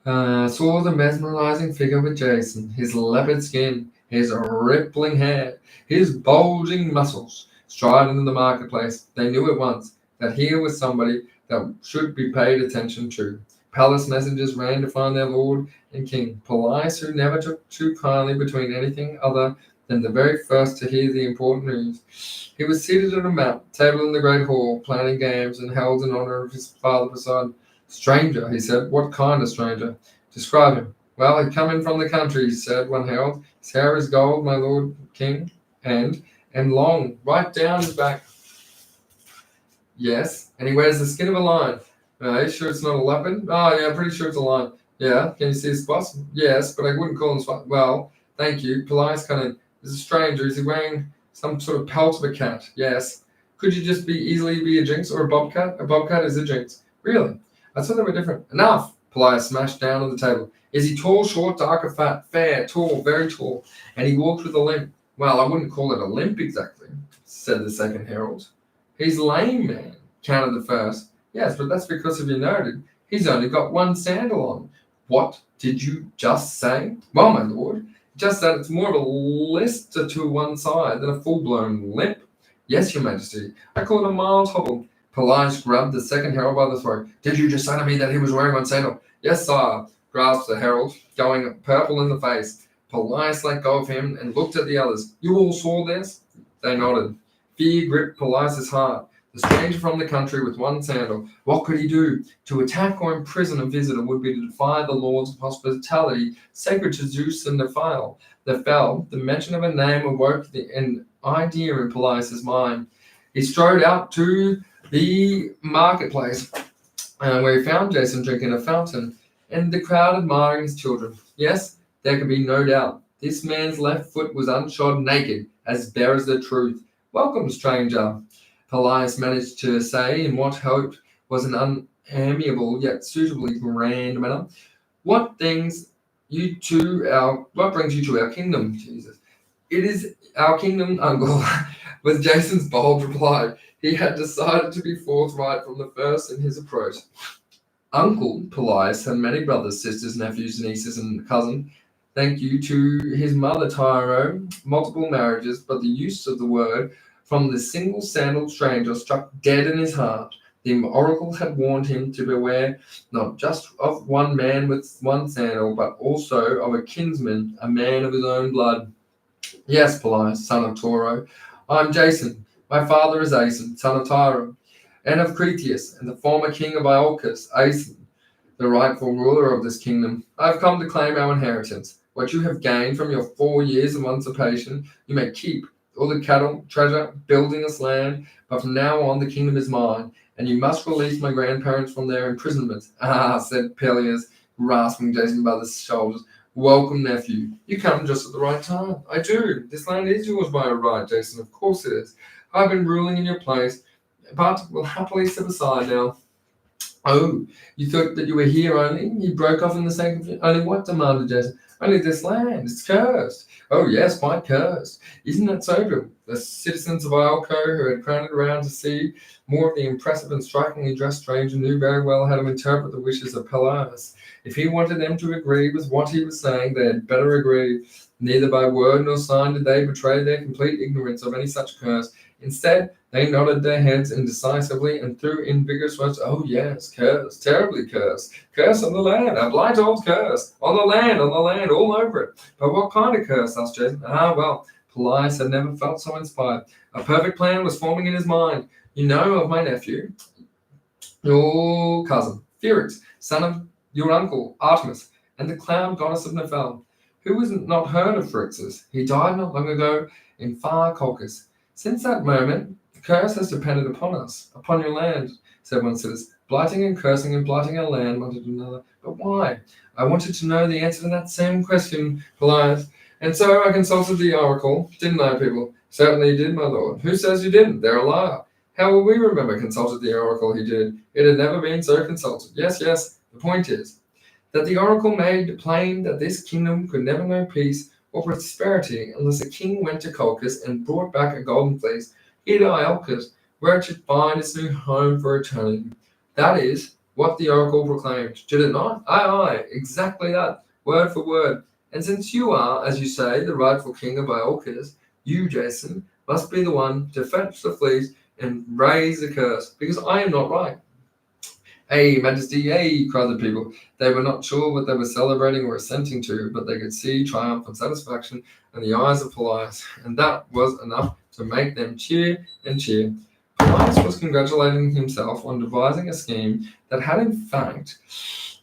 saw the mesmerizing figure with Jason, his leopard skin, his rippling hair, his bulging muscles, stride into the marketplace, they knew at once that here was somebody that should be paid attention to. Palace messengers ran to find their lord and king, Pelleas, who never took too kindly between anything other than the very first to hear the important news. He was seated at a map table in the great hall, planning games, and held in honor of his father beside. Stranger, he said. What kind of stranger? Describe him. Well, he'd come in from the country, he said, one herald. His hair is gold, my lord king, and long, right down his back. Yes, and he wears the skin of a lion. Are you sure it's not a leopard? Oh, yeah, pretty sure it's a lion. Yeah, can you see his spots? Yes, but I wouldn't call him spots. Well, thank you. Pelleas kind of is a stranger. Is he wearing some sort of pelt of a cat? Yes. Could you just easily be a jinx or a bobcat? A bobcat is a jinx. Really? I thought they were different. Enough! Pelleas smashed down on the table. Is he tall, short, dark, or fat? Fair, tall, very tall. And he walked with a limp. Well, I wouldn't call it a limp exactly, said the second herald. He's lame, man, countered the first. Yes, but that's because of your noted. He's only got one sandal on. What did you just say? Well, my lord, just that it's more of a lister to one side than a full-blown limp. Yes, your majesty. I call it a mild hobble. Pelleas grabbed the second herald by the throat. Did you just say to me that he was wearing one sandal? Yes, sire, grasped the herald, going purple in the face. Pelleas let go of him and looked at the others. You all saw this? They nodded. Fear gripped Pelleas' heart. The stranger from the country with one sandal. What could he do? To attack or imprison a visitor would be to defy the laws of hospitality sacred to Zeus and Nephil. The mention of a name awoke an idea in Pelleas' mind. He strode out to the marketplace, where he found Jason drinking a fountain, and the crowd admiring his children. Yes, there could be no doubt. This man's left foot was unshod, naked, as bare as the truth. Welcome, stranger, Pelleas managed to say in what hoped was an unamiable yet suitably grand manner. What brings you to our kingdom, Jesus? It is our kingdom, uncle, was Jason's bold reply. He had decided to be forthright from the first in his approach. Uncle Pelleas had many brothers, sisters, nephews, nieces, and cousins. Thank you to his mother Tyro, multiple marriages, but the use of the word from the single sandaled stranger struck dead in his heart. The oracle had warned him to beware not just of one man with one sandal, but also of a kinsman, a man of his own blood. Yes, Pelleas, son of Toro, I'm Jason. My father is Aeson, son of Tyro, and of Cretheus, and the former king of Iolcus, Aeson, the rightful ruler of this kingdom. I have come to claim our inheritance. What you have gained from your 4 years of emancipation, you may keep. All the cattle, treasure, building this land, but from now on the kingdom is mine, and you must release my grandparents from their imprisonment. Ah, said Pelleas, grasping Jason by the shoulders. Welcome, nephew. You come just at the right time. I do. This land is yours by right, Jason. Of course it is. I've been ruling in your place, but will happily step aside now. Oh, you thought that you were here only? You broke off in the second. Only what? Demanded Jason. Only this land. It's cursed. Oh, yes, quite cursed. Isn't that so, Bill? The citizens of Iolco, who had crowded around to see more of the impressive and strikingly dressed stranger, knew very well how to interpret the wishes of Pelias. If he wanted them to agree with what he was saying, they had better agree. Neither by word nor sign did they betray their complete ignorance of any such curse. Instead, they nodded their heads indecisively and threw in vigorous words. Oh, yes, curse, terribly curse. Curse on the land, a blight old curse. On the land, all over it. But what kind of curse? Asked Jason. Ah, well, Pelias had never felt so inspired. A perfect plan was forming in his mind. You know of my nephew, your cousin, Felix, son of your uncle, Artemis, and the cloud goddess of Nephel. Who has not heard of Phrixus? He died not long ago in far Colchis. Since that moment, the curse has depended upon us, upon your land, said one citizen. Blighting and cursing and blighting our land, muttered another. But why? I wanted to know the answer to that same question, Pelias. And so I consulted the oracle, didn't I, people? Certainly you did, my lord. Who says you didn't? They're a liar. How will we remember consulted the oracle he did? It had never been so consulted. Yes, the point is that the oracle made plain that this kingdom could never know peace or prosperity unless a king went to Colchis and brought back a golden fleece, here to Iolcus, where it should find its new home for eternity. That is what the oracle proclaimed, did it not? Aye, exactly that, word for word. And since you are, as you say, the rightful king of Iolcus, you, Jason, must be the one to fetch the fleece and raise the curse, because I am not right. Hey, Majesty, hey, cried the people. They were not sure what they were celebrating or assenting to, but they could see triumph and satisfaction in the eyes of Pelias, and that was enough to make them cheer and cheer. Pelias was congratulating himself on devising a scheme that had in fact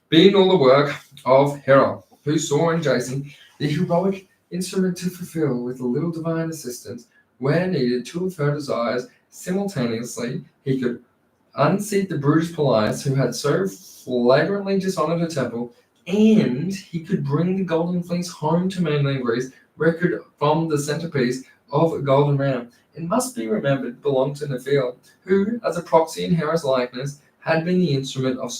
been all the work of Hera, who saw in Jason the heroic instrument to fulfill with a little divine assistance, where needed two of her desires simultaneously. He could unseat the brutish Pelias, who had so flagrantly dishonored her temple, and he could bring the golden fleece home to mainland Greece, where it could form the centerpiece of a golden ram. It must be remembered belonged to Nephil, who, as a proxy in Hera's likeness, had been the instrument of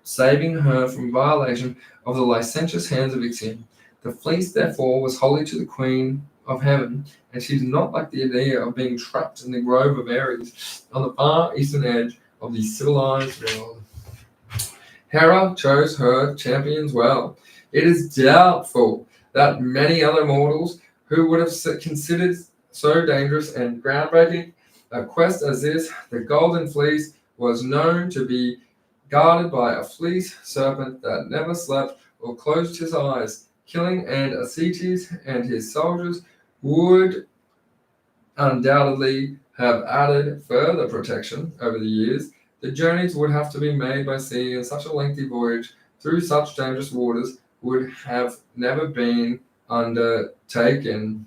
saving her from violation of the licentious hands of Ixion. The fleece, therefore, was holy to the Queen of Heaven, and she did not like the idea of being trapped in the grove of Ares on the far eastern edge of the civilized world. Hera chose her champions well. It is doubtful that many other mortals who would have considered so dangerous and groundbreaking a quest as this, the golden fleece, was known to be guarded by a fleece serpent that never slept or closed his eyes. Killing and Acetes and his soldiers would undoubtedly have added further protection over the years. The journeys would have to be made by sea, and such a lengthy voyage through such dangerous waters would have never been undertaken.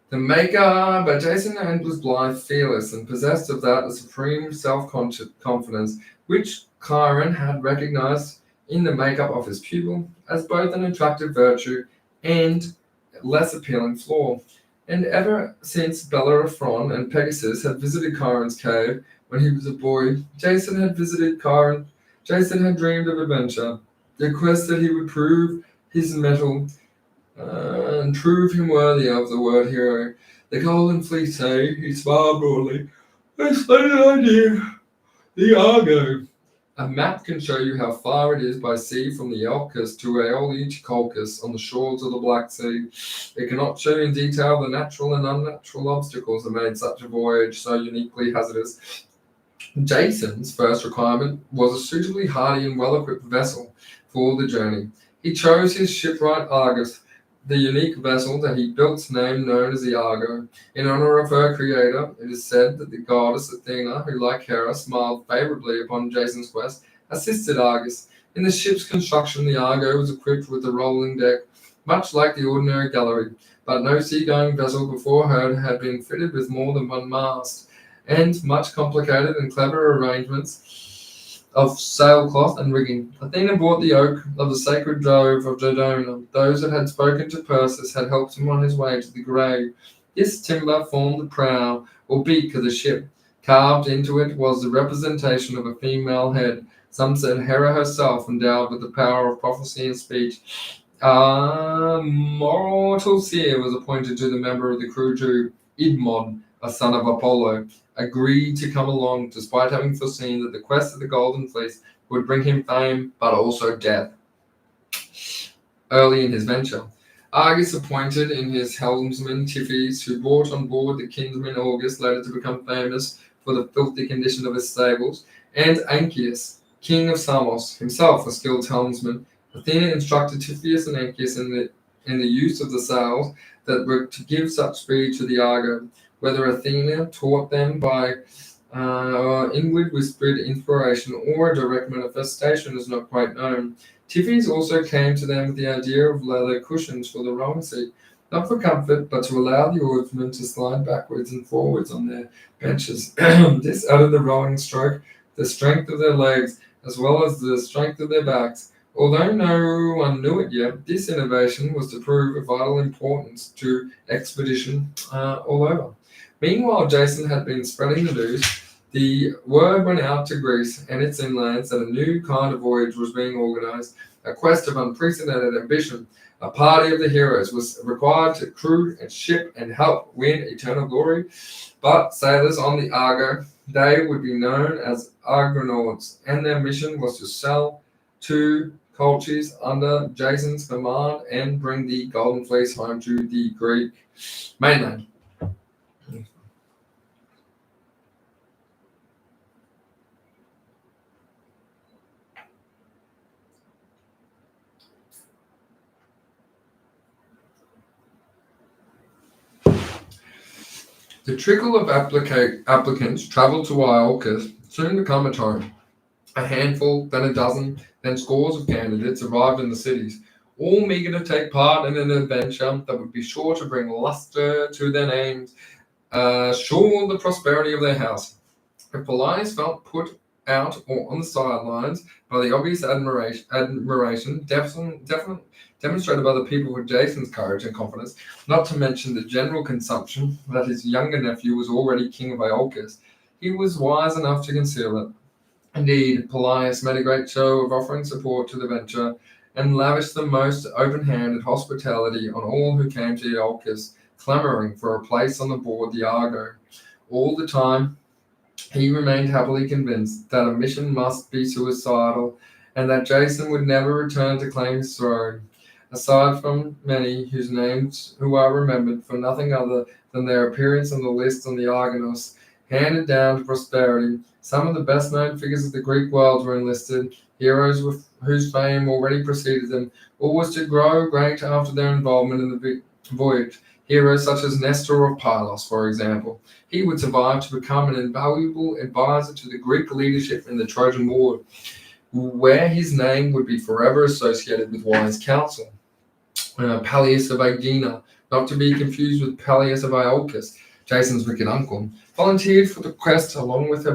The maker, but Jason was blithe, fearless, and possessed of that supreme self-confidence which Chiron had recognized in the makeup of his pupil as both an attractive virtue and less appealing flaw. And ever since Bellerophon and Pegasus had visited Chiron's cave when he was a boy, Jason had visited Chiron. Jason had dreamed of adventure, the quest that he would prove his mettle and prove him worthy of the word hero. The golden fleece, he smiled broadly. A splendid idea. The Argo. A map can show you how far it is by sea from the Iolcus to Aeoli to Colchis on the shores of the Black Sea. It cannot show in detail the natural and unnatural obstacles that made such a voyage so uniquely hazardous. Jason's first requirement was a suitably hardy and well-equipped vessel for the journey. He chose his shipwright Argus, the unique vessel that he built, named known as the Argo. In honor of her creator, it is said that the goddess Athena, who like Hera smiled favorably upon Jason's quest, assisted Argus. In the ship's construction, the Argo was equipped with a rolling deck, much like the ordinary gallery, but no seagoing vessel before her had been fitted with more than one mast, and much complicated and clever arrangements of sailcloth and rigging. Athena brought the oak of the sacred grove of Dodona. Those that had spoken to Perseus had helped him on his way to the grave. This timber formed the prow or beak of the ship. Carved into it was the representation of a female head. Some said Hera herself, endowed with the power of prophecy and speech. A mortal seer was appointed to the member of the crew to Idmon, a son of Apollo, agreed to come along despite having foreseen that the quest of the Golden Fleece would bring him fame but also death. Early in his venture, Argus appointed in his helmsman Tiphys, who brought on board the kinsman August, later to become famous for the filthy condition of his stables, and Anchius, king of Samos, himself a skilled helmsman. Athena instructed Tiphys and Anchius in the use of the sails that were to give such speed to the Argo. Whether Athena taught them by inward whispered inspiration or a direct manifestation is not quite known. Tiphys also came to them with the idea of leather cushions for the rowing seat, not for comfort, but to allow the oarsmen to slide backwards and forwards on their benches. This added the rowing stroke, the strength of their legs, as well as the strength of their backs. Although no one knew it yet, this innovation was to prove of vital importance to expedition all over. Meanwhile, Jason had been spreading the news. The word went out to Greece and its inlands that a new kind of voyage was being organized, a quest of unprecedented ambition. A party of the heroes was required to crew and ship and help win eternal glory. But sailors on the Argo, they would be known as Argonauts, and their mission was to sail to Colchis under Jason's command and bring the Golden Fleece home to the Greek mainland. The trickle of applicants travelled to Iolcus soon became a torrent. A handful, then a dozen, then scores of candidates arrived in the cities, all eager to take part in an adventure that would be sure to bring luster to their names, assure the prosperity of their house. If Polias felt put out or on the sidelines by the obvious admiration demonstrated by the people for Jason's courage and confidence, not to mention the general consumption that his younger nephew was already king of Iolcus, he was wise enough to conceal it. Indeed, Polias made a great show of offering support to the venture and lavished the most open-handed hospitality on all who came to Iolcus, clamoring for a place on the board the Argo. All the time, he remained happily convinced that a mission must be suicidal and that Jason would never return to claim his throne. Aside from many whose names who are remembered for nothing other than their appearance on the list on the Argonos, handed down to prosperity, some of the best-known figures of the Greek world were enlisted, heroes whose fame already preceded them, or was to grow great after their involvement in the voyage. Heroes such as Nestor of Pylos, for example. He would survive to become an invaluable advisor to the Greek leadership in the Trojan War, where his name would be forever associated with wise counsel. Peleus of Aegina, not to be confused with Peleus of Iolcus, Jason's wicked uncle, volunteered for the quest along with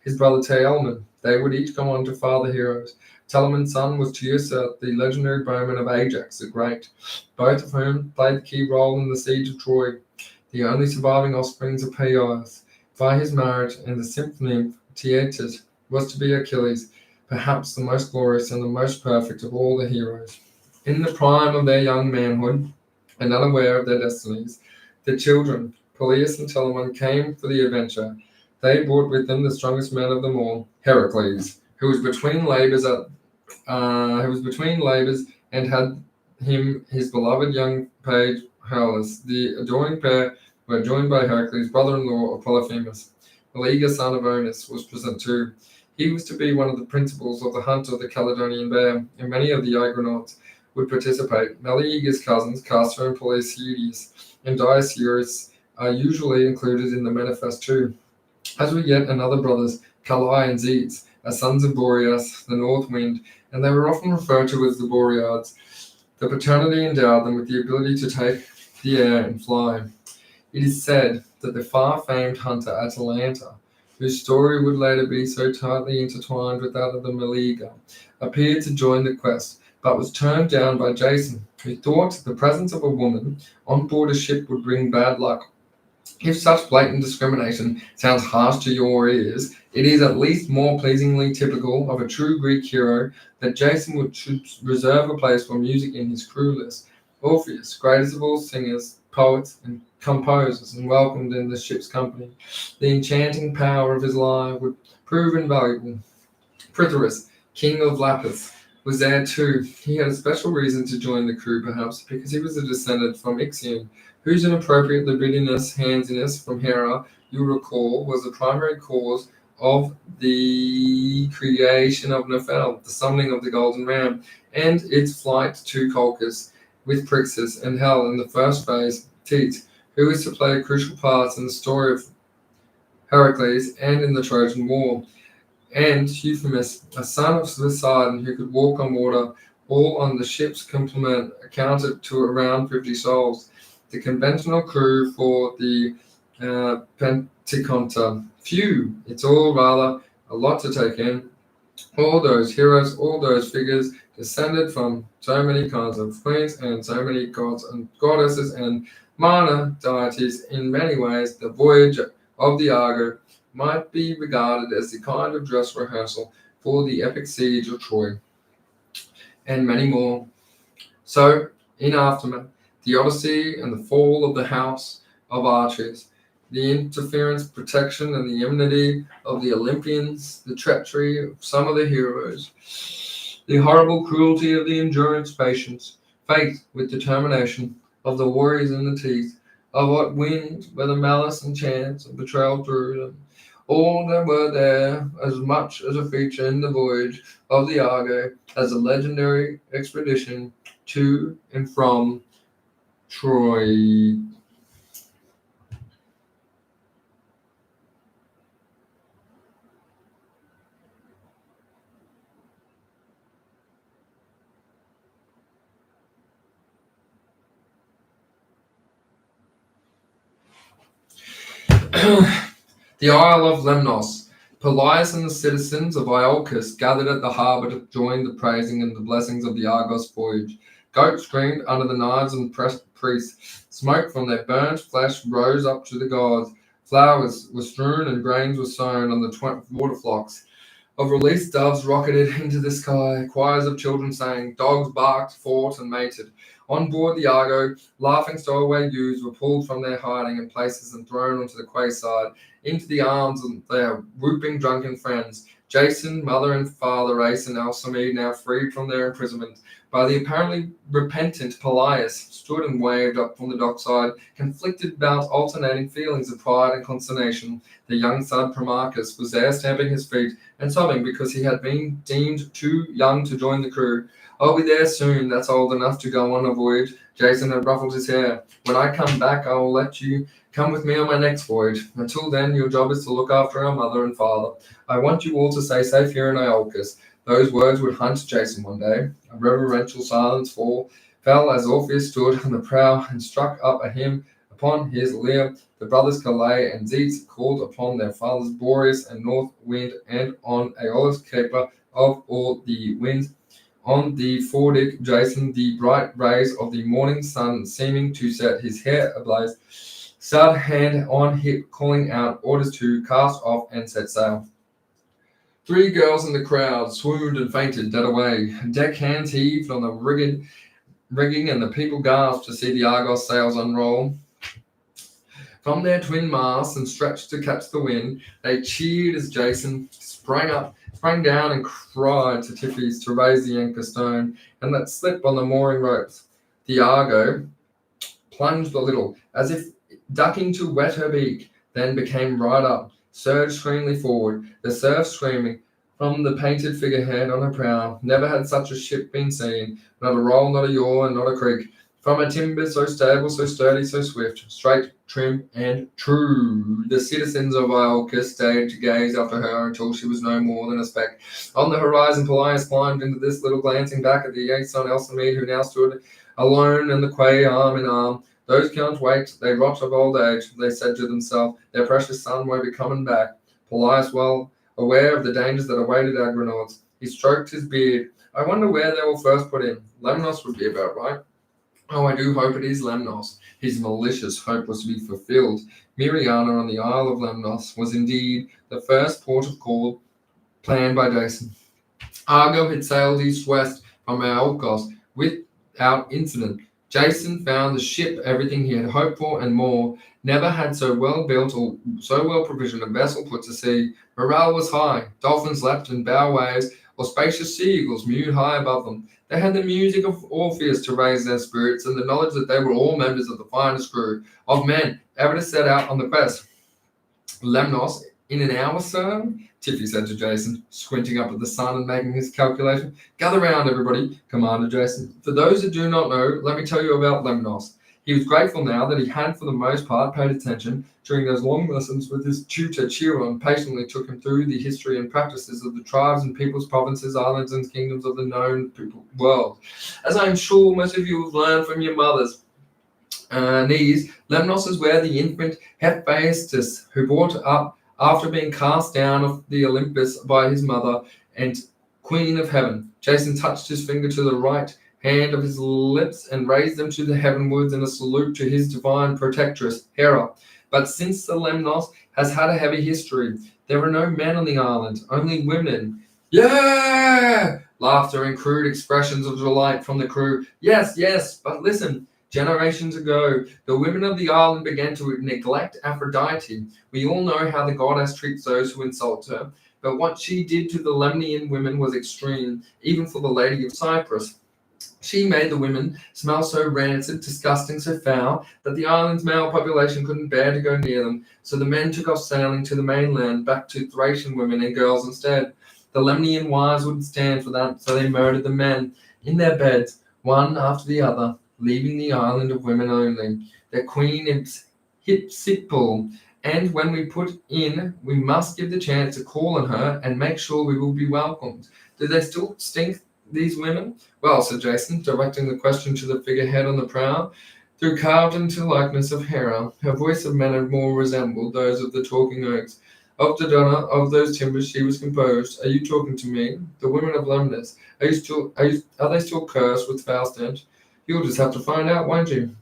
his brother Telamon. They would each go on to father heroes. Telemon's son was Teucer, the legendary bowman of Ajax the Great, both of whom played the key role in the siege of Troy, the only surviving offsprings of Peleus. By his marriage, and the nymph Thyestes was to be Achilles, perhaps the most glorious and the most perfect of all the heroes. In the prime of their young manhood, and unaware of their destinies, the children, Peleus and Telamon, came for the adventure. They brought with them the strongest man of them all, Heracles, who was between labors and had him his beloved young page Hylas. The adoring pair were joined by Heracles' brother-in-law Polyphemus. Meleager, son of Onus, was present too. He was to be one of the principals of the hunt of the Caledonian Bear, and many of the Argonauts would participate. Meleager's cousins, Castor and Polyseudes, and Dioscurus are usually included in the manifest too, as were yet another brothers, Calai and Zetes, as sons of Boreas, the north wind, and they were often referred to as the Boreads. The paternity endowed them with the ability to take the air and fly. It is said that the far-famed hunter Atalanta, whose story would later be so tightly intertwined with that of the Meleager, appeared to join the quest, but was turned down by Jason, who thought the presence of a woman on board a ship would bring bad luck. If such blatant discrimination sounds harsh to your ears, it is at least more pleasingly typical of a true Greek hero that Jason should reserve a place for music in his crew list. Orpheus, greatest of all singers, poets, and composers, and welcomed in the ship's company, the enchanting power of his lyre would prove invaluable. Prithurus, king of Lapis, was there too. He had a special reason to join the crew, perhaps, because he was a descendant from Ixion, whose inappropriate libidinous handsiness from Hera, you recall, was the primary cause of the creation of Nephel, the summoning of the Golden Ram, and its flight to Colchis with Phrixus and Hel in the first phase, Teat, who is to play a crucial part in the story of Heracles and in the Trojan War, and Euphemus, a son of Poseidon who could walk on water, all on the ship's complement, accounted to around 50 souls. The conventional crew for the Pentaconta. Phew, it's all rather a lot to take in. All those heroes, all those figures descended from so many kinds of queens and so many gods and goddesses and minor deities. In many ways, the voyage of the Argo might be regarded as the kind of dress rehearsal for the epic siege of Troy, and many more. So, in aftermath, the Odyssey and the fall of the House of Arches, the interference, protection, and the enmity of the Olympians, the treachery of some of the heroes, the horrible cruelty of the endurance, patience, faith with determination of the warriors in the teeth of what wind, where the malice and chance of betrayal drew them. All that were there as much as a feature in the voyage of the Argo as a legendary expedition to and from Troy. The Isle of Lemnos. Pelias and the citizens of Iolcus gathered at the harbour to join the praising and the blessings of the Argos voyage. Goats screamed under the knives of the priests. Smoke from their burnt flesh rose up to the gods. Flowers were strewn and grains were sown on the water flocks. Of released doves rocketed into the sky. Choirs of children sang. Dogs barked, fought, and mated. On board the Argo, laughing stowaway youths were pulled from their hiding in places and thrown onto the quayside, into the arms of their whooping drunken friends. Jason, mother and father, Ace and Alcimede, now freed from their imprisonment by the apparently repentant Pelias, stood and waved up from the dockside, conflicted about alternating feelings of pride and consternation. The young son Promachus was there stamping his feet and sobbing because he had been deemed too young to join the crew. I'll be there soon, that's old enough to go on a voyage. Jason had ruffled his hair. When I come back, I will let you come with me on my next voyage. Until then, your job is to look after our mother and father. I want you all to stay safe here in Iolcus. Those words would haunt Jason one day. A reverential silence fell as Orpheus stood on the prow and struck up a hymn upon his lyre. The brothers Calais and Zetes called upon their fathers Boreas and North Wind, and on Aeolus, keeper of all the winds. On the foredeck, Jason, the bright rays of the morning sun seeming to set his hair ablaze, stood hand on hip, calling out orders to cast off and set sail. 3 girls in the crowd swooned and fainted dead away. Deck hands heaved on the rigging, and the people gasped to see the Argos sails unroll from their twin masts and stretched to catch the wind. They cheered as Jason sprang down and cried to Tiphys to raise the anchor stone and let slip on the mooring ropes. The Argo plunged a little, as if ducking to wet her beak, then became right up, surged screamingly forward, the surf screaming from the painted figurehead on her prow. Never had such a ship been seen, not a roll, not a yaw, and not a creak. From a timber so stable, so sturdy, so swift, straight, trim, and true. The citizens of Iolcus stayed to gaze after her until she was no more than a speck. On the horizon, Pelias climbed into this little, glancing back at the Ace on Alcimede, who now stood alone in the quay, arm in arm. Those can't wait, they rot of old age, they said to themselves. Their precious son won't be coming back. Polias, well aware of the dangers that awaited Agronauts. He stroked his beard. I wonder where they will first put him. Lemnos would be about right. Oh, I do hope it is Lemnos. His malicious hope was to be fulfilled. Miriana on the Isle of Lemnos was indeed the first port of call planned by Jason. Argo had sailed east-west from Aolkos without incident. Jason found the ship everything he had hoped for and more. Never had so well built or so well provisioned a vessel put to sea. Morale was high. Dolphins leapt in bow waves, or spacious sea eagles mewed high above them. They had the music of Orpheus to raise their spirits, and the knowledge that they were all members of the finest crew of men ever to set out on the quest. Lemnos, in an hour, sir? Tiffy said to Jason, squinting up at the sun and making his calculation. Gather round, everybody, commanded Jason. For those who do not know, let me tell you about Lemnos. He was grateful now that he had, for the most part, paid attention during those long lessons with his tutor Chiron, patiently took him through the history and practices of the tribes and peoples, provinces, islands, and kingdoms of the known world. As I am sure most of you have learned from your mothers' knees, Lemnos is where the infant Hephaestus, who brought up after being cast down of the Olympus by his mother and Queen of Heaven. Jason touched his finger to the right hand of his lips and raised them to the heavenwards in a salute to his divine protectress, Hera. But since the Lemnos has had a heavy history, there were no men on the island, only women. Yeah! Laughter and crude expressions of delight from the crew. Yes, yes, but listen. Generations ago, the women of the island began to neglect Aphrodite. We all know how the goddess treats those who insult her, but what she did to the Lemnian women was extreme, even for the lady of Cyprus. She made the women smell so rancid, disgusting, so foul, that the island's male population couldn't bear to go near them, so the men took off sailing to the mainland, back to Thracian women and girls instead. The Lemnian wives wouldn't stand for that, so they murdered the men in their beds, one after the other, leaving the island of women only. Their queen is Hypsipyle, and when we put in, we must give the chance to call on her and make sure we will be welcomed. Do they still stink, these women? Well, said Jason, directing the question to the figurehead on the prow. Through carved into likeness of Hera, her voice of manner more resembled those of the talking oaks. Of Dodona, of those timbers she was composed. Are you talking to me? The women of Lemnos, are they still cursed with foul stench? You'll just have to find out, won't you?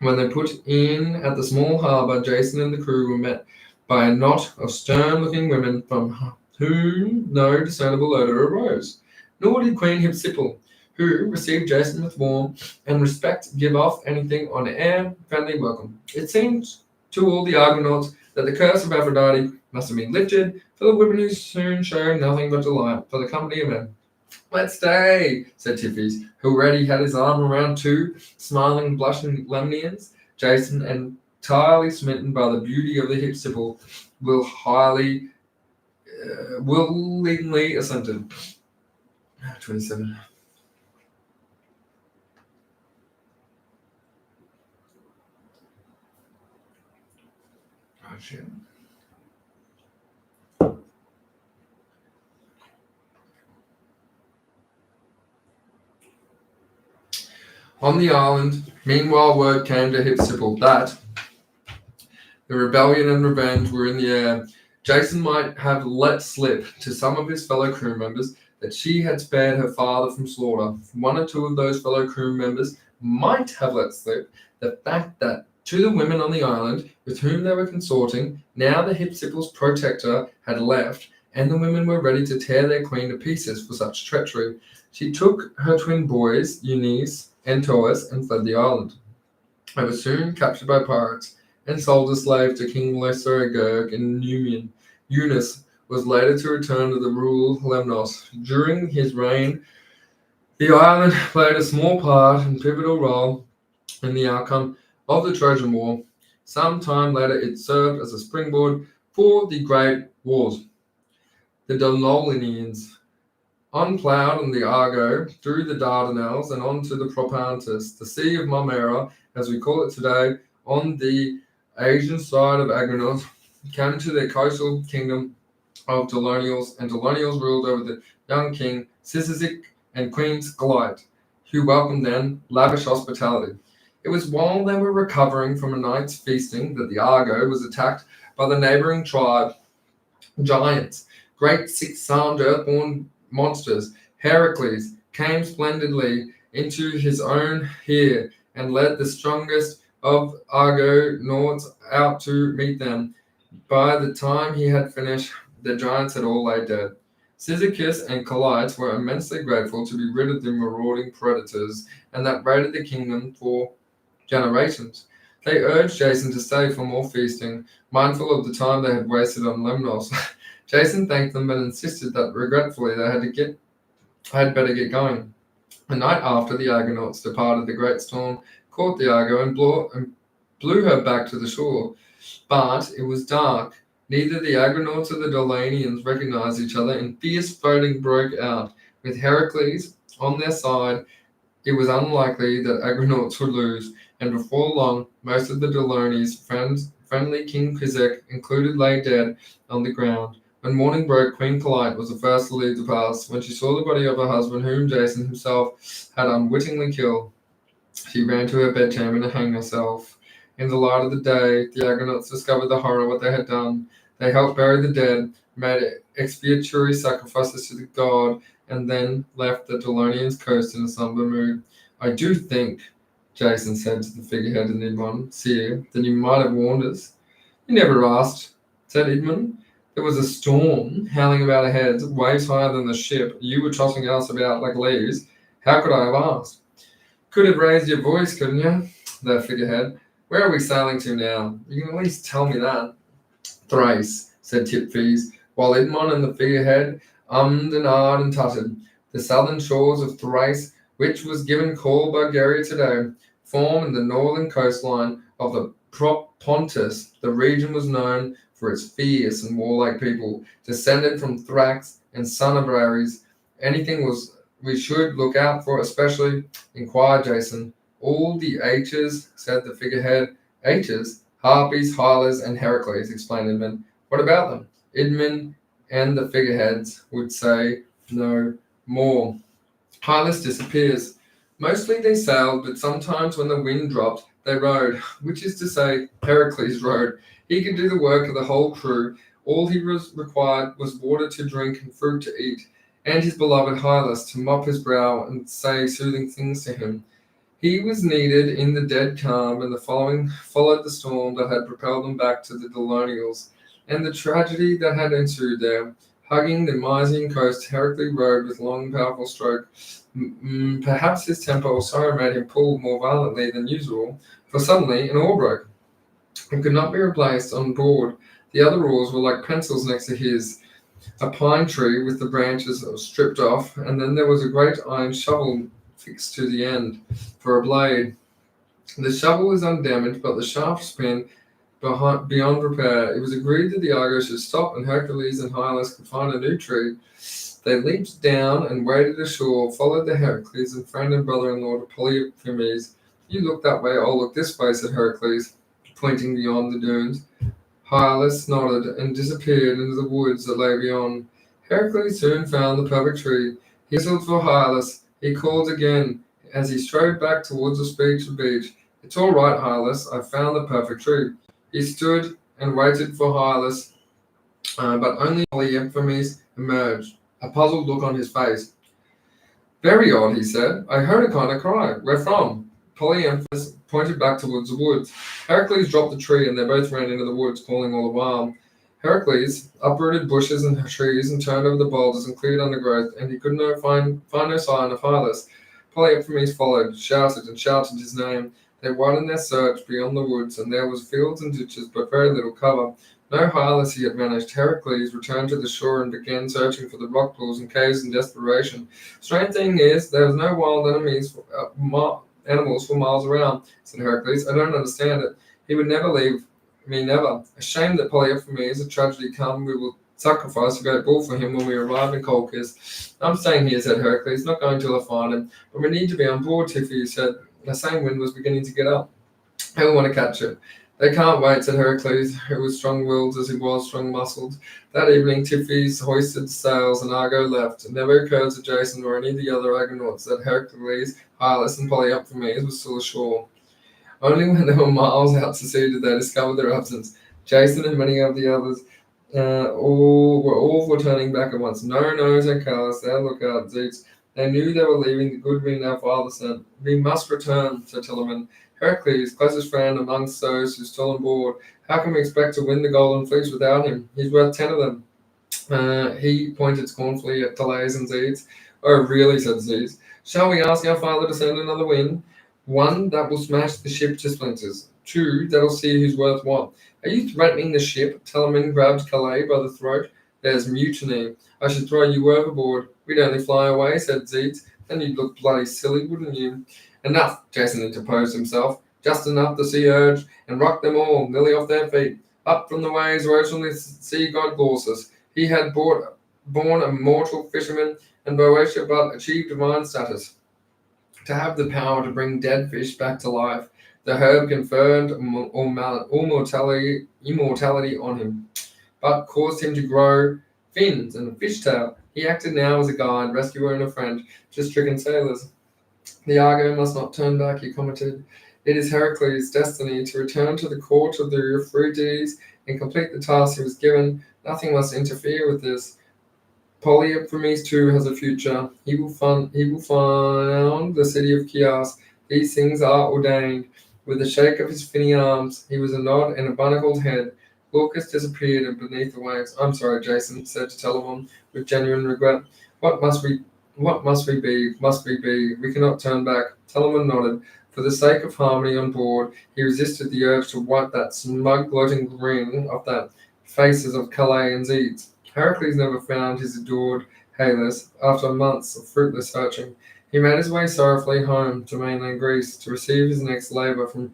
When they put in at the small harbour, Jason and the crew were met by a knot of stern-looking women from whom no discernible odour arose. Nor did Queen Hypsipyle, who received Jason with warmth and respect, give off anything on air friendly welcome. It seemed to all the Argonauts that the curse of Aphrodite must have been lifted, for the women who soon showed nothing but delight for the company of men. Let's stay, said Tiffys, who already had his arm around two smiling, blushing Lemnians. Jason, entirely smitten by the beauty of the Hypsipyle, willingly assented. 27. Oh, shit. On the island, meanwhile, word came to Hypsipyle that the rebellion and revenge were in the air. Jason might have let slip to some of his fellow crew members that she had spared her father from slaughter. One or two of those fellow crew members might have let slip the fact that to the women on the island with whom they were consorting, now the Hypsipyle's protector had left, and the women were ready to tear their queen to pieces for such treachery. She took her twin boys, Eunice and Taurus, and fled the island. They were soon captured by pirates and sold as slaves to King Lycurgus in Numian. Eunice was later to return to the rule of Lemnos. During his reign, the island played a small part and pivotal role in the outcome of the Trojan War. Some time later, it served as a springboard for the Great Wars. The Donaldsonians unplowed on the Argo, through the Dardanelles, and on to the Propontis, the Sea of Marmara, as we call it today, on the Asian side of Agrinos, came to their coastal kingdom of Dolonials, and Dolonials ruled over the young king Sisazik and Queen Skalite, who welcomed them lavish hospitality. It was while they were recovering from a night's feasting that the Argo was attacked by the neighboring tribe Giants, great six-armed earthborn monsters. Heracles came splendidly into his own here and led the strongest of Argonauts out to meet them. By the time he had finished, the giants had all lay dead. Cyzicus and Calites were immensely grateful to be rid of the marauding predators and that raided the kingdom for generations. They urged Jason to stay for more feasting, mindful of the time they had wasted on Lemnos. Jason thanked them but insisted that regretfully they had better get going. The night after, the Argonauts departed, the great storm caught the Argo and blew her back to the shore. But it was dark. Neither the Argonauts or the Dolanians recognized each other, and fierce fighting broke out. With Heracles on their side, it was unlikely that Argonauts would lose, and before long, most of the Dolanians, friendly King Kizek included, lay dead on the ground. When morning broke, Queen Calite was the first to leave the pass. When she saw the body of her husband, whom Jason himself had unwittingly killed, she ran to her bedchamber to hang herself. In the light of the day, the Argonauts discovered the horror of what they had done. They helped bury the dead, made expiatory sacrifices to the god, and then left the Dolonians' coast in a somber mood. I do think, Jason said to the figurehead in Idmon, Seer, that you might have warned us. You never asked, said Idmon. There was a storm howling about our heads, waves higher than the ship. You were tossing us about like leaves. How could I have asked? Could have raised your voice, couldn't you? The figurehead. Where are we sailing to now? You can at least tell me that. Thrace, said Tipfees, while Idmon and the figurehead ummed and ahed and tutted. The southern shores of Thrace, which was given call Bulgaria today, form the northern coastline of the Propontis. The region was known for its fierce and warlike people, descended from Thrax and son of Ares. Anything we should look out for, especially, inquired Jason. All the H's, said the figurehead. H's? Harpies, Hylas, and Heracles, explained Idmon. What about them? Idmon and the figureheads would say no more. Hylas disappears. Mostly they sailed, but sometimes when the wind dropped, they rowed, which is to say, Heracles rowed. He could do the work of the whole crew. All he required was water to drink and fruit to eat, and his beloved Hylas to mop his brow and say soothing things to him. He was needed in the dead calm, and the following followed the storm that had propelled them back to the Dolonials, and the tragedy that had ensued there. Hugging the Mysian coast, Heracles rowed with long, powerful stroke. Perhaps his temper or sorrow made him pull more violently than usual, for suddenly an oar broke. It could not be replaced on board. The other oars were like pencils next to his. A pine tree with the branches stripped off, and then there was a great iron shovel fixed to the end for a blade. The shovel was undamaged, but the shaft spin beyond repair. It was agreed that the Argo should stop, and Hercules and Hylas could find a new tree. They leaped down and waded ashore, followed the Heracles and friend and brother-in-law to Polyphemus. You look that way, I'll look this way, said Heracles, pointing beyond the dunes. Hylas nodded and disappeared into the woods that lay beyond. Heracles soon found the perfect tree. He whistled for Hylas. He called again as he strode back towards the beach. It's all right, Hylas. I've found the perfect tree. He stood and waited for Hylas, but only Polyphemus emerged, a puzzled look on his face. Very odd, he said. I heard a kind of cry. Where from? Polyphemus pointed back towards the woods. Heracles dropped the tree, and they both ran into the woods, calling all the while. Heracles uprooted bushes and trees and turned over the boulders and cleared undergrowth, and he could find no sign of Hylas. Polyphemus followed, shouted his name. They widened their search beyond the woods, and there was fields and ditches, but very little cover. No Hylas he had managed. Heracles returned to the shore and began searching for the rock pools and caves in desperation. Strange thing is, there was no wild animals for miles around, said Heracles. I don't understand it. He would never leave me, never. A shame that Polyphemus, a tragedy come, we will sacrifice a great bull for him when we arrive in Colchis. I'm staying here, said Heracles, not going till I find him. But we need to be on board, Tiffy said. The same wind was beginning to get up. He'll want to catch it. They can't wait, said Heracles, who was strong-willed as he was strong-muscled. That evening, Tiffys hoisted sails and Argo left. It never occurred to Jason or any of the other Argonauts that Heracles, Hylas, and Polyphemus was still ashore. Only when they were miles out to sea did they discover their absence. Jason and many of the others All were turning back at once. No, no, said Carlos. They'll look out, Zeets. They knew they were leaving the good wind our father sent. We must return, said Tillerman. Heracles, closest friend amongst those who still on board. How can we expect to win the Golden Fleece without him? He's worth 10 of them. He pointed scornfully at Delays and Zeeds. Oh, really, said Zeeds. Shall we ask our father to send another wind? One that will smash the ship to splinters. Two that'll see who's worth what. Are you threatening the ship? Tellerman grabbed Calais by the throat. There's mutiny. I should throw you overboard. We'd only fly away, said Zeeds. Then you'd look bloody silly, wouldn't you? Enough, Jason interposed himself. Just enough, the sea urged, and rocked them all, nearly off their feet. Up from the waves rose from the sea god Glaucus. He had born a mortal fisherman and Boeotia, but achieved divine status. To have the power to bring dead fish back to life, the herb conferred immortality on him, but caused him to grow fins and a fishtail. He acted now as a guide, rescuer, and a friend to stricken sailors. The Argo must not turn back, he commented. It is Heracles' destiny to return to the court of the Euphrates and complete the task he was given. Nothing must interfere with this. Polyphemus too has a future. He will found the city of Chios. These things are ordained. With a shake of his finny arms, he was a nod and a barnacled head. Glaucus disappeared beneath the waves. I'm sorry, Jason, said to Telamon with genuine regret. What must we be? Must we be? We cannot turn back. Telamon nodded. For the sake of harmony on board, he resisted the urge to wipe that smug, gloating grin off the faces of Calais and Zeeds. Heracles never found his adored Halys after months of fruitless searching. He made his way sorrowfully home to mainland Greece to receive his next labour from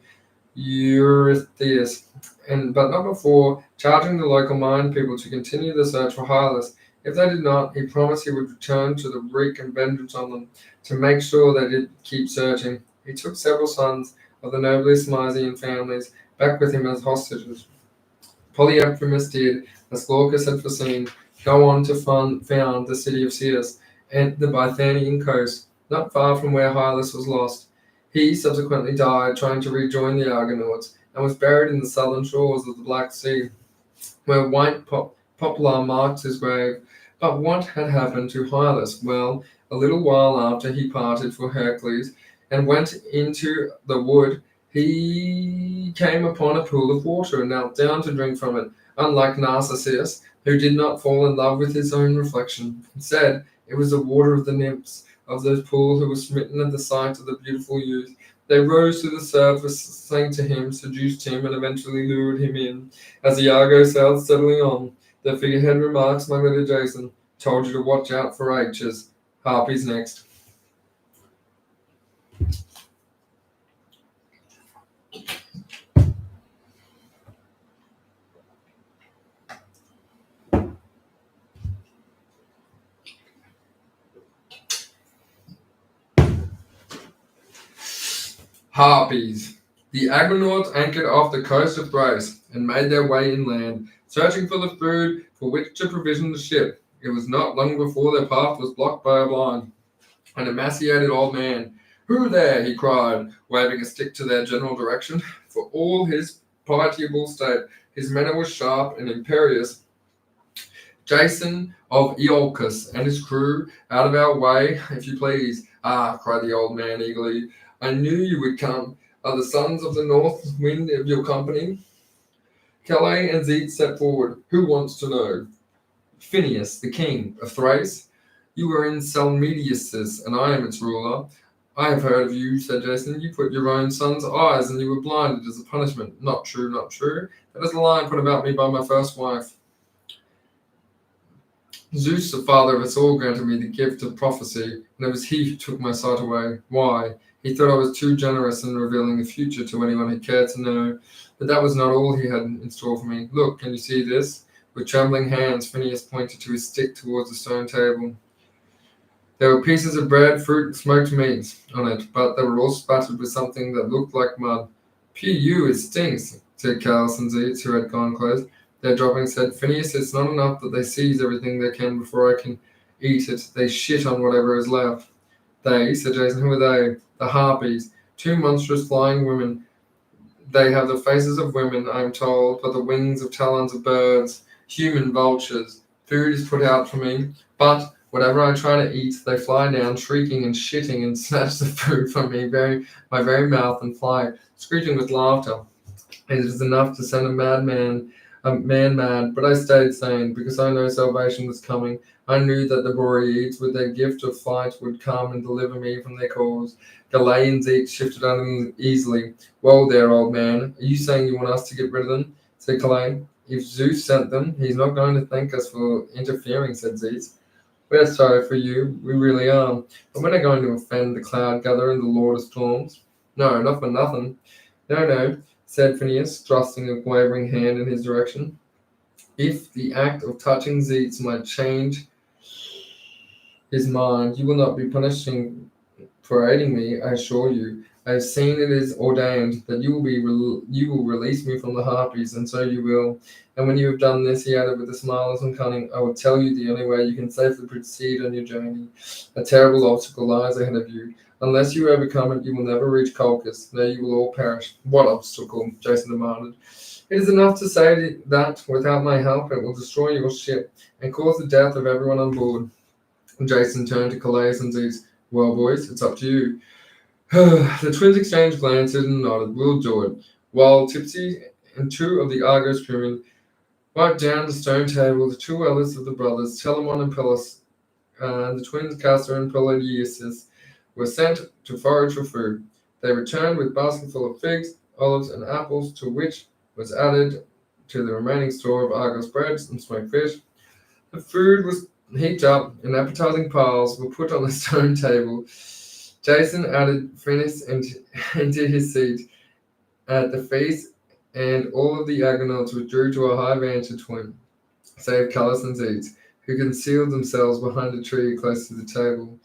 Eurystheus, but not before charging the local mine people to continue the search for Hylas. If they did not, he promised he would return to the wreak and vengeance on them to make sure they did keep searching. He took several sons of the noblest Mysian families back with him as hostages. Polyphemus did, as Glaucus had foreseen, go on to found the city of Cius and the Bithynian coast, not far from where Hylas was lost. He subsequently died trying to rejoin the Argonauts and was buried in the southern shores of the Black Sea, where white poplar marked his grave. But what had happened to Hylas? Well, a little while after he parted for Heracles and went into the wood, he came upon a pool of water and knelt down to drink from it. Unlike Narcissus, who did not fall in love with his own reflection. Instead, it was the water of the nymphs of those pools who were smitten at the sight of the beautiful youth. They rose to the surface, sang to him, seduced him, and eventually lured him in. As the Argo sailed steadily on, the figurehead remarks, my little Jason, told you to watch out for H's. Harpies next. Harpies. The Argonauts anchored off the coast of Thrace and made their way inland, searching for the food for which to provision the ship. It was not long before their path was blocked by a blind, an emaciated old man. Who there? He cried, waving a stick to their general direction. For all his pitiable state, his manner was sharp and imperious. Jason of Iolcus and his crew, out of our way, if you please. Ah, cried the old man eagerly. I knew you would come. Are the sons of the north wind of your company? Calais and Zeet stepped forward. Who wants to know? Phineas, the king of Thrace. You were in Salmedius, and I am its ruler. I have heard of you, said Jason. You put your own son's eyes, and you were blinded as a punishment. Not true, not true. That is a lie put about me by my first wife. Zeus, the father of us all, granted me the gift of prophecy, and it was he who took my sight away. Why? He thought I was too generous in revealing the future to anyone who cared to know. But that was not all he had in store for me. Look, can you see this? With trembling hands, Phineas pointed to his stick towards the stone table. There were pieces of bread, fruit, and smoked meats on it, but they were all spattered with something that looked like mud. P.U., it stinks, said Carlos and Zeets, who had gone close. Their dropping said, Phineas, it's not enough that they seize everything they can before I can eat it. They shit on whatever is left. They, said Jason, who are they? The Harpies, two monstrous flying women. They have the faces of women, I am told, but the wings of talons of birds. human vultures. Food is put out for me, but whatever I try to eat, they fly down, shrieking and shitting, and snatch the food from my very mouth, and fly, screeching with laughter. It is enough to send a man mad, but I stayed sane, because I know salvation was coming. I knew that the Boreads, with their gift of flight, would come and deliver me from their cause. Galayan's each shifted uneasily. Well there, old man, are you saying you want us to get rid of them? Said Calais. If Zeus sent them, he's not going to thank us for interfering, said Zeus. We're sorry for you, we really are. But we're not going to offend the cloud gatherer and the Lord of Storms. No, not for nothing. No, said Phineas, thrusting a wavering hand in his direction. If the act of touching Zeus might change his mind, you will not be punishing for aiding me, I assure you. I have seen it is ordained that you will release me from the harpies, and so you will. And when you have done this, he added with a smile and some cunning, I will tell you the only way you can safely proceed on your journey. A terrible obstacle lies ahead of you. Unless you overcome it, you will never reach Colchis. There you will all perish. What obstacle? Jason demanded. It is enough to say that, without my help, it will destroy your ship and cause the death of everyone on board. Jason turned to Calais and said, well, boys, it's up to you. The twins exchanged glances and nodded. We'll do it. While Tipsy and two of the Argos crewmen wiped down the stone table, the two eldest of the brothers, Telamon and Pelis, and the twins Castor and Pelagius, were sent to forage for food. They returned with baskets full of figs, olives, and apples, to which was added to the remaining store of Argos breads and smoked fish. The food was heaped up, and appetizing piles were put on the stone table. Jason added Phineas into his seat at the feast, and all of the Argonauts withdrew to a high vantage point, save Calais and Zeus, who concealed themselves behind a tree close to the table.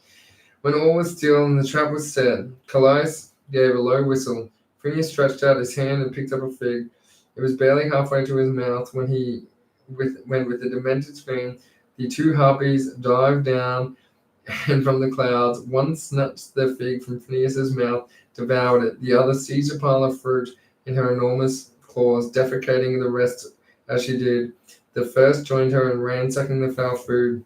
When all was still and the trap was set, Calais gave a low whistle. Phineas stretched out his hand and picked up a fig. It was barely halfway to his mouth when with a demented scream, the two harpies dived down, and from the clouds, one snatched the fig from Phineas's mouth, devoured it. The other seized a pile of fruit in her enormous claws, defecating the rest as she did. The first joined her in ransacking the foul food.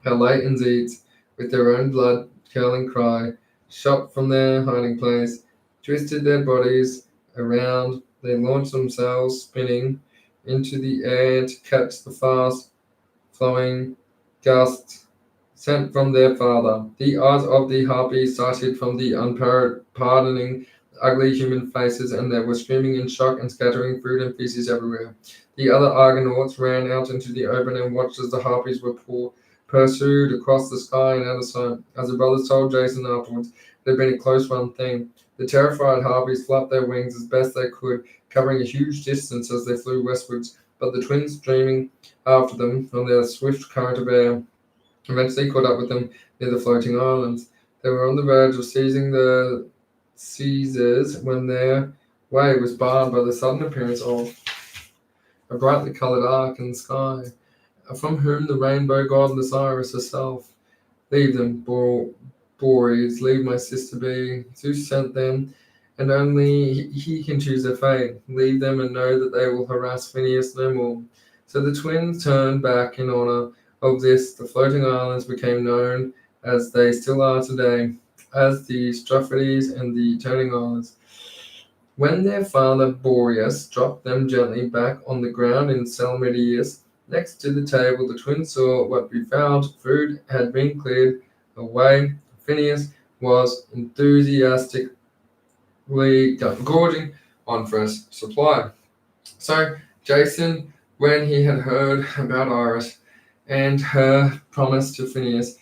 Calais and Zeus, with their own blood-curdling cry, shot from their hiding place, twisted their bodies around. They launched themselves, spinning, into the air to catch the fast-flowing gusts sent from their father. The eyes of the harpies sighted from the unpardoning, ugly human faces, and they were screaming in shock and scattering food and feces everywhere. The other Argonauts ran out into the open and watched as the harpies were pursued across the sky and out of sight. As the brothers told Jason afterwards, it had been a close run thing. The terrified harpies flapped their wings as best they could, covering a huge distance as they flew westwards, but the twins, streaming after them on their swift current of air, eventually caught up with them near the floating islands. They were on the verge of seizing the Caesars when their way was barred by the sudden appearance of a brightly coloured arc in the sky, from whom the rainbow goddess Iris herself. Leave them, Boreads, leave my sister be. Zeus sent them, and only he can choose their fate. Leave them and know that they will harass Phineas no more. So the twins turned back in honor of this. The floating islands became known, as they still are today, as the Strophides and the Turning Islands. When their father Boreas dropped them gently back on the ground in Salmidius, next to the table, the twins saw what we found. Food had been cleared away. Phineas was enthusiastically gorging on fresh supply. So Jason, when he had heard about Iris and her promise to Phineas,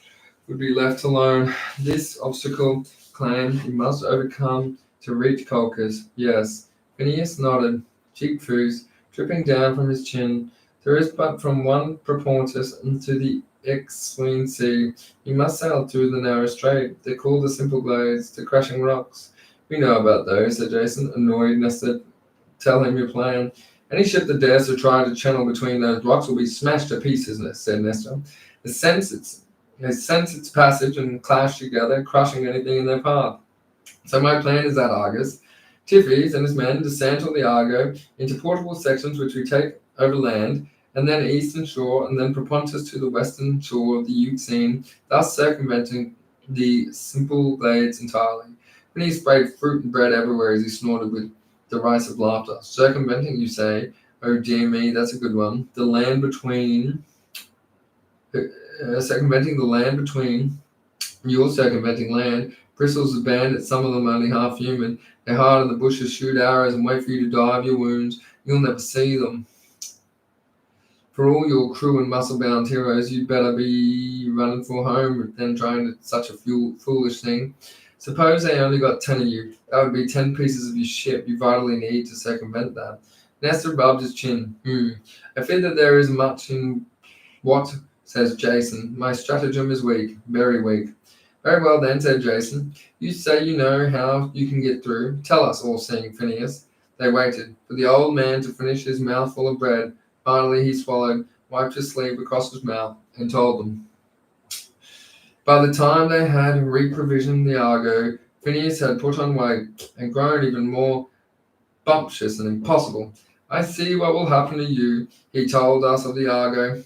would be left alone. This obstacle claimed he must overcome to reach Colchis. Yes, Phineas nodded, cheek fuse dripping down from his chin. There is but from one Propontis into the Euxine Sea. You must sail through the narrow strait. They're called the Simple Glades, the crashing rocks. We know about those, said Jason, annoyed. Nestor, tell him your plan. Any ship that dares to try to channel between those rocks will be smashed to pieces, said Nestor. They sense its passage and clash together, crushing anything in their path. So my plan is that Argus, Tiphys and his men dismantle the Argo into portable sections which we take over land, and then eastern shore, and then Propontis to the western shore of the Euxine, thus circumventing the simple glades entirely. When he sprayed fruit and bread everywhere as he snorted with derisive laughter. Circumventing, you say? Oh dear me, that's a good one. The land between, circumventing the land between, you're circumventing land. Bristles of bandits, some of them only half human. They hide in the bushes, shoot arrows, and wait for you to die of your wounds. You'll never see them. For all your crew and muscle-bound heroes, you'd better be running for home than trying to such a foolish thing. Suppose they only got 10 of you. That would be 10 pieces of your ship you vitally need to circumvent that. Nestor rubbed his chin. I fear that there is much in what, says Jason. My stratagem is weak, very weak. Very well then, said Jason. You say you know how you can get through. Tell us, all-seeing Phineas. They waited for the old man to finish his mouthful of bread. Finally he swallowed, wiped his sleeve across his mouth, and told them. By the time they had reprovisioned the Argo, Phineas had put on weight and grown even more bumptious and impossible. I see what will happen to you, he told us of the Argo.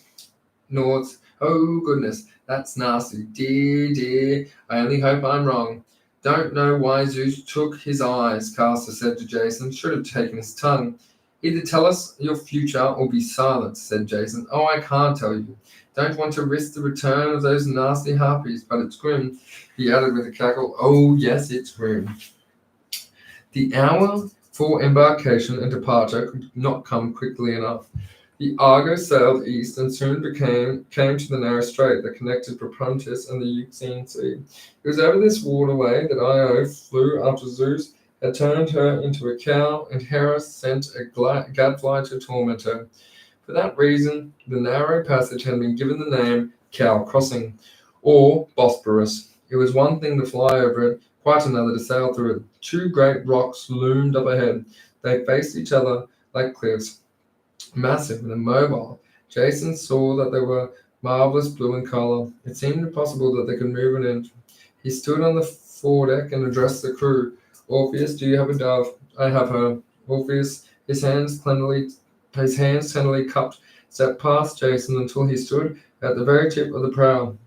Noughts. Oh, goodness, that's nasty. Dear, I only hope I'm wrong. Don't know why Zeus took his eyes, Castor said to Jason. Should have taken his tongue. Either tell us your future or be silent, said Jason. Oh, I can't tell you. Don't want to risk the return of those nasty harpies, but it's grim, he added with a cackle. Oh, yes, it's grim. The hour for embarkation and departure could not come quickly enough. The Argo sailed east and soon came to the narrow strait that connected Propontis and the Euxine Sea. It was over this waterway that Io flew after Zeus had turned her into a cow, and Hera sent a gadfly to torment her. For that reason, the narrow passage had been given the name Cow Crossing, or Bosporus. It was one thing to fly over it, quite another to sail through it. Two great rocks loomed up ahead. They faced each other like cliffs, massive and immobile. Jason saw that they were marvelous blue in color. It seemed impossible that they could move an inch. He stood on the foredeck and addressed the crew. Orpheus, do you have a dove? I have her. Orpheus, his hands tenderly cupped, stepped past Jason until he stood at the very tip of the prow.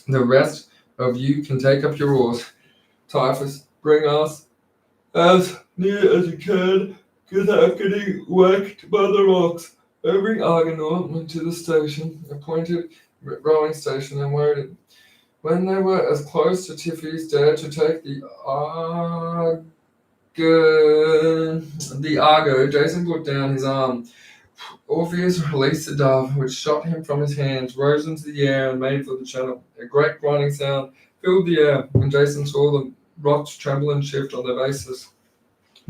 The rest of you can take up your oars. Typhus, bring us as near as you can without getting whacked by the rocks. Every Argonaut went to the station, appointed rowing station, and waited. When they were as close to Tiffy's dared to take the Argo, Jason put down his arm. Orpheus released the dove, which shot him from his hands, rose into the air, and made for the channel. A great grinding sound filled the air, and Jason saw the rocks tremble and shift on their bases.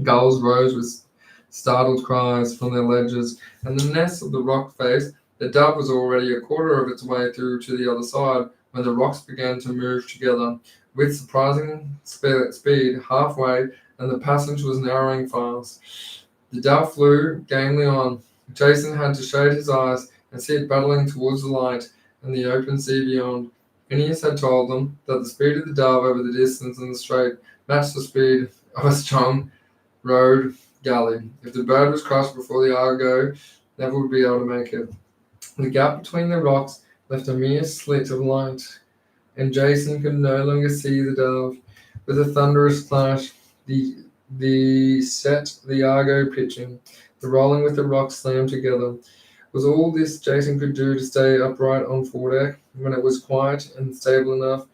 Gulls rose with startled cries from their ledges, and the nest of the rock face, the dove was already a quarter of its way through to the other side, when the rocks began to move together with surprising speed halfway, and the passage was narrowing fast. The dove flew gamely on. Jason had to shade his eyes and see it battling towards the light and the open sea beyond. Phineas had told them that the speed of the dove over the distance in the strait matched the speed of a strong-rowed galley. If the bird was crushed before the Argo, never would be able to make it. The gap between the rocks left a mere slit of light, and Jason could no longer see the dove. With a thunderous clash, the Argo pitching, the rolling with the rocks slammed together. Was all this Jason could do to stay upright on foredeck? When it was quiet and stable enough,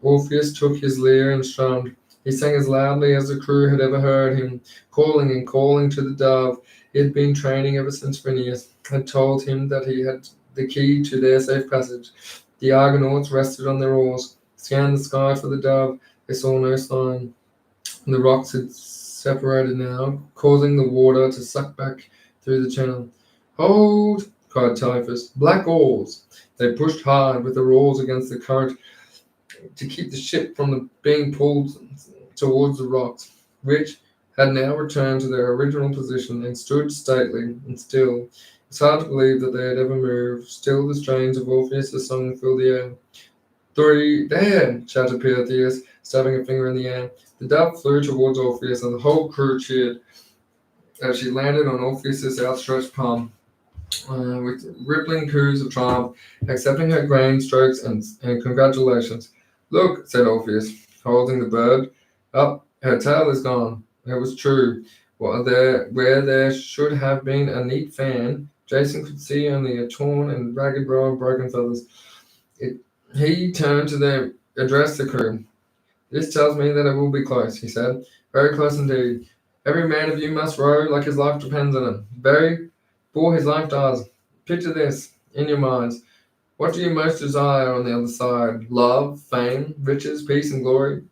Orpheus took his lyre and strummed. He sang as loudly as the crew had ever heard him, calling and calling to the dove. He had been training ever since Phineas had told him that he had the key to their safe passage. The Argonauts rested on their oars, scanned the sky for the dove. They saw no sign. The rocks had separated now, causing the water to suck back through the channel. Hold, cried Typhus. Black oars. They pushed hard with their oars against the current to keep the ship from being pulled towards the rocks, which had now returned to their original position and stood stately and still. It's hard to believe that they had ever moved. Still the strains of Orpheus' song filled the air. Three, there, shouted Peirtheus, stabbing a finger in the air. The dove flew towards Orpheus, and the whole crew cheered as she landed on Orpheus' outstretched palm. with rippling coos of triumph, accepting her grain strokes and congratulations. Look, said Orpheus, holding the bird up. Her tail is gone. It was true. Where there should have been a neat fan, Jason could see only a torn and ragged row of broken feathers. It, he turned to address the crew. This tells me that it will be close, he said. Very close indeed. Every man of you must row like his life depends on it. Very, for his life does. Picture this in your minds. What do you most desire on the other side? Love, fame, riches, peace, and glory?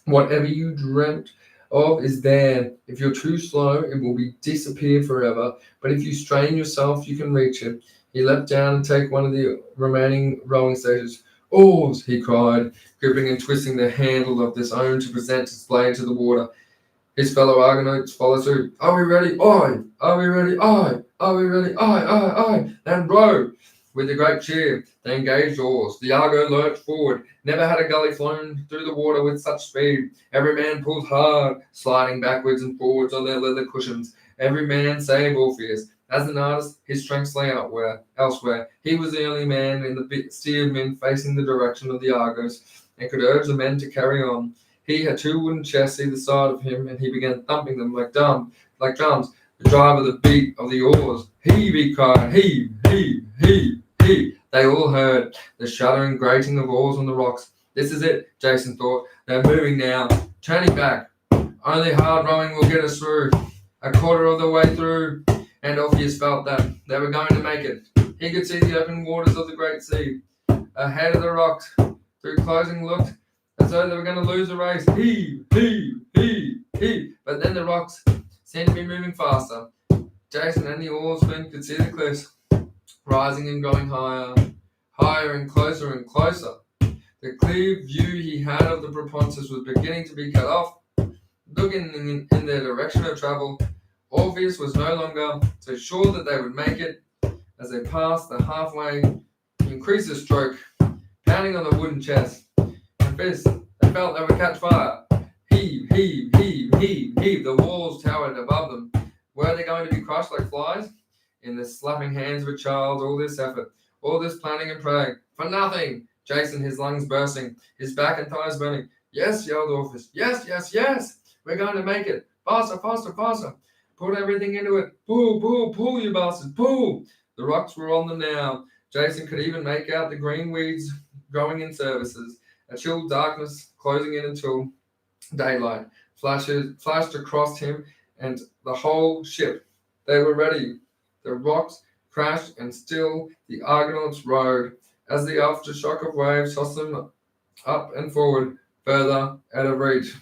Whatever you dreamt of is there. If you're too slow, it will disappear forever. But if you strain yourself, you can reach it. He leapt down and take one of the remaining rowing stages. Oars, he cried, gripping and twisting the handle of this own to present its blade to the water. His fellow Argonauts followed suit. Are we ready? Aye! Are we ready? Aye! Are we ready? Aye, aye, aye! Then row! With a great cheer, they engaged oars. The Argo lurched forward. Never had a gully flown through the water with such speed. Every man pulled hard, sliding backwards and forwards on their leather cushions. Every man save Orpheus. As an artist, his strengths lay elsewhere. He was the only man in the steersman facing the direction of the Argos, and could urge the men to carry on. He had two wooden chests either side of him, and he began thumping them like drums. The drive of the beat of the oars. Heave, he cried. Heave, heave, heave, heave. They all heard the shuddering grating of oars on the rocks. This is it, Jason thought. They're moving now, turning back. Only hard rowing will get us through. A quarter of the way through, and Orpheus felt that they were going to make it. He could see the open waters of the great sea. Ahead of the rocks, through closing looked as though they were going to lose the race. Heave, heave, heave, heave. But then the rocks seemed to be moving faster. Jason and the oarsmen could see the cliffs rising and going higher, higher and closer. The clear view he had of the Propontis was beginning to be cut off. Looking in their direction of travel, Orpheus was no longer so sure that they would make it. As they passed the halfway, he increased his stroke, pounding on the wooden chest. And fist, they felt they would catch fire. Heave, heave, heave, heave, heave. The walls towered above them. Were they going to be crushed like flies? In the slapping hands of a child, all this effort, all this planning and praying, for nothing. Jason, his lungs bursting, his back and thighs burning. Yes, yelled Orpheus. Yes, yes, yes. We're going to make it. Faster, faster, faster. Put everything into it. Pull, pull, pull, you bastards, pull. The rocks were on them now. Jason could even make out the green weeds growing in services. A chill darkness closing in until daylight flashed across him and the whole ship. They were ready. The rocks crashed and still the Argonauts rowed as the aftershock of waves tossed them up and forward, further out of reach.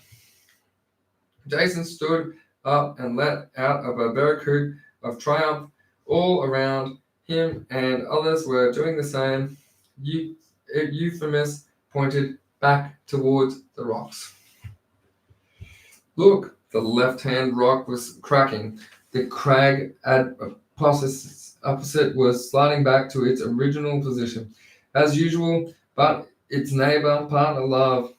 Jason stood up and let out a barracuda of triumph all around him, and others were doing the same. Euphemus pointed back towards the rocks. Look, the left-hand rock was cracking. The crag opposite was sliding back to its original position, as usual, but its neighbor, partner Love,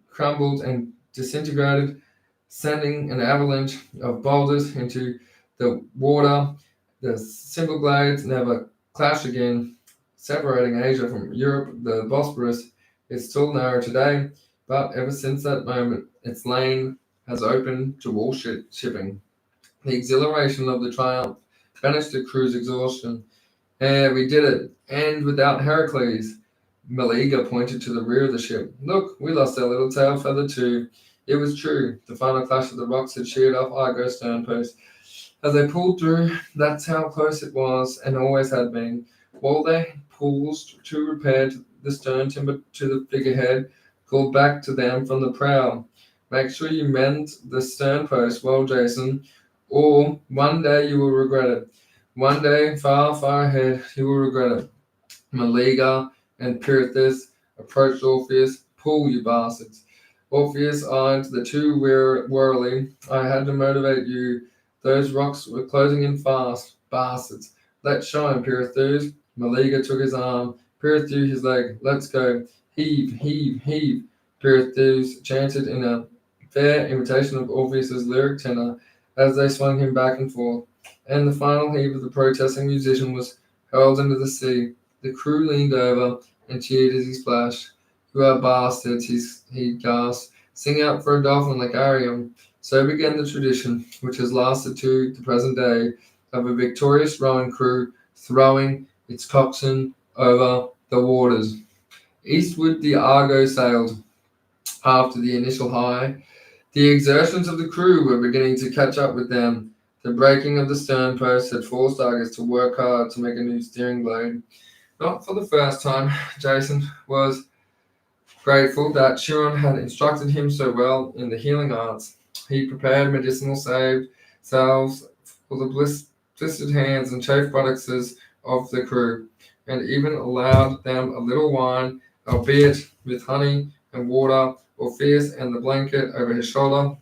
crumbled and disintegrated, sending an avalanche of boulders into the water. The simple glades never clashed again, separating Asia from Europe. The Bosporus is still narrow today, but ever since that moment, its lane has opened to all shipping. The exhilaration of the triumph banished the crew's exhaustion. We did it, and without Heracles. Meleager pointed to the rear of the ship. Look, we lost our little tail feather too. It was true. The final clash of the rocks had sheared off Argo's sternpost. As they pulled through, that's how close it was, and always had been. While they paused to repair the stern timber to the figurehead, called back to them from the prow. Make sure you mend the sternpost well, Jason, or one day you will regret it. One day, far, far ahead, you will regret it. Meleager and Peterson approached Orpheus. Pull, you bastards. Orpheus eyed the two warily. I had to motivate you. Those rocks were closing in fast. Bastards. Let's shine, Peterson. Meleager took his arm. Peterson his leg. Let's go. Heave, heave, heave. Peterson chanted in a fair imitation of Orpheus's lyric tenor as they swung him back and forth. and the final heave of the protesting musician was hurled into the sea. The crew leaned over and cheered as he splashed. "You are bastards," he gasped. "Sing out for a dolphin like Arion." So began the tradition, which has lasted to the present day, of a victorious rowing crew throwing its coxswain over the waters. Eastward the Argo sailed. After the initial high, the exertions of the crew were beginning to catch up with them. The breaking of the stern post had forced Argus to work hard to make a new steering blade. Not for the first time, Jason was grateful that Chiron had instructed him so well in the healing arts. He prepared medicinal salves for the blistered hands and chafed buttocks of the crew, and even allowed them a little wine, albeit with honey and water. Orpheus and the blanket over his shoulder.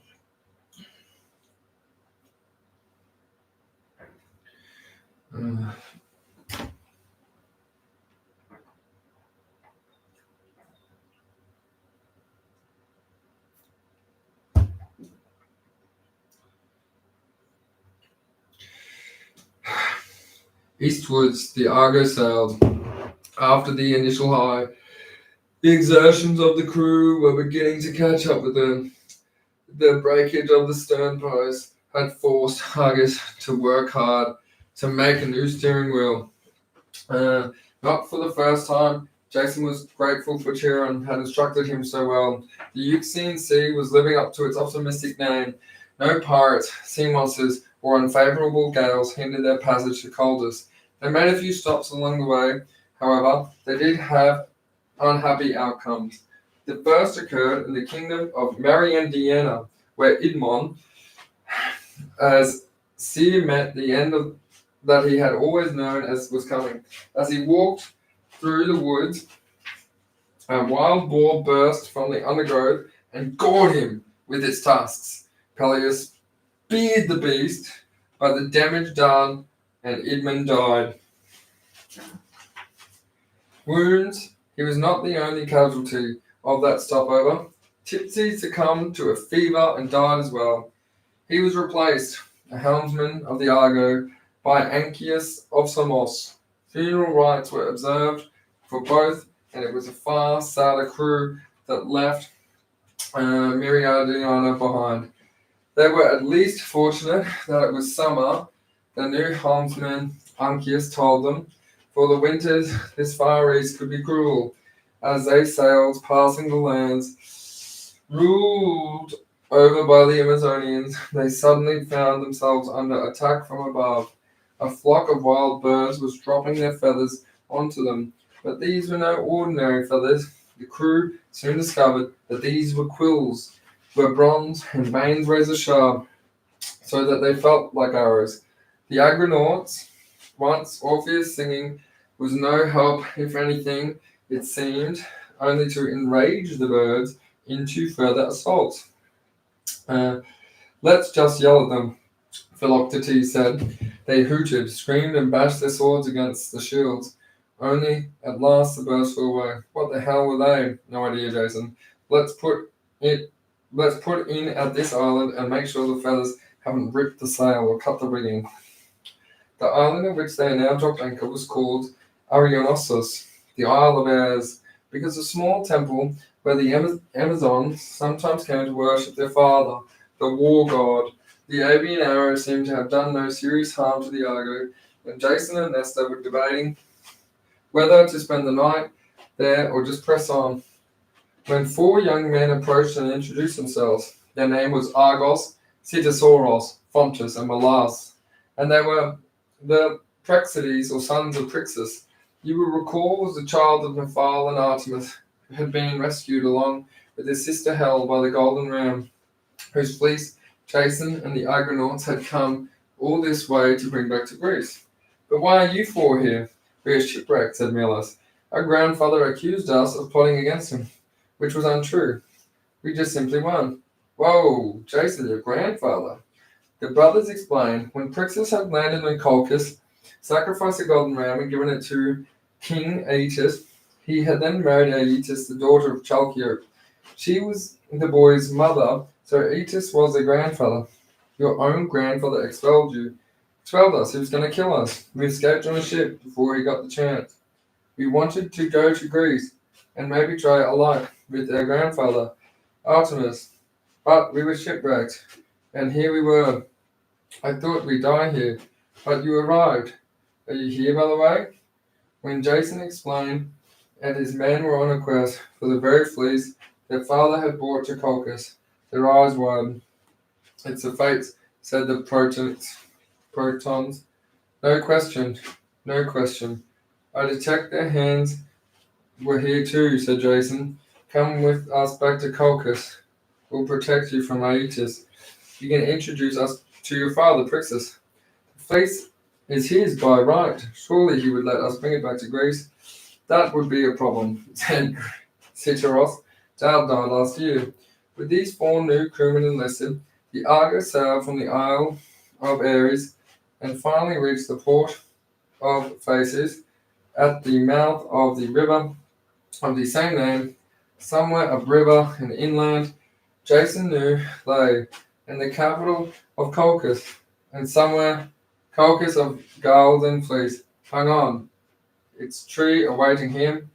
Eastwards, the Argo sailed. After the initial high, the exertions of the crew were beginning to catch up with them. The breakage of the stern post had forced Argus to work hard to make a new steering wheel. Not for the first time, Jason was grateful for Chiron had instructed him so well. The Euxine Sea was living up to its optimistic name. No pirates, sea monsters, or unfavorable gales hindered their passage to Coldus. They made a few stops along the way. However, they did have unhappy outcomes. The first occurred in the kingdom of Mariandiana, where Idmon, as Seer met the end of that he had always known as was coming. As he walked through the woods, a wild boar burst from the undergrowth and gored him with its tusks. Peleus speared the beast, but the damage done, and Idmon died. Wounds. He was not the only casualty of that stopover. Tipsy succumbed to a fever and died as well. He was replaced, a helmsman of the Argo, by Anchius of Samos. Funeral rites were observed for both, and it was a far sadder crew that left Miriadiana behind. They were at least fortunate that it was summer, the new helmsman Anchius told them, for the winters this far east could be cruel. As they sailed, passing the lands ruled over by the Amazonians, they suddenly found themselves under attack from above. A flock of wild birds was dropping their feathers onto them, but these were no ordinary feathers. The crew soon discovered that these were quills, were bronze and veins razor sharp, so that they felt like arrows. The Agronauts, once Orpheus singing, was no help, if anything, it seemed, only to enrage the birds into further assaults. Let's just yell at them, Philoctetes said. They hooted, screamed, and bashed their swords against the shields. Only at last the birds flew away. What the hell were they? No idea, Jason. Let's put in at this island and make sure the feathers haven't ripped the sail or cut the rigging. The island in which they now dropped anchor was called Arionossus, the Isle of Airs, because a small temple where the Amazons sometimes came to worship their father, the war god. The avian arrow seemed to have done no serious harm to the Argo, and Jason and Nesta were debating whether to spend the night there or just press on, when four young men approached and introduced themselves. Their name was Argos, Citosauros, Fontus, and Malas, and they were the Praxides, or sons of Trixus. You will recall was the child of Nephal and Artemis, who had been rescued along with his sister Hel by the Golden Ram, whose fleece Jason and the Argonauts had come all this way to bring back to Greece. But why are you four here? We are shipwrecked, said Melas. Our grandfather accused us of plotting against him, which was untrue. We just simply won. Whoa, Jason, your grandfather. The brothers explained, when Trixus had landed in Colchis, sacrificed the golden ram and given it to King Aeetes, he had then married Aeetes, the daughter of Chalciope. She was the boy's mother, so Aeetes was their grandfather. Your own grandfather expelled you. Told us he was going to kill us. We escaped on a ship before he got the chance. We wanted to go to Greece and maybe try our luck with our grandfather, Artemis, but we were shipwrecked, and here we were. I thought we'd die here, but you arrived. Are you here, by the way? When Jason explained, and his men were on a quest for the very fleece their father had brought to Colchis, their eyes widened. It's the fates, said the protons. No question, no question. I detect their hands were here too, said Jason. Come with us back to Colchis. We'll protect you from Aetus. You can introduce us to your father, Prixus. The fleece is his by right. Surely he would let us bring it back to Greece. That would be a problem, said Citaros. Dahl died last year. With these 4 new crewmen enlisted, the Argo sailed from the Isle of Ares and finally reached the port of Phasis at the mouth of the river of the same name, somewhere upriver and inland. Jason knew lay in the capital of Colchis, and somewhere Colchis of Golden Fleece hung on its tree awaiting him.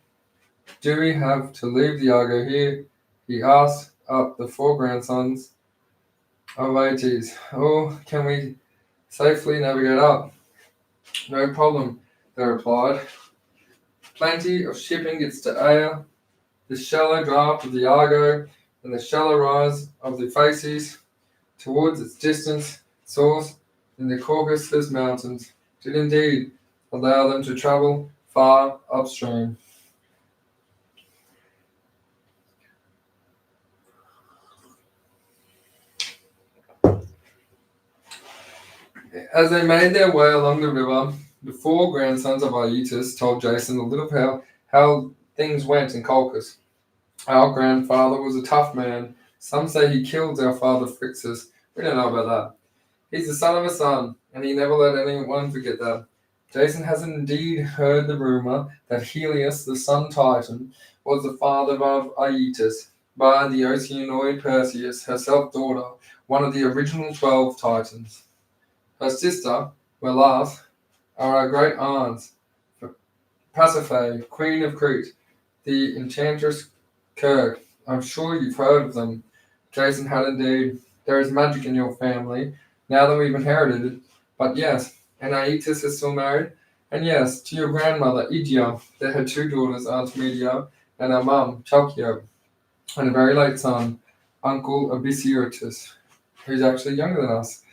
Do we have to leave the Argo here? He asked up the 4 grandsons of Aeetes. Or can we safely navigate up? No problem, they replied. Plenty of shipping gets to Aya, the shallow draft of the Argo, and the shallow rise of the Phasis towards its distant source in the Caucasus Mountains did indeed allow them to travel far upstream. As they made their way along the river, the 4 grandsons of Aeetes told Jason a little of how things went in Colchis. Our grandfather was a tough man. Some say he killed our father Phrixus. We don't know about that. He's the son of a son, and he never let anyone forget that. Jason has indeed heard the rumor that Helios, the sun titan, was the father of Aeetes by the Oceanoid Perseus, her self-daughter, one of the original 12 titans. Her sister, Melas, are our great aunts, Pasiphae, Queen of Crete, the Enchantress Kirk. I'm sure you've heard of them. Jason had indeed. There is magic in your family, now that we've inherited it. But yes, and Aeetes is still married. And yes, to your grandmother, Igia, they had 2 daughters, Aunt Media and our mum, Chalkio, and a very late son, Uncle Abyssiotis, who's actually younger than us.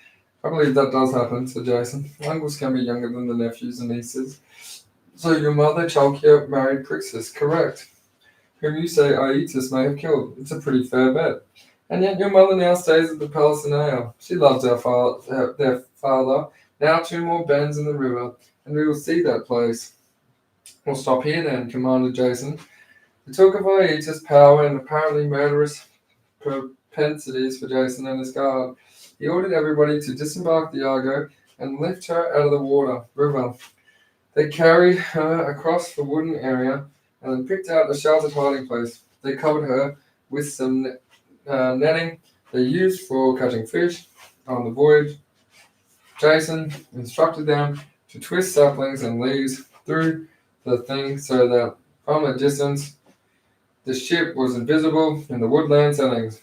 I believe that does happen, said Jason. Uncles can be younger than the nephews and nieces. So your mother, Chalkio, married Prixus, correct? Whom you say Aeetes may have killed. It's a pretty fair bet. And yet your mother now stays at the palace in Aya. She loves their father. Now 2 more bends in the river, and we will see that place. We'll stop here then, commanded Jason. The talk of Aeetes' power and apparently murderous propensities for Jason and his guard. He ordered everybody to disembark the Argo and lift her out of the river. They carried her across the wooden area and then picked out a sheltered hiding place. They covered her with some netting they used for catching fish on the voyage. Jason instructed them to twist saplings and leaves through the thing so that from a distance the ship was invisible in the woodland settings.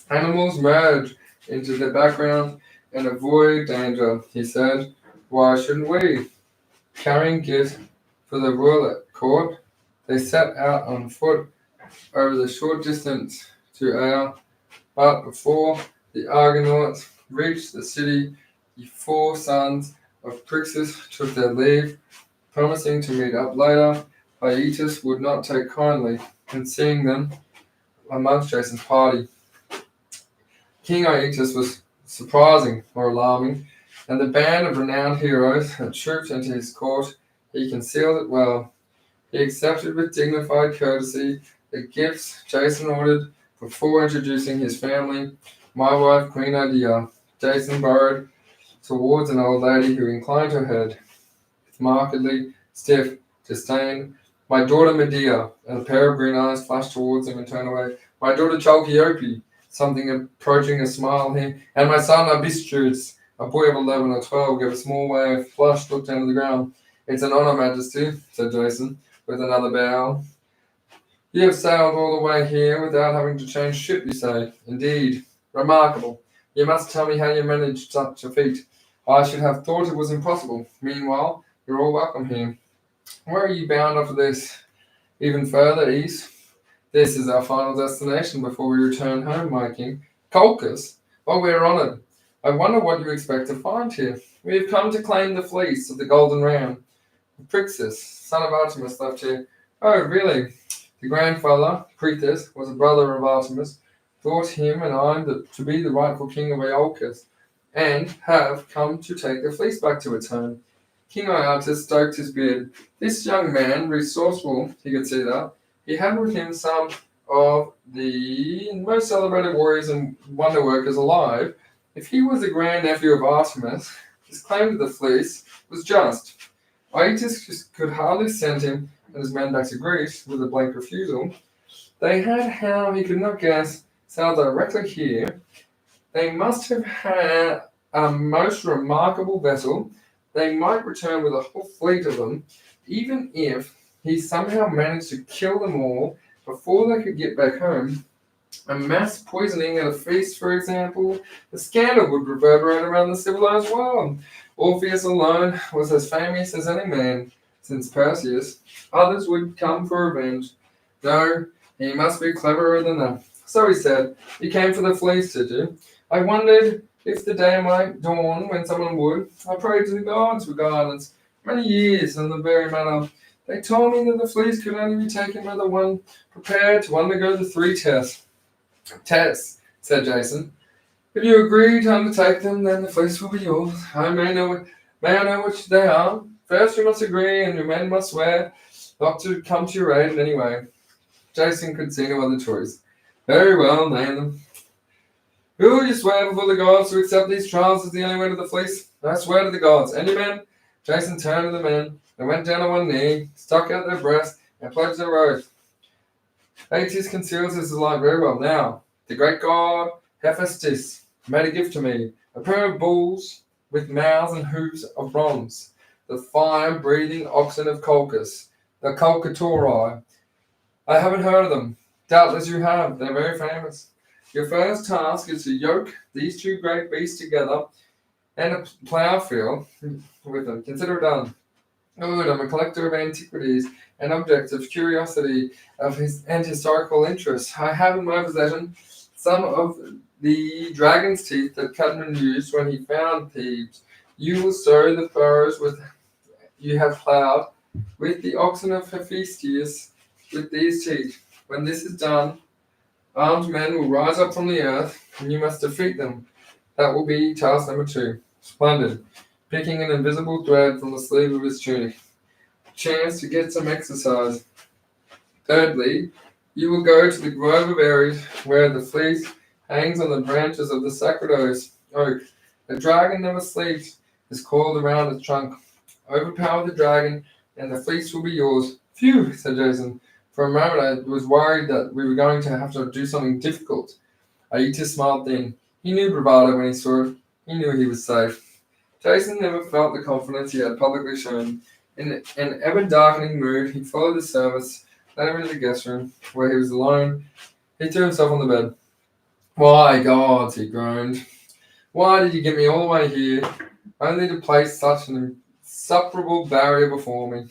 Animals merge into the background and avoid danger, he said. Why shouldn't we? Carrying gifts for the royal court, they set out on foot over the short distance to Aya, but before the Argonauts reached the city, the 4 sons of Prixus took their leave, promising to meet up later. Aeetes would not take kindly in seeing them amongst Jason's party. King Aeetes was surprising or alarming, and the band of renowned heroes had trooped into his court. He concealed it well. He accepted with dignified courtesy the gifts Jason ordered before introducing his family. My wife, Queen Idea, Jason burrowed towards an old lady who inclined her head with markedly stiff disdain. My daughter Medea, and a pair of green eyes flashed towards him and turned away. My daughter Chalkiope, something approaching a smile here, and my son Abyssus, A boy of 11 or 12 gave a small wave, flushed, looked down to the ground. "It's an honor, Majesty," said Jason, with another bow. "You have sailed all the way here without having to change ship, you say? Indeed. Remarkable. You must tell me how you managed such a feat. I should have thought it was impossible. Meanwhile, you're all welcome here. Where are you bound after this? Even further east? This is our final destination before we return home, my king. Colchis? Oh, we are honored. I wonder what you expect to find here. We have come to claim the fleece of the Golden Ram. Phrixus, son of Artemis, left here. Oh, really? The grandfather, Griffiths, was a brother of Artemis, thought him and I to be the rightful king of Iolcus, and have come to take the fleece back to its home. King Iotis stroked his beard. This young man, resourceful, he could see that. He had with him some of the most celebrated warriors and wonder workers alive. If he was the grandnephew of Artemis, his claim to the fleece was just. Iotis could hardly send him and his men back to Greece with a blank refusal. They had how he could not guess sailed directly here. They must have had a most remarkable vessel. They might return with a whole fleet of them, even if he somehow managed to kill them all before they could get back home. A mass poisoning at a feast, for example, the scandal would reverberate around the civilized world. Orpheus alone was as famous as any man since Perseus. Others would come for revenge. No, he must be cleverer than that. So he said, "You came for the fleece, did you? I wondered if the day might dawn when someone would. I prayed to the gods for guidance many years on the very matter. They told me that the fleece could only be taken by the one prepared to undergo the 3 tests. Tests, said Jason. If you agree to undertake them, then the fleece will be yours. May I know which they are? First you must agree, and your men must swear not to come to your aid in any way." Jason could see no other choice. "Very well, name them." "Who will you swear before the gods to accept these trials as the only way to the fleece?" "I swear to the gods. And your men?" Jason turned to the men. They went down on one knee, stuck out their breasts, and pledged their oath. Aetius conceals his delight very well. "Now, the great god Hephaestus made a gift to me, a pair of bulls with mouths and hoofs of bronze, the fire-breathing oxen of Colchis, the Colcatori. I haven't heard of them. Doubtless you have. They're very famous. Your first task is to yoke these 2 great beasts together and a plough field with them. Consider it done. Good, I'm a collector of antiquities and objects of curiosity and historical interest. I have in my possession some of the dragon's teeth that Cadman used when he found Thebes. You will sow the furrows you have ploughed with the oxen of Hephaestus with these teeth. When this is done, armed men will rise up from the earth, and you must defeat them. That will be task number 2. Splendid. Picking an invisible thread from the sleeve of his tunic. Chance to get some exercise. Thirdly, you will go to the grove of Ares, where the fleece hangs on the branches of the sacred oak. The dragon never sleeps, is coiled around its trunk. Overpower the dragon, and the fleece will be yours. Phew, said Jason. For a moment I was worried that we were going to have to do something difficult. Aetius smiled then. He knew bravado when he saw it. He knew he was safe. Jason never felt the confidence he had publicly shown. In an ever-darkening mood, he followed the servants, led him into the guest room, where he was alone. He threw himself on the bed. "Why, gods," he groaned. "Why did you get me all the way here, only to place such an insuperable barrier before me?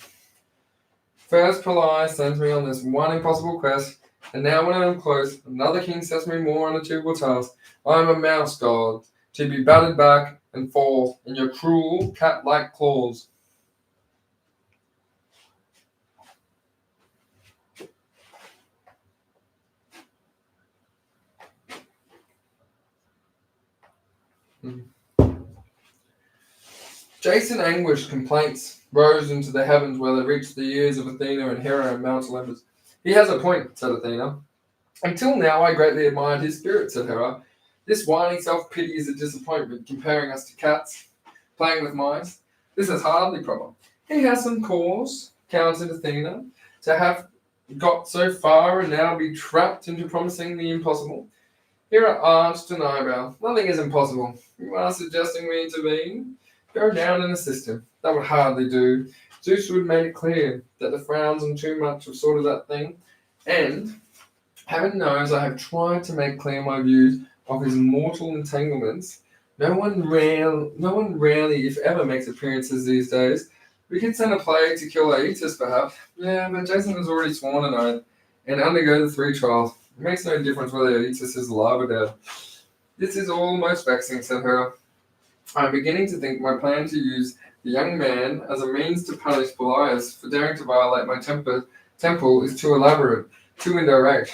First Pelias sends me on this one impossible quest, and now when I am close, another king sets me more unachievable task. I am a mouse god, to be battered back and fall in your cruel, cat-like claws." Jason anguished complaints rose into the heavens where they reached the ears of Athena and Hera and Mount Olympus. "He has a point," said Athena. "Until now I greatly admired his spirit," said Hera. "This whining self-pity is a disappointment, comparing us to cats, playing with mice. This is hardly proper." "He has some cause," countered Athena, "to have got so far and now be trapped into promising the impossible. Here arched an eyebrow. Nothing is impossible. You are suggesting we intervene? Go down and assist him. That would hardly do. Zeus would make it clear that the frowns and too much have sorted that thing, and heaven knows I have tried to make clear my views of his mortal entanglements. No one rarely, if ever, makes appearances these days. We could send a plague to kill Aetus, perhaps. Yeah, but Jason has already sworn an oath and undergo the 3 trials. It makes no difference whether Aetus is alive or dead. This is all most vexing, said Hera. I am beginning to think my plan to use the young man as a means to punish Belias for daring to violate my temple is too elaborate, too indirect.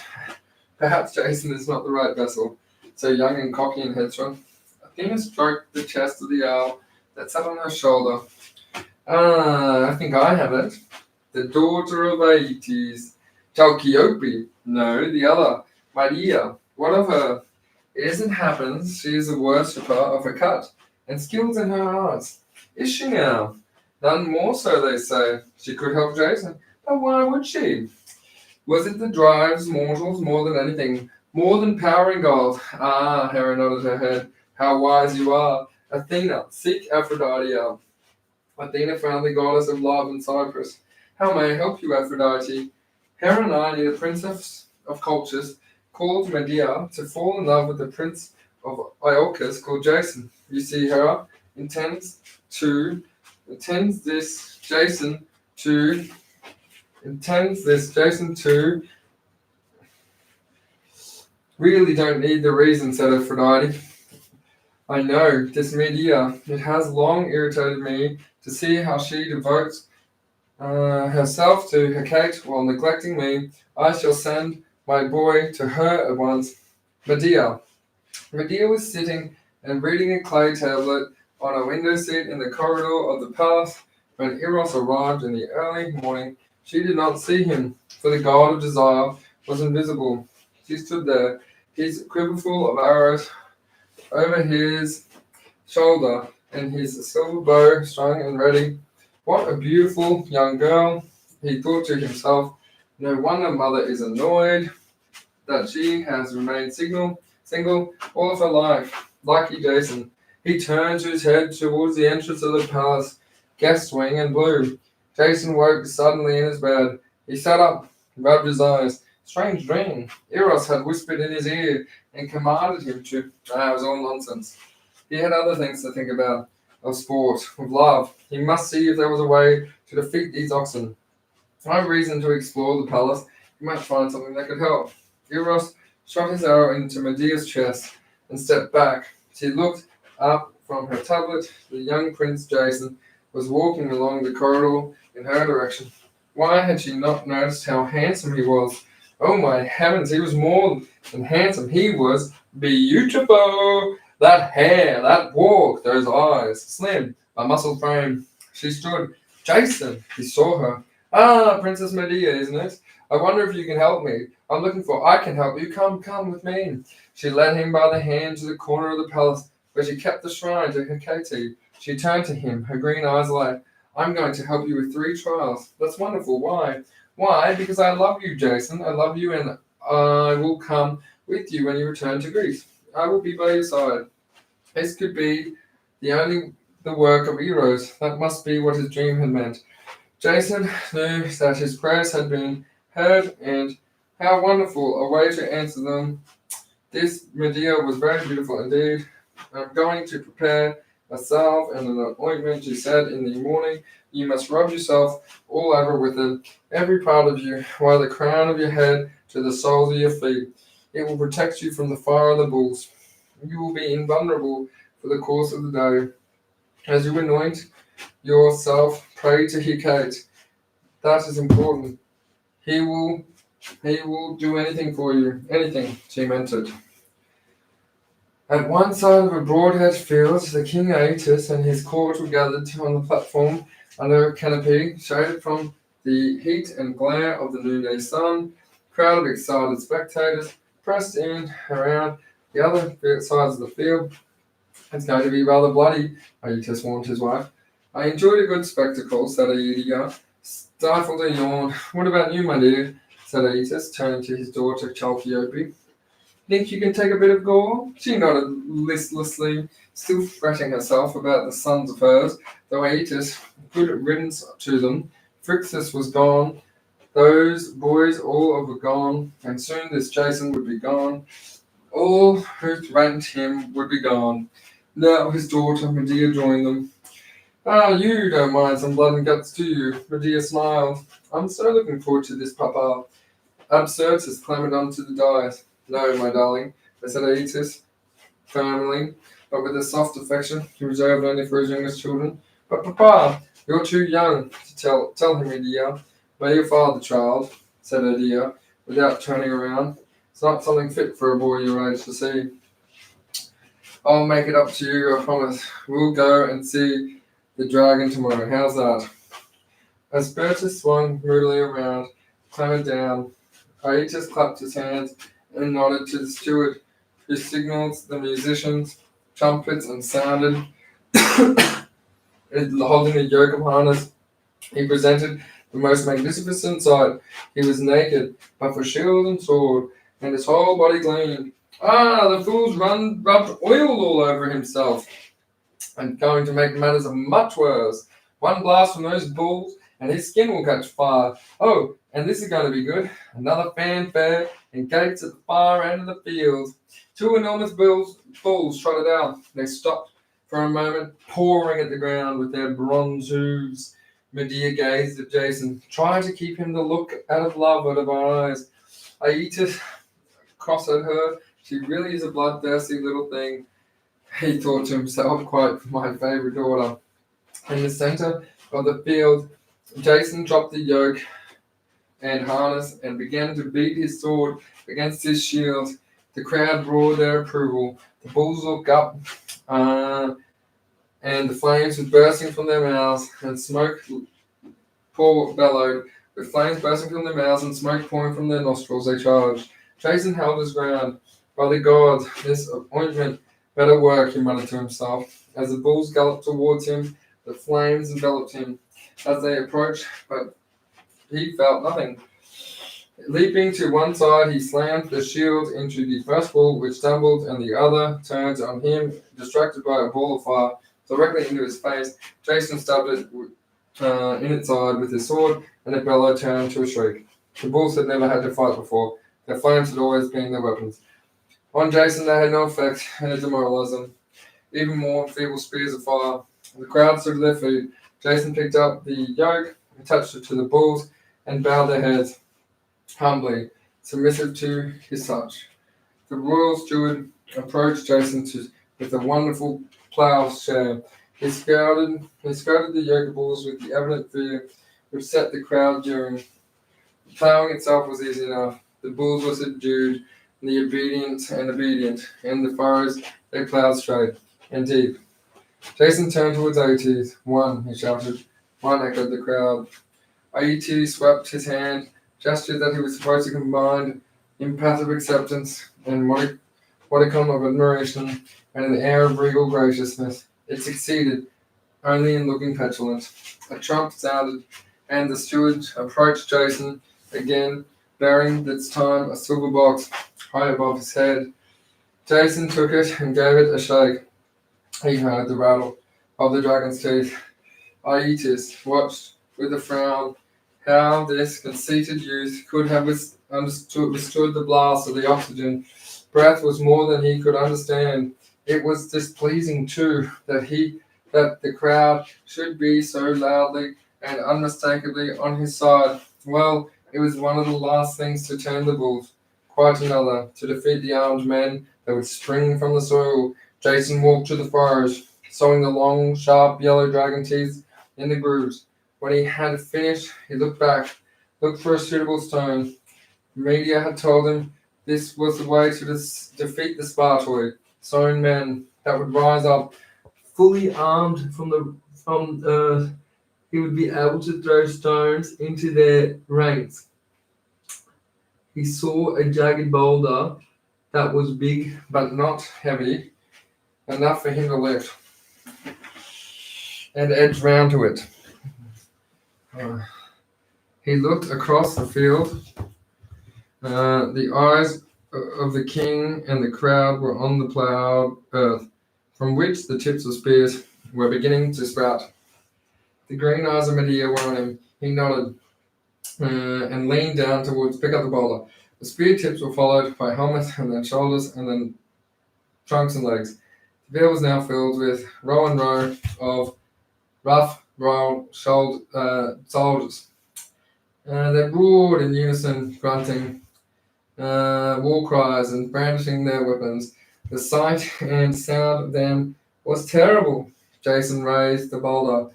Perhaps Jason is not the right vessel, so young and cocky and headstrong. Athena stroked the chest of the owl that sat on her shoulder. Ah, I think I have it. The daughter of Aeetes. Chalciope. No, the other. Maria. What of her? It as it happens, she is a worshipper of her cut, and skilled in her arts. Is she now? None more so, they say. She could help Jason, but why would she? Was it that drives mortals more than anything, more than power and gold? Ah, Hera nodded her head. How wise you are. Athena, seek Aphrodite out. Athena found the goddess of love in Cyprus. How may I help you, Aphrodite? Hera and I need a princess of Colchis called Medea to fall in love with the prince of Iolcus called Jason. You see, Hera intends this Jason to really don't need the reason, said Aphrodite. I know, this Medea, it has long irritated me to see how she devotes herself to Hecate while neglecting me. I shall send my boy to her at once. Medea. Medea was sitting and reading a clay tablet on a window seat in the corridor of the palace when Eros arrived in the early morning. She did not see him, for the god of desire was invisible. She stood there, his quiverful of arrows over his shoulder, and his silver bow strung and ready. What a beautiful young girl, he thought to himself. No wonder mother is annoyed that she has remained single all of her life. Lucky Jason. He turned his head towards the entrance of the palace, guest wing and blue. Jason woke suddenly in his bed. He sat up, rubbed his eyes. Strange dream. Eros had whispered in his ear and commanded him to. It was all nonsense. He had other things to think about, of sport, of love. He must see if there was a way to defeat these oxen. No reason to explore the palace. He might find something that could help. Eros shot his arrow into Medea's chest and stepped back. She looked up from her tablet. The young Prince Jason was walking along the corridor in her direction. Why had she not noticed how handsome he was? Oh my heavens, he was more than handsome. He was beautiful. That hair, that walk, those eyes, slim, a muscled frame. She stood. Jason, he saw her. Ah, Princess Medea, isn't it? I wonder if you can help me. I can help you. Come with me. She led him by the hand to the corner of the palace where she kept the shrine to Hecate. She turned to him, her green eyes alight. I'm going to help you with 3 trials. That's wonderful. Why? Why? Because I love you, Jason. I love you, and I will come with you when you return to Greece. I will be by your side. This could be the work of Eros. That must be what his dream had meant. Jason knew that his prayers had been heard, and how wonderful a way to answer them. This Medea was very beautiful indeed. I'm going to prepare a salve and an ointment, she said. In the morning, you must rub yourself all over with it, every part of you, while the crown of your head to the soles of your feet. It will protect you from the fire of the bulls. You will be invulnerable for the course of the day. As you anoint yourself, pray to Hecate. That is important. He will do anything for you. Anything, she meant it. At one side of a broad-hedged field, the king Aeetes and his court were gathered on the platform under a canopy, shaded from the heat and glare of the noonday sun. A crowd of excited spectators pressed in around the other sides of the field. It's going to be rather bloody, Aeetes warned his wife. I enjoyed a good spectacle, said Aeetes, stifled a yawn. What about you, my dear? Said Aeetes, turning to his daughter Chalciope. Think you can take a bit of gore? She nodded listlessly, still fretting herself about the sons of hers. Though Aetus, good riddance to them. Phrixus was gone. Those boys all were gone, and soon this Jason would be gone. All who threatened him would be gone. Now his daughter Medea joined them. Ah, you don't mind some blood and guts, do you? Medea smiled. I'm so looking forward to this, Papa. Absyrtus clambered onto the dais. No, my darling, said Aetus, firmly, but with a soft affection he reserved only for his youngest children. But Papa, you're too young to tell him, Medea. By your father, child, said Medea, without turning around. It's not something fit for a boy your age to see. I'll make it up to you, I promise. We'll go and see the dragon tomorrow. How's that? As Bertus swung moodily around, clambered down, Aetus clapped his hands and nodded to the steward, who signalled the musicians, trumpets, and sounded, holding a yoke of harness. He presented the most magnificent sight. He was naked, but for shield and sword, and his whole body gleamed. Ah, the fool's rubbed oil all over himself, and going to make matters much worse. One blast from those bulls, and his skin will catch fire. Oh, and this is going to be good. Another fanfare and gates at the far end of the field. Two enormous bulls trotted out. They stopped for a moment, pawing at the ground with their bronze hooves. Medea gazed at Jason, trying to keep him to look out of love out of her eyes. Aetus crossed at her. She really is a bloodthirsty little thing, he thought to himself, quite my favourite daughter. In the centre of the field, Jason dropped the yoke and harness and began to beat his sword against his shield. The crowd roared their approval. The bulls looked up, and the flames were bursting from their mouths, and smoke bellowed. With flames bursting from their mouths and smoke pouring from their nostrils, they charged. Jason held his ground. By the gods, this ointment better work, he muttered to himself. As the bulls galloped towards him, the flames enveloped him as they approached, but he felt nothing. Leaping to one side, he slammed the shield into the first bull, which stumbled, and the other turned on him, distracted by a ball of fire, directly into his face. Jason stabbed it in its side with his sword, and the bellow turned to a shriek. The bulls had never had to fight before. Their flames had always been their weapons. On Jason, they had no effect, and it demoralized them. Even more feeble spears of fire. The crowd stood at their feet. Jason picked up the yoke, attached it to the bulls, and bowed their heads, humbly, submissive to his touch. The royal steward approached Jason with a wonderful plowshare. He scouted the yoke of bulls with the evident fear which set the crowd jeering. The plowing itself was easy enough. The bulls were subdued, and the obedient, and the furrows they plowed straight and deep. Jason turned towards Aetes. One, he shouted. One, echoed the crowd. Aetes swept his hand, gestured that he was supposed to combine impassive acceptance and modicum of admiration and an air of regal graciousness. It succeeded only in looking petulant. A trump sounded, and the steward approached Jason again, bearing this time a silver box high above his head. Jason took it and gave it a shake. He heard the rattle of the dragon's teeth. Aetes watched with a frown how this conceited youth could have withstood the blast of the oxygen. Breath was more than he could understand. It was displeasing, too, that the crowd should be so loudly and unmistakably on his side. Well, it was one of the last things to turn the bulls. Quite another, to defeat the armed men that would spring from the soil. Jason walked to the furrows, sewing the long, sharp, yellow dragon teeth in the grooves. When he had finished, he looked back, looked for a suitable stone. Medea had told him this was the way to defeat the Spartoi, sown men that would rise up fully armed from earth. He would be able to throw stones into their ranks. He saw a jagged boulder that was big but not heavy enough for him to lift and edge round to it. He looked across the field. The eyes of the king and the crowd were on the ploughed earth, from which the tips of spears were beginning to sprout. The green eyes of Medea were on him. He nodded and leaned down towards pick up the boulder. The spear tips were followed by helmets and then shoulders and then trunks and legs. The field was now filled with row and row of rough, royal soldiers. They roared in unison, grunting war cries and brandishing their weapons. The sight and sound of them was terrible. Jason raised the boulder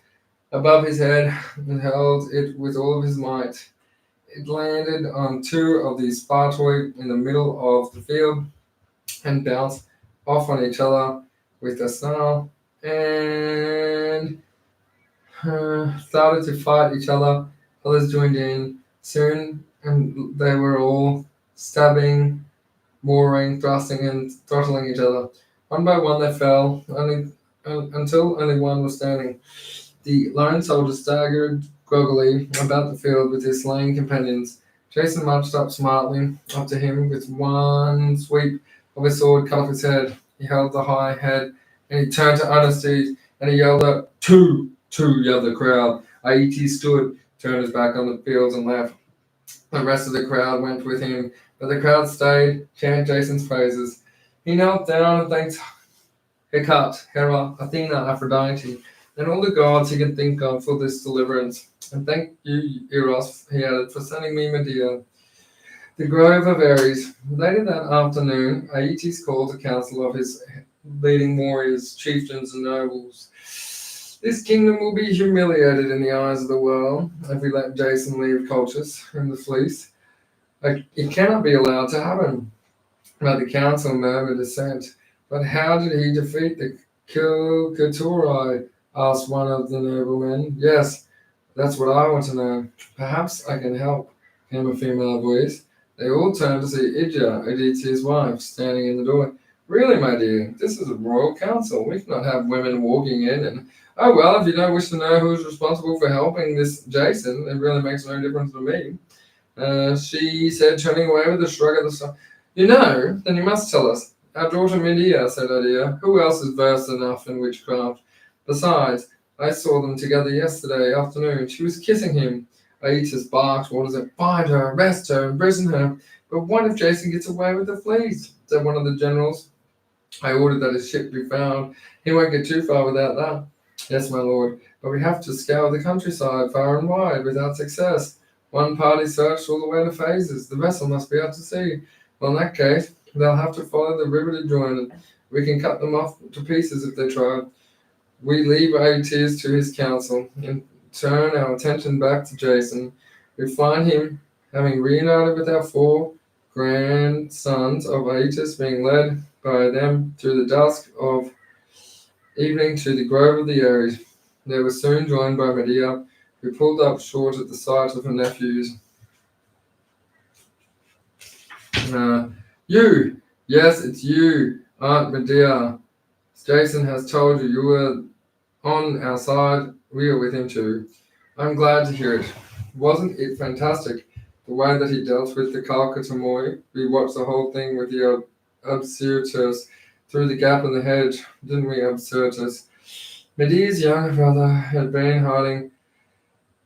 above his head and held it with all of his might. It landed on two of the Spartoi in the middle of the field and bounced off on each other with a snarl and started to fight each other. Others joined in soon, and they were all stabbing, mooring, thrusting, and throttling each other. One by one they fell, until only one was standing. The lone soldier staggered groggily about the field with his slain companions. Jason marched up smartly up to him with one sweep of his sword, cut off his head. He held the high head, and he turned to Anastasia, and he yelled out, "Two!" Yelled the crowd. Aetes stood, turned his back on the fields, and left. The rest of the crowd went with him, but the crowd stayed, chanted Jason's praises. He knelt down and thanked Hecate, Hera, Athena, Aphrodite, and all the gods he could think of for this deliverance. And thank you, Eros, he added, for sending me Medea. The grove of Ares. Later that afternoon, Aetes called a council of his leading warriors, chieftains, and nobles. This kingdom will be humiliated in the eyes of the world if we let Jason leave Colchis in the fleece. It cannot be allowed to happen. But the council murmured assent. But how did he defeat the Kilkaturi? Asked one of the noblemen. Yes, that's what I want to know. Perhaps I can help, came a female voice. They all turned to see Idja, Aditya's wife, standing in the door. Really, my dear, this is a royal council. We cannot have women walking in and, oh, well, if you don't wish to know who's responsible for helping this Jason, it really makes no difference to me. She said, turning away with a shrug of the shoulders. You know, then you must tell us. Our daughter Medea, said Idja. Who else is versed enough in witchcraft? Besides, I saw them together yesterday afternoon. She was kissing him. Aetus barked, orders it, find her, arrest her, imprison her. But what if Jason gets away with the fleas? Said one of the generals. I ordered that his ship be found. He won't get too far without that. Yes, my lord, but we have to scour the countryside far and wide without success. One party searched all the way to Phases. The vessel must be out to sea. Well, in that case, they'll have to follow the river to join it. We can cut them off to pieces if they try. We leave Aetes to his council and turn our attention back to Jason. We find him having reunited with our four grandsons of Aetes, being led by them through the dusk of evening to the grove of the Ares. They were soon joined by Medea, who pulled up short at the sight of her nephews. You! Yes, it's you, Aunt Medea. Jason has told you were on our side. We are with him too. I'm glad to hear it. Wasn't it fantastic, the way that he dealt with the Kalkatamoi? We watched the whole thing with the Absyrtus through the gap in the hedge, didn't we, Absyrtus? Medea's younger brother had been hiding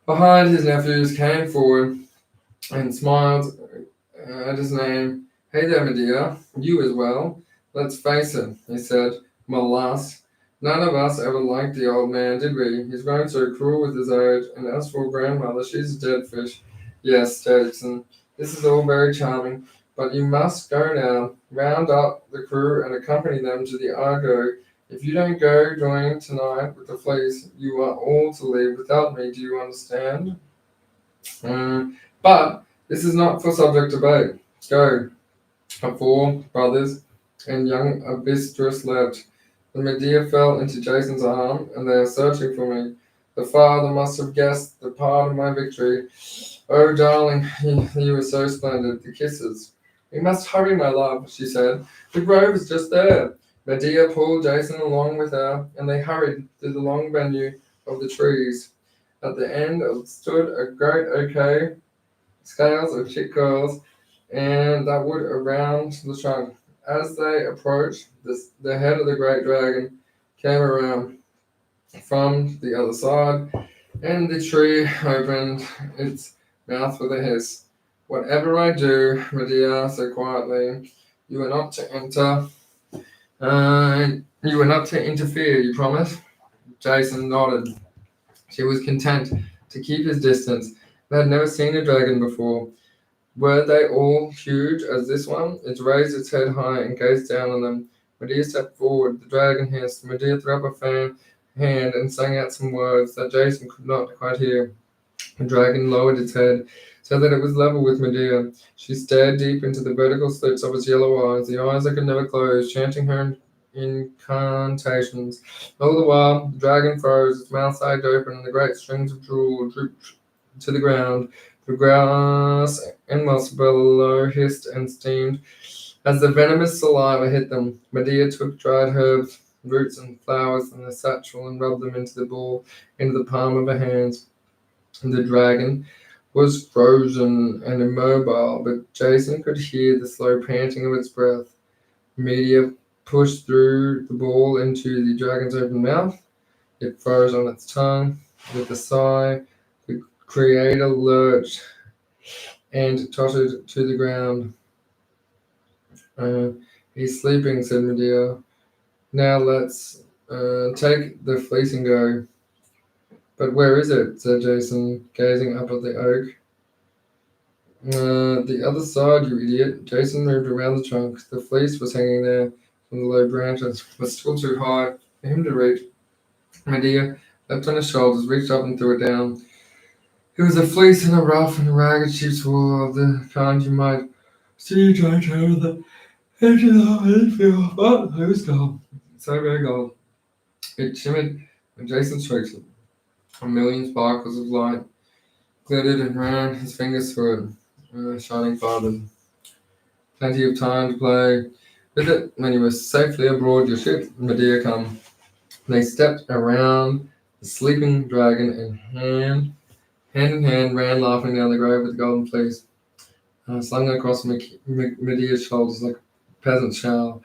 behind his nephews, came forward and smiled at his name. Hey there, Medea. You as well. Let's face it, he said. Alas, none of us ever liked the old man, did we? He's grown so cruel with his age, and as for grandmother, she's a dead fish. Yes, Davidson, this is all very charming, but you must go now. Round up the crew and accompany them to the Argo. If you don't go join tonight with the fleece, you are all to leave without me. Do you understand? But this is not for subject debate. Go. Our four brothers and young Abystris left. The Medea fell into Jason's arm, and they are searching for me. The father must have guessed the part of my victory. Oh, darling, you were so splendid. The kisses. We must hurry, my love, she said. The grove is just there. Medea pulled Jason along with her, and they hurried through the long venue of the trees. At the end stood a great bouquet, scales of chick girls, and that would around the trunk. As they approached, the head of the great dragon came around from the other side, and the tree opened its mouth with a hiss. Whatever I do, Medea said quietly, you are not to enter. You are not to interfere, you promise? Jason nodded. She was content to keep his distance. They had never seen a dragon before. Were they all huge as this one? It raised its head high and gazed down on them. Medea stepped forward. The dragon hissed. Medea threw up a hand and sang out some words that Jason could not quite hear. The dragon lowered its head so that it was level with Medea. She stared deep into the vertical slits of its yellow eyes, the eyes that could never close, chanting her incantations. All the while, the dragon froze, its mouth sagged open, and the great strings of drool drooped to the ground. The grass and moss below hissed and steamed as the venomous saliva hit them. Medea took dried herbs, roots, and flowers in a satchel and rubbed them into the palm of her hands. The dragon was frozen and immobile, but Jason could hear the slow panting of its breath. Medea pushed through the ball into the dragon's open mouth. It froze on its tongue. With a sigh, the creator lurched and tottered to the ground. He's sleeping, said Medea. Now let's take the fleece and go. But where is it? Said Jason, gazing up at the oak. The other side, you idiot. Jason moved around the trunk. The fleece was hanging there from the low branches, but still too high for him to reach. Medea leapt on his shoulders, reached up and threw it down. It was a fleece in a rough and ragged sheep's wool of the kind you might see draped over the edge of the hayfield, but it was gold. So very gold. It shimmered when Jason stroked it. A million sparkles of light glittered and ran his fingers through it, shining farther. Plenty of time to play with it when you were safely aboard your ship, Medea come. They stepped around the sleeping dragon and hand in hand ran laughing down the grave with the golden fleece, slung across Medea's shoulders like a peasant shawl.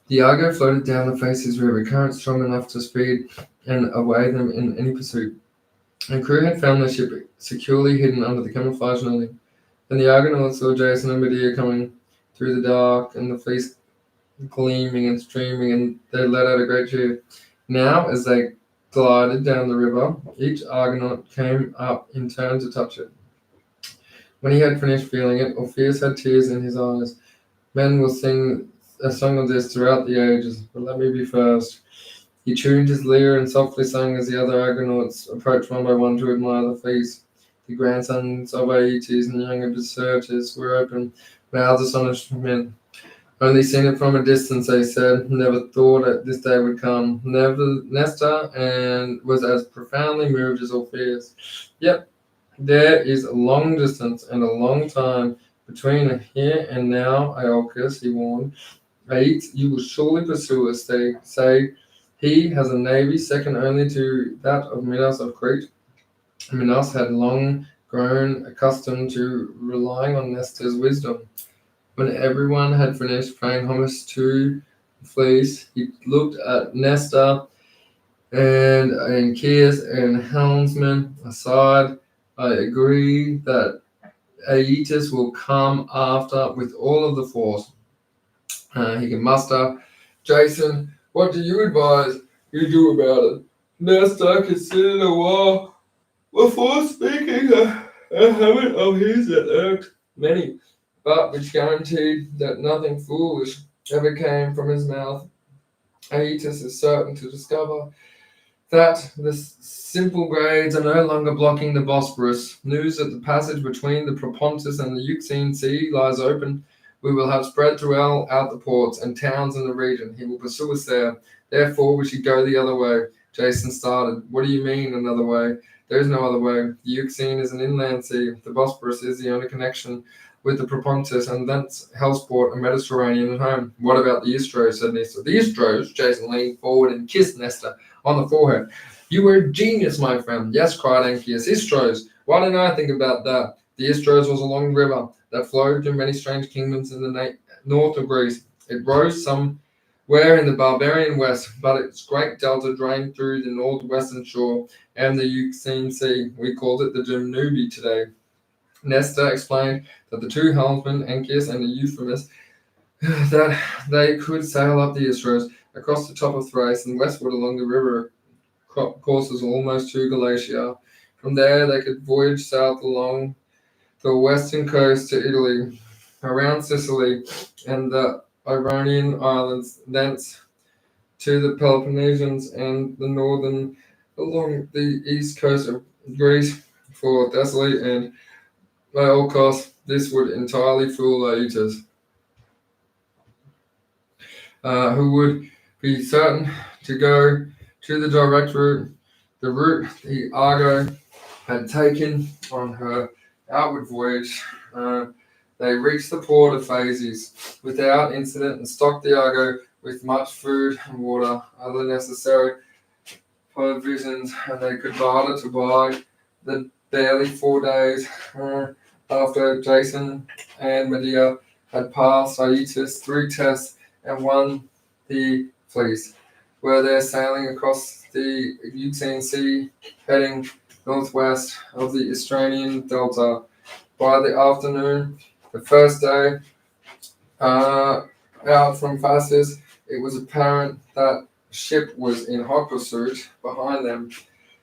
The Argo floated down the faces river, current strong enough to speed and away them in any pursuit. The crew had found their ship securely hidden under the camouflage netting. Then the Argonauts saw Jason and Medea coming through the dark and the fleece gleaming and streaming, and they let out a great cheer. Now, as they glided down the river, each Argonaut came up in turn to touch it. When he had finished feeling it, Orpheus had tears in his eyes. Men will sing a song of this throughout the ages, but let me be first. He tuned his lyre and softly sang as the other Argonauts approached one by one to admire the fleece. The grandsons of Aeetes and younger deserters were open mouthed astonishment. Only seen it from a distance, they said. Never thought that this day would come. Never Nestor and was as profoundly moved as Orpheus. Yep, there is a long distance and a long time between here and now, Iolcus, he warned. Aeetes, you will surely pursue us, they say. He has a navy second only to that of Minos of Crete. Minos had long grown accustomed to relying on Nestor's wisdom. When everyone had finished paying homage to the fleece, he looked at Nestor and Anchius and helmsman aside. I agree that Aeetes will come after with all of the force he can muster. Jason, what do you advise you do about it? Nestor considered a while before speaking a habit of his that irked many, but which guaranteed that nothing foolish ever came from his mouth. Aeetes is certain to discover that the simple grades are no longer blocking the Bosporus. News that the passage between the Propontis and the Euxine Sea lies open. We will have spread throughout the ports and towns in the region. He will pursue us there. Therefore, we should go the other way. Jason started. What do you mean, another way? There is no other way. The Euxine is an inland sea. The Bosporus is the only connection with the Propontis, and thence Hellesport and Mediterranean at home. What about the Istros? Said Nestor. The Istros? Jason leaned forward and kissed Nestor on the forehead. You were a genius, my friend. Yes, cried Anchius. Istros. Why didn't I think about that? The Istros was along the river. that flowed through many strange kingdoms in the north of Greece. It rose somewhere in the barbarian west, but its great delta drained through the northwestern shore and the Euxine Sea. We called it the Danube today. Nestor explained that the two helmsmen, Anchius and Euphemus, that they could sail up the Istros, across the top of Thrace, and westward along the river courses almost to Galatia. From there, they could voyage south along the western coast to Italy, around Sicily and the Ionian Islands, thence to the Peloponnesians and the northern along the east coast of Greece for Thessaly and Iolcos. This would entirely fool Aeetes, who would be certain to go to the direct route, the route the Argo had taken on her outward voyage. They reached the port of Phases without incident and stocked the Argo with much food and water, other necessary provisions, and they could barter to buy the barely 4 days after Jason and Medea had passed Aeetes 3 tests and won the fleece. Were there sailing across the Euxine Sea, heading northwest of the Istranian Delta. By the afternoon, the first day out from Phasis, it was apparent that a ship was in hot pursuit behind them.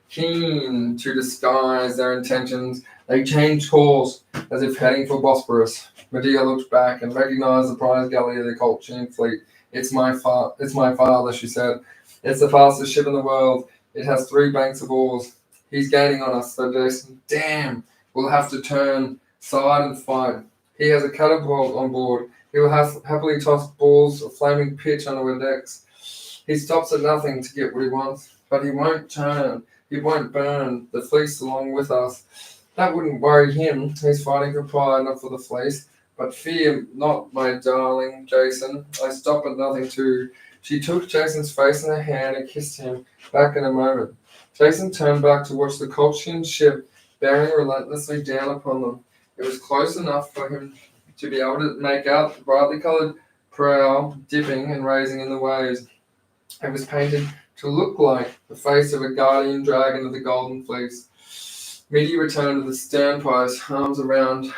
Keen to disguise their intentions, they changed course as if heading for Bosporus. Medea looked back and recognized the prize galley of the Colchian fleet. It's my father, she said. It's the fastest ship in the world. It has 3 banks of oars. He's gaining on us, said Jason. Damn, we'll have to turn side and fight. He has a catapult on board. He will happily toss balls of flaming pitch on our decks. He stops at nothing to get what he wants, but he won't turn. He won't burn the fleece along with us. That wouldn't worry him. He's fighting for pride, not for the fleece. But fear not, my darling Jason. I stop at nothing too. She took Jason's face in her hand and kissed him back in a moment. Jason turned back to watch the Colchian ship bearing relentlessly down upon them. It was close enough for him to be able to make out the brightly coloured prow dipping and raising in the waves. It was painted to look like the face of a guardian dragon of the golden fleece. Medea returned to the stern post, arms around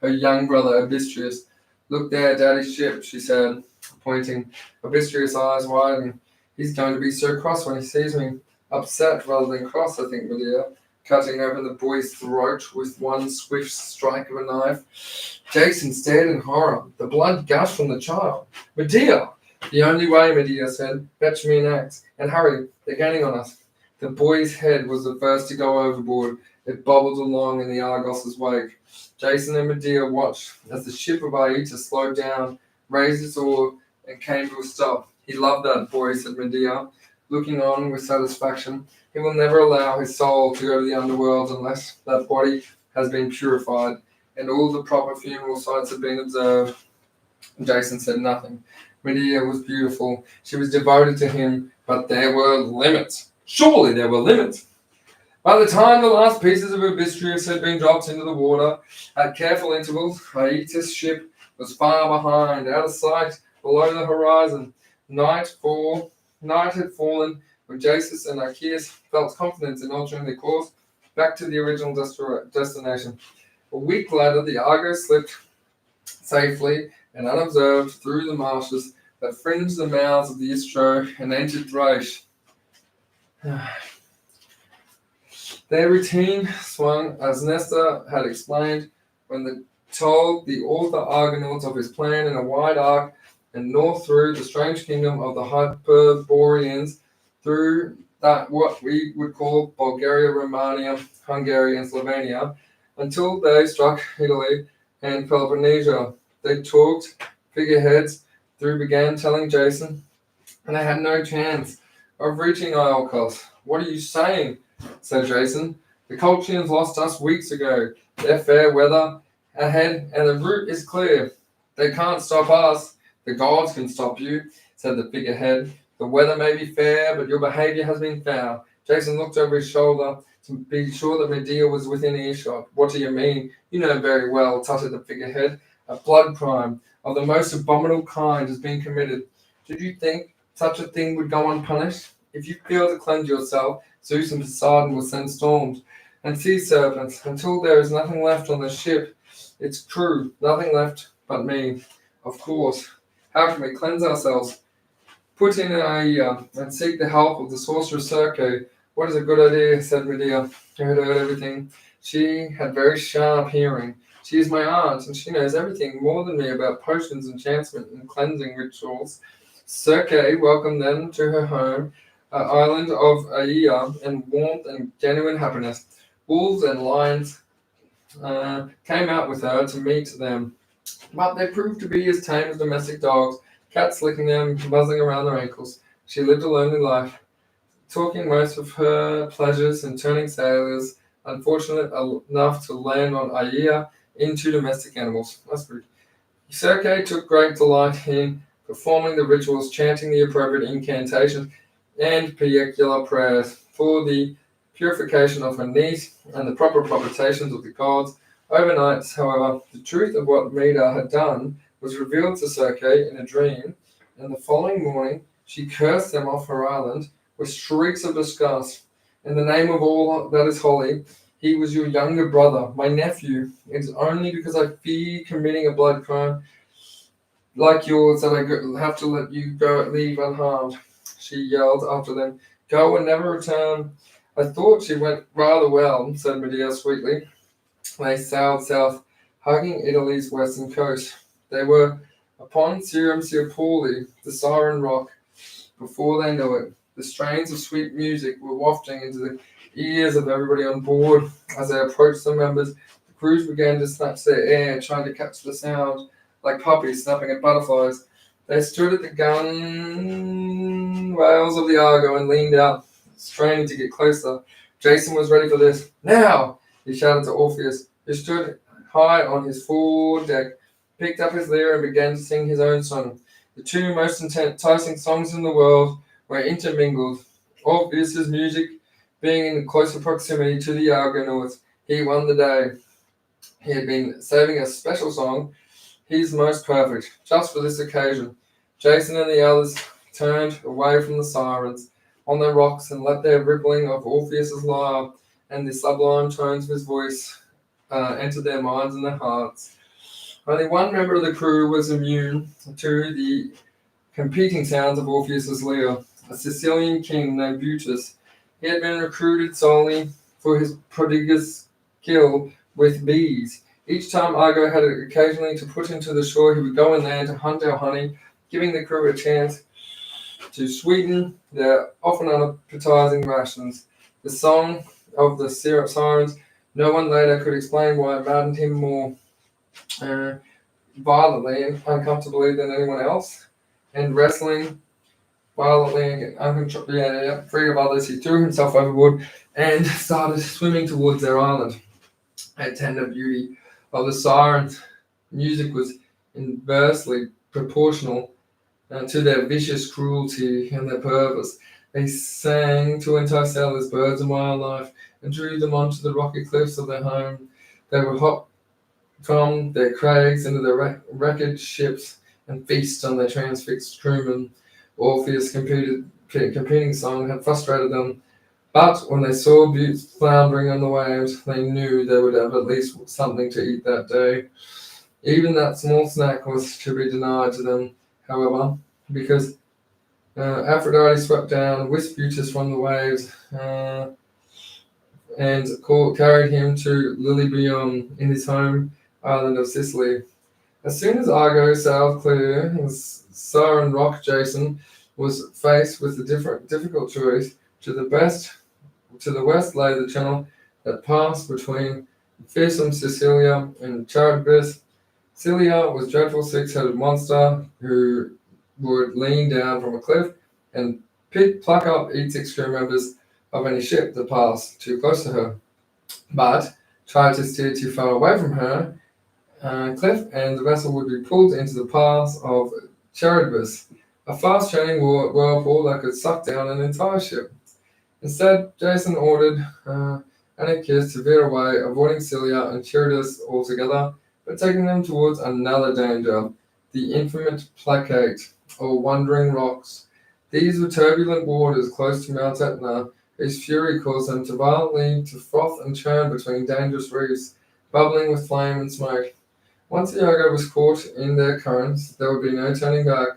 her young brother Abistrius. Look there, Daddy's ship, she said, pointing. Abistrius' eyes widened. He's going to be so cross when he sees me. Upset rather than cross, I think, Medea, cutting open the boy's throat with one swift strike of a knife. Jason stared in horror. The blood gushed from the child. Medea! The only way, Medea said. Fetch me an axe. And hurry, they're gaining on us. The boy's head was the first to go overboard. It bobbled along in the Argos's wake. Jason and Medea watched as the ship of Aeetes slowed down, raised its oar, and came to a stop. He loved that boy, said Medea, looking on with satisfaction. He will never allow his soul to go to the underworld unless that body has been purified and all the proper funeral sites have been observed. Jason said nothing. Medea was beautiful. She was devoted to him, but there were limits. Surely there were limits. By the time the last pieces of Abistrius had been dropped into the water, at careful intervals, Aeetes' ship was far behind, out of sight, below the horizon. Night had fallen when Jason and Archias felt confidence in altering their course back to the original destination. A week later, the Argo slipped safely and unobserved through the marshes that fringed the mouths of the Istro and entered Thrace. Their routine swung as Nestor had explained when they told the author Argonauts of his plan in a wide arc and north through the strange kingdom of the Hyperboreans, through that what we would call Bulgaria, Romania, Hungary, and Slovenia, until they struck Italy and Peloponnesia. They talked figureheads through began telling Jason, and they had no chance of reaching Iolcos. What are you saying? Said Jason. The Colchians lost us weeks ago. They're fair weather ahead, and the route is clear. They can't stop us. The gods can stop you, said the figurehead. The weather may be fair, but your behavior has been foul. Jason looked over his shoulder to be sure that Medea was within earshot. What do you mean? You know very well, tutted the figurehead. A blood crime of the most abominable kind has been committed. Did you think such a thing would go unpunished? If you fail to cleanse yourself, Zeus and Poseidon will send storms and sea serpents until there is nothing left on the ship. It's true, nothing left but me. Of course. How can we cleanse ourselves? Put in Aia and seek the help of the sorceress Circe. What is a good idea, said Medea, who had heard everything. She had very sharp hearing. She is my aunt, and she knows everything more than me about potions, enchantment, and cleansing rituals. Circe welcomed them to her home, island of Aia, and warmth and genuine happiness. Wolves and lions came out with her to meet them, but they proved to be as tame as domestic dogs, cats licking them, buzzing around their ankles. She lived a lonely life, talking most of her pleasures and turning sailors unfortunate enough to land on Aia into domestic animals. That's rude. Circe took great delight in performing the rituals, chanting the appropriate incantations and pericula prayers for the purification of her niece and the proper propitiations of the gods. Overnight, however, the truth of what Medea had done was revealed to Circe in a dream, and the following morning she cursed them off her island with shrieks of disgust. In the name of all that is holy, he was your younger brother, my nephew. It is only because I fear committing a blood crime like yours that I have to let you leave unharmed. She yelled after them, go and never return. I thought she went rather well, said Medea sweetly. They sailed south, hugging Italy's western coast. They were upon Ciampoli, the Siren Rock, before they knew it. The strains of sweet music were wafting into the ears of everybody on board. As they approached the members, the crews began to snatch their air, trying to catch the sound, like puppies snapping at butterflies. They stood at the gunwales of the Argo and leaned out, straining to get closer. Jason was ready for this. Now! He shouted to Orpheus, who stood high on his foredeck, picked up his lyre and began to sing his own song. The two most enticing songs in the world were intermingled. Orpheus's music being in closer proximity to the Argonauts, he won the day. He had been saving a special song, his most perfect, just for this occasion. Jason and the others turned away from the sirens on their rocks and let their rippling of Orpheus's lyre and the sublime tones of his voice enter their minds and their hearts. Only one member of the crew was immune to the competing sounds of Orpheus's lyre, a Sicilian king named Brutus. He had been recruited solely for his prodigious skill with bees. Each time Argo had occasionally to put him to the shore, he would go in there to hunt our honey, giving the crew a chance to sweeten their often unappetizing rations. The song of the sirens, no one later could explain why it maddened him more violently and uncomfortably than anyone else. And wrestling violently and free of others, he threw himself overboard and started swimming towards their island. A tender beauty of the sirens' music was inversely proportional to their vicious cruelty and their purpose. They sang to entice sailors, birds, and wildlife, and drew them onto the rocky cliffs of their home. They would hop from their crags into their wrecked ships and feast on their transfixed crewmen. Orpheus' competing song had frustrated them, but when they saw buttes floundering on the waves, they knew they would have at least something to eat that day. Even that small snack was to be denied to them, however, because Aphrodite swept down, whisked Brutus from the waves, and carried him to Lilybaeum in his home island of Sicily. As soon as Argo sailed clear, Siren Rock Jason was faced with the difficult choice. To the west lay the channel that passed between fearsome Sicilia and Charybdis. Scylla was a dreadful six-headed monster who would lean down from a cliff and pluck up each 6 crew members of any ship that passed too close to her, but tried to steer too far away from her cliff, and the vessel would be pulled into the pass of Charybdis, a fast-churning whirlpool that could suck down an entire ship. Instead, Jason ordered and a kiss to veer away, avoiding Celia and Eurydice altogether, but taking them towards another danger, the infamous placate, or wandering rocks. These were turbulent waters close to Mount Etna, whose fury caused them to violently to froth and churn between dangerous reefs, bubbling with flame and smoke. Once the Argo was caught in their currents, there would be no turning back.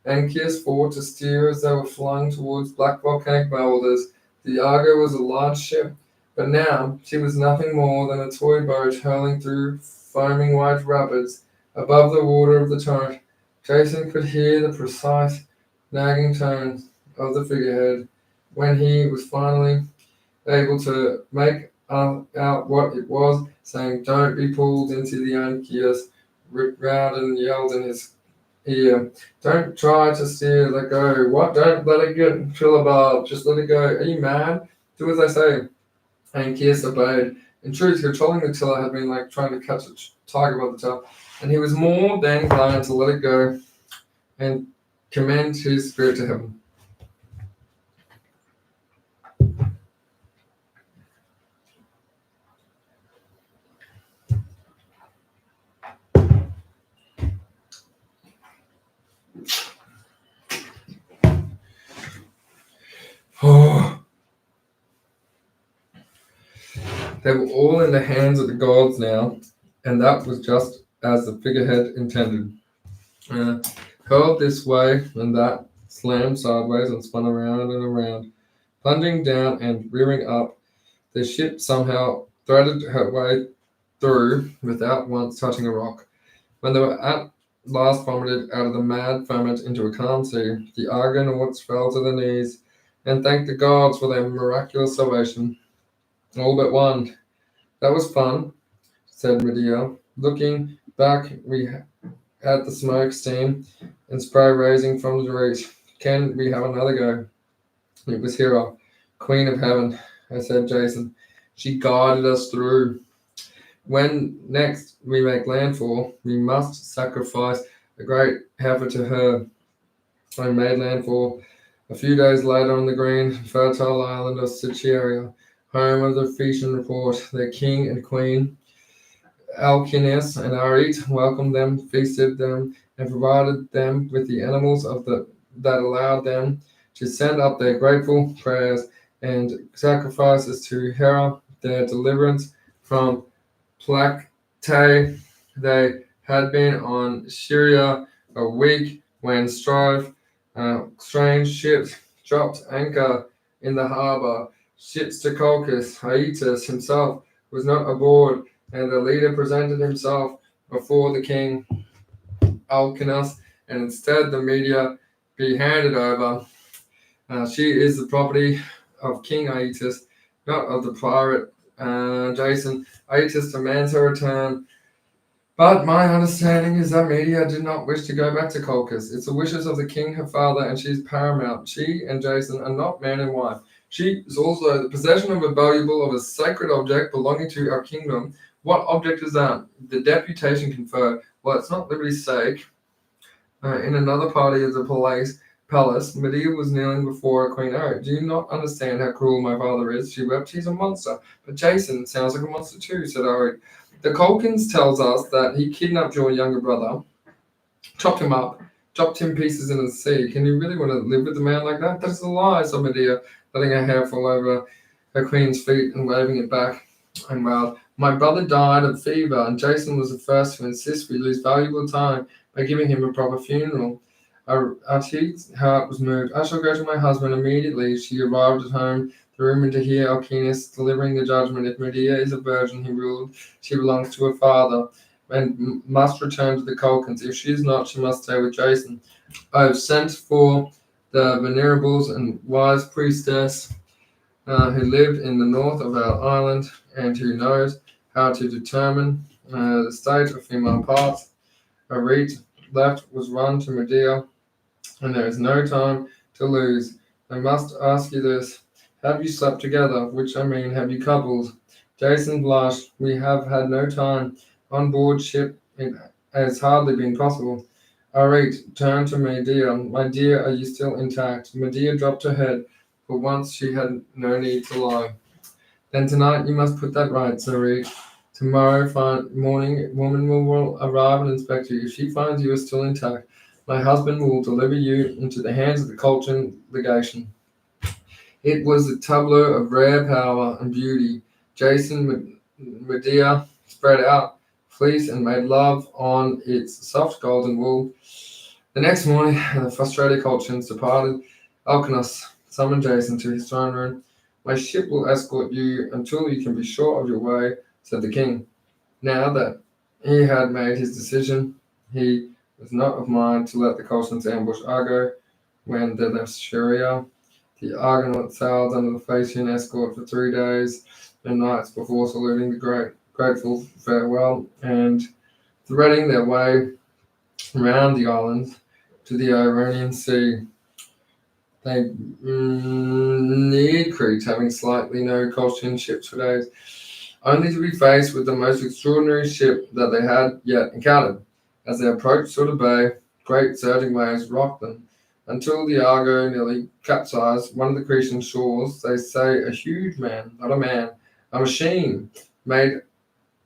Anchius fought to steer as they were flung towards black volcanic boulders. The Argo was a large ship, but now she was nothing more than a toy boat hurling through foaming white rapids above the water of the torrent. Jason could hear the precise, nagging tones of the figurehead when he was finally able to make out what it was, saying, "Don't be pulled into the Anchius." Rowden yelled in his ear, "Don't try to steer, let go." "What? Don't let it get Philibard, just let it go." "Are you mad? Do as I say." Anchius obeyed. In truth, controlling the tiller had been like trying to catch a tiger by the tail, and he was more than glad to let it go and commend his spirit to heaven. They were all in the hands of the gods now, and that was just as the figurehead intended. Hurled this way and that, slammed sideways and spun around and around, plunging down and rearing up. The ship somehow threaded her way through without once touching a rock. When they were at last vomited out of the mad ferment into a calm sea, the Argonauts fell to their knees and thanked the gods for their miraculous salvation. All but one. "That was fun," said Medea. Looking back, we at the smoke, steam, and spray rising from the reef. "Can we have another go?" It was Hera, Queen of Heaven, I said Jason. "She guided us through. When next we make landfall, we must sacrifice a great heifer to her." I made landfall a few days later on the green, fertile island of Sicaria, home of the Ephesian report. Their king and queen, Alcinous and Arit, welcomed them, feasted them, and provided them with the animals that allowed them to send up their grateful prayers and sacrifices to Hera, their deliverance from Plactae. They had been on Syria a week when strange ships dropped anchor in the harbor. Ships to Colchis. Aeetes himself was not aboard, and the leader presented himself before the king, Alcinous, and instead the media be handed over. She is the property of King Aeetes, not of the pirate Jason. Aeetes demands her return, but my understanding is that Medea did not wish to go back to Colchis. It's the wishes of the king, her father, and she's paramount. She and Jason are not man and wife. She is also the possession of a valuable, of a sacred object belonging to our kingdom. What object is that? The deputation conferred. Well, it's not liberty's sake. In another party of the palace, Medea was kneeling before Queen Arit. "Do you not understand how cruel my father is?" She wept. "He's a monster." "But Jason sounds like a monster too," said Arit. "The Colkins tells us that he kidnapped your younger brother, chopped him up, chopped him pieces in the sea. Can you really want to live with a man like that?" "That is a lie," said Medea, letting her hair fall over her queen's feet and waving it back and wailed. "My brother died of fever, and Jason was the first to insist we lose valuable time by giving him a proper funeral." Artie's heart was moved. "I shall go to my husband immediately." She arrived at home, the room to hear Alcinous delivering the judgment. "If Medea is a virgin," he ruled, "she belongs to her father and must return to the Colkins. If she is not, she must stay with Jason. I have sent for the venerables and wise priestess who lived in the north of our island and who knows how to determine the state of female parts. A reed left was run to Medea, and there is no time to lose. I must ask you this. Have you slept together? Which I mean, have you coupled?" Jason blushed. "We have had no time. On board ship, it has hardly been possible." Arit turned to Medea. "My dear, are you still intact?" Medea dropped her head. For once she had no need to lie. Then tonight you must put that right, Sir Reed. Tomorrow morning, woman will arrive and inspect you. If she finds you are still intact, my husband will deliver you into the hands of the Colchin legation. It was a tableau of rare power and beauty. Jason Medea spread out fleece and made love on its soft golden wool. The next morning, the frustrated Colchins departed. Alcinous summoned Jason to his throne room. My ship will escort you until you can be sure of your way, said the king. Now that he had made his decision, he was not of mind to let the Colchins ambush Argo when they left Sharia. The Argonauts sailed under the Phaeacian escort for 3 days and nights before saluting the grateful farewell and threading their way around the island to the Ionian Sea. They neared Crete, having slightly no Colchian ships for days, only to be faced with the most extraordinary ship that they had yet encountered. As they approached Sort of Bay, great surging waves rocked them until the Argo nearly capsized one of the Cretan shores. They say a huge man, not a man, a machine made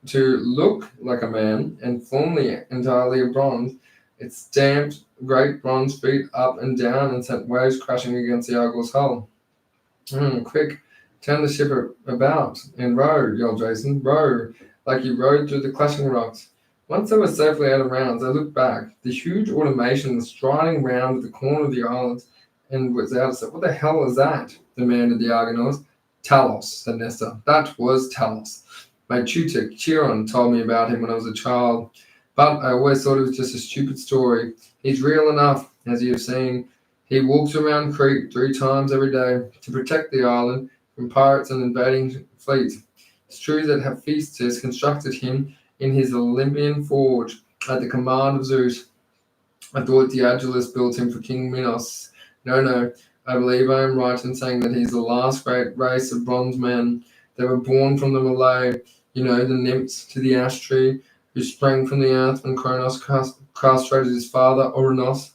to look like a man and formerly entirely of bronze. It stamped great bronze feet up and down and sent waves crashing against the Argo's hull. Quick, turn the ship about and row, yelled Jason. Row, like you rode through the clashing rocks. Once they were safely out of rounds, they looked back. The huge automation was striding round at the corner of the island and was out of sight. What the hell is that? Demanded the Argonauts. Talos, said Nestor. That was Talos. My tutor, Chiron, told me about him when I was a child, but I always thought it was just a stupid story. He's real enough, as you have seen. He walks around Crete 3 times every day to protect the island from pirates and invading fleets. It's true that Hephaestus constructed him in his Olympian forge at the command of Zeus. I thought the Agilis built him for King Minos. No, I believe I am right in saying that he's the last great race of bronze men. They were born from the Malay, the nymphs to the ash tree, who sprang from the earth when Kronos castrated his father, Ouranos.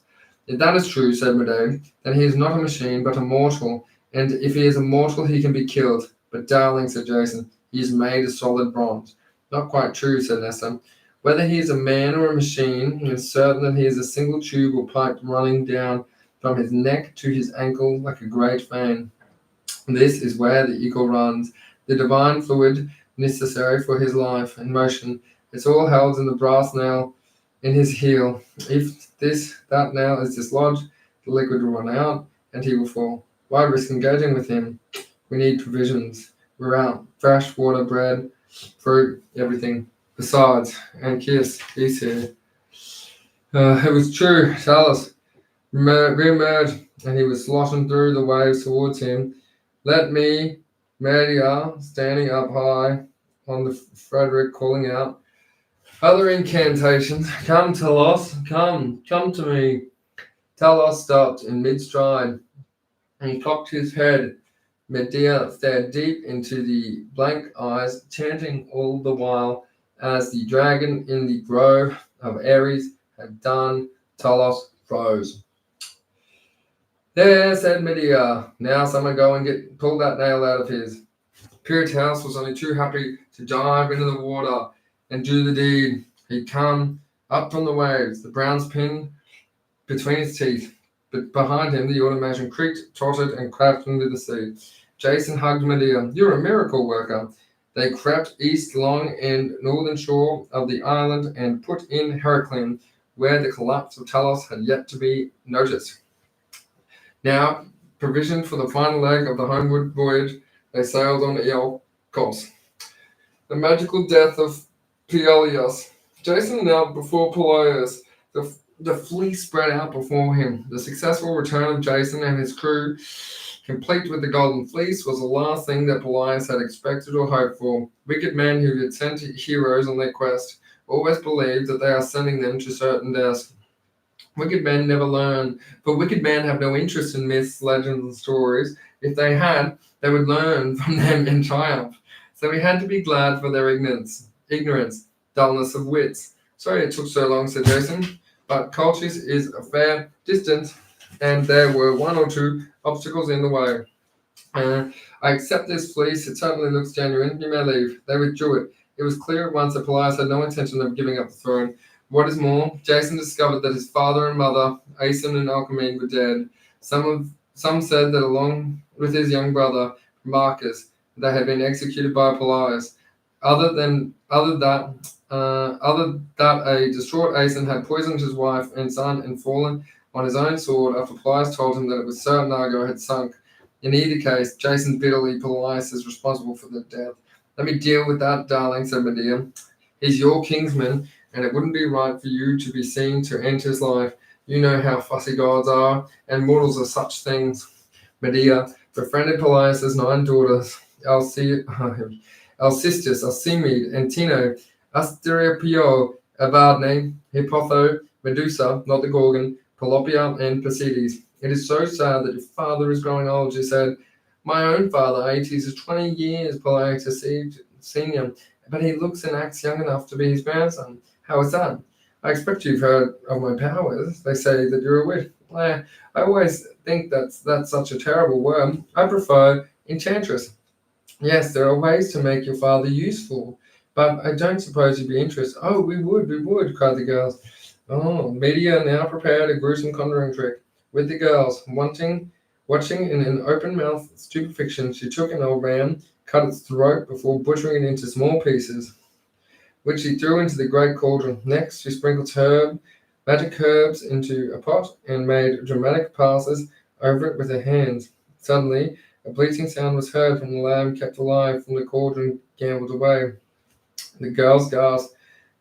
If that is true, said Medea, then he is not a machine, but a mortal, and if he is a mortal, he can be killed. But darling, said Jason, he is made of solid bronze. Not quite true, said Nestor. Whether he is a man or a machine, it is certain that he is a single tube or pipe running down from his neck to his ankle like a great vein. This is where the eagle runs, the divine fluid necessary for his life and motion. It's all held in the brass nail in his heel. If that nail is dislodged, the liquid will run out and he will fall. Why risk engaging with him? We need provisions. We're out. Fresh water, bread, fruit, everything. Besides, Anchius, he's here. It was true. Talus re-emerged, and he was sloshing through the waves towards him. Let me, Medea, standing up high on the Frederick, calling out, other incantations. Come, Talos, come to me. Talos stopped in mid-stride, and he cocked his head. Medea stared deep into the blank eyes, chanting all the while, as the dragon in the grove of Ares had done. Talos froze. There, said Medea. Now someone go and pull that nail out of his. Pyrrhus was only too happy to dive into the water and do the deed. He'd come up from the waves, the bronze pin between his teeth. But behind him, the automation creaked, tottered, and crashed into the sea. Jason hugged Medea. You're a miracle worker. They crept east along and northern shore of the island and put in Heracleon, where the collapse of Talos had yet to be noticed. Now, provisioned for the final leg of the homeward voyage, they sailed on Iolcos. The magical death of Peleus. Jason knelt before Peleus. The fleet spread out before him. The successful return of Jason and his crew, complete with the golden fleece, was the last thing that Peleus had expected or hoped for. Wicked men who had sent heroes on their quest always believe that they are sending them to certain death. Wicked men never learn, for wicked men have no interest in myths, legends, and stories. If they had, they would learn from them in triumph. So we had to be glad for their ignorance, dullness of wits. Sorry it took so long, said Jason, but Colchis is a fair distance, and there were 1 or 2 obstacles in the way. I accept this fleece. It certainly looks genuine. You may leave. They withdrew it. It was clear at once that Polias had no intention of giving up the throne. What is more, Jason discovered that his father and mother, Aeson and Alcmene, were dead. Some said that along with his young brother, Marcus, they had been executed by Polias. Other that a distraught Aeson had poisoned his wife and son and fallen on his own sword after Polias told him that it was certain Argo had sunk. In either case, Jason bitterly Polias is responsible for their death. Let me deal with that, darling, said Medea. He's your kinsman, and it wouldn't be right for you to be seen to end his life. You know how fussy gods are, and mortals are such things. Medea befriended Polias' 9 daughters, Alcestis, Alcimede, Antino, Asteriopio, Evadne, Hippotho, Medusa, not the Gorgon, Pelopia, and Persides. It is so sad that your father is growing old, she said. My own father, Aetes, is 20 years Polias senior, but he looks and acts young enough to be his grandson. How is that? I expect you've heard of my powers. They say that you're a witch. I always think that's such a terrible word. I prefer enchantress. Yes, there are ways to make your father useful, but I don't suppose you'd be interested. Oh, we would, cried the girls. Oh, Medea now prepared a gruesome conjuring trick. With the girls, watching in an open-mouthed stupefaction, she took an old ram, cut its throat before butchering it into small pieces, which she threw into the great cauldron. Next, she sprinkled magic herbs into a pot and made dramatic passes over it with her hands. Suddenly, a bleating sound was heard from the lamb kept alive from the cauldron gambled away. The girls gasped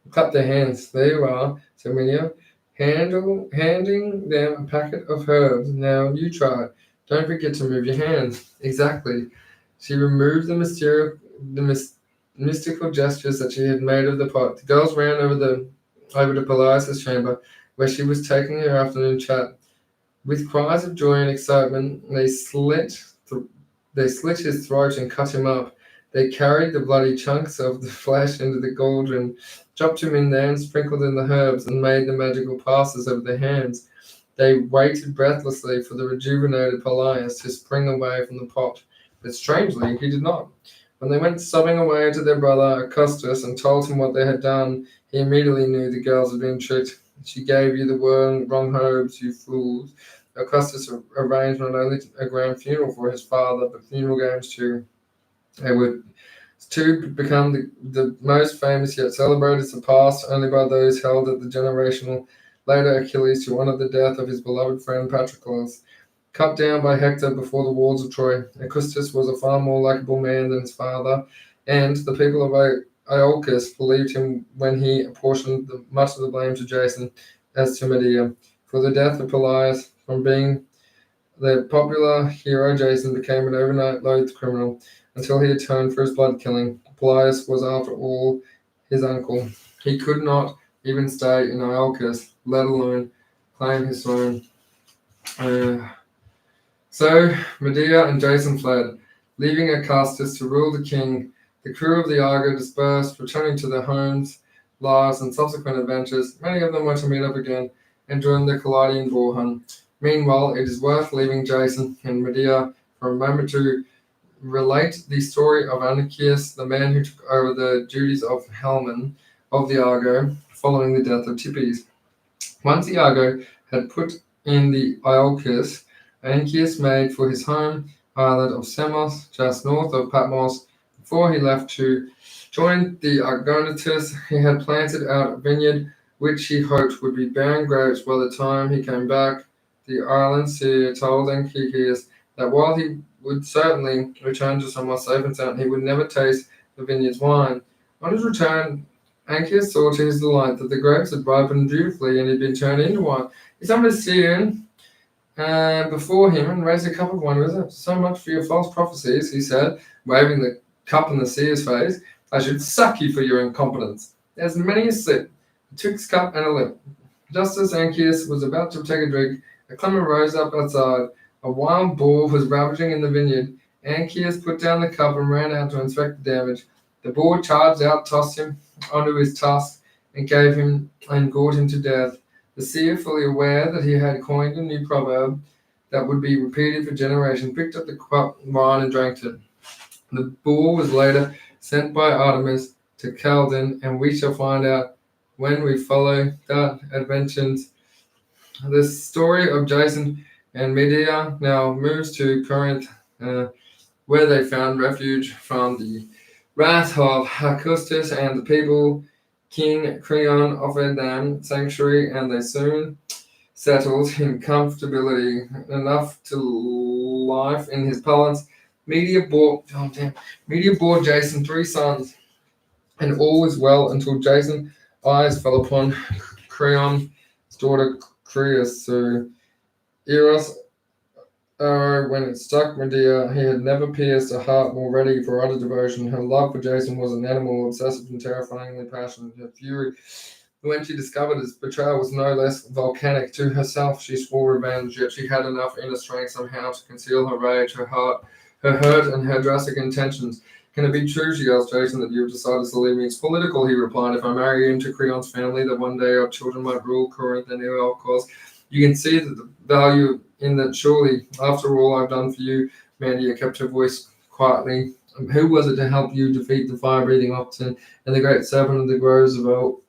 and clapped their hands. There you are, said Medea, handing them a packet of herbs. Now you try it. Don't forget to move your hands. Exactly. She removed the mystical gestures that she had made of the pot. The girls ran over to Polias' chamber, where she was taking her afternoon chat. With cries of joy and excitement, they slit his throat and cut him up. They carried the bloody chunks of the flesh into the cauldron, chopped him in there and sprinkled in the herbs, and made the magical passes over their hands. They waited breathlessly for the rejuvenated Polias to spring away from the pot, but strangely he did not. When they went sobbing away to their brother Augustus and told him what they had done, he immediately knew the girls had been tricked. She gave you the wrong herbs, you fools. Augustus arranged not only a grand funeral for his father, but funeral games too. They were to become the most famous yet celebrated, surpassed only by those held at the generational later Achilles to honor the death of his beloved friend Patroclus. Cut down by Hector before the walls of Troy, Augustus was a far more likable man than his father, and the people of Iolcus believed him when he apportioned much of the blame to Jason as to Medea. For the death of Polias, from being the popular hero, Jason became an overnight loathed criminal until he atoned for his blood killing. Polias was, after all, his uncle. He could not even stay in Iolcus, let alone claim his throne. So Medea and Jason fled, leaving Augustus to rule the king. The crew of the Argo dispersed, returning to their homes, lives, and subsequent adventures. Many of them were to meet up again and join the Caledonian Boar hunt. Meanwhile, it is worth leaving Jason and Medea for a moment to relate the story of Anchius, the man who took over the duties of Helman of the Argo following the death of Tippes. Once the Argo had put in the Iolcus, Anchius made for his home island of Samos, just north of Patmos. Before he left to join the Argonauts, he had planted out a vineyard which he hoped would be bearing grapes by the time he came back. The island seer told Anchius that while he would certainly return to Samos safe and sound, he would never taste the vineyard's wine. On his return, Anchius saw to his delight that the grapes had ripened beautifully and had been turned into wine. He summoned a seer before him and raised a cup of wine with it. So much for your false prophecies, he said, waving the cup in the seer's face. I should suck you for your incompetence. There's many a sip, a twixt cup and a lip. Just as Anchius was about to take a drink, a clamor rose up outside. A wild boar was ravaging in the vineyard. Anchius put down the cup and ran out to inspect the damage. The boar charged out, tossed him onto his tusk, and gored him to death. The seer, fully aware that he had coined a new proverb, that would be repeated for generations, picked up the wine and drank it. The boar was later sent by Artemis to Caledon, and we shall find out when we follow that adventures. The story of Jason and Medea now moves to Corinth, where they found refuge from the wrath of Augustus and the people. King Creon offered them sanctuary, and they soon settled in comfortability enough to life in his palace. Medea bore Jason 3 sons, and all was well until Jason's eyes fell upon Creon's daughter Creus. So Eros when it struck Medea, he had never pierced a heart more ready for utter devotion. Her love for Jason was an animal, obsessive and terrifyingly passionate. Her fury, when she discovered his betrayal, was no less volcanic. To herself, she swore revenge, yet she had enough inner strength somehow to conceal her rage, her hurt, and her drastic intentions. Can it be true, she asked Jason, that you have decided to leave me? It's political, he replied. If I marry into Creon's family, that one day our children might rule Corinth, and of course, you can see that the value in that. Surely, after all I've done for you, Medea kept her voice quietly. Who was it to help you defeat the fire-breathing Oxen and the great serpent of the groves of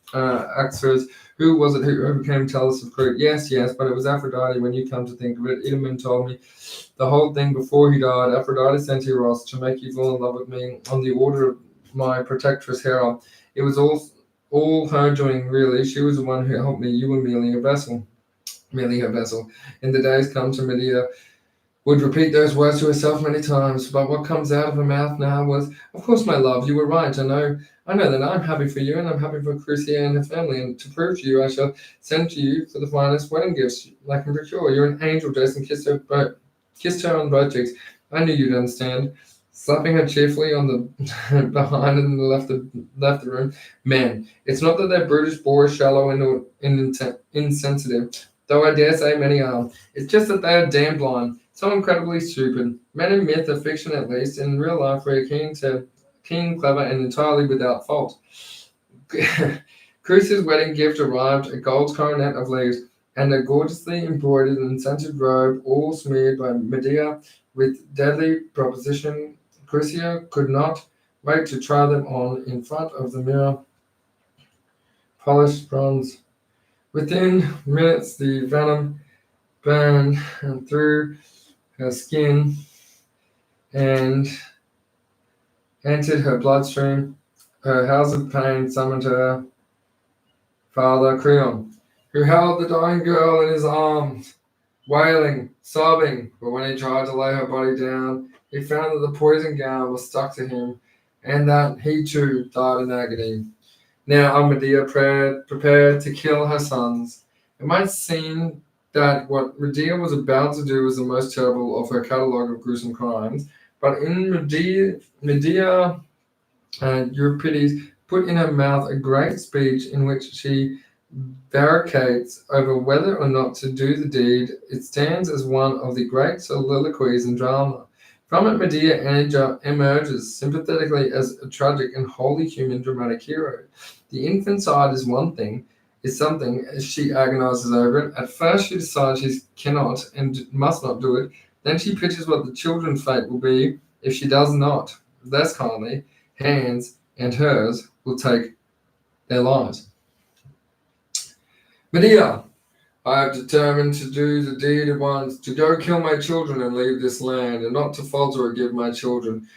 Axus? Who was it who overcame Talus of Crete? Yes, but it was Aphrodite. When you come to think of it, Idamon told me the whole thing before he died. Aphrodite sent Eros to make you fall in love with me on the order of my protectress Hera. It was all her doing, really. She was the one who helped me. You were merely her vessel. In the days come to Medea would repeat those words to herself many times, but what comes out of her mouth now was, of course, my love, you were right. I know that I'm happy for you, and I'm happy for Chrysia and her family, and to prove to you, I shall send to you for the finest wedding gifts I can procure. You're an angel, Jason kissed her on both cheeks. I knew you'd understand. Slapping her cheerfully on the behind and left the room. Man, it's not that they're brutish, boorish, shallow, and insensitive, though I dare say many are. It's just that they are damn blind, so incredibly stupid. Men in myth or fiction, at least, in real life, we are keen, clever, and entirely without fault. Cruce's wedding gift arrived, a gold coronet of leaves, and a gorgeously embroidered and scented robe, all smeared by Medea with deadly proposition. Chrysia could not wait to try them on in front of the mirror. Polished bronze. Within minutes, the venom burned through her skin and entered her bloodstream. Her howls of pain summoned her father, Creon, who held the dying girl in his arms, wailing, sobbing. But when he tried to lay her body down, he found that the poison gown was stuck to him, and that he too died in agony. Now Medea prepared to kill her sons. It might seem that what Medea was about to do was the most terrible of her catalogue of gruesome crimes, but in Medea and Eurydice put in her mouth a great speech in which she barricades over whether or not to do the deed. It stands as one of the great soliloquies in drama. From it, Medea emerges sympathetically as a tragic and wholly human dramatic hero. The infanticide is something as she agonizes over it. At first, she decides she cannot and must not do it. Then she pictures what the children's fate will be if she does not. Less kindly, hands and hers will take their lives. Medea, I have determined to do the deed at once, to go kill my children and leave this land, and not to falter or give my children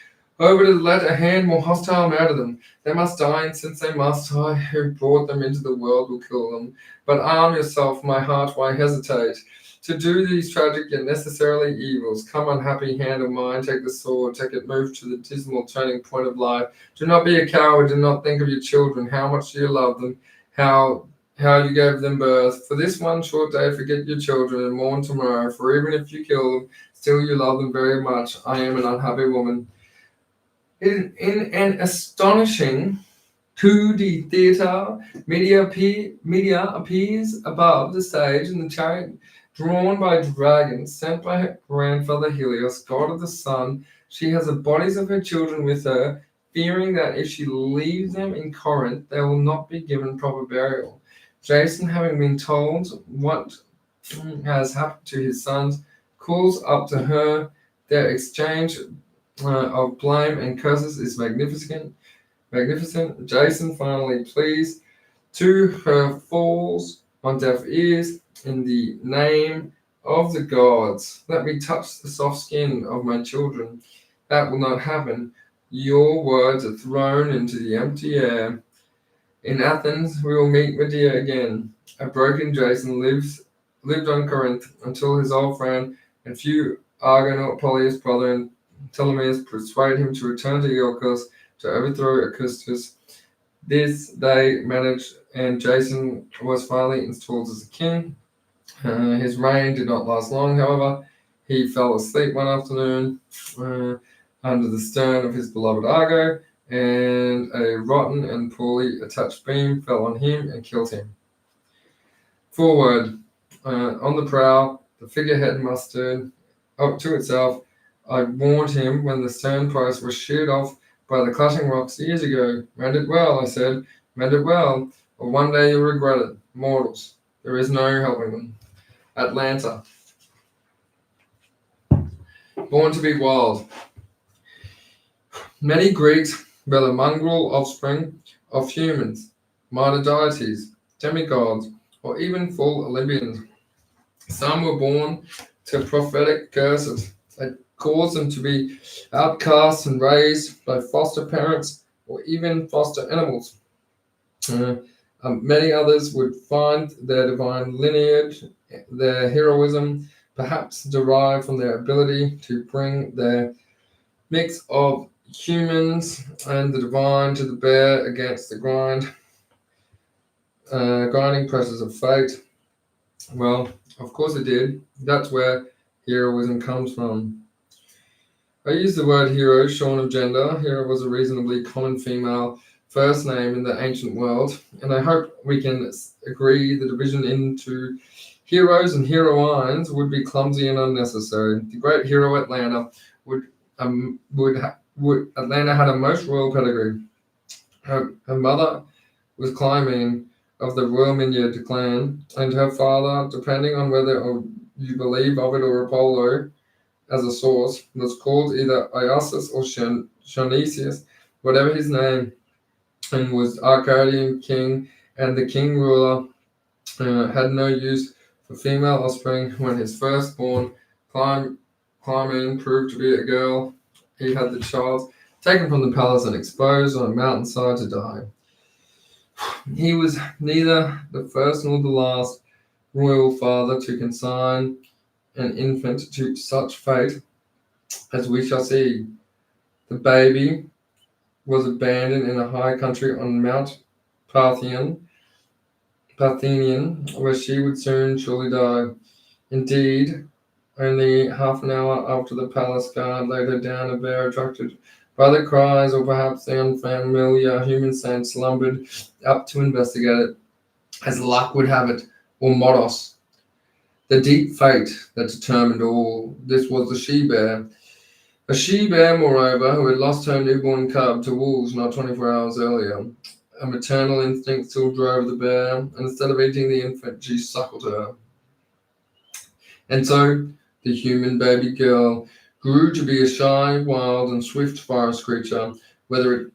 over to let a hand more hostile murder them. They must die, and since they must, I who brought them into the world will kill them. But arm yourself, my heart, why hesitate? To do these tragic yet necessarily evils. Come, unhappy hand of mine, take the sword, take it, move to the dismal turning point of life. Do not be a coward, do not think of your children, how much do you love them, how you gave them birth. For this one short day, forget your children and mourn tomorrow. For even if you kill them, still you love them very much. I am an unhappy woman. In an astonishing coup d'etat, Medea appears above the stage in the chariot drawn by dragons sent by her grandfather Helios, god of the sun. She has the bodies of her children with her, fearing that if she leaves them in Corinth, they will not be given proper burial. Jason, having been told what has happened to his sons, calls up to her. Their exchange of blame and curses is magnificent. Magnificent. Jason, finally pleased to her, falls on deaf ears. In the name of the gods, let me touch the soft skin of my children. That will not happen. Your words are thrown into the empty air. In Athens, we will meet Medea again. A broken Jason lived on Corinth until his old friend and few Argonaut Polyus' brother and Ptolemaeus persuade him to return to Iolcos to overthrow Augustus. This they managed, and Jason was finally installed as a king. His reign did not last long, however. He fell asleep one afternoon under the stern of his beloved Argo, and a rotten and poorly attached beam fell on him and killed him. Forward, on the prow, the figurehead mustered up to itself. I warned him when the stern post was sheared off by the clashing rocks years ago. Mend it well, I said. Mend it well, or one day you'll regret it. Mortals, there is no helping them. Atlanta. Born to be wild. Many Greeks were the mongrel offspring of humans, minor deities, demigods, or even full Olympians. Some were born to prophetic curses that caused them to be outcast and raised by foster parents or even foster animals. Many others would find their divine lineage, their heroism, perhaps derived from their ability to bring their mix of humans and the divine to the bear against the grinding pressures of fate. Well, of course it did. That's where heroism comes from. I use the word hero shorn of gender. Hero was a reasonably common female first name in the ancient world, and I hope we can agree the division into heroes and heroines would be clumsy and unnecessary. The great hero Atlanta Atlanta had a most royal pedigree. Her mother was Clymene of the royal Minyard clan, and her father, depending on whether you believe of it or Apollo as a source, was called either Iasus or Dionysius, whatever his name, and was Arcadian king, and the king ruler had no use for female offspring. When his firstborn, Clymene, proved to be a girl, he had the child taken from the palace and exposed on a mountainside to die. He was neither the first nor the last royal father to consign an infant to such fate, as we shall see. The baby was abandoned in a high country on Mount Parthenian, where she would soon surely die. Indeed, only half an hour after the palace guard laid her down, a bear attracted by the cries, or perhaps the unfamiliar human scent, slumbered up to investigate it. As luck would have it, or Modos, the deep fate that determined all. This was the she-bear. A she-bear, moreover, who had lost her newborn cub to wolves not 24 hours earlier. A maternal instinct still drove the bear, and instead of eating the infant, she suckled her. And so the human baby girl grew to be a shy, wild, and swift forest creature. Whether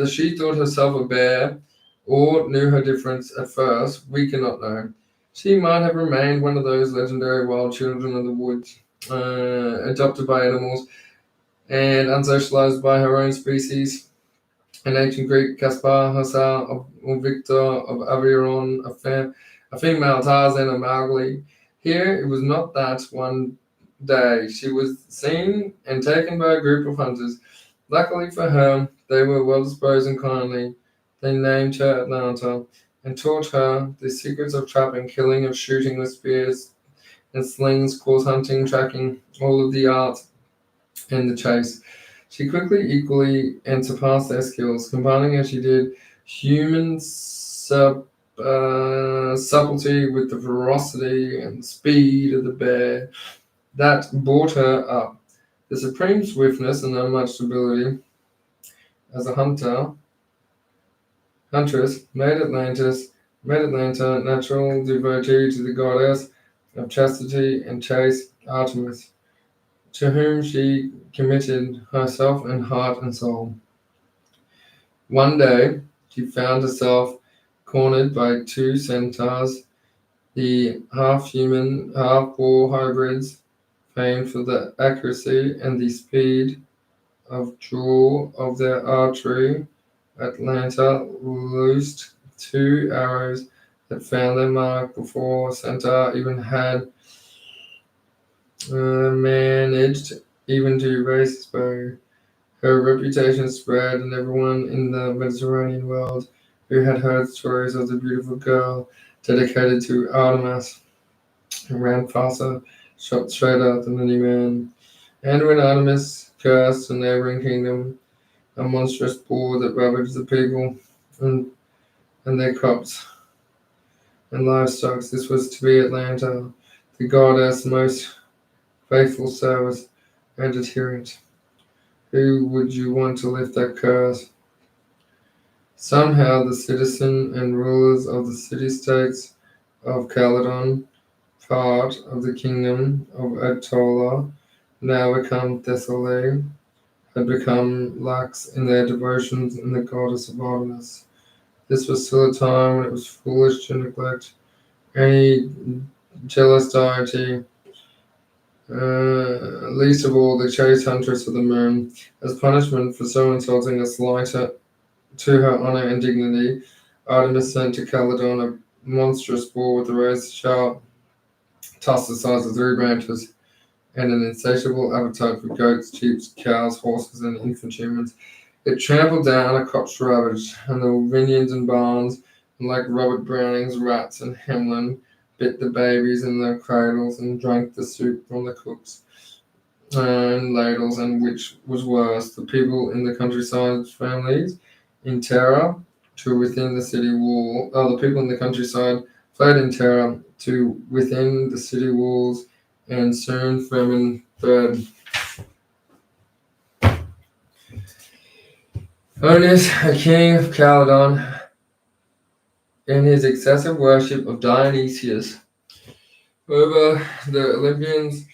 she thought herself a bear or knew her difference at first, we cannot know. She might have remained one of those legendary wild children of the woods, adopted by animals and unsocialized by her own species. In ancient Greek, Caspar, Hassar, or Victor of Aveyron, a female Tarzan or Mowgli. Here it was not that. One day she was seen and taken by a group of hunters. Luckily for her, they were well disposed and kindly. They named her Atlanta and taught her the secrets of trapping, killing, of shooting with spears and slings, course hunting, tracking, all of the art and the chase. She quickly, equally, and surpassed their skills, combining as she did human subtlety with the ferocity and speed of the bear that brought her up. The supreme swiftness and unmatched ability as a huntress made Atlanta natural devotee to the goddess of chastity and chase, Artemis. to whom she committed herself in heart and soul. One day, she found herself cornered by two centaurs, the half-human, half-boar hybrids, famed for the accuracy and the speed of draw of their archery. Atlanta loosed two arrows that found their mark before Centaur even had managed even to raise his bow. Her reputation spread, and everyone in the Mediterranean world who had heard stories of the beautiful girl dedicated to Artemis ran faster, shot straighter than any man. And when Artemis cursed a neighboring kingdom, a monstrous boar that ravaged the people and, and their crops and livestock, this was to be Atlanta, the goddess most faithful servant and adherent. Who would you want to lift that curse? Somehow the citizen and rulers of the city-states of Caledon, part of the kingdom of Attola, now become Thessaly, had become lax in their devotions in the goddess of Artemis. This was still a time when it was foolish to neglect any jealous deity, least of all the chase huntress of the moon. As punishment for so insulting a slight to her honor and dignity, Artemis sent to Caledon a monstrous boar with a razor sharp tusk the size of 3 branches, and an insatiable appetite for goats, sheep, cows, horses, and infantrymen. It trampled down a copse ravaged, and the vineyards and barns, and like Robert Browning's rats in Hamlin, bit the babies in their cradles and drank the soup from the cooks and ladles, and which was worse, the people in the countryside families in terror to within the city wall. The people in the countryside fled in terror to within the city walls, and soon famine fed. Onus, a king of Caledon, in his excessive worship of Dionysius over the Olympians,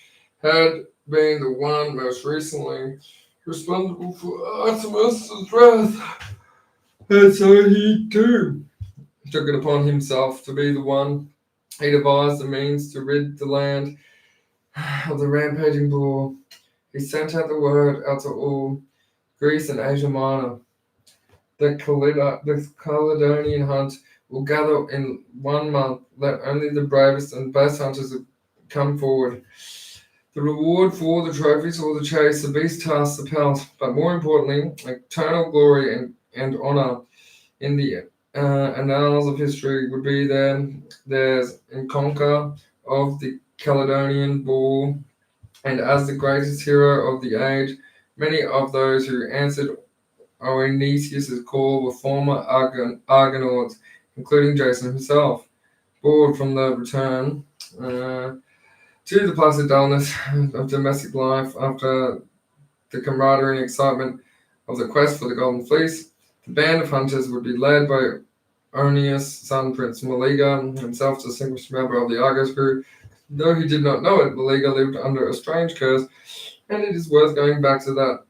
had been the one most recently responsible for Artemis' wrath, and so he too took it upon himself to be the one. He devised the means to rid the land of the rampaging boar. He sent out the word out to all Greece and Asia Minor. The Caledonian hunt will gather in 1 month. Let only the bravest and best hunters come forward. The reward for the trophies or the chase, the beast tasks, the pelt, but more importantly, eternal glory and honor in the annals of history would be theirs in conquer of the Caledonian Boar, and as the greatest hero of the age, many of those who answered Dionysius' call were former Argonauts, including Jason himself. Bored from the return to the placid dullness of domestic life after the camaraderie and excitement of the quest for the Golden Fleece, the band of hunters would be led by Oeneus' son, Prince Meleager, himself distinguished member of the Argos crew. Though he did not know it, Meleager lived under a strange curse, and it is worth going back to the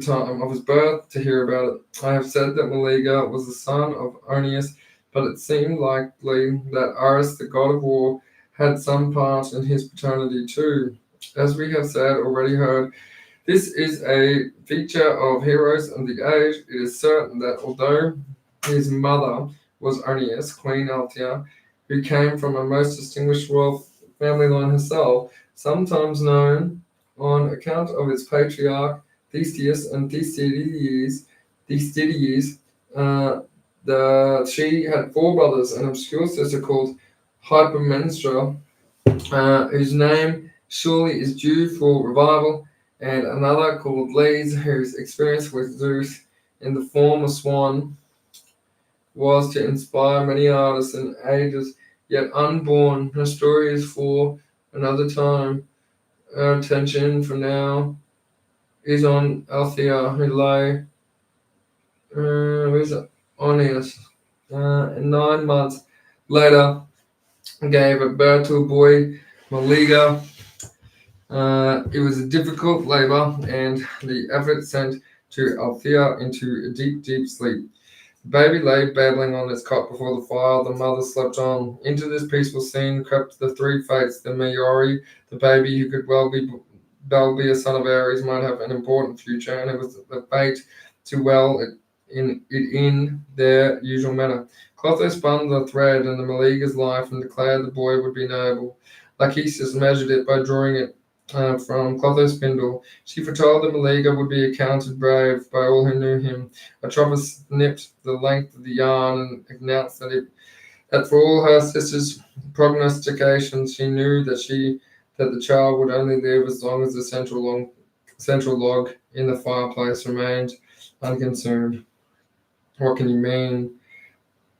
time of his birth to hear about it. I have said that Meleager was the son of Oeneus, but it seemed likely that Ares, the god of war, had some part in his paternity too. As we have already heard, this is a feature of heroes of the age. It is certain that although his mother was Oeneus, Queen Althea, who came from a most distinguished royal family line herself, sometimes known on account of its patriarch Theseus and Thucydides, she had 4 brothers, an obscure sister called Hypermnestra, whose name surely is due for revival, and another called Lais, whose experience with Zeus in the form of swan was to inspire many artists in ages yet unborn. Her story is for another time. Our attention for now is on Althea, who lay with Oeneus, and 9 months later gave birth to a boy, Meleager. It was a difficult labor, and the effort sent to Althea into a deep, deep sleep. The baby lay babbling on its cot before the fire. The mother slept on. Into this peaceful scene crept the three fates. The Maori, the baby who could well be a son of Ares, might have an important future, and it was the fate to well in their usual manner. Clotho spun the thread in the Meleager's life and declared the boy would be noble. Lachesis measured it by drawing it from Clotho's spindle. She foretold that Meleager would be accounted brave by all who knew him. A trapper snipped the length of the yarn and announced that for all her sister's prognostications, she knew that the child would only live as long as the central log in the fireplace remained unconsumed. What can you mean?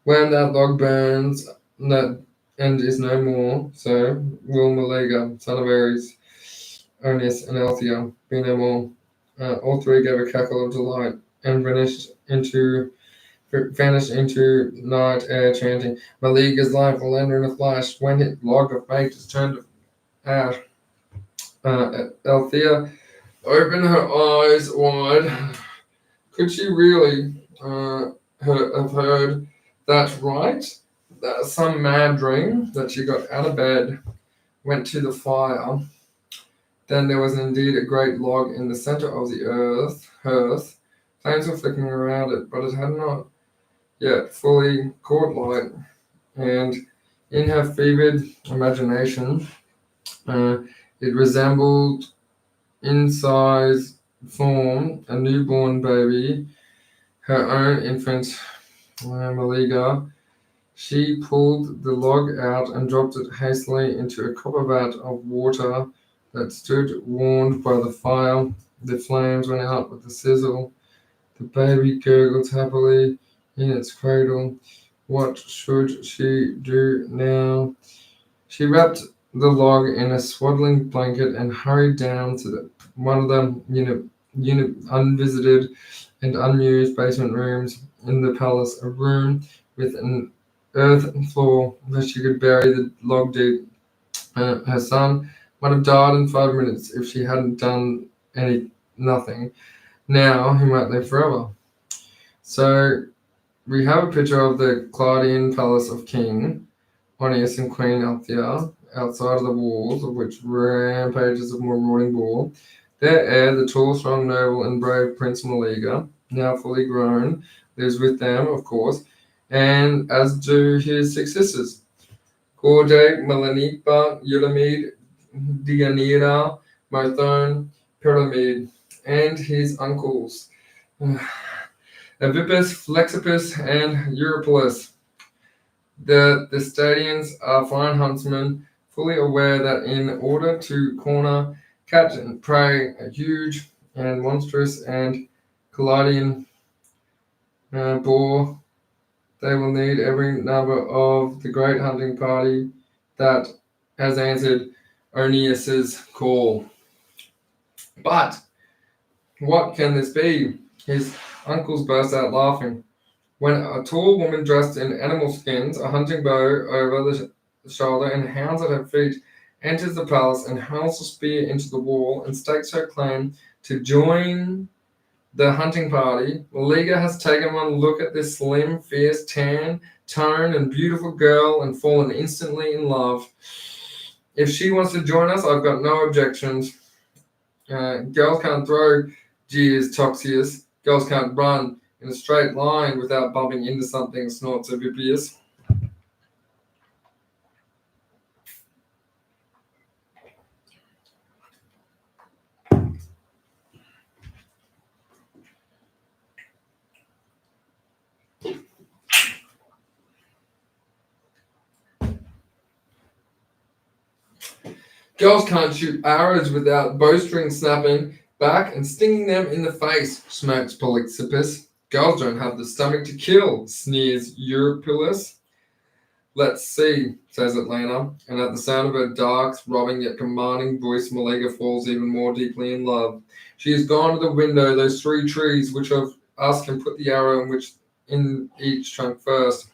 When that log burns and is no more, so will Meleager, son of Ares, Onis, and Althea, be no more. All three gave a cackle of delight and vanished into night air, chanting, Meleager's life will end in a flash. When his log of fate is turned out, Althea opened her eyes wide. Could she really have heard that right? That some mad dream that she got out of bed, went to the fire. Then there was indeed a great log in the center of the hearth. Flames were flickering around it, but it had not yet fully caught light. And in her fevered imagination, it resembled in size, form, a newborn baby, her own infant, Meleager. She pulled the log out and dropped it hastily into a copper vat of water that stood warmed by the fire. The flames went out with a sizzle. The baby gurgled happily in its cradle. What should she do now? She wrapped the log in a swaddling blanket and hurried down to one of the unvisited and unused basement rooms in the palace, a room with an earth floor where she could bury the log deep. Her son might have died in 5 minutes if she hadn't done nothing. Now he might live forever. So we have a picture of the Caledonian palace of King Orpheus and Queen Althea outside of the walls, of which rampages of marauding boar. Their heir, the tall, strong, noble, and brave Prince Meleager, now fully grown, lives with them, of course, and as do his six sisters, Gorge, Melanipa, Eulamide, Deianira, Marthone, Pyramid, and his uncles, Avippus, Flexippus, and Eurypylus. The Stadians are fine huntsmen, fully aware that in order to corner, catch, and prey a huge and monstrous and Caledonian boar, they will need every number of the great hunting party that has answered Orpheus's call. But what can this be? His uncles burst out laughing. When a tall woman dressed in animal skins, a hunting bow over the shoulder and hounds at her feet, enters the palace and hurls a spear into the wall and stakes her claim to join the hunting party, Meleager has taken one look at this slim, fierce, tan, toned, and beautiful girl and fallen instantly in love. If she wants to join us, I've got no objections. Girls can't throw, jeers Toxius. Girls can't run in a straight line without bumping into something, snorts Avippus. Girls can't shoot arrows without bowstring snapping back and stinging them in the face, smirks Polyxippus. Girls don't have the stomach to kill, sneers Eurypylus. Let's see, says Atlanta, and at the sound of her dark, throbbing yet commanding voice, Meleager falls even more deeply in love. She has gone to the window, those 3 trees which of us can put the arrow in each trunk first.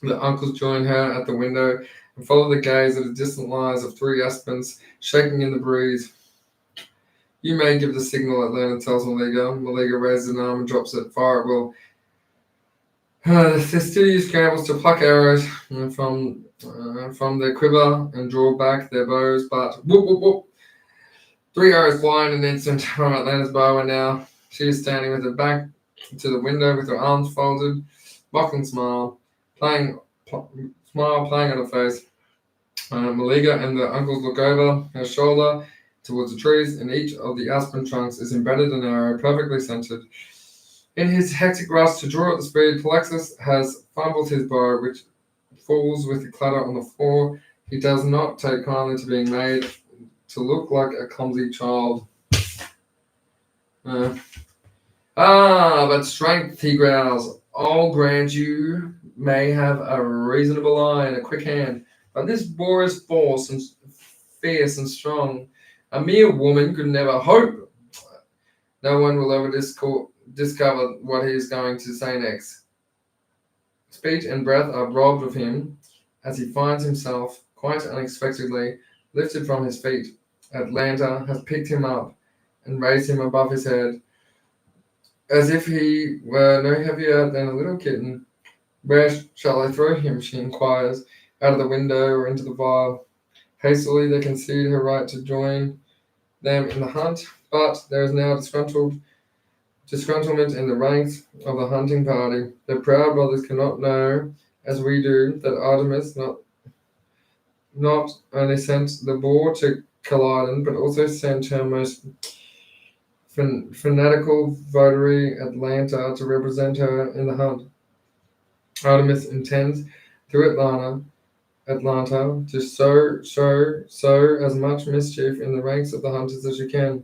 The uncles join her at the window and follow the gaze at a distant lines of 3 aspens shaking in the breeze. You may give the signal, Atlanta tells Maliga. Maliga raises an arm and drops it. Fire at will. The Thespians scrambles to pluck arrows from their quiver and draw back their bows, but whoop, whoop, whoop. 3 arrows fly in an instant from Atlanta's bow, and now she is standing with her back to the window with her arms folded, mocking smile playing on her face. Maliga and the uncles look over her shoulder towards the trees. In each of the aspen trunks is embedded an arrow perfectly centered. In his hectic rush to draw at the speed, Alexis has fumbled his bow, which falls with a clatter on the floor. He does not take kindly to being made to look like a clumsy child. But strength, he growls. I'll grant you may have a reasonable eye and a quick hand, but this boar is fierce and strong. A mere woman could never hope. No one will ever discover what he is going to say next. Speech and breath are robbed of him as he finds himself, quite unexpectedly, lifted from his feet. Atlanta has picked him up and raised him above his head, as if he were no heavier than a little kitten. Where shall I throw him? She inquires, out of the window or into the vial. Hastily they concede her right to join them in the hunt, but there is now disgruntlement in the ranks of the hunting party. The proud brothers cannot know, as we do, that Artemis not only sent the boar to Caledon, but also sent her most fanatical votary Atlanta to represent her in the hunt. Artemis intends, through Atlanta, to sow as much mischief in the ranks of the hunters as she can.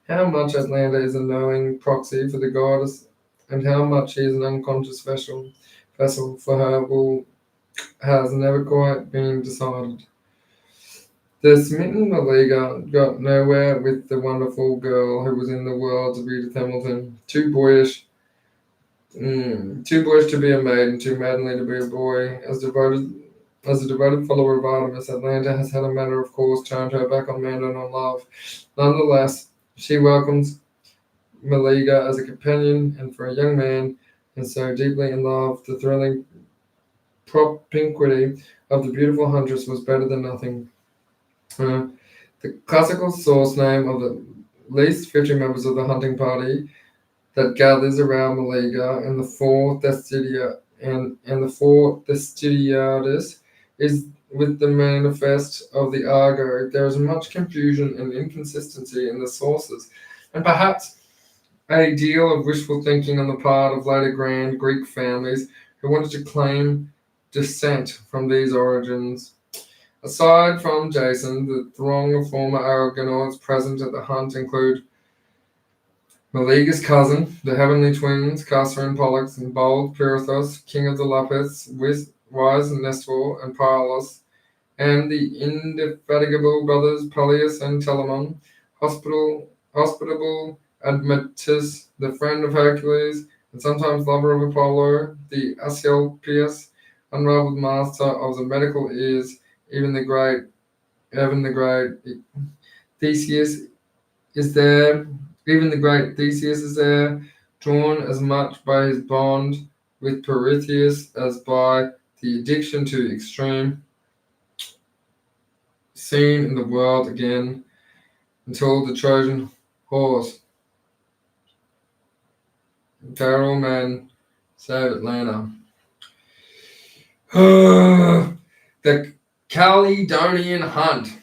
How much Atlanta is a knowing proxy for the goddess, and how much she is an unconscious vessel for her has never quite been decided. The smitten Maliga got nowhere with the wonderful girl who was in the world of Edith Hamilton. Too boyish to be a maid and too maddenly to be a boy. As a devoted follower of Artemis, Atlanta has had a matter of course turned her back on man and on love. Nonetheless, she welcomes Maliga as a companion, and for a young man and so deeply in love, the thrilling propinquity of the beautiful huntress was better than nothing. The classical source name of the least 50 members of the hunting party that gathers around Maliga and the 4 Thespiades is with the manifest of the Argo. There is much confusion and inconsistency in the sources, and perhaps a deal of wishful thinking on the part of later grand Greek families who wanted to claim descent from these origins. Aside from Jason, the throng of former Argonauts present at the hunt include Maliga's cousin, the heavenly twins, Castor and Pollux, and bold Pirithous, king of the Lapiths, wise Nestor and Pallas, and the indefatigable brothers Peleus and Telamon, hospitable Admetus, the friend of Hercules, and sometimes lover of Apollo, the Asclepius, unrivaled master of the medical ears. Even the great Theseus is there. Even the great Theseus is there, drawn as much by his bond with Pirithous as by the addiction to extreme. Seen in the world again until the Trojan horse. Feral men save Atlanta. The Caledonian hunt.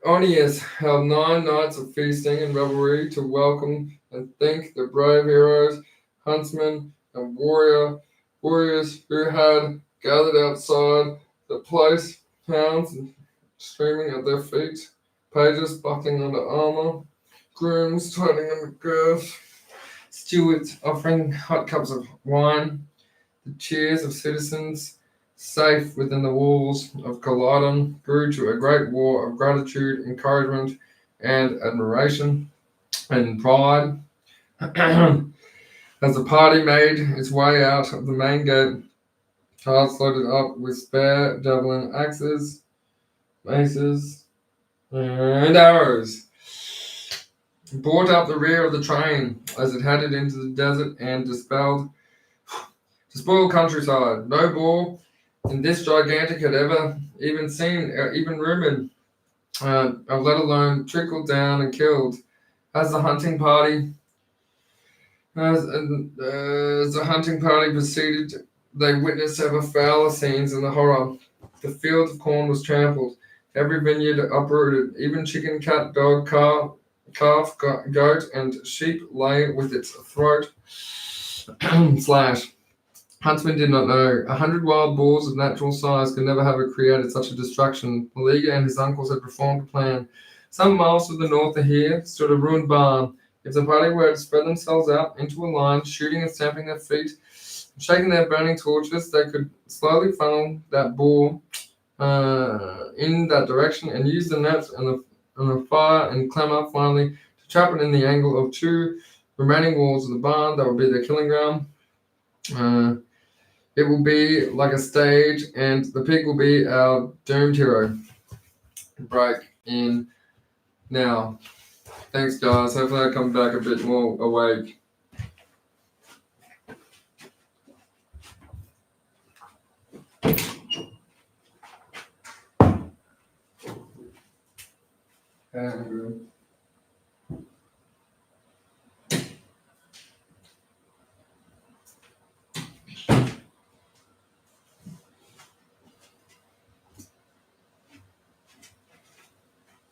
Onius held 9 nights of feasting and revelry to welcome and thank the brave heroes, huntsmen, and warriors who had gathered outside the place, hounds streaming at their feet, pages buckling under armor, grooms tightening on the girths, stewards offering hot cups of wine, the cheers of citizens safe within the walls of Caledon grew to a great war of gratitude, encouragement, and admiration and pride. As the party made its way out of the main gate Carts loaded up with spare javelin axes, maces, and arrows brought up the rear of the train as it headed into the desert and to spoil countryside. No boar in this gigantic had ever even seen, even rumored, let alone trickled down and killed. As the hunting party proceeded, they witnessed ever fouler scenes in the horror. The field of corn was trampled, every vineyard uprooted, even chicken, cat, dog, calf, goat, and sheep lay with its throat slashed. Huntsman did not know. 100 wild boars of natural size could never have created such a destruction. Maliga and his uncles had performed a plan. Some miles to the north of here stood a ruined barn. If the party were to spread themselves out into a line, shooting and stamping their feet, shaking their burning torches, they could slowly funnel that boar in that direction and use the nets and the fire and clamor finally to trap it in the angle of two remaining walls of the barn. That would be their killing ground. It will be like a stage, and the pig will be our doomed hero. Break in now. Thanks, guys. Hopefully, I come back a bit more awake.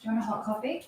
Do you want a hot coffee?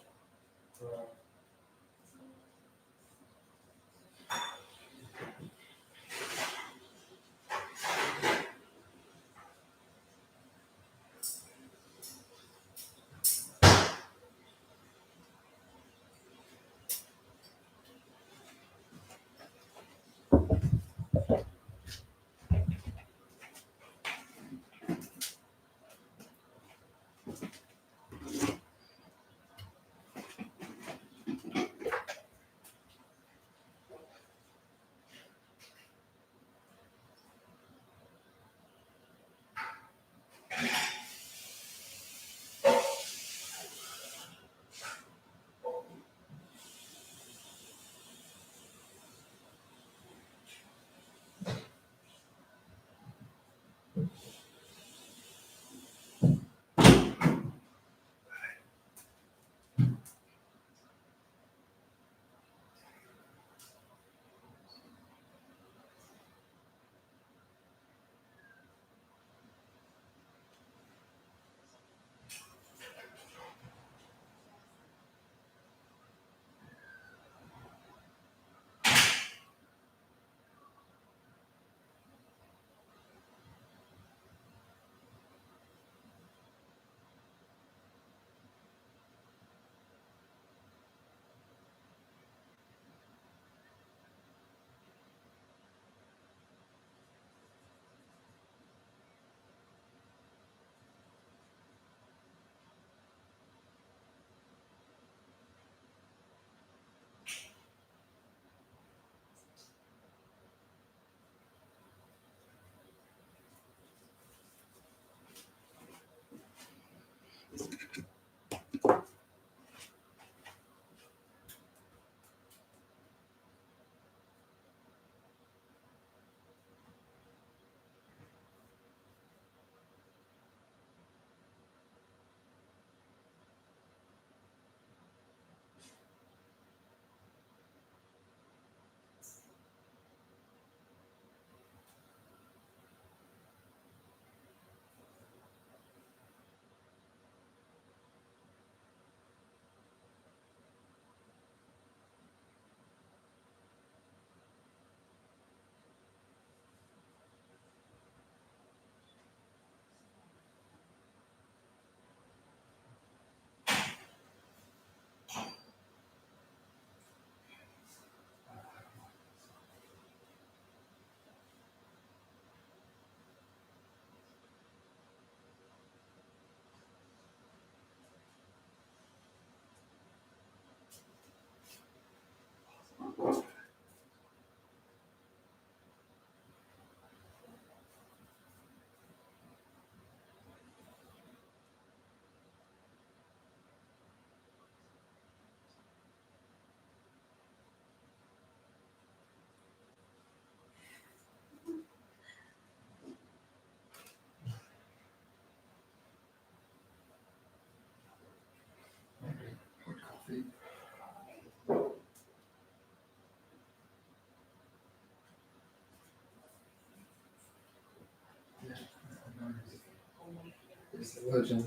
is the legend.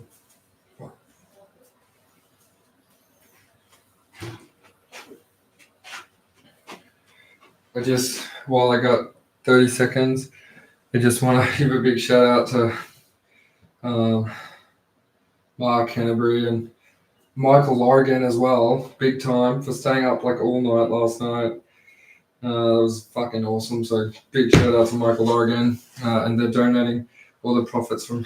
While I got 30 seconds, I just want to give a big shout out to Mark Canterbury and Michael Lorgan as well, big time, for staying up like all night last night. It was fucking awesome. So big shout out to Michael Lorgan, and they're donating all the profits from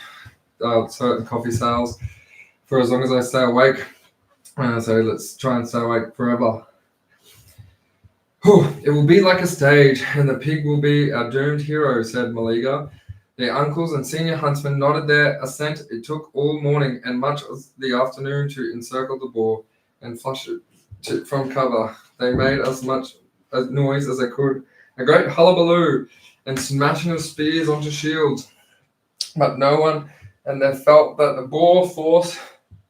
certain coffee sales for as long as I stay awake. So let's try and stay awake forever. It will be like a stage, and the pig will be our doomed hero, said Maliga. Their uncles and senior huntsmen nodded their assent. It took all morning and much of the afternoon to encircle the boar and flush it from cover. They made as much noise as they could, a great hullabaloo and smashing of spears onto shields. But no one, and they felt that the boar force,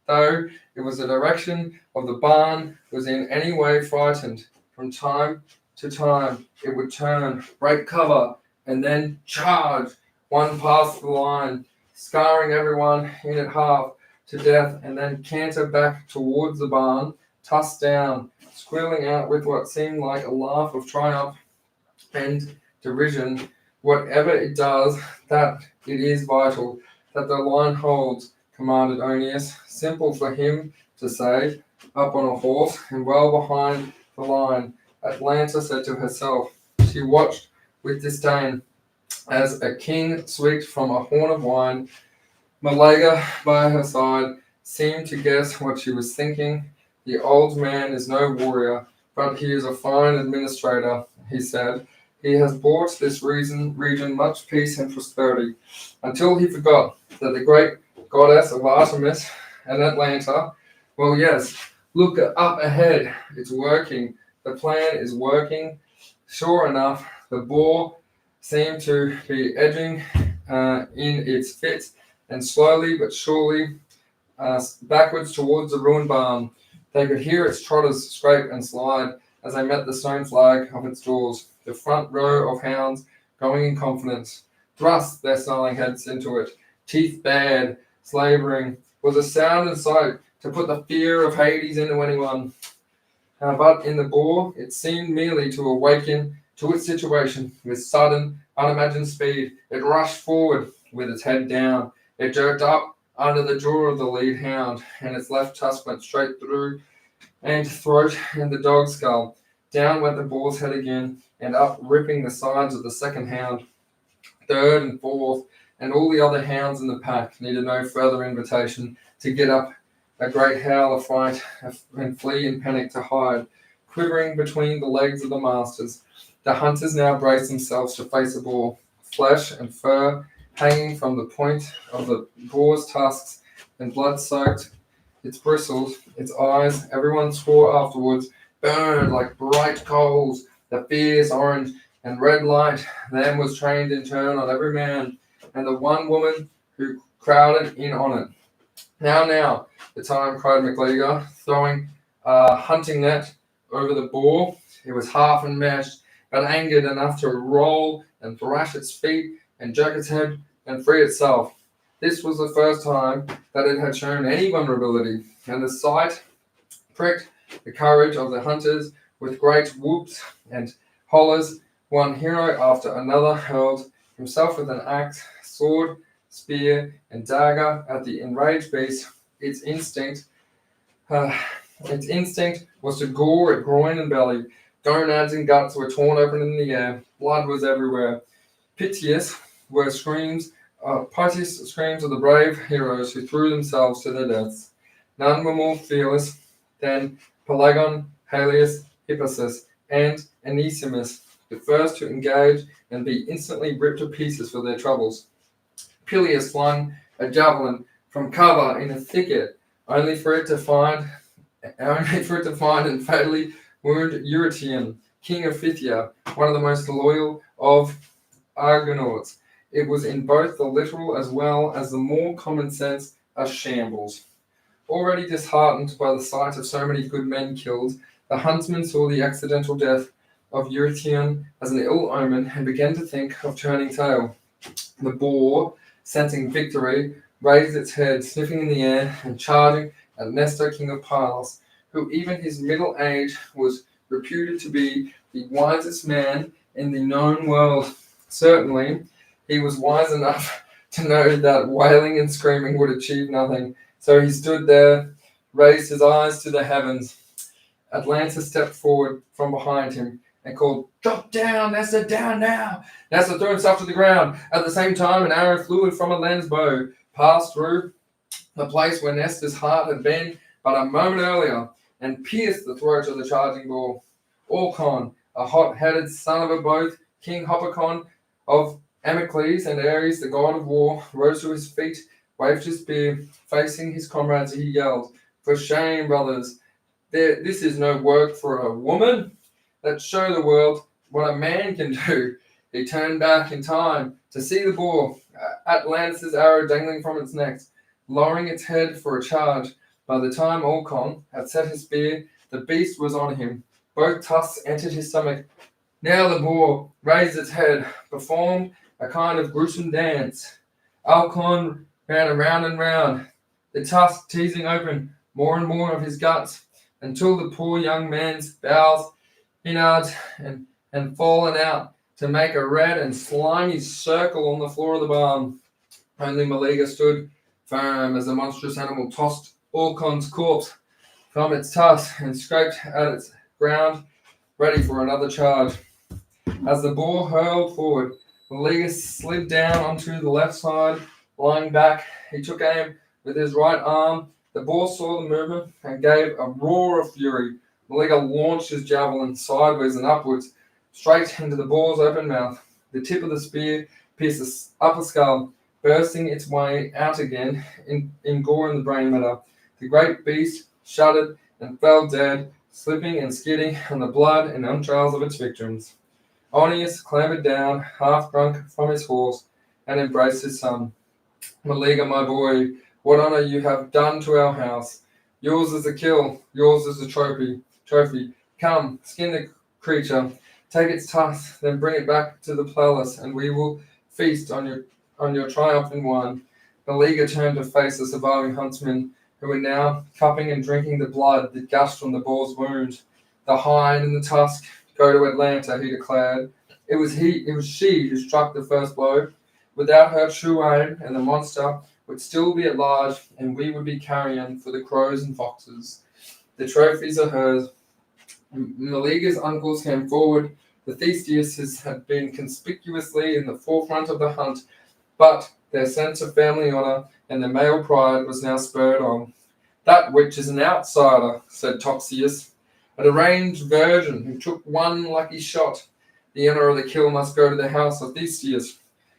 though it was the direction of the barn, was in any way frightened. From time to time, it would turn, break cover, and then charge one past the line, scarring everyone in it half to death, and then canter back towards the barn, tusk down, squealing out with what seemed like a laugh of triumph and derision. Whatever it does, that it is vital, that the line holds, commanded Onius. Simple for him to say, up on a horse and well behind the line, Atlanta said to herself. She watched with disdain as a king swigged from a horn of wine. Malaga by her side seemed to guess what she was thinking. The old man is no warrior, but he is a fine administrator, he said. He has brought this region much peace and prosperity, until he forgot that the great goddess of Artemis and Atlanta, well, yes, look up ahead, it's working. The plan is working. Sure enough, the boar seemed to be edging in its fits, and slowly but surely backwards towards the ruined barn. They could hear its trotters scrape and slide as they met the stone flag of its doors. The front row of hounds, going in confidence, thrust their snarling heads into it, teeth bared, slavering, was a sound and sight to put the fear of Hades into anyone. But in the boar, it seemed merely to awaken to its situation with sudden, unimagined speed. It rushed forward with its head down. It jerked up under the jaw of the lead hound, and its left tusk went straight through and throat and the dog's skull. Down went the boar's head again, and up ripping the sides of the second hound. Third and fourth, and all the other hounds in the pack needed no further invitation to get up a great howl of fright and flee in panic to hide, quivering between the legs of the masters. The hunters now braced themselves to face a boar, flesh and fur hanging from the point of the boar's tusks, and blood-soaked its bristles, its eyes, everyone swore afterwards, burned like bright coals. The fierce orange and red light then was trained in turn on every man and the one woman who crowded in on it. Now, the time, cried McLeager, throwing a hunting net over the boar. It was half enmeshed, but angered enough to roll and thrash its feet and jerk its head and free itself. This was the first time that it had shown any vulnerability, and the sight pricked the courage of the hunters with great whoops and hollers. One hero after another hurled himself with an axe, sword, spear, and dagger at the enraged beast. Its instinct was to gore at groin and belly. Gonads and guts were torn open in the air. Blood was everywhere. Piteous screams of the brave heroes who threw themselves to their deaths. None were more fearless than Pelagon, Halius, Hippasus, and Anisimus, the first to engage and be instantly ripped to pieces for their troubles. Peleus flung a javelin from cover in a thicket, only for it to find and fatally wound Eurytion, king of Phthia, one of the most loyal of Argonauts. It was in both the literal as well as the more common sense a shambles. Already disheartened by the sight of so many good men killed, the huntsman saw the accidental death of Eurytion as an ill omen and began to think of turning tail. The boar, sensing victory, raised its head, sniffing in the air, and charging at Nestor, king of Pylos, who even his middle age was reputed to be the wisest man in the known world. Certainly, he was wise enough to know that wailing and screaming would achieve nothing. So he stood there, raised his eyes to the heavens. Atlantis stepped forward from behind him and called, "Drop down, Nestor, down now!" Nestor threw himself to the ground. At the same time, an arrow flew from a lens bow, passed through the place where Nestor's heart had been but a moment earlier, and pierced the throat of the charging boar. Orcon, a hot-headed son of a both, King Hopicon of Amycles and Ares, the god of war, rose to his feet, waved his spear. Facing his comrades, he yelled, "For shame, brothers! This is no work for a woman. Let's show the world what a man can do." He turned back in time to see the boar, Atlantis' arrow dangling from its neck, lowering its head for a charge. By the time Orcon had set his spear, the beast was on him. Both tusks entered his stomach. Now the boar raised its head, performed a kind of gruesome dance. Orcon ran around and round, the tusk teasing open more and more of his guts, until the poor young man's bowels, innards, and fallen out to make a red and slimy circle on the floor of the barn. Only Meleager stood firm as the monstrous animal tossed Orcon's corpse from its tusk and scraped at its ground, ready for another charge. As the boar hurled forward, Meleager slid down onto the left side, lying back. He took aim with his right arm. The boar saw the movement and gave a roar of fury. Meleager launched his javelin sideways and upwards, straight into the boar's open mouth. The tip of the spear pierced the upper skull, bursting its way out again in gore in the brain matter. The great beast shuddered and fell dead, slipping and skidding on the blood and entrails of its victims. Onius clambered down, half drunk, from his horse, and embraced his son. "Meleager, my boy, what honor you have done to our house. Yours is the kill, yours is the trophy. Come, skin the creature, take its tusk, then bring it back to the palace, and we will feast on your triumphant wine." Meleager turned to face the surviving huntsmen, who were now cupping and drinking the blood that gushed from the boar's wound. "The hide and the tusk go to Atlanta," he declared. It was she who struck the first blow. Without her true aim, and the monster would still be at large, and we would be carrion for the crows and foxes. The trophies are hers. Meleager's uncles came forward. The Theseus had been conspicuously in the forefront of the hunt, but their sense of family honor and their male pride was now spurred on. "That witch is an outsider," said Toxius, "a deranged virgin who took one lucky shot. The honor of the kill must go to the house of Theseus.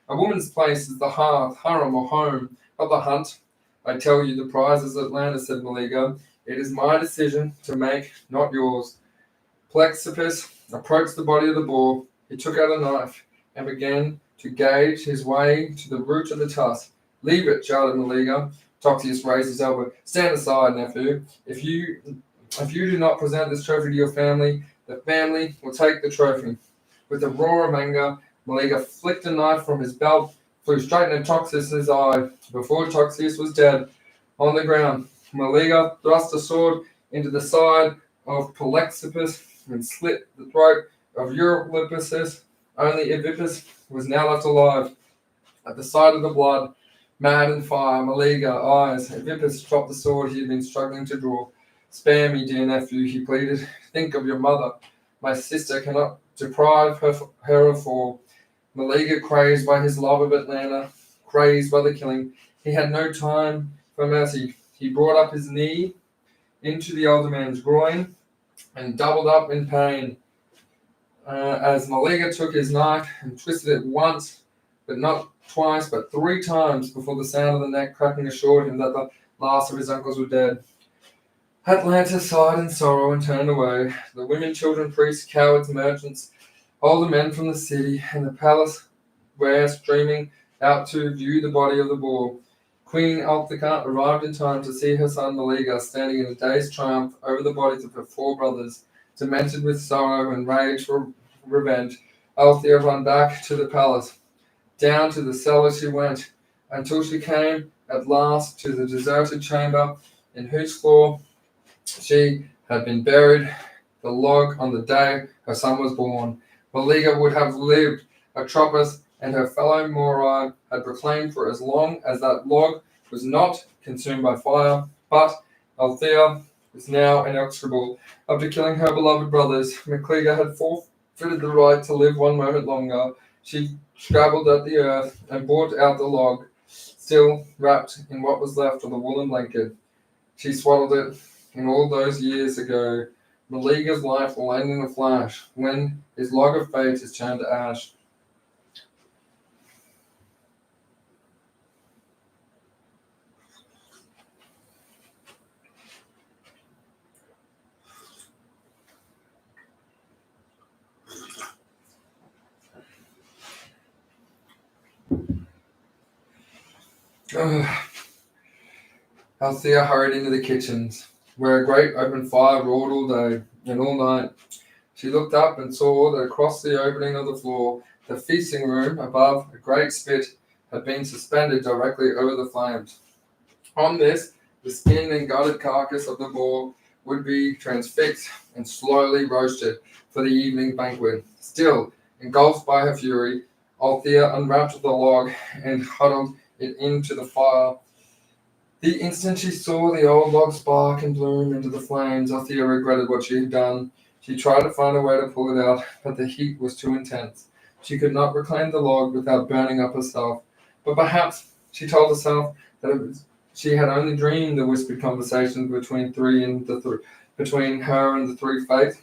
A woman's place is the hearth, harem, or home, not the hunt. I tell you, the prize is Atlanta," said Meleager. "It is my decision to make, not yours." Plexippus approached the body of the boar. He took out a knife and began to gauge his way to the root of the tusk. "Leave it," shouted Meleager. Toxius raised his elbow. "Stand aside, nephew. If you do not present this trophy to your family, the family will take the trophy." With a roar of anger, Meleager flicked a knife from his belt, flew straight into Toxius' eye. Before Toxius was dead, on the ground, Meleager thrust a sword into the side of Plexippus and slit the throat of Eurydice. Only Evippus was now left alive. At the sight of the blood, mad and fire, Meleager eyes, Evippus dropped the sword he had been struggling to draw. "Spare me, dear nephew," he pleaded. "Think of your mother. My sister cannot deprive her of all." Meleager, crazed by his love of Atlanta, crazed by the killing, he had no time for mercy. He brought up his knee into the older man's groin and doubled up in pain. As Meleager took his knife and twisted it once, but not twice, but 3 times before the sound of the neck cracking assured him that the last of his uncles were dead. Atlanta sighed in sorrow and turned away. The women, children, priests, cowards, merchants, older men from the city, and the palace were streaming out to view the body of the boar. Queen Althika arrived in time to see her son Meleager standing in a dazed triumph over the bodies of her 4 brothers. Demented with sorrow and rage for revenge, Althea ran back to the palace. Down to the cellar she went, until she came at last to the deserted chamber in whose floor she had been buried, the log on the day her son was born. Meleager would have lived. Atropos and her fellow Morai had proclaimed for as long as that log was not consumed by fire, but Althea was now inexorable. After killing her beloved brothers, Meleager had forfeited the right to live one moment longer. She scrabbled at the earth and brought out the log, still wrapped in what was left of the woolen blanket. She swaddled it. In all those years ago, Meleager's life will end in a flash, when his log of fate is turned to ash. Althea hurried into the kitchens, where a great open fire roared all day and all night. She looked up and saw that across the opening of the floor, the feasting room above a great spit had been suspended directly over the flames. On this, the skinned and gutted carcass of the boar would be transfixed and slowly roasted for the evening banquet. Still, engulfed by her fury, Althea unwrapped the log and huddled it into the fire. The instant she saw the old log spark and bloom into the flames, Althea regretted what she had done. She tried to find a way to pull it out, but the heat was too intense. She could not reclaim the log without burning up herself. But perhaps, she told herself, she had only dreamed the whispered conversations between her and the three fates.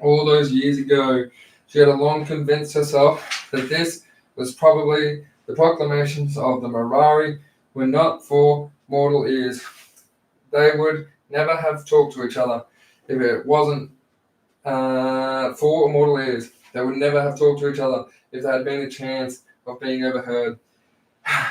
All those years ago, she had long convinced herself that this was probably the proclamations of the Ferrari were not for mortal ears. They would never have talked to each other if it wasn't for mortal ears. They would never have talked to each other if there had been a chance of being overheard.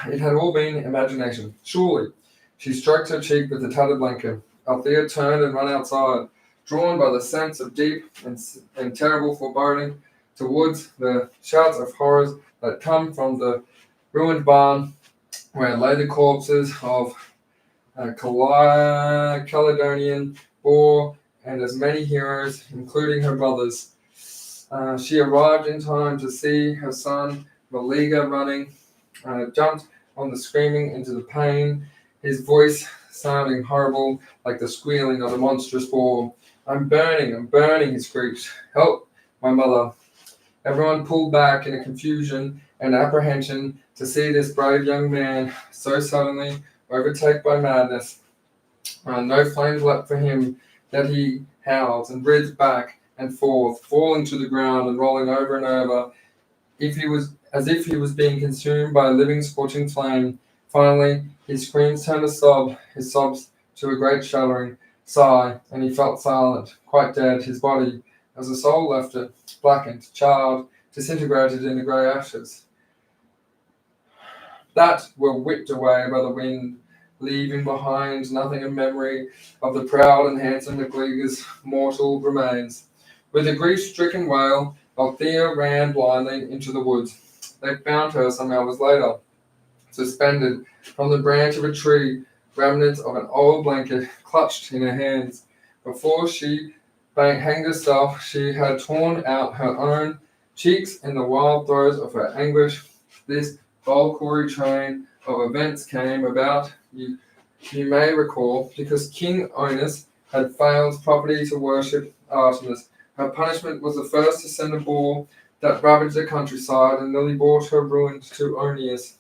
It had all been imagination. Surely. She stroked her cheek with the tattered blanket. Althea turned and ran outside, drawn by the sense of deep and terrible foreboding towards the shouts of horrors that come from the ruined barn where lay the corpses of Caledonian Boar and as many heroes, including her brothers. She arrived in time to see her son Meleager running, jumped on the screaming into the pain, his voice sounding horrible like the squealing of a monstrous boar. I'm burning, he screeched. Help, my mother. Everyone pulled back in a confusion and apprehension to see this brave young man so suddenly overtaken by madness. No flames leapt for him, yet he howled and writhed back and forth, falling to the ground and rolling over and over, as if he was being consumed by a living scorching flame. Finally, his screams turned to sob, his sobs to a great shuddering sigh, and he felt silent, quite dead. His body, as the soul left it, blackened, charred, disintegrated into grey ashes, that were whipped away by the wind, leaving behind nothing of memory of the proud and handsome Meleager's mortal remains. With a grief-stricken wail, Althea ran blindly into the woods. They found her some hours later, suspended from the branch of a tree, remnants of an old blanket clutched in her hands. Before she hanged herself, she had torn out her own cheeks in the wild throes of her anguish. This Valkyrie train of events came about, you may recall, because King Onus had failed properly to worship Artemis. Her punishment was the first to send a boar that ravaged the countryside and nearly brought her ruin to Oeneus'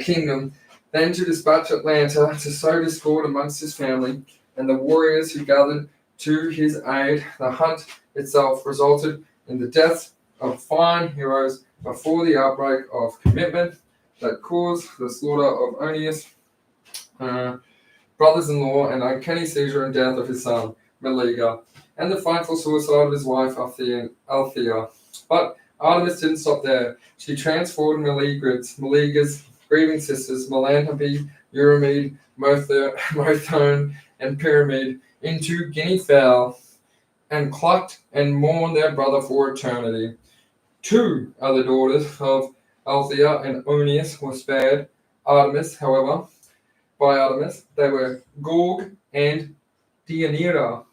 kingdom, then to dispatch Atlanta to sow discord amongst his family and the warriors who gathered to his aid. The hunt itself resulted in the deaths of fine heroes before the outbreak of commitment that caused the slaughter of Oeneus' brothers-in-law and uncanny seizure and death of his son, Meleager, and the frightful suicide of his wife, Althea. But Artemis didn't stop there. She transformed Meleager's grieving sisters, Melanthe, Eurymede, Mothone, and Pyramid, into guinea fowl, and clucked and mourned their brother for eternity. 2 other daughters of Althea and Oeneus were spared, Artemis, however, by Artemis, they were Gorg and Deianira,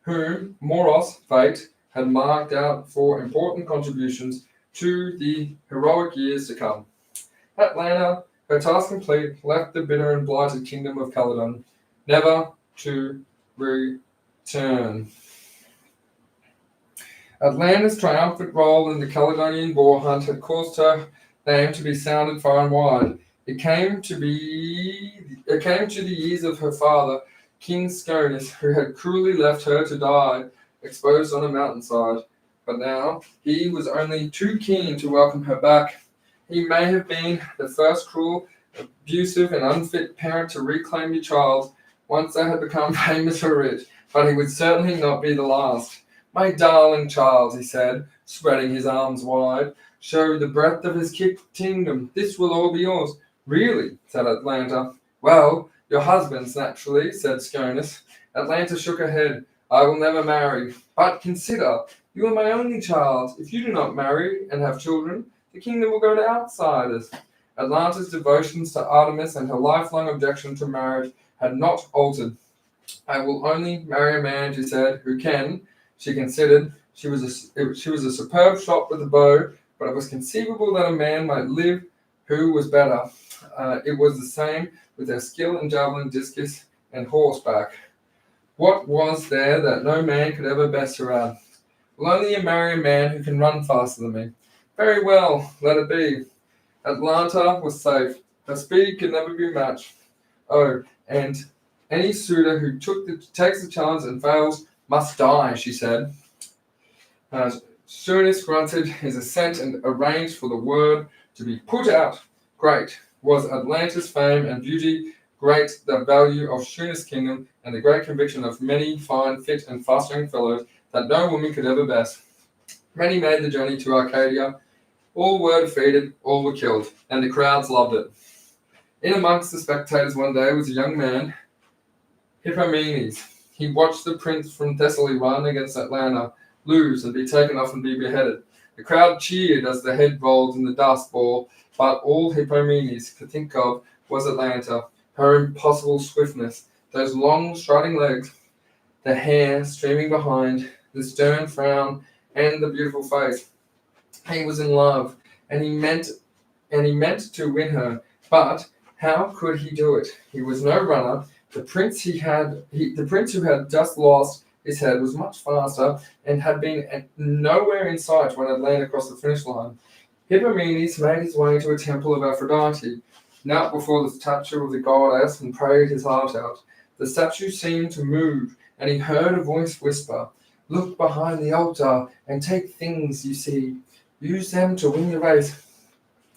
whom Moros, fate, had marked out for important contributions to the heroic years to come. Atlanta, her task complete, left the bitter and blighted kingdom of Caledon, never to return. Atlanta's triumphant role in the Caledonian Boar hunt had caused her name to be sounded far and wide. It came to the ears of her father, King Sconis, who had cruelly left her to die, exposed on a mountainside. But now he was only too keen to welcome her back. He may have been the first cruel, abusive, and unfit parent to reclaim your child once they had become famous or rich, but he would certainly not be the last. My darling child, he said, spreading his arms wide, show the breadth of his kingdom. This will all be yours. Really, said Atlanta. Well, your husband's, naturally, said Sconis. Atlanta shook her head. I will never marry. But consider, you are my only child. If you do not marry and have children, the kingdom will go to outsiders. Atlanta's devotions to Artemis and her lifelong objection to marriage had not altered. I will only marry a man, she said, who can. She considered she was a superb shot with a bow, but it was conceivable that a man might live who was better. It was the same with her skill in javelin, discus, and horseback. What was there that no man could ever best her at? Will only marry a man who can run faster than me. Very well, let it be. Atlanta was safe. Her speed could never be matched. Oh, and any suitor who takes the chance and fails must die, she said. Sconis granted his assent and arranged for the word to be put out. Great was Atlanta's fame and beauty, great the value of Sconis' kingdom, and the great conviction of many fine, fit, and fast young fellows that no woman could ever best. Many made the journey to Arcadia. All were defeated, all were killed, and the crowds loved it. In amongst the spectators one day was a young man, Hippomenes. He watched the prince from Thessaly run against Atlanta, lose and be taken off and be beheaded. The crowd cheered as the head rolled in the dust bowl, but all Hippomenes could think of was Atlanta, her impossible swiftness, those long striding legs, the hair streaming behind, the stern frown, and the beautiful face. He was in love, and he meant to win her, but how could he do it? He was no runner. The prince who had just lost his head was much faster and had been nowhere in sight when Atlanta crossed the finish line. Hippomenes made his way to a temple of Aphrodite, knelt before the statue of the goddess and prayed his heart out. The statue seemed to move, and he heard a voice whisper, "Look behind the altar and take things you see. Use them to win the race."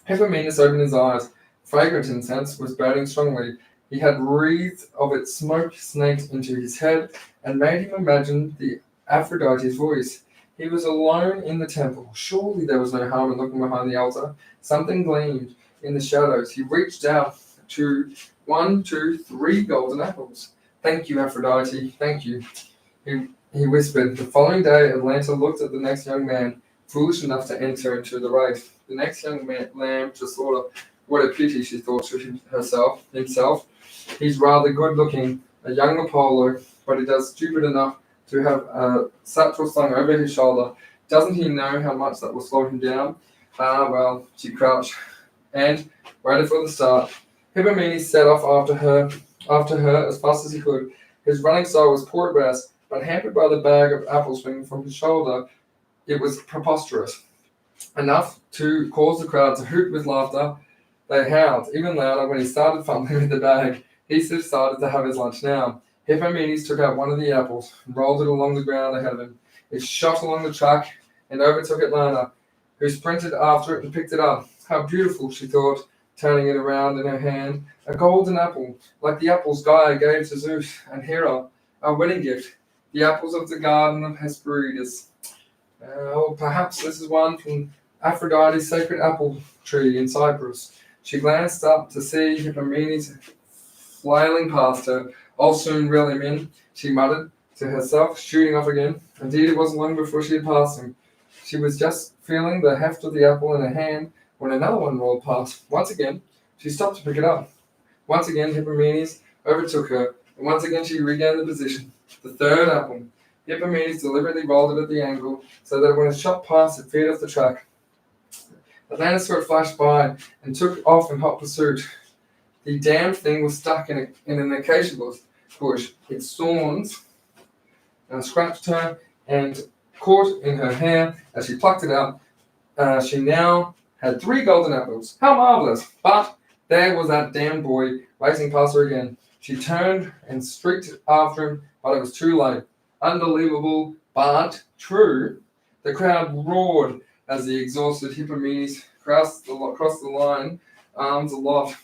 Hippomenes opened his eyes. Fragrant incense was burning strongly. He had wreaths of its smoke snaked into his head and made him imagine the Aphrodite's voice. He was alone in the temple. Surely there was no harm in looking behind the altar. Something gleamed in the shadows. He reached out to 1, 2, 3 golden apples. "Thank you, Aphrodite, thank you," he whispered. The following day, Atlanta looked at the next young man, foolish enough to enter into the race. The next young lamb to slaughter. What a pity, she thought to himself. He's rather good looking, a young Apollo, but he does stupid enough to have a satchel slung over his shoulder. Doesn't he know how much that will slow him down? Ah, well, she crouched and waited for the start. Hippomenes set off after her as fast as he could. His running style was poor at best, but hampered by the bag of apple swinging from his shoulder, it was preposterous. Enough to cause the crowd to hoot with laughter. They howled even louder when he started fumbling with the bag. He decided to have his lunch now. Hippomenes took out one of the apples and rolled it along the ground ahead of him. It shot along the track and overtook Atlanta, who sprinted after it and picked it up. How beautiful, she thought, turning it around in her hand. A golden apple, like the apples Gaia gave to Zeus and Hera, a wedding gift. The apples of the garden of Hesperides. Perhaps this is one from Aphrodite's sacred apple tree in Cyprus. She glanced up to see Hippomenes flailing past her. "I'll soon reel him in," she muttered to herself, shooting off again. Indeed, it wasn't long before she had passed him. She was just feeling the heft of the apple in her hand when another one rolled past. Once again, She stopped to pick it up. Once again, Hippomenes overtook her, and once again she regained the position. The third apple. Hippomenes deliberately rolled it at the angle so that when it shot past, it veered off the track. Atlantis saw it flash by and took off in hot pursuit. The damned thing was stuck in an acacia bush. Its thorns scratched her and caught in her hair as she plucked it out. She now had 3 golden apples. How marvelous! But there was that damned boy racing past her again. She turned and streaked after him, but it was too late. Unbelievable, but true. The crowd roared as the exhausted Hippomenes crossed the line, arms aloft,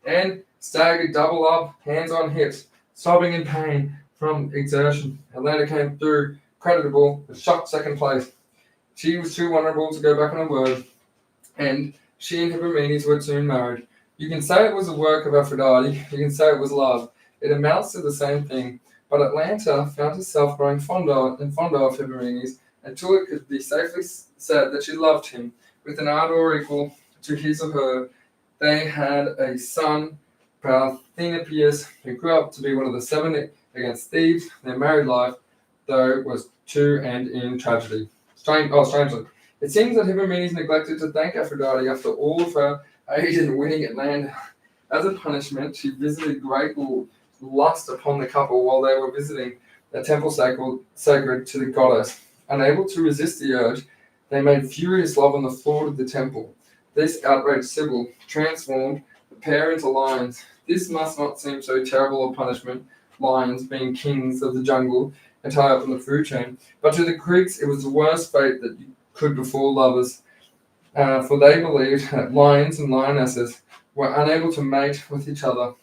and staggered double up, hands on hips, sobbing in pain from exertion. Atlanta came through, creditable, but shocked second place. She was too vulnerable to go back on her word, and she and Hippomenes were soon married. You can say it was a work of Aphrodite, you can say it was love. It amounts to the same thing, but Atlanta found herself growing fonder of Hippomenes until it could be safely said that she loved him with an ardor equal to his or her. They had a son, Parthenopeus, who grew up to be one of the 7 against thieves. Their married life, though, was to end in tragedy. Strangely, it seems that Hippomenes neglected to thank Aphrodite after all of her aid in winning Atlanta. As a punishment, she visited great lust upon the couple while they were visiting a temple sacred to the goddess. Unable to resist the urge, they made furious love on the floor of the temple. This outraged Sibyl transformed the pair into lions. This must not seem so terrible a punishment, lions being kings of the jungle and high up on the food chain. But to the Greeks, it was the worst fate that could befall lovers, for they believed that lions and lionesses were unable to mate with each other.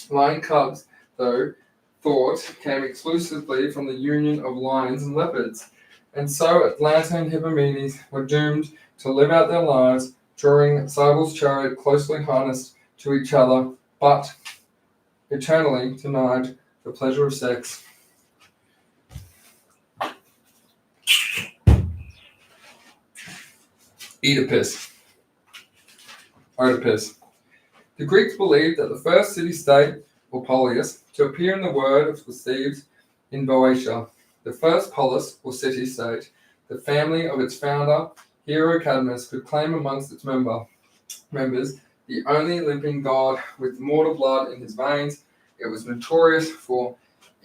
Lion cubs, though, thought came exclusively from the union of lions and leopards. And so Atlanta and Hippomenes were doomed to live out their lives, drawing Cybele's chariot closely harnessed to each other, but eternally denied the pleasure of sex. Oedipus. The Greeks believed that the first city-state, or polis, to appear in the word was Thebes in Boeotia. The first polis, or city-state, the family of its founder, hero Cadmus, could claim amongst its members the only living god with mortal blood in his veins. It was notorious for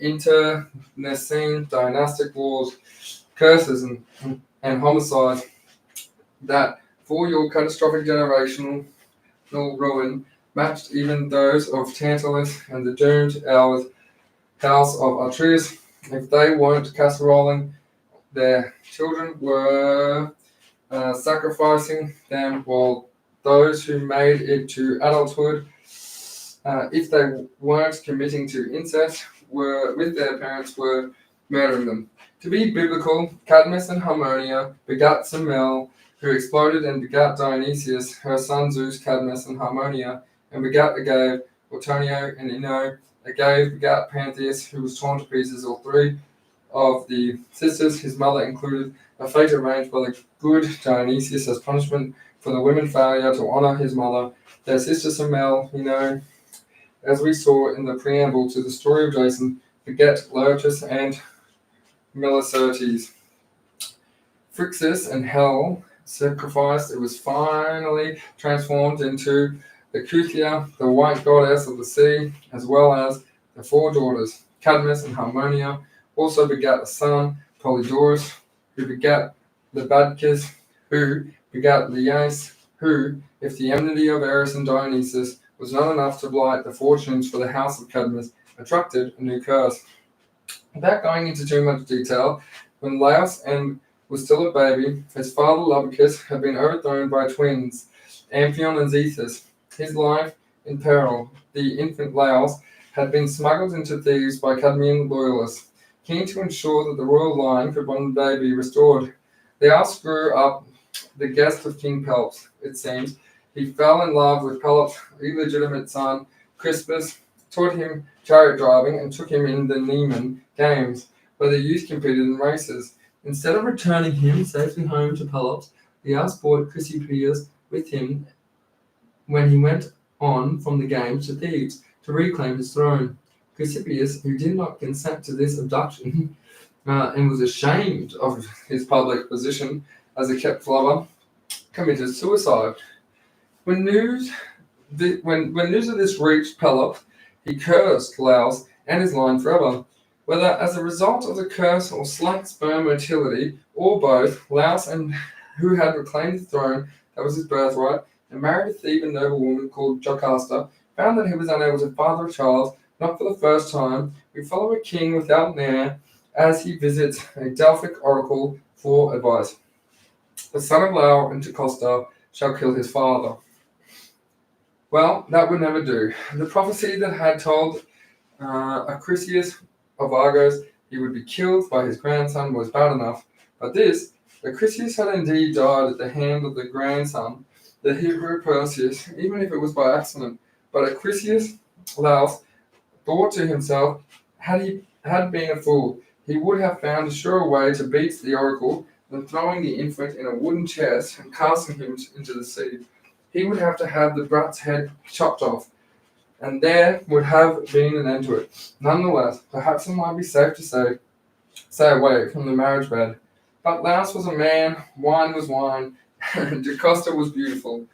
internecine dynastic wars, curses, and homicides that, for your catastrophic generational ruin, matched even those of Tantalus and the doomed house of Atreus. If they weren't casseroling, their children were sacrificing them, while those who made it to adulthood, if they weren't committing to incest, were with their parents, were murdering them. To be biblical, Cadmus and Harmonia begat Semele, who exploded and begat Dionysius, her son Zeus, Cadmus, and Harmonia, and begat Agave, Autonio, and Ino. Agave begat Pantheus, who was torn to pieces. All 3 of the sisters, his mother included, a fate arranged by the good Dionysius as punishment for the women's failure to honor his mother. Their sister Semele, as we saw in the preamble to the story of Jason, begat Laertius and Melicertes. Phrixus and Hell sacrificed, it was finally transformed into the Cuthia, the white goddess of the sea, as well as the 4 daughters. Cadmus and Harmonia also begat a son, Polydorus, who begat Lebadkis, who begat Laius, who, if the enmity of Eris and Dionysus was not enough to blight the fortunes for the house of Cadmus, attracted a new curse. Without going into too much detail, when Laius was still a baby, his father Labachus had been overthrown by twins, Amphion and Zethus, his life in peril. The infant Laius had been smuggled into Thebes by Cadmean loyalists, keen to ensure that the royal line could one day be restored. Laius grew up the guest of King Pelops, it seems. He fell in love with Pelops' illegitimate son, Crispus, taught him chariot driving, and took him in the Nemean Games, where the youth competed in races. Instead of returning him safely home to Pelops, Laius brought Chrysippus with him when he went on from the games to Thebes to reclaim his throne. Chrysippus, who did not consent to this abduction and was ashamed of his public position as a kept lover, committed suicide. When news of this reached Pelops, he cursed Laos and his line forever. Whether as a result of the curse or slight sperm motility, or both, Laos, and who had reclaimed the throne that was his birthright, and married a Theban noblewoman called Jocasta, found that he was unable to father a child, not for the first time. We follow a king without an heir as he visits a Delphic oracle for advice. The son of Lao and Jocasta shall kill his father. Well, that would never do. The prophecy that had told Acrisius of Argos he would be killed by his grandson was bad enough, but this, Acrisius had indeed died at the hand of the grandson, the Hebrew Perseus, even if it was by accident. But Acrisius, Laos, thought to himself, had he been a fool, he would have found a surer way to beat the oracle than throwing the infant in a wooden chest and casting him into the sea. He would have to have the brat's head chopped off, and there would have been an end to it. Nonetheless, perhaps it might be safe to stay away from the marriage bed. But Laos was a man, wine was wine, and Jocasta was beautiful.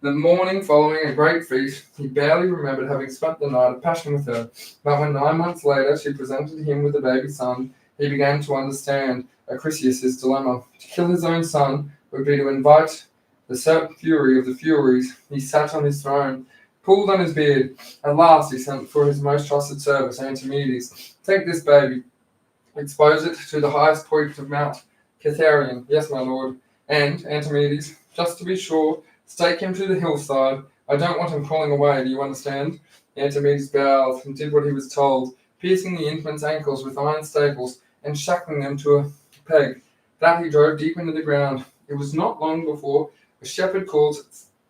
The morning following a great feast, he barely remembered having spent the night of passion with her. But when 9 months later she presented him with a baby son, he began to understand Acrisius' dilemma. To kill his own son would be to invite the certain fury of the Furies. He sat on his throne, pulled on his beard. At last he sent for his most trusted servant, Antimedes. Take this baby, expose it to the highest point of Mount Catharian. Yes, my lord. And, Antimedes, just to be sure, stake him to the hillside. I don't want him crawling away, do you understand? Antimedes bowed and did what he was told, piercing the infant's ankles with iron staples and shackling them to a peg. That he drove deep into the ground. It was not long before a shepherd called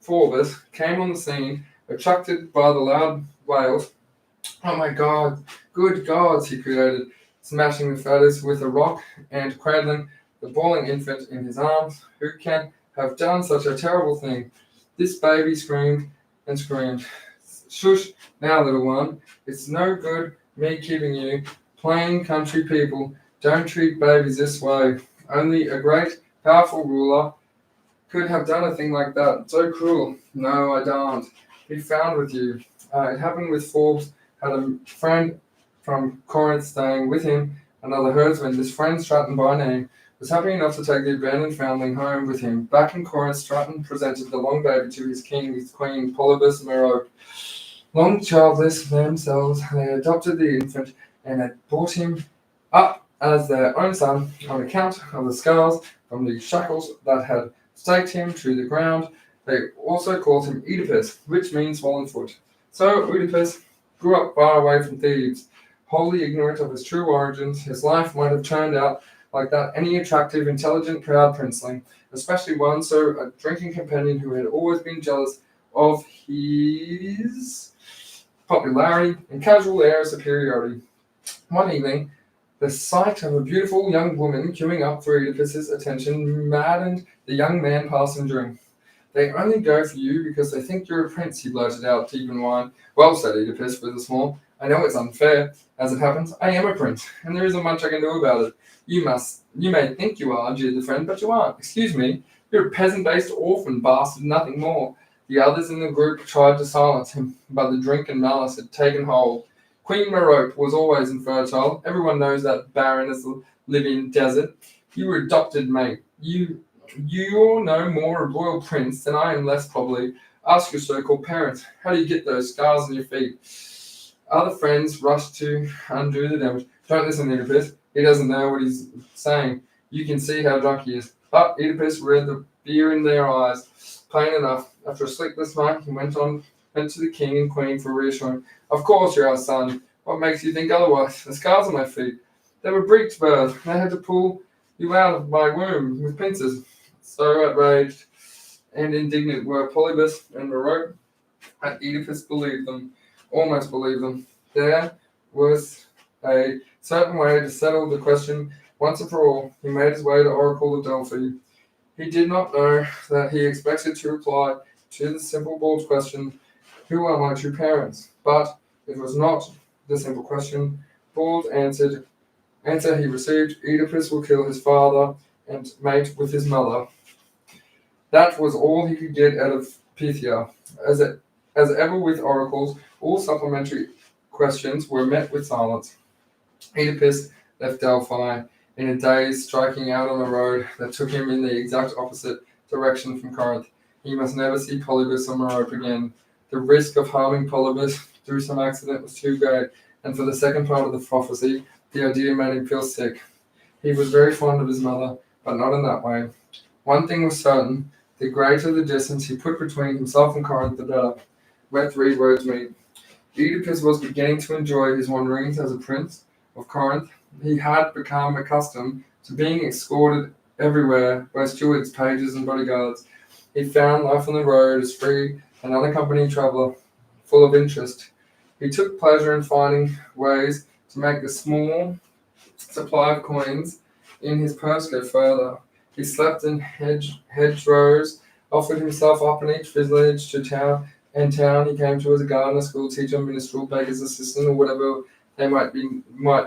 Phorbas came on the scene, attracted by the loud wails. Oh my God, good gods, he created, smashing the fetters with a rock and cradling the bawling infant in his arms. Who can have done such a terrible thing? This baby screamed and screamed. Shush now, little one. It's no good me keeping you. Plain country people don't treat babies this way. Only a great, powerful ruler could have done a thing like that. So cruel. No, I don't. Be found with you. It happened with Forbes, had a friend from Corinth staying with him, another herdsman. This friend, Stratton by name, was happy enough to take the abandoned foundling home with him. Back in Corinth, Stratton presented the long baby to his king, his queen, Polybus Merope. Long childless themselves, they adopted the infant and had brought him up as their own son on account of the scars from the shackles that had staked him to the ground. They also called him Oedipus, which means swollen foot. So Oedipus grew up far away from Thebes, wholly ignorant of his true origins. His life might have turned out like that any attractive, intelligent, proud princeling, especially one so a drinking companion who had always been jealous of his popularity and casual air of superiority. One evening, the sight of a beautiful young woman queuing up for Oedipus's attention maddened the young man passing during. They only go for you because they think you're a prince, he blurted out, deep in wine. Well, said Oedipus with a smile. I know it's unfair. As it happens, I am a prince, and there isn't much I can do about it. You may think you are, jeered the friend, but you aren't. Excuse me, you're a peasant-based orphan bastard, nothing more. The others in the group tried to silence him, but the drink and malice had taken hold. Queen Merope was always infertile. Everyone knows that barren as the Libyan desert. You were adopted, mate. You're no more a royal prince than I am, less probably. Ask your so-called parents. How do you get those scars on your feet? Other friends rushed to undo the damage. Don't listen to Oedipus. He doesn't know what he's saying. You can see how drunk he is. But Oedipus read the fear in their eyes. Plain enough. After a sleepless night, he went to the king and queen for reassurance. Of course you're our son. What makes you think otherwise? The scars on my feet. They were breech birth. They had to pull you out of my womb with pincers. So outraged and indignant were Polybus and Merope, and Oedipus believed them, almost believed them. There was a certain way to settle the question once and for all. He made his way to Oracle of Delphi. He did not know that he expected to reply to the simple bald question Who are my true parents? But it was not the simple question. Bald answer he received, Oedipus will kill his father and mate with his mother. That was all he could get out of Pythia. As ever with oracles, all supplementary questions were met with silence. Oedipus left Delphi in a daze, striking out on a road that took him in the exact opposite direction from Corinth. He must never see Polybus on Merope again. The risk of harming Polybus through some accident was too great, and for the second part of the prophecy, the idea made him feel sick. He was very fond of his mother, but not in that way. One thing was certain, the greater the distance he put between himself and Corinth, the better. Where three roads meet. Oedipus was beginning to enjoy his wanderings as a prince of Corinth. He had become accustomed to being escorted everywhere by stewards, pages, and bodyguards. He found life on the road as free and unaccompanied traveller, full of interest. He took pleasure in finding ways to make the small supply of coins in his purse go further. He slept in hedgerows, offered himself up in each village to town he came to as a gardener, school teacher, minstrel, beggar's assistant, or whatever they might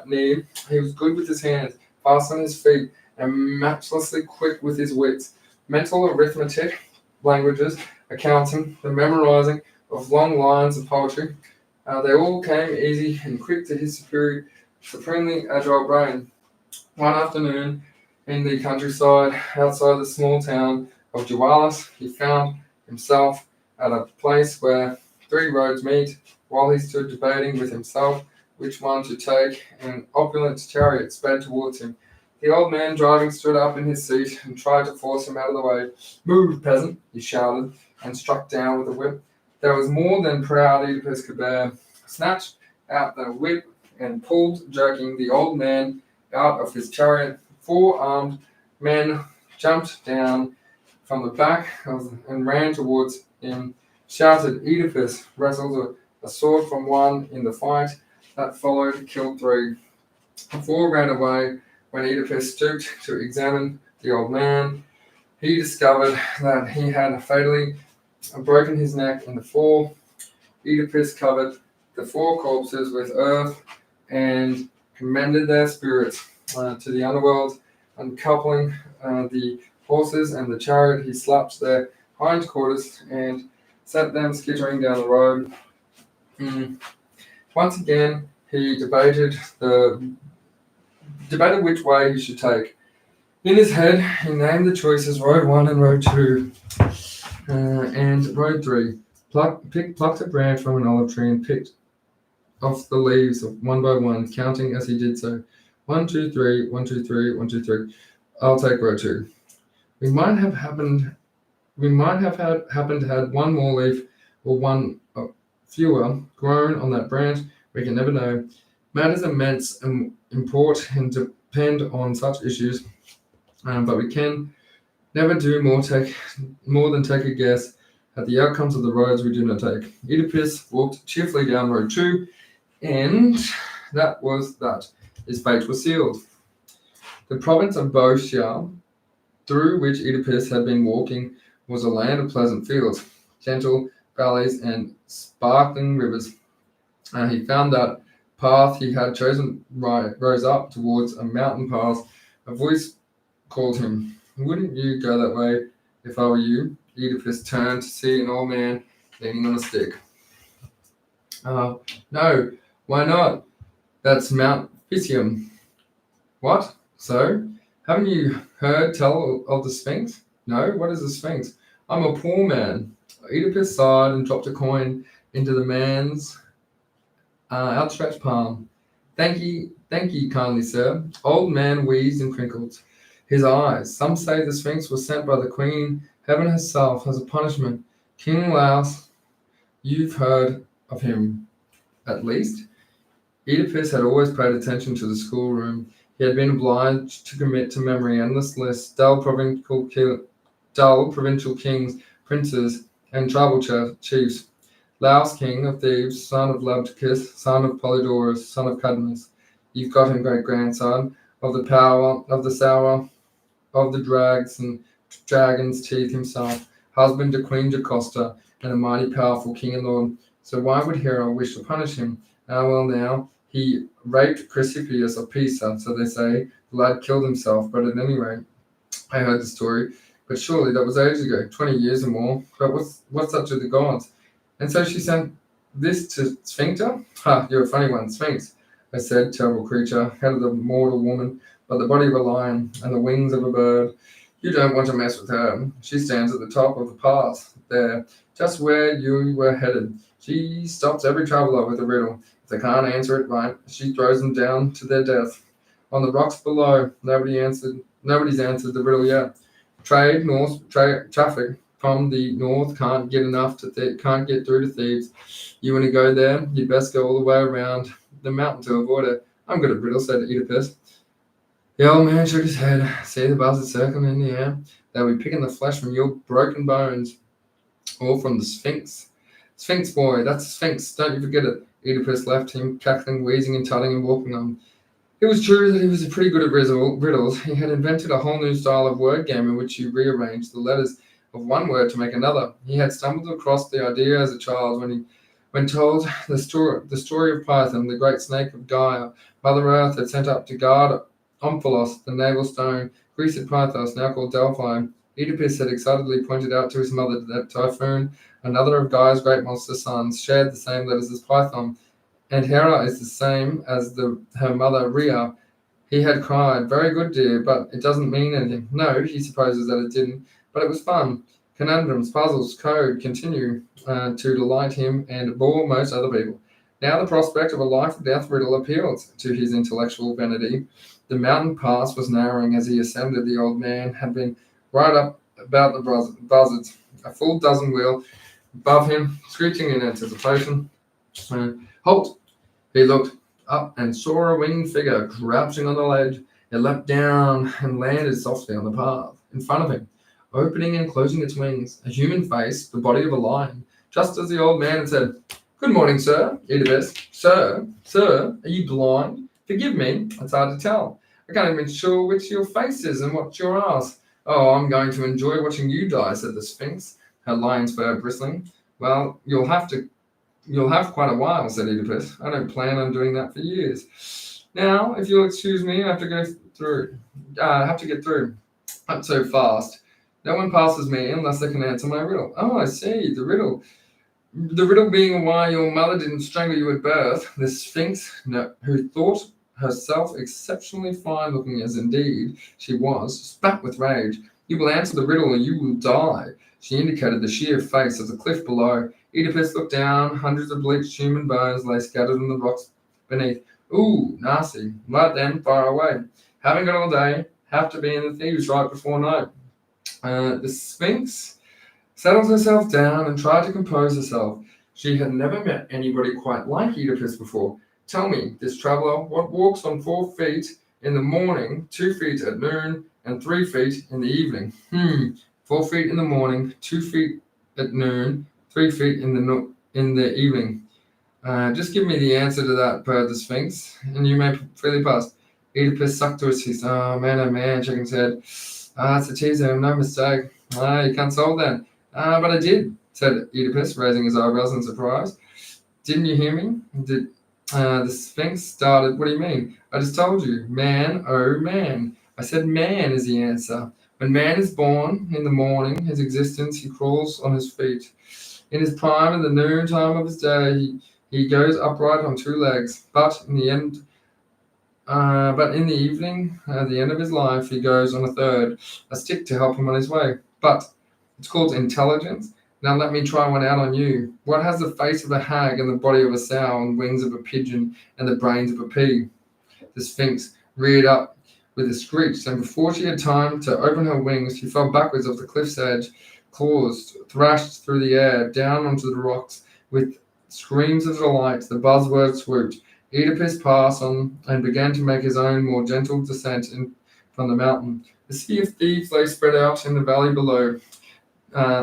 need. He was good with his hands, fast on his feet, and matchlessly quick with his wits. Mental arithmetic, languages, accounting, the memorizing of long lines of poetry, they all came easy and quick to his supremely agile brain. One afternoon, in the countryside outside the small town of Jualis, he found himself at a place where three roads meet. While he stood debating with himself which one to take, an opulent chariot sped towards him. The old man driving stood up in his seat and tried to force him out of the way. "Move, peasant," he shouted, and struck down with a whip. There was more than proud Oedipus could bear. Snatched out the whip and pulled, jerking the old man out of his chariot. Four armed men jumped down from the back and ran towards him. Shouted, Oedipus wrestled a sword from one in the fight that followed, killed three. The four ran away. When Oedipus stooped to examine the old man, he discovered that he had fatally broken his neck in the fall. Oedipus covered the four corpses with earth and commended their spirits to the underworld. Uncoupling the horses and the chariot, he slapped their hindquarters and sent them skittering down the road. Once again, he debated which way he should take. In his head, he named the choices Road 1 and Road 2, and Road 3. Plucked a branch from an olive tree and picked off the leaves one by one, counting as he did so. 1, 2, 3, 1, 2, 3, 1, 2, 3. I'll take Road 2. We might have happened to had one more leaf or one fewer grown on that branch. We can never know. Matters immense and import and depend on such issues, but we can never do more than take a guess at the outcomes of the roads we do not take. Oedipus walked cheerfully down Road 2, and that was that. His fate was sealed. The province of Boeotia, through which Oedipus had been walking, was a land of pleasant fields, gentle valleys, and sparkling rivers. He found that path he had chosen rose up towards a mountain pass. A voice called him. Wouldn't you go that way if I were you? Oedipus turned to see an old man leaning on a stick. No, why not? That's Mount Pisium. What? So? Haven't you heard tell of the Sphinx? No? What is the Sphinx? I'm a poor man. Oedipus sighed and dropped a coin into the man's outstretched palm. Thank ye, kindly sir. Old man wheezed and crinkled his eyes. Some say the Sphinx was sent by the Queen, Heaven herself, as a punishment. King Laos, you've heard of him, at least? Oedipus had always paid attention to the schoolroom. He had been obliged to commit to memory endless lists, dull provincial kings, princes, and tribal chiefs. Laos, king of Thebes, son of Labdacus, son of Polydorus, son of Cadmus. You've got him, great-grandson, of the power, of the sour, of the dragon's teeth himself, husband to Queen Jocasta, and a mighty powerful king and lord. So why would Hera wish to punish him? Well now, he raped Chrysippus of Pisa, so they say. The lad killed himself, but at any rate, I heard the story. But surely that was ages ago, 20 years or more. But what's up to the gods? And so she sent this to Sphincter? Ha, you're a funny one, Sphinx. I said, terrible creature, head of the mortal woman, but the body of a lion and the wings of a bird. You don't want to mess with her. She stands at the top of the path, there, just where you were headed. She stops every traveller with a riddle. If they can't answer it right, she throws them down to their death. On the rocks below, nobody's answered the riddle yet. Traffic from the north can't get through to Thebes. You want to go there? You'd best go all the way around the mountain to avoid it. I'm good at riddles, said Oedipus. The old man shook his head. See the buzzards circling in the air? They'll be picking the flesh from your broken bones, or from the Sphinx. Sphinx, boy, that's the Sphinx. Don't you forget it. Oedipus left him, cackling, wheezing, and tutting, and walking on. It was true that he was pretty good at riddles. He had invented a whole new style of word game in which you rearranged the letters of one word to make another. He had stumbled across the idea as a child when told the story of Python, the great snake of Gaia. Mother Earth had sent up to guard Omphalos, the navel stone, Greece at Pythos, now called Delphi. Oedipus had excitedly pointed out to his mother that Typhoon, another of Gaia's great monster sons, shared the same letters as Python, and Hera is the same as her mother Rhea. He had cried, very good, dear, but it doesn't mean anything. No, he supposes that it didn't, but it was fun. Conundrums, puzzles, code continue to delight him and bore most other people. Now the prospect of a life-or-death riddle appealed to his intellectual vanity. The mountain pass was narrowing as he ascended. The old man had been right up about the buzzards, a full dozen wheel above him, screeching in anticipation. Halt! He looked up and saw a winged figure crouching on the ledge. It leapt down and landed softly on the path in front of him, opening and closing its wings. A human face, the body of a lion, just as the old man had said. Good morning, sir, Oedipus. Sir, are you blind? Forgive me, it's hard to tell. I can't even sure which your face is and what your ass. Oh, I'm going to enjoy watching you die, said the Sphinx, her lion's fur bristling. Well, you'll have quite a while, said Oedipus. I don't plan on doing that for years. Now, if you'll excuse me, I have to get through. Not so fast. No one passes me unless they can answer my riddle. Oh, I see, the riddle. The riddle being why your mother didn't strangle you at birth. The Sphinx, who thought herself exceptionally fine-looking, as indeed she was, spat with rage. You will answer the riddle or you will die. She indicated the sheer face of the cliff below. Oedipus looked down. Hundreds of bleached human bones lay scattered on the rocks beneath. Ooh, nasty. Right then, far away. Haven't got all day. Have to be in the thieves right before night. The Sphinx settled herself down and tried to compose herself. She had never met anybody quite like Oedipus before. Tell me, this traveller, what walks on 4 feet in the morning, 2 feet at noon, and 3 feet in the evening? 4 feet in the morning, 2 feet at noon, 3 feet in the evening. Just give me the answer to that, purred the Sphinx, and you may freely pass. Oedipus sucked to his teeth. Oh man, shaking his head. It's a teaser, no mistake. You can't solve that. But I did, said Oedipus, raising his eyebrows in surprise. Didn't you hear me? The Sphinx started. What do you mean? I just told you. Man, oh man. I said man is the answer. When man is born in the morning, his existence, he crawls on his feet. In his prime, in the noon time of his day, he goes upright on 2 legs. But in the evening, at the end of his life, he goes on a 3rd, a stick to help him on his way. But it's called intelligence. Now let me try one out on you. What has the face of a hag and the body of a sow and wings of a pigeon and the brains of a pea? The Sphinx reared up with a screech, and before she had time to open her wings, she fell backwards off the cliff's edge, claws thrashed through the air, down onto the rocks. With screams of delight, the buzzword swooped. Oedipus passed on and began to make his own more gentle descent from the mountain. The sea of thieves lay spread out in the valley below,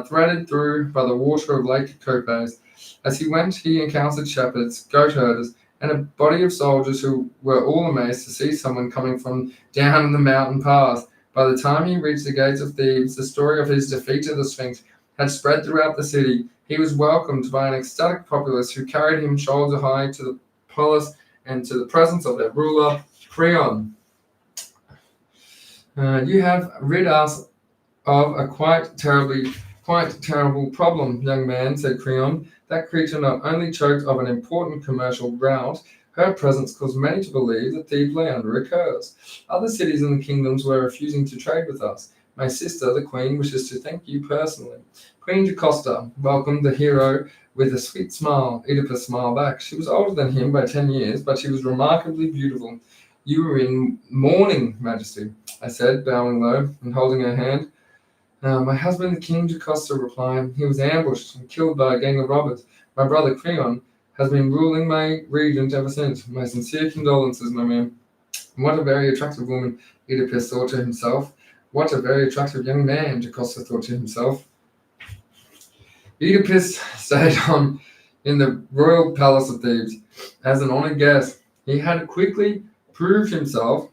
threaded through by the water of Lake Copais. As he went, he encountered shepherds, goat herders, and a body of soldiers who were all amazed to see someone coming from down the mountain path. By the time he reached the gates of Thebes, the story of his defeat of the Sphinx had spread throughout the city. He was welcomed by an ecstatic populace who carried him shoulder high to the palace and to the presence of their ruler, Creon. You have rid us of a quite terrible problem, young man, said Creon. That creature not only choked of an important commercial route, her presence caused many to believe that thieves lay under a curse. Other cities in the kingdoms were refusing to trade with us. My sister, the queen, wishes to thank you personally. Queen Jocasta welcomed the hero with a sweet smile. Oedipus smiled back. She was older than him by 10 years, but she was remarkably beautiful. You were in mourning, Majesty, I said, bowing low and holding her hand. My husband, King Jocasta, replied. He was ambushed and killed by a gang of robbers. My brother, Creon, has been ruling my regent ever since. My sincere condolences, my man. What a very attractive woman, Oedipus thought to himself. What a very attractive young man, Jocasta thought to himself. Oedipus stayed on in the royal palace of Thebes as an honored guest. He had quickly proved himself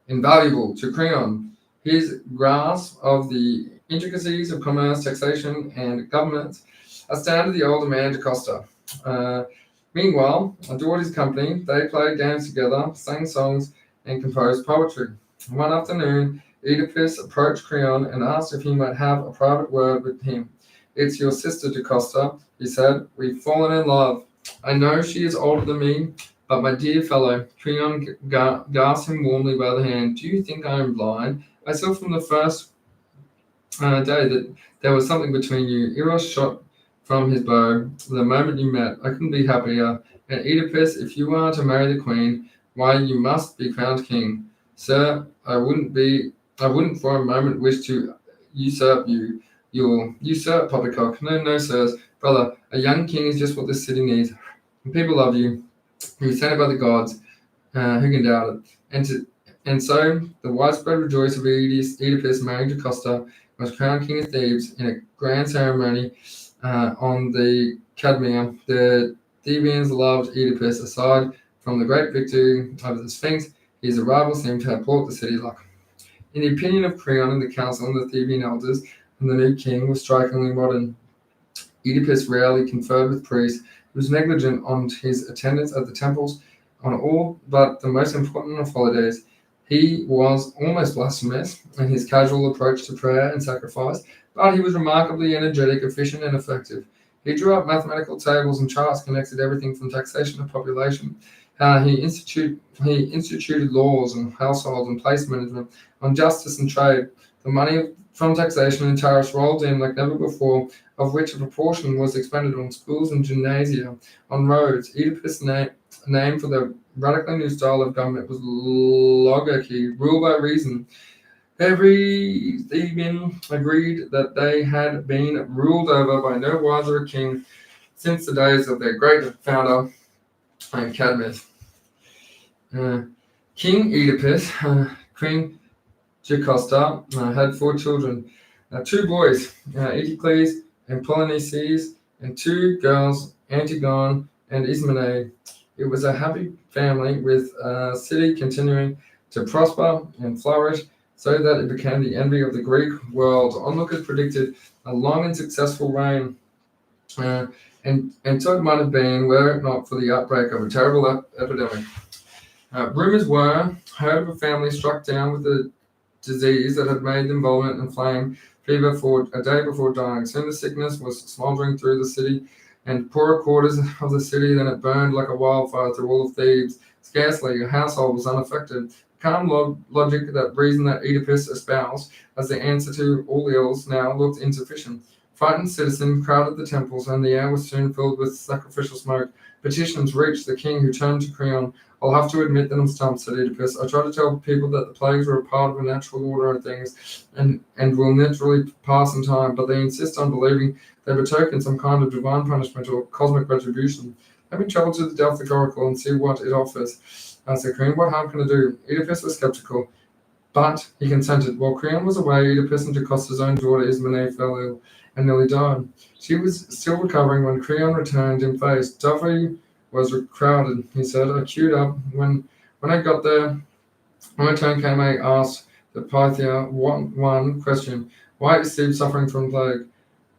invaluable to Creon. His grasp of the intricacies of commerce, taxation, and government astounded the older man Jocasta. Meanwhile, adored his company. They played games together, sang songs, and composed poetry. One afternoon, Oedipus approached Creon and asked if he might have a private word with him. It's your sister, Jocasta, he said. We've fallen in love. I know she is older than me, but my dear fellow, Creon gasped him warmly by the hand. Do you think I am blind? I saw from the first day that there was something between you. Eros shot from his bow the moment you met. I couldn't be happier. And Oedipus, if you are to marry the queen, why, you must be crowned king. Sir, I wouldn't for a moment wish to usurp you. You'll usurp Poppycock. No, sirs. Brother, a young king is just what this city needs. And people love you. You're sent by the gods. Who can doubt it? And so the widespread rejoicing of Oedipus marrying Jocasta was crowned king of Thebes in a grand ceremony on the Cadmea. The Thebians loved Oedipus. Aside from the great victory over the Sphinx, his arrival seemed to have brought the city luck. In the opinion of Creon and the council and the Theban elders, and the new king was strikingly modern. Oedipus rarely conferred with priests. He was negligent on his attendance at the temples on all but the most important of holidays. He was almost blasphemous in his casual approach to prayer and sacrifice, but he was remarkably energetic, efficient, and effective. He drew up mathematical tables and charts, connected everything from taxation to population. He instituted laws on household and place management, on justice and trade. The money from taxation and tariffs rolled in like never before, of which a proportion was expended on schools and gymnasia, on roads. Oedipus' name for the radically new style of government was logarchy, rule by reason. Every Theban agreed that they had been ruled over by no wiser a king since the days of their great founder, Cadmus. King Oedipus, Queen Jocasta, had 4 children, 2 boys, Eteocles and Polynices, and 2 girls, Antigone and Ismene. It was a happy family, with a city continuing to prosper and flourish, so that it became the envy of the Greek world. Onlookers predicted a long and successful reign, and so it might have been, were it not for the outbreak of a terrible epidemic. Rumors were heard of a family struck down with a disease that had made them vomiting and flame fever for a day before dying. Soon the sickness was smoldering through the city and poorer quarters of the city. Then it burned like a wildfire through all of Thebes. Scarcely a household was unaffected. Calm logic, that reason that Oedipus espoused as the answer to all ills, now looked insufficient. Frightened citizens crowded the temples, and the air was soon filled with sacrificial smoke. Petitions reached the king, who turned to Creon. I'll have to admit that I'm stumped, said Oedipus. I try to tell people that the plagues are a part of a natural order of things and will naturally pass in time, but they insist on believing they betoken some kind of divine punishment or cosmic retribution. Let me travel to the Delphic oracle and see what it offers, said Creon. What harm can I do? Oedipus was skeptical, but he consented. While Creon was away, Oedipus and Jocasta's own daughter Ismene fell ill and nearly died. She was still recovering when Creon returned in face. Delphi was crowded, he said. I queued up. When I got there, when my turn came, I asked the Pythia one question. Why is Thebes suffering from plague?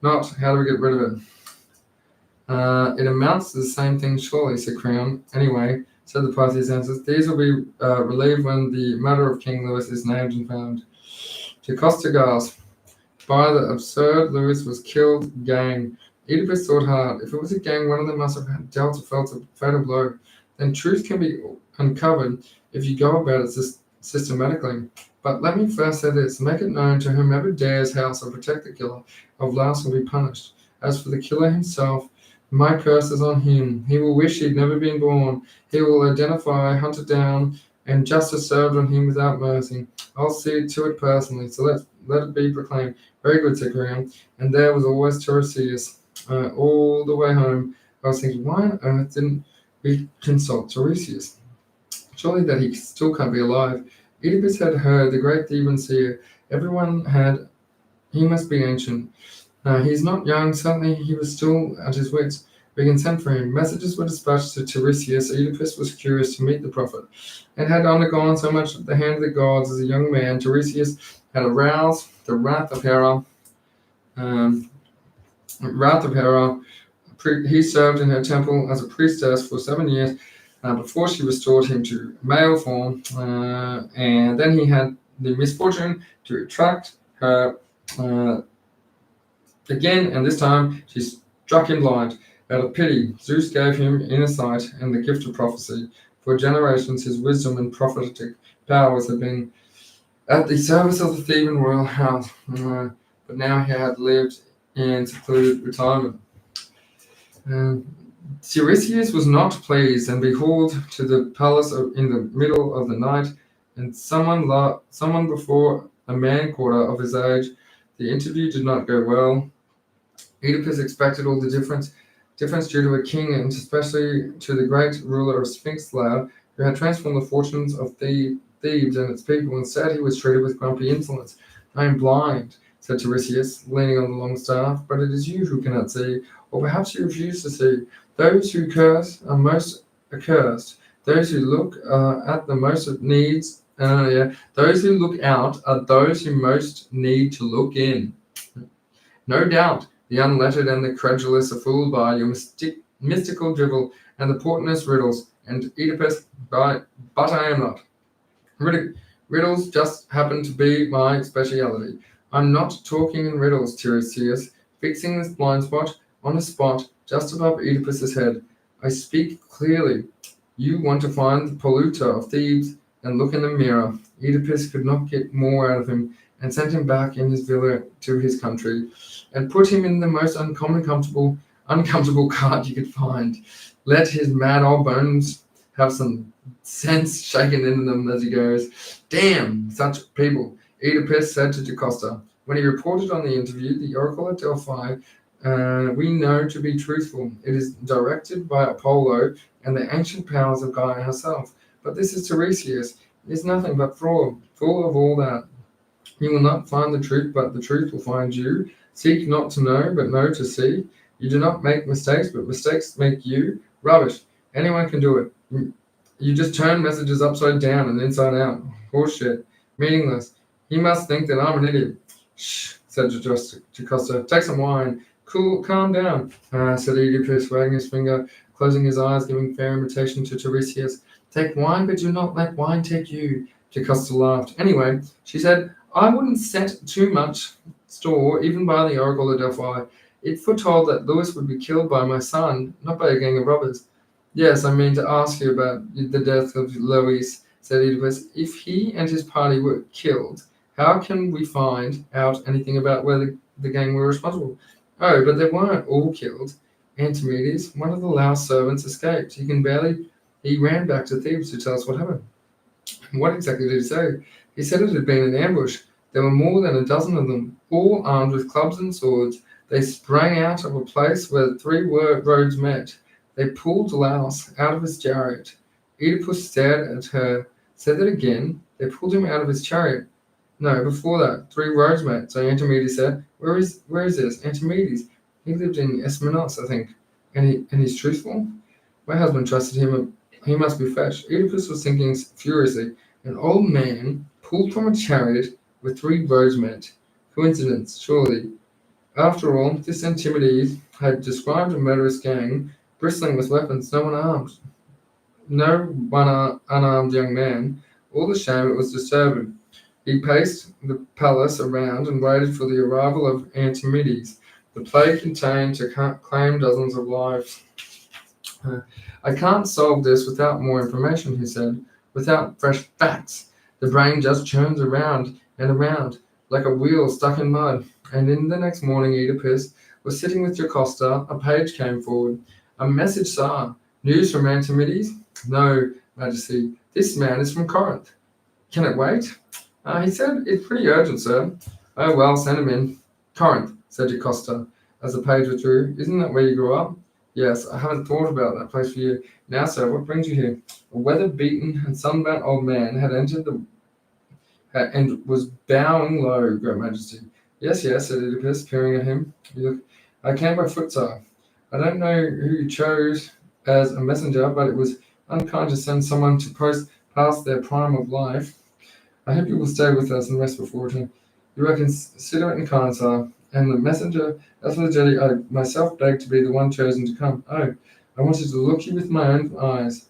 not how do we get rid of it. It amounts to the same thing, surely, said Creon. Anyway, said the Pythias answers, these will be relieved when the matter of King Louis is named and found. Jocasta gasped. By the absurd, Louis was killed, gang. Oedipus thought hard. If it was a gang, one of them must have dealt a fatal blow. Then truth can be uncovered if you go about it systematically. But let me first say this. Make it known to whomever dares house or protect the killer of Laos will be punished. As for the killer himself, my curse is on him. He will wish he'd never been born. He will identify, hunt it down, and justice served on him without mercy. I'll see to it personally, so let it be proclaimed. Very good, said Creon. And there was always Tiresias. All the way home, I was thinking, why on earth didn't we consult Tiresias? Surely that he still can't be alive. Oedipus had heard the great Theban seer. Everyone had. He must be ancient. He's not young. Certainly he was still at his wits. We can send for him. Messages were dispatched to Tiresias. Oedipus was curious to meet the prophet, and had undergone so much at the hand of the gods as a young man. Tiresias had aroused the wrath of Hera. He served in her temple as a priestess for 7 years before she restored him to male form, and then he had the misfortune to attract her again, and this time she struck him blind. Out of pity, Zeus gave him inner sight and the gift of prophecy. For generations, his wisdom and prophetic powers had been at the service of the Theban royal house, but now he had lived in secluded retirement. Tiresias was not pleased and behold to the palace in the middle of the night, and someone before a man quarter of his age. The interview did not go well. Oedipus expected all the difference due to a king, and especially to the great ruler of Sphinx Aloud, who had transformed the fortunes of Thebes and its people. Instead, he was treated with grumpy insolence. I am blind, said Tiresias, leaning on the long staff, but it is you who cannot see, or perhaps you refuse to see. Those who curse are most accursed. Those who look at the most needs. Those who look out are those who most need to look in. No doubt, the unlettered and the credulous are fooled by your mystical drivel and the portentous riddles, and Oedipus, but I am not. Riddles just happen to be my speciality. I'm not talking in riddles, Tiresias, fixing this blind spot on a spot just above Oedipus's head. I speak clearly. You want to find the polluter of Thebes and look in the mirror. Oedipus could not get more out of him, and sent him back in his villa to his country, and put him in the most uncomfortable cart you could find. Let his mad old bones have some sense shaken into them as he goes. Damn such people, Oedipus said to Jocasta. When he reported on the interview, the oracle at Delphi, we know to be truthful. It is directed by Apollo and the ancient powers of Gaia herself. But this is Tiresias. It is nothing but fraud, full of all that. You will not find the truth, but the truth will find you. Seek not to know, but know to see. You do not make mistakes, but mistakes make you. Rubbish. Anyone can do it. You just turn messages upside down and inside out. Horseshit. Meaningless. He must think that I'm an idiot. Shh, said Jocasta. Take some wine. Cool, calm down, said Oedipus, wagging his finger, closing his eyes, giving fair invitation to Tiresias. Take wine, but do not let wine take you. Jocasta laughed. Anyway, she said, I wouldn't set too much store, even by the oracle of Delphi. It foretold that Louis would be killed by my son, not by a gang of robbers. Yes, I mean to ask you about the death of Louis, said Oedipus. If he and his party were killed, how can we find out anything about whether the gang were responsible? Oh, but they weren't all killed. Antimedes, one of the Laos servants, escaped. He ran back to Thebes to tell us what happened. What exactly did he say? He said it had been an ambush. There were more than a dozen of them, all armed with clubs and swords. They sprang out of a place where 3 roads met. They pulled Laos out of his chariot. Oedipus stared at her. Said that again. They pulled him out of his chariot. No, before that, 3 roads met. So Antimedes said, Where is this? Antimedes. He lived in Esmenos, I think. And he's truthful? My husband trusted him. He must be fetched. Oedipus was thinking furiously. An old man pulled from a chariot where 3 roads met. Coincidence, surely. After all, this Antimides had described a murderous gang, bristling with weapons, no one unarmed young man. All the shame it was disturbing. He paced the palace around and waited for the arrival of Antimides. The plague contained to claim dozens of lives. I can't solve this without more information, he said, without fresh facts. The brain just churns around and around like a wheel stuck in mud. And in the next morning, Oedipus was sitting with Jocasta. A page came forward. A message, sir. News from Antimides? No, Majesty. This man is from Corinth. Can it wait? He said it's pretty urgent, sir. Oh, well, send him in. Corinth, said Jocasta, as the page withdrew. Isn't that where you grew up? Yes, I haven't thought about that place for you. Now, sir, what brings you here? A weather-beaten and sunburnt old man had entered and was bowing low, Great Majesty. Yes, yes, said Oedipus, peering at him. I came by foot, sir. I don't know who you chose as a messenger, but it was unkind to send someone to post past their prime of life. I hope you will stay with us and rest before return. You are considerate and kind, sir. And the messenger, as for the jetty, I myself begged to be the one chosen to come. Oh, I wanted to look you with my own eyes,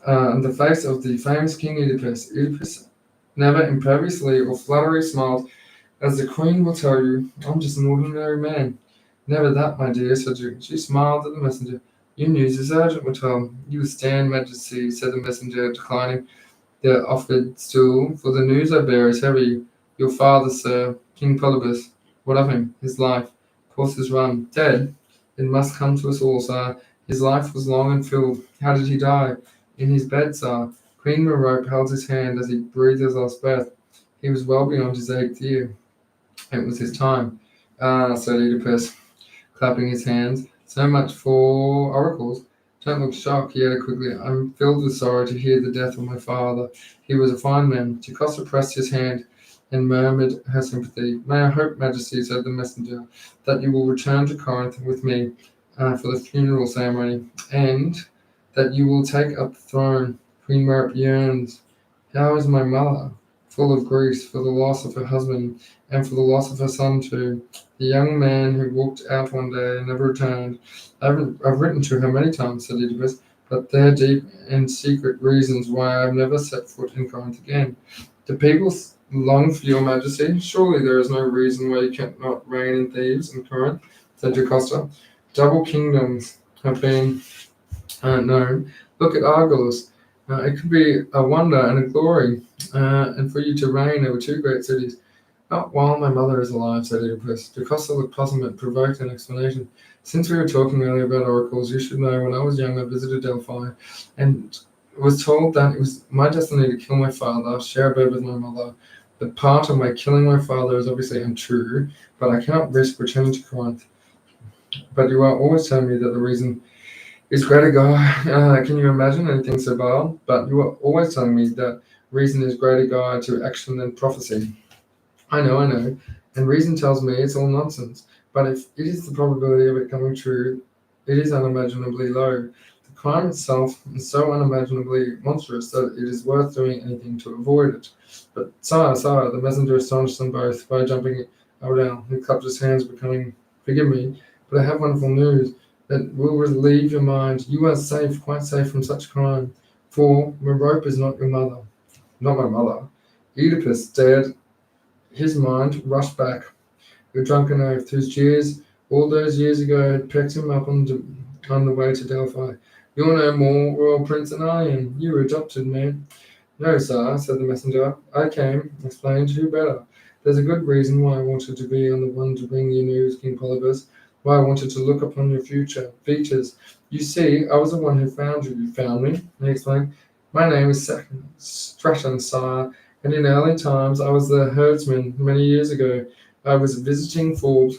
on the face of the famous King Oedipus. Oedipus never imperviously or flattery smiled. As the Queen will tell you, I'm just an ordinary man. Never that, my dear, said she. She smiled at the messenger. Your news is urgent, Matilda. You stand, Majesty, said the messenger, declining the offered stool, for the news I bear is heavy. Your father, sir, King Polybus, what of him? His life, course is run. Dead? It must come to us all, sir. His life was long and filled. How did he die? In his bed, sir. Queen Merope held his hand as he breathed his last breath. He was well beyond his 8th year. It was his time. Ah, said Oedipus, clapping his hands. So much for oracles. Don't look shocked, he added quickly. I'm filled with sorrow to hear the death of my father. He was a fine man. Jocasta pressed his hand and murmured her sympathy. May I hope, Majesty, said the messenger, that you will return to Corinth with me for the funeral ceremony, and that you will take up the throne. Queen Merope yearns. How is my mother? Full of grief for the loss of her husband and for the loss of her son too. The young man who walked out one day and never returned. I've written to her many times, said Oedipus, but there are deep and secret reasons why I've never set foot in Corinth again. Do people long for your Majesty? Surely there is no reason why you cannot reign in Thebes and Corinth, said Jocasta. Double kingdoms have been known. Look at Argolis. It could be a wonder and a glory, and for you to reign over 2 great cities. Not while my mother is alive, said Oedipus. Jocasta looked puzzled, provoked an explanation. Since we were talking earlier about oracles, you should know when I was young I visited Delphi, and was told that it was my destiny to kill my father, share a bed with my mother. The part of my killing my father is obviously untrue, but I cannot risk returning to Corinth. But you are always telling me that the reason is greater God. Can you imagine anything so vile? But you are always telling me that reason is greater God to action than prophecy. I know, and reason tells me it's all nonsense. But if it is the probability of it coming true, it is unimaginably low. The crime itself is so unimaginably monstrous that it is worth doing anything to avoid it. But sire, the messenger astonished them both by jumping up and down. He clapped his hands, becoming, forgive me, but I have wonderful news that will relieve your mind. You are safe, quite safe from such crime. For Merope is not your mother. Not my mother. Oedipus stared. His mind rushed back. The drunken oath, whose jeers all those years ago had picked him up on the way to Delphi. You're no more royal prince than I am. You were adopted, man. No, sir, said the messenger. I came, explained who better. There's a good reason why I wanted to be on the one to bring you news, King Polybus. Why I wanted to look upon your future features. You see, I was the one who found you. You found me, he explained. My name is Stratton, sire, and in early times I was the herdsman. Many years ago, I was visiting Forbes,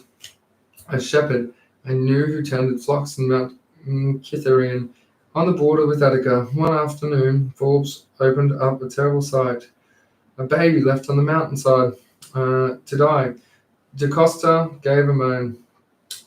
a shepherd. I knew who tended flocks in Mount Cytherean, on the border with Attica. One afternoon, Forbes opened up a terrible sight. A baby left on the mountainside to die. Jocasta gave a moan.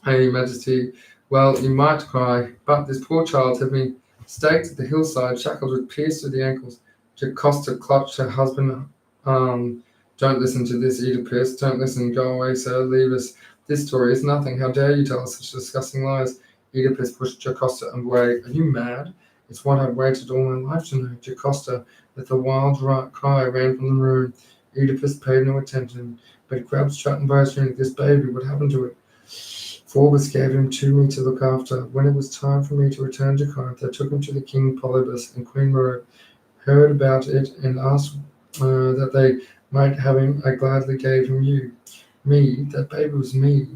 Hey, Majesty, well, you might cry, but this poor child had been staked at the hillside, shackled with pierced to the ankles. Jocasta clutched her husband. Don't listen to this, Oedipus. Don't listen. Go away, sir. Leave us. This story is nothing. How dare you tell us such disgusting lies? Oedipus pushed Jocasta away. Are you mad? It's what I've waited all my life to know. Jocasta, with a wild cry, ran from the room. Oedipus paid no attention, but grabbed Stratton by his tunic. This baby, what happened to it? Phoebus gave him to me to look after. When it was time for me to return to Corinth, they took him to the king Polybus, and Queen Merope heard about it and asked that they might have him. I gladly gave him you. Me? That baby was me.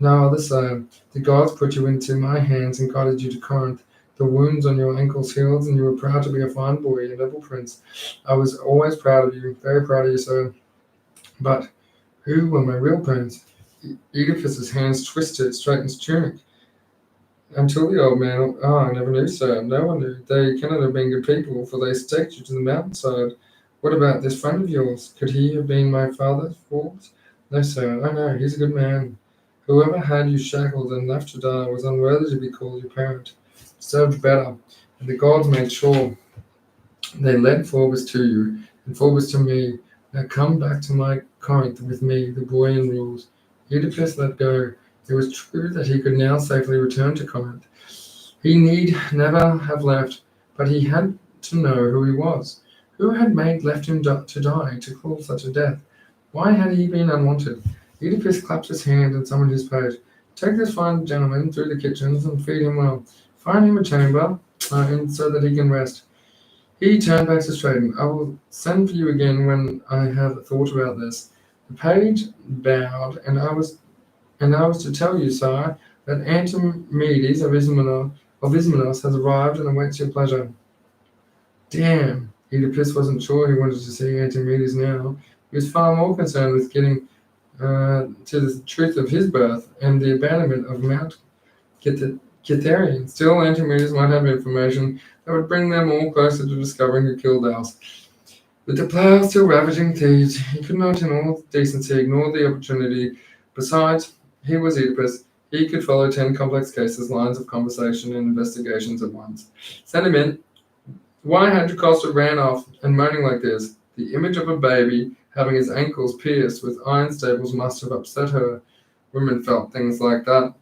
No other sire. The gods put you into my hands and guided you to Corinth. The wounds on your ankles healed, and you were proud to be a fine boy, a noble prince. I was always proud of you, very proud of you, sir. But who were my real parents? Oedipus's hands twisted, straightened his tunic. Until the old man, I never knew, sir. No one knew. They cannot have been good people, for they staked you to the mountainside. What about this friend of yours? Could he have been my father's fault? No, sir. I know. He's a good man. Whoever had you shackled and left to die was unworthy to be called your parent. Deserved better. And the gods made sure. They led Phoebus to you, and Phoebus to me. Now come back to my Corinth with me, the boy in rules. Oedipus let go. It was true that he could now safely return to Corinth. He need never have left, but he had to know who he was. Who had left him to die, to call such a death? Why had he been unwanted? Oedipus clapped his hand and summoned his page. Take this fine gentleman through the kitchens and feed him well. Find him a chamber, and so that he can rest. He turned back to Straton. I will send for you again when I have thought about this. The page bowed, and I was to tell you, sire, that Antimedes of Ismenos has arrived and awaits your pleasure. Damn. Oedipus wasn't sure he wanted to see Antimedes now. He was far more concerned with getting to the truth of his birth and the abandonment of Mount Cytherean. Still, Antimedes might have information that would bring them all closer to discovering who killed Dahl. With the plough still ravaging thieves, he could not in all decency ignore the opportunity. Besides, he was Oedipus. He could follow 10 complex cases, lines of conversation, and investigations at once. Send him in. Why had Jocasta ran off and moaning like this? The image of a baby having his ankles pierced with iron staples must have upset her. Women felt things like that.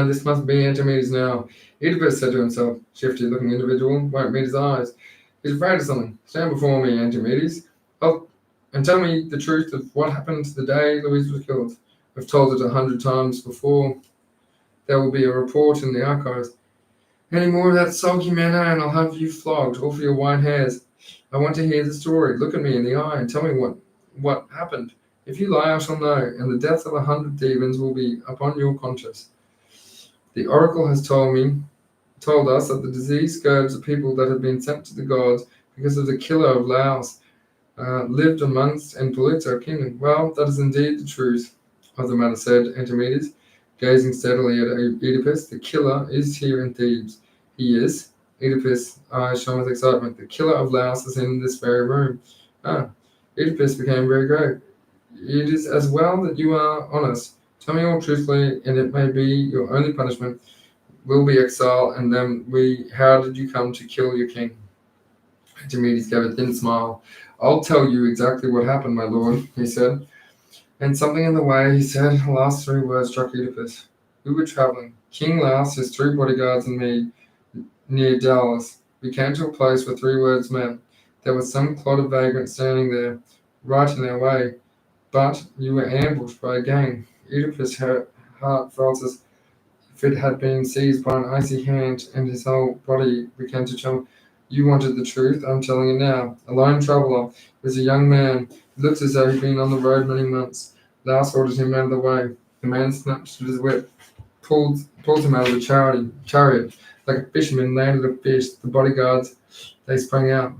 This must be Antimedes now. Oedipus said to himself, shifty-looking individual, won't meet his eyes. He's afraid of something. Stand before me, Antimedes. And tell me the truth of what happened the day Louise was killed. I've told it 100 times before. There will be a report in the archives. Any more of that sulky manner and I'll have you flogged, all for your white hairs. I want to hear the story. Look at me in the eye and tell me what happened. If you lie, I shall know, and the death of 100 Thebans will be upon your conscience. The oracle has told us that the disease scourged the people that had been sent to the gods because of the killer of Laos, lived amongst and pollutes our kingdom. Well, that is indeed the truth of the matter, said Antimedes, gazing steadily at Oedipus. The killer is here in Thebes. He is. Oedipus' eyes shone with excitement. The killer of Laos is in this very room. Oedipus became very grave. It is as well that you are honest. Tell me all truthfully, and it may be your only punishment will be exile, and then how did you come to kill your king? Antimedes gave a thin smile. I'll tell you exactly what happened, my lord, he said. And something in the way he said the last 3 words struck Oedipus. We were traveling. King Laos, his 3 bodyguards, and me, near Dallas. We came to a place where 3 words met. There was some clot of vagrants standing there, right in our way. But you were ambushed by a gang. Oedipus' heart felt as if it had been seized by an icy hand, and his whole body began to tremble. You wanted the truth, I'm telling you now. A lone traveller was a young man. He looked as though he'd been on the road many months. Laos ordered him out of the way. The man snatched at his whip, pulled him out of the chariot. Like a fisherman landed a fish. The bodyguards, they sprang out.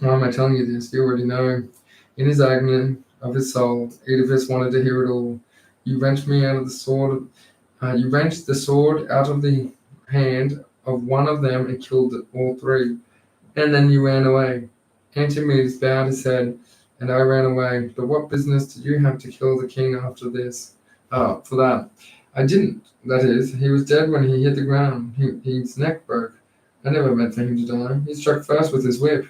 Why am I telling you this? You already know. In his agony of his soul, Oedipus wanted to hear it all. You wrenched me out of the sword. You wrenched the sword out of the hand of one of them and killed all 3. And then you ran away. Antimedes bowed his head, and I ran away. But what business did you have to kill the king after this? For that. I didn't. That is, he was dead when he hit the ground. His neck broke. I never meant for him to die. He struck first with his whip.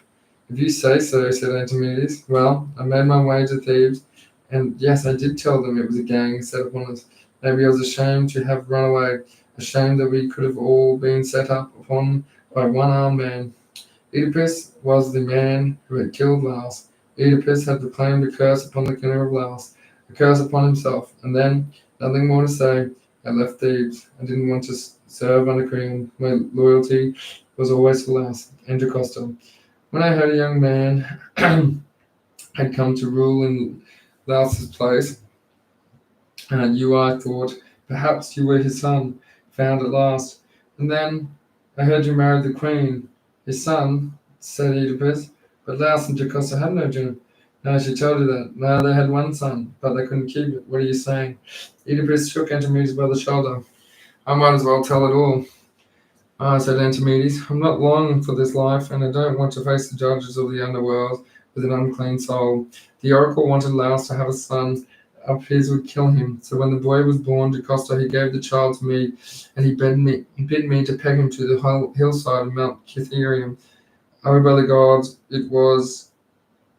If you say so, said Antimedes. Well, I made my way to Thebes. And yes, I did tell them it was a gang set upon us. Maybe I was ashamed to have run away, ashamed that we could have all been set up upon by one-armed man. Oedipus was the man who had killed Laos. Oedipus had proclaimed a curse upon the killer of Laos, a curse upon himself, and then, nothing more to say, I left Thebes. I didn't want to serve under Creon. My loyalty was always for Laos and Jocasta. When I heard a young man had come to rule in Laos's place, and I thought, perhaps you were his son, found at last. And then I heard you married the queen. His son, said Oedipus, but Laos and Jocasta had no children. No, she told you that. No, they had one son, but they couldn't keep it. What are you saying? Oedipus shook Antimedes by the shoulder. I might as well tell it all. Ah, said Antimedes, I'm not long for this life, and I don't want to face the judges of the underworld with an unclean soul. The oracle wanted Laos to have a son. His would kill him. So when the boy was born, Jocasta, he gave the child to me, and he bid me to peg him to the hillside of Mount Cytherium. Oh, by the gods, it was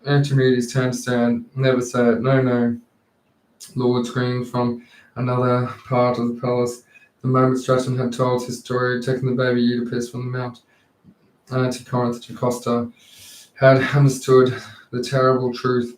Antimedes' turn to stand. Never say it. No, no. Lord screamed from another part of the palace. The moment Straton had told his story, taking the baby Oedipus from the mount to Corinth, Jocasta had understood the terrible truth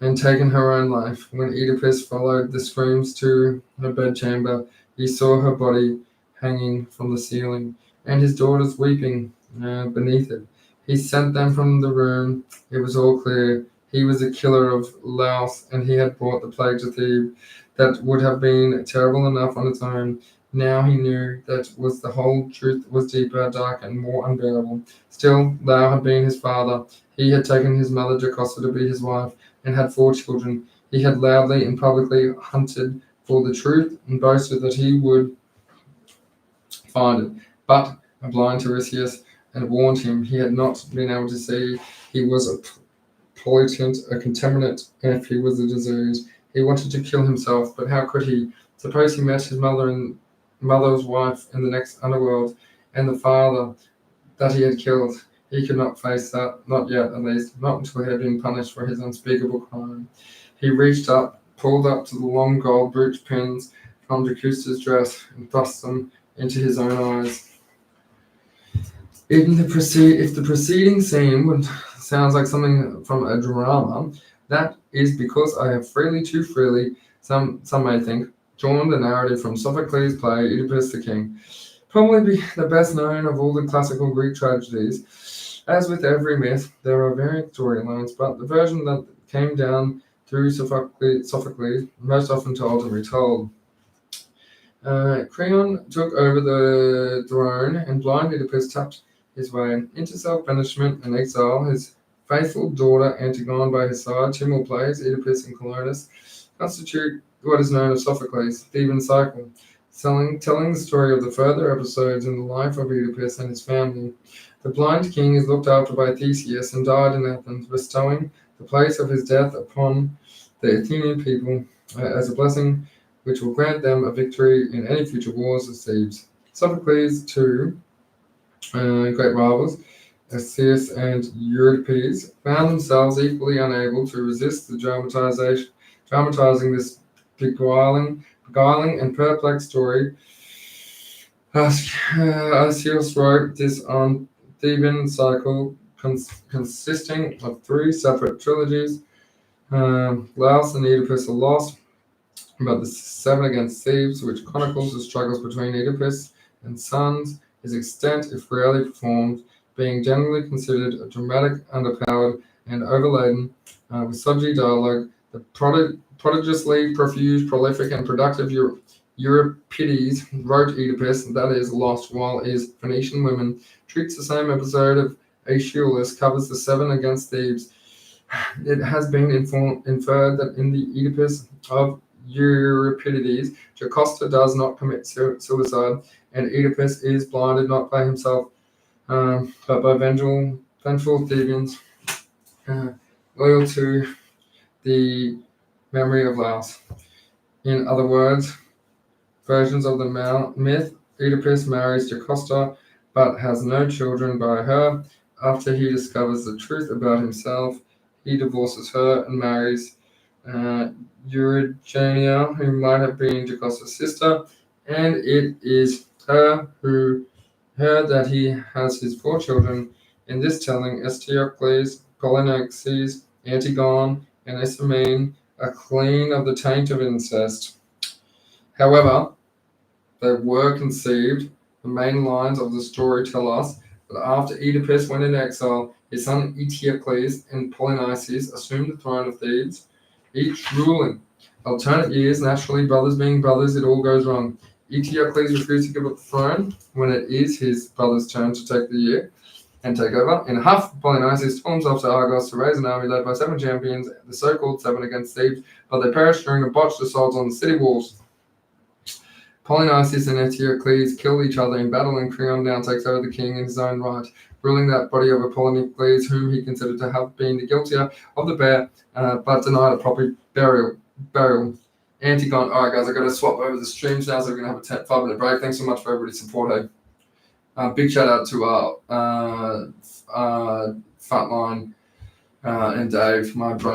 and taken her own life. When Oedipus followed the screams to her bedchamber, he saw her body hanging from the ceiling and his daughters weeping beneath it. He sent them from the room. It was all clear. He was the killer of Laos, and he had brought the plague to Thebes. That would have been terrible enough on its own. Now he knew that was the whole truth was deeper, dark, and more unbearable. Still, Lao had been his father. He had taken his mother Jocasta to be his wife, and had 4 children. He had loudly and publicly hunted for the truth and boasted that he would find it. But a blind Tiresias had warned him he had not been able to see. He was a pollutant, a contaminant, and if he was a disease. He wanted to kill himself, but how could he? Suppose he met his mother's wife in the next underworld, and the father that he had killed. He could not face that, not yet at least, not until he had been punished for his unspeakable crime. He reached up, pulled up to the long gold brooch pins from Jocusta's dress, and thrust them into his own eyes. If the preceding scene sounds like something from a drama, that is because I have too freely, some may think, drawn the narrative from Sophocles' play Oedipus the King. Probably be the best known of all the classical Greek tragedies. As with every myth, there are variant storylines, but the version that came down through Sophocles most often told and retold. Creon took over the throne, and blind Oedipus tapped his way into self-banishment and exile. His faithful daughter Antigone by his side, 2 more plays, Oedipus and Colonus, constitute what is known as Sophocles' Theban cycle, telling the story of the further episodes in the life of Oedipus and his family. The blind king is looked after by Theseus and died in Athens, bestowing the place of his death upon the Athenian people as a blessing which will grant them a victory in any future wars of Thebes. Sophocles' 2 great rivals, Asius and Euripides, found themselves equally unable to resist the dramatizing this beguiling and perplexed story. Asius wrote this on Theban cycle consisting of 3 separate trilogies. Laos and Oedipus are lost, but the 7 against Thebes, which chronicles the struggles between Oedipus and sons, is extant if rarely performed, being generally considered a dramatic, underpowered, and overladen with subject dialogue. The prodigiously profuse, prolific, and productive Euripides wrote Oedipus, that is, lost, while his Phoenician women treats the same episode of Aeschylus, covers the 7 against Thebes. It has been inferred that in the Oedipus of Euripides, Jocasta does not commit suicide, and Oedipus is blinded not by himself, but by vengeful Thebans, loyal to the memory of Laos. In other words, versions of the myth, Oedipus marries Jocasta, but has no children by her. After he discovers the truth about himself, he divorces her and marries Eugenia, who might have been Jocossa's sister, and it is her who heard that he has his 4 children. In this telling, Eteocles, Polynices, Antigone, and Ismene are clean of the taint of incest. However, they were conceived. The main lines of the story tell us that after Oedipus went into exile, his son Eteocles and Polynices assumed the throne of Thebes, each ruling. Alternate years, naturally, brothers being brothers, it all goes wrong. Eteocles refused to give up the throne when it is his brother's turn to take the year and take over. In a huff, Polynices tore himself to Argos to raise an army led by 7 champions, the so-called 7 against Thebes, but they perished during a botched assault on the city walls. Polynices and Eteocles kill each other in battle, and Creon now takes over the king in his own right, ruling that body over Polynicles, whom he considered to have been the guiltier of the bear, but denied a proper burial. Antigone. All right, guys, I've got to swap over the streams now, so we're going to have a 5-minute break. Thanks so much for everybody's support, hey. Big shout out to Fatline and Dave, my brain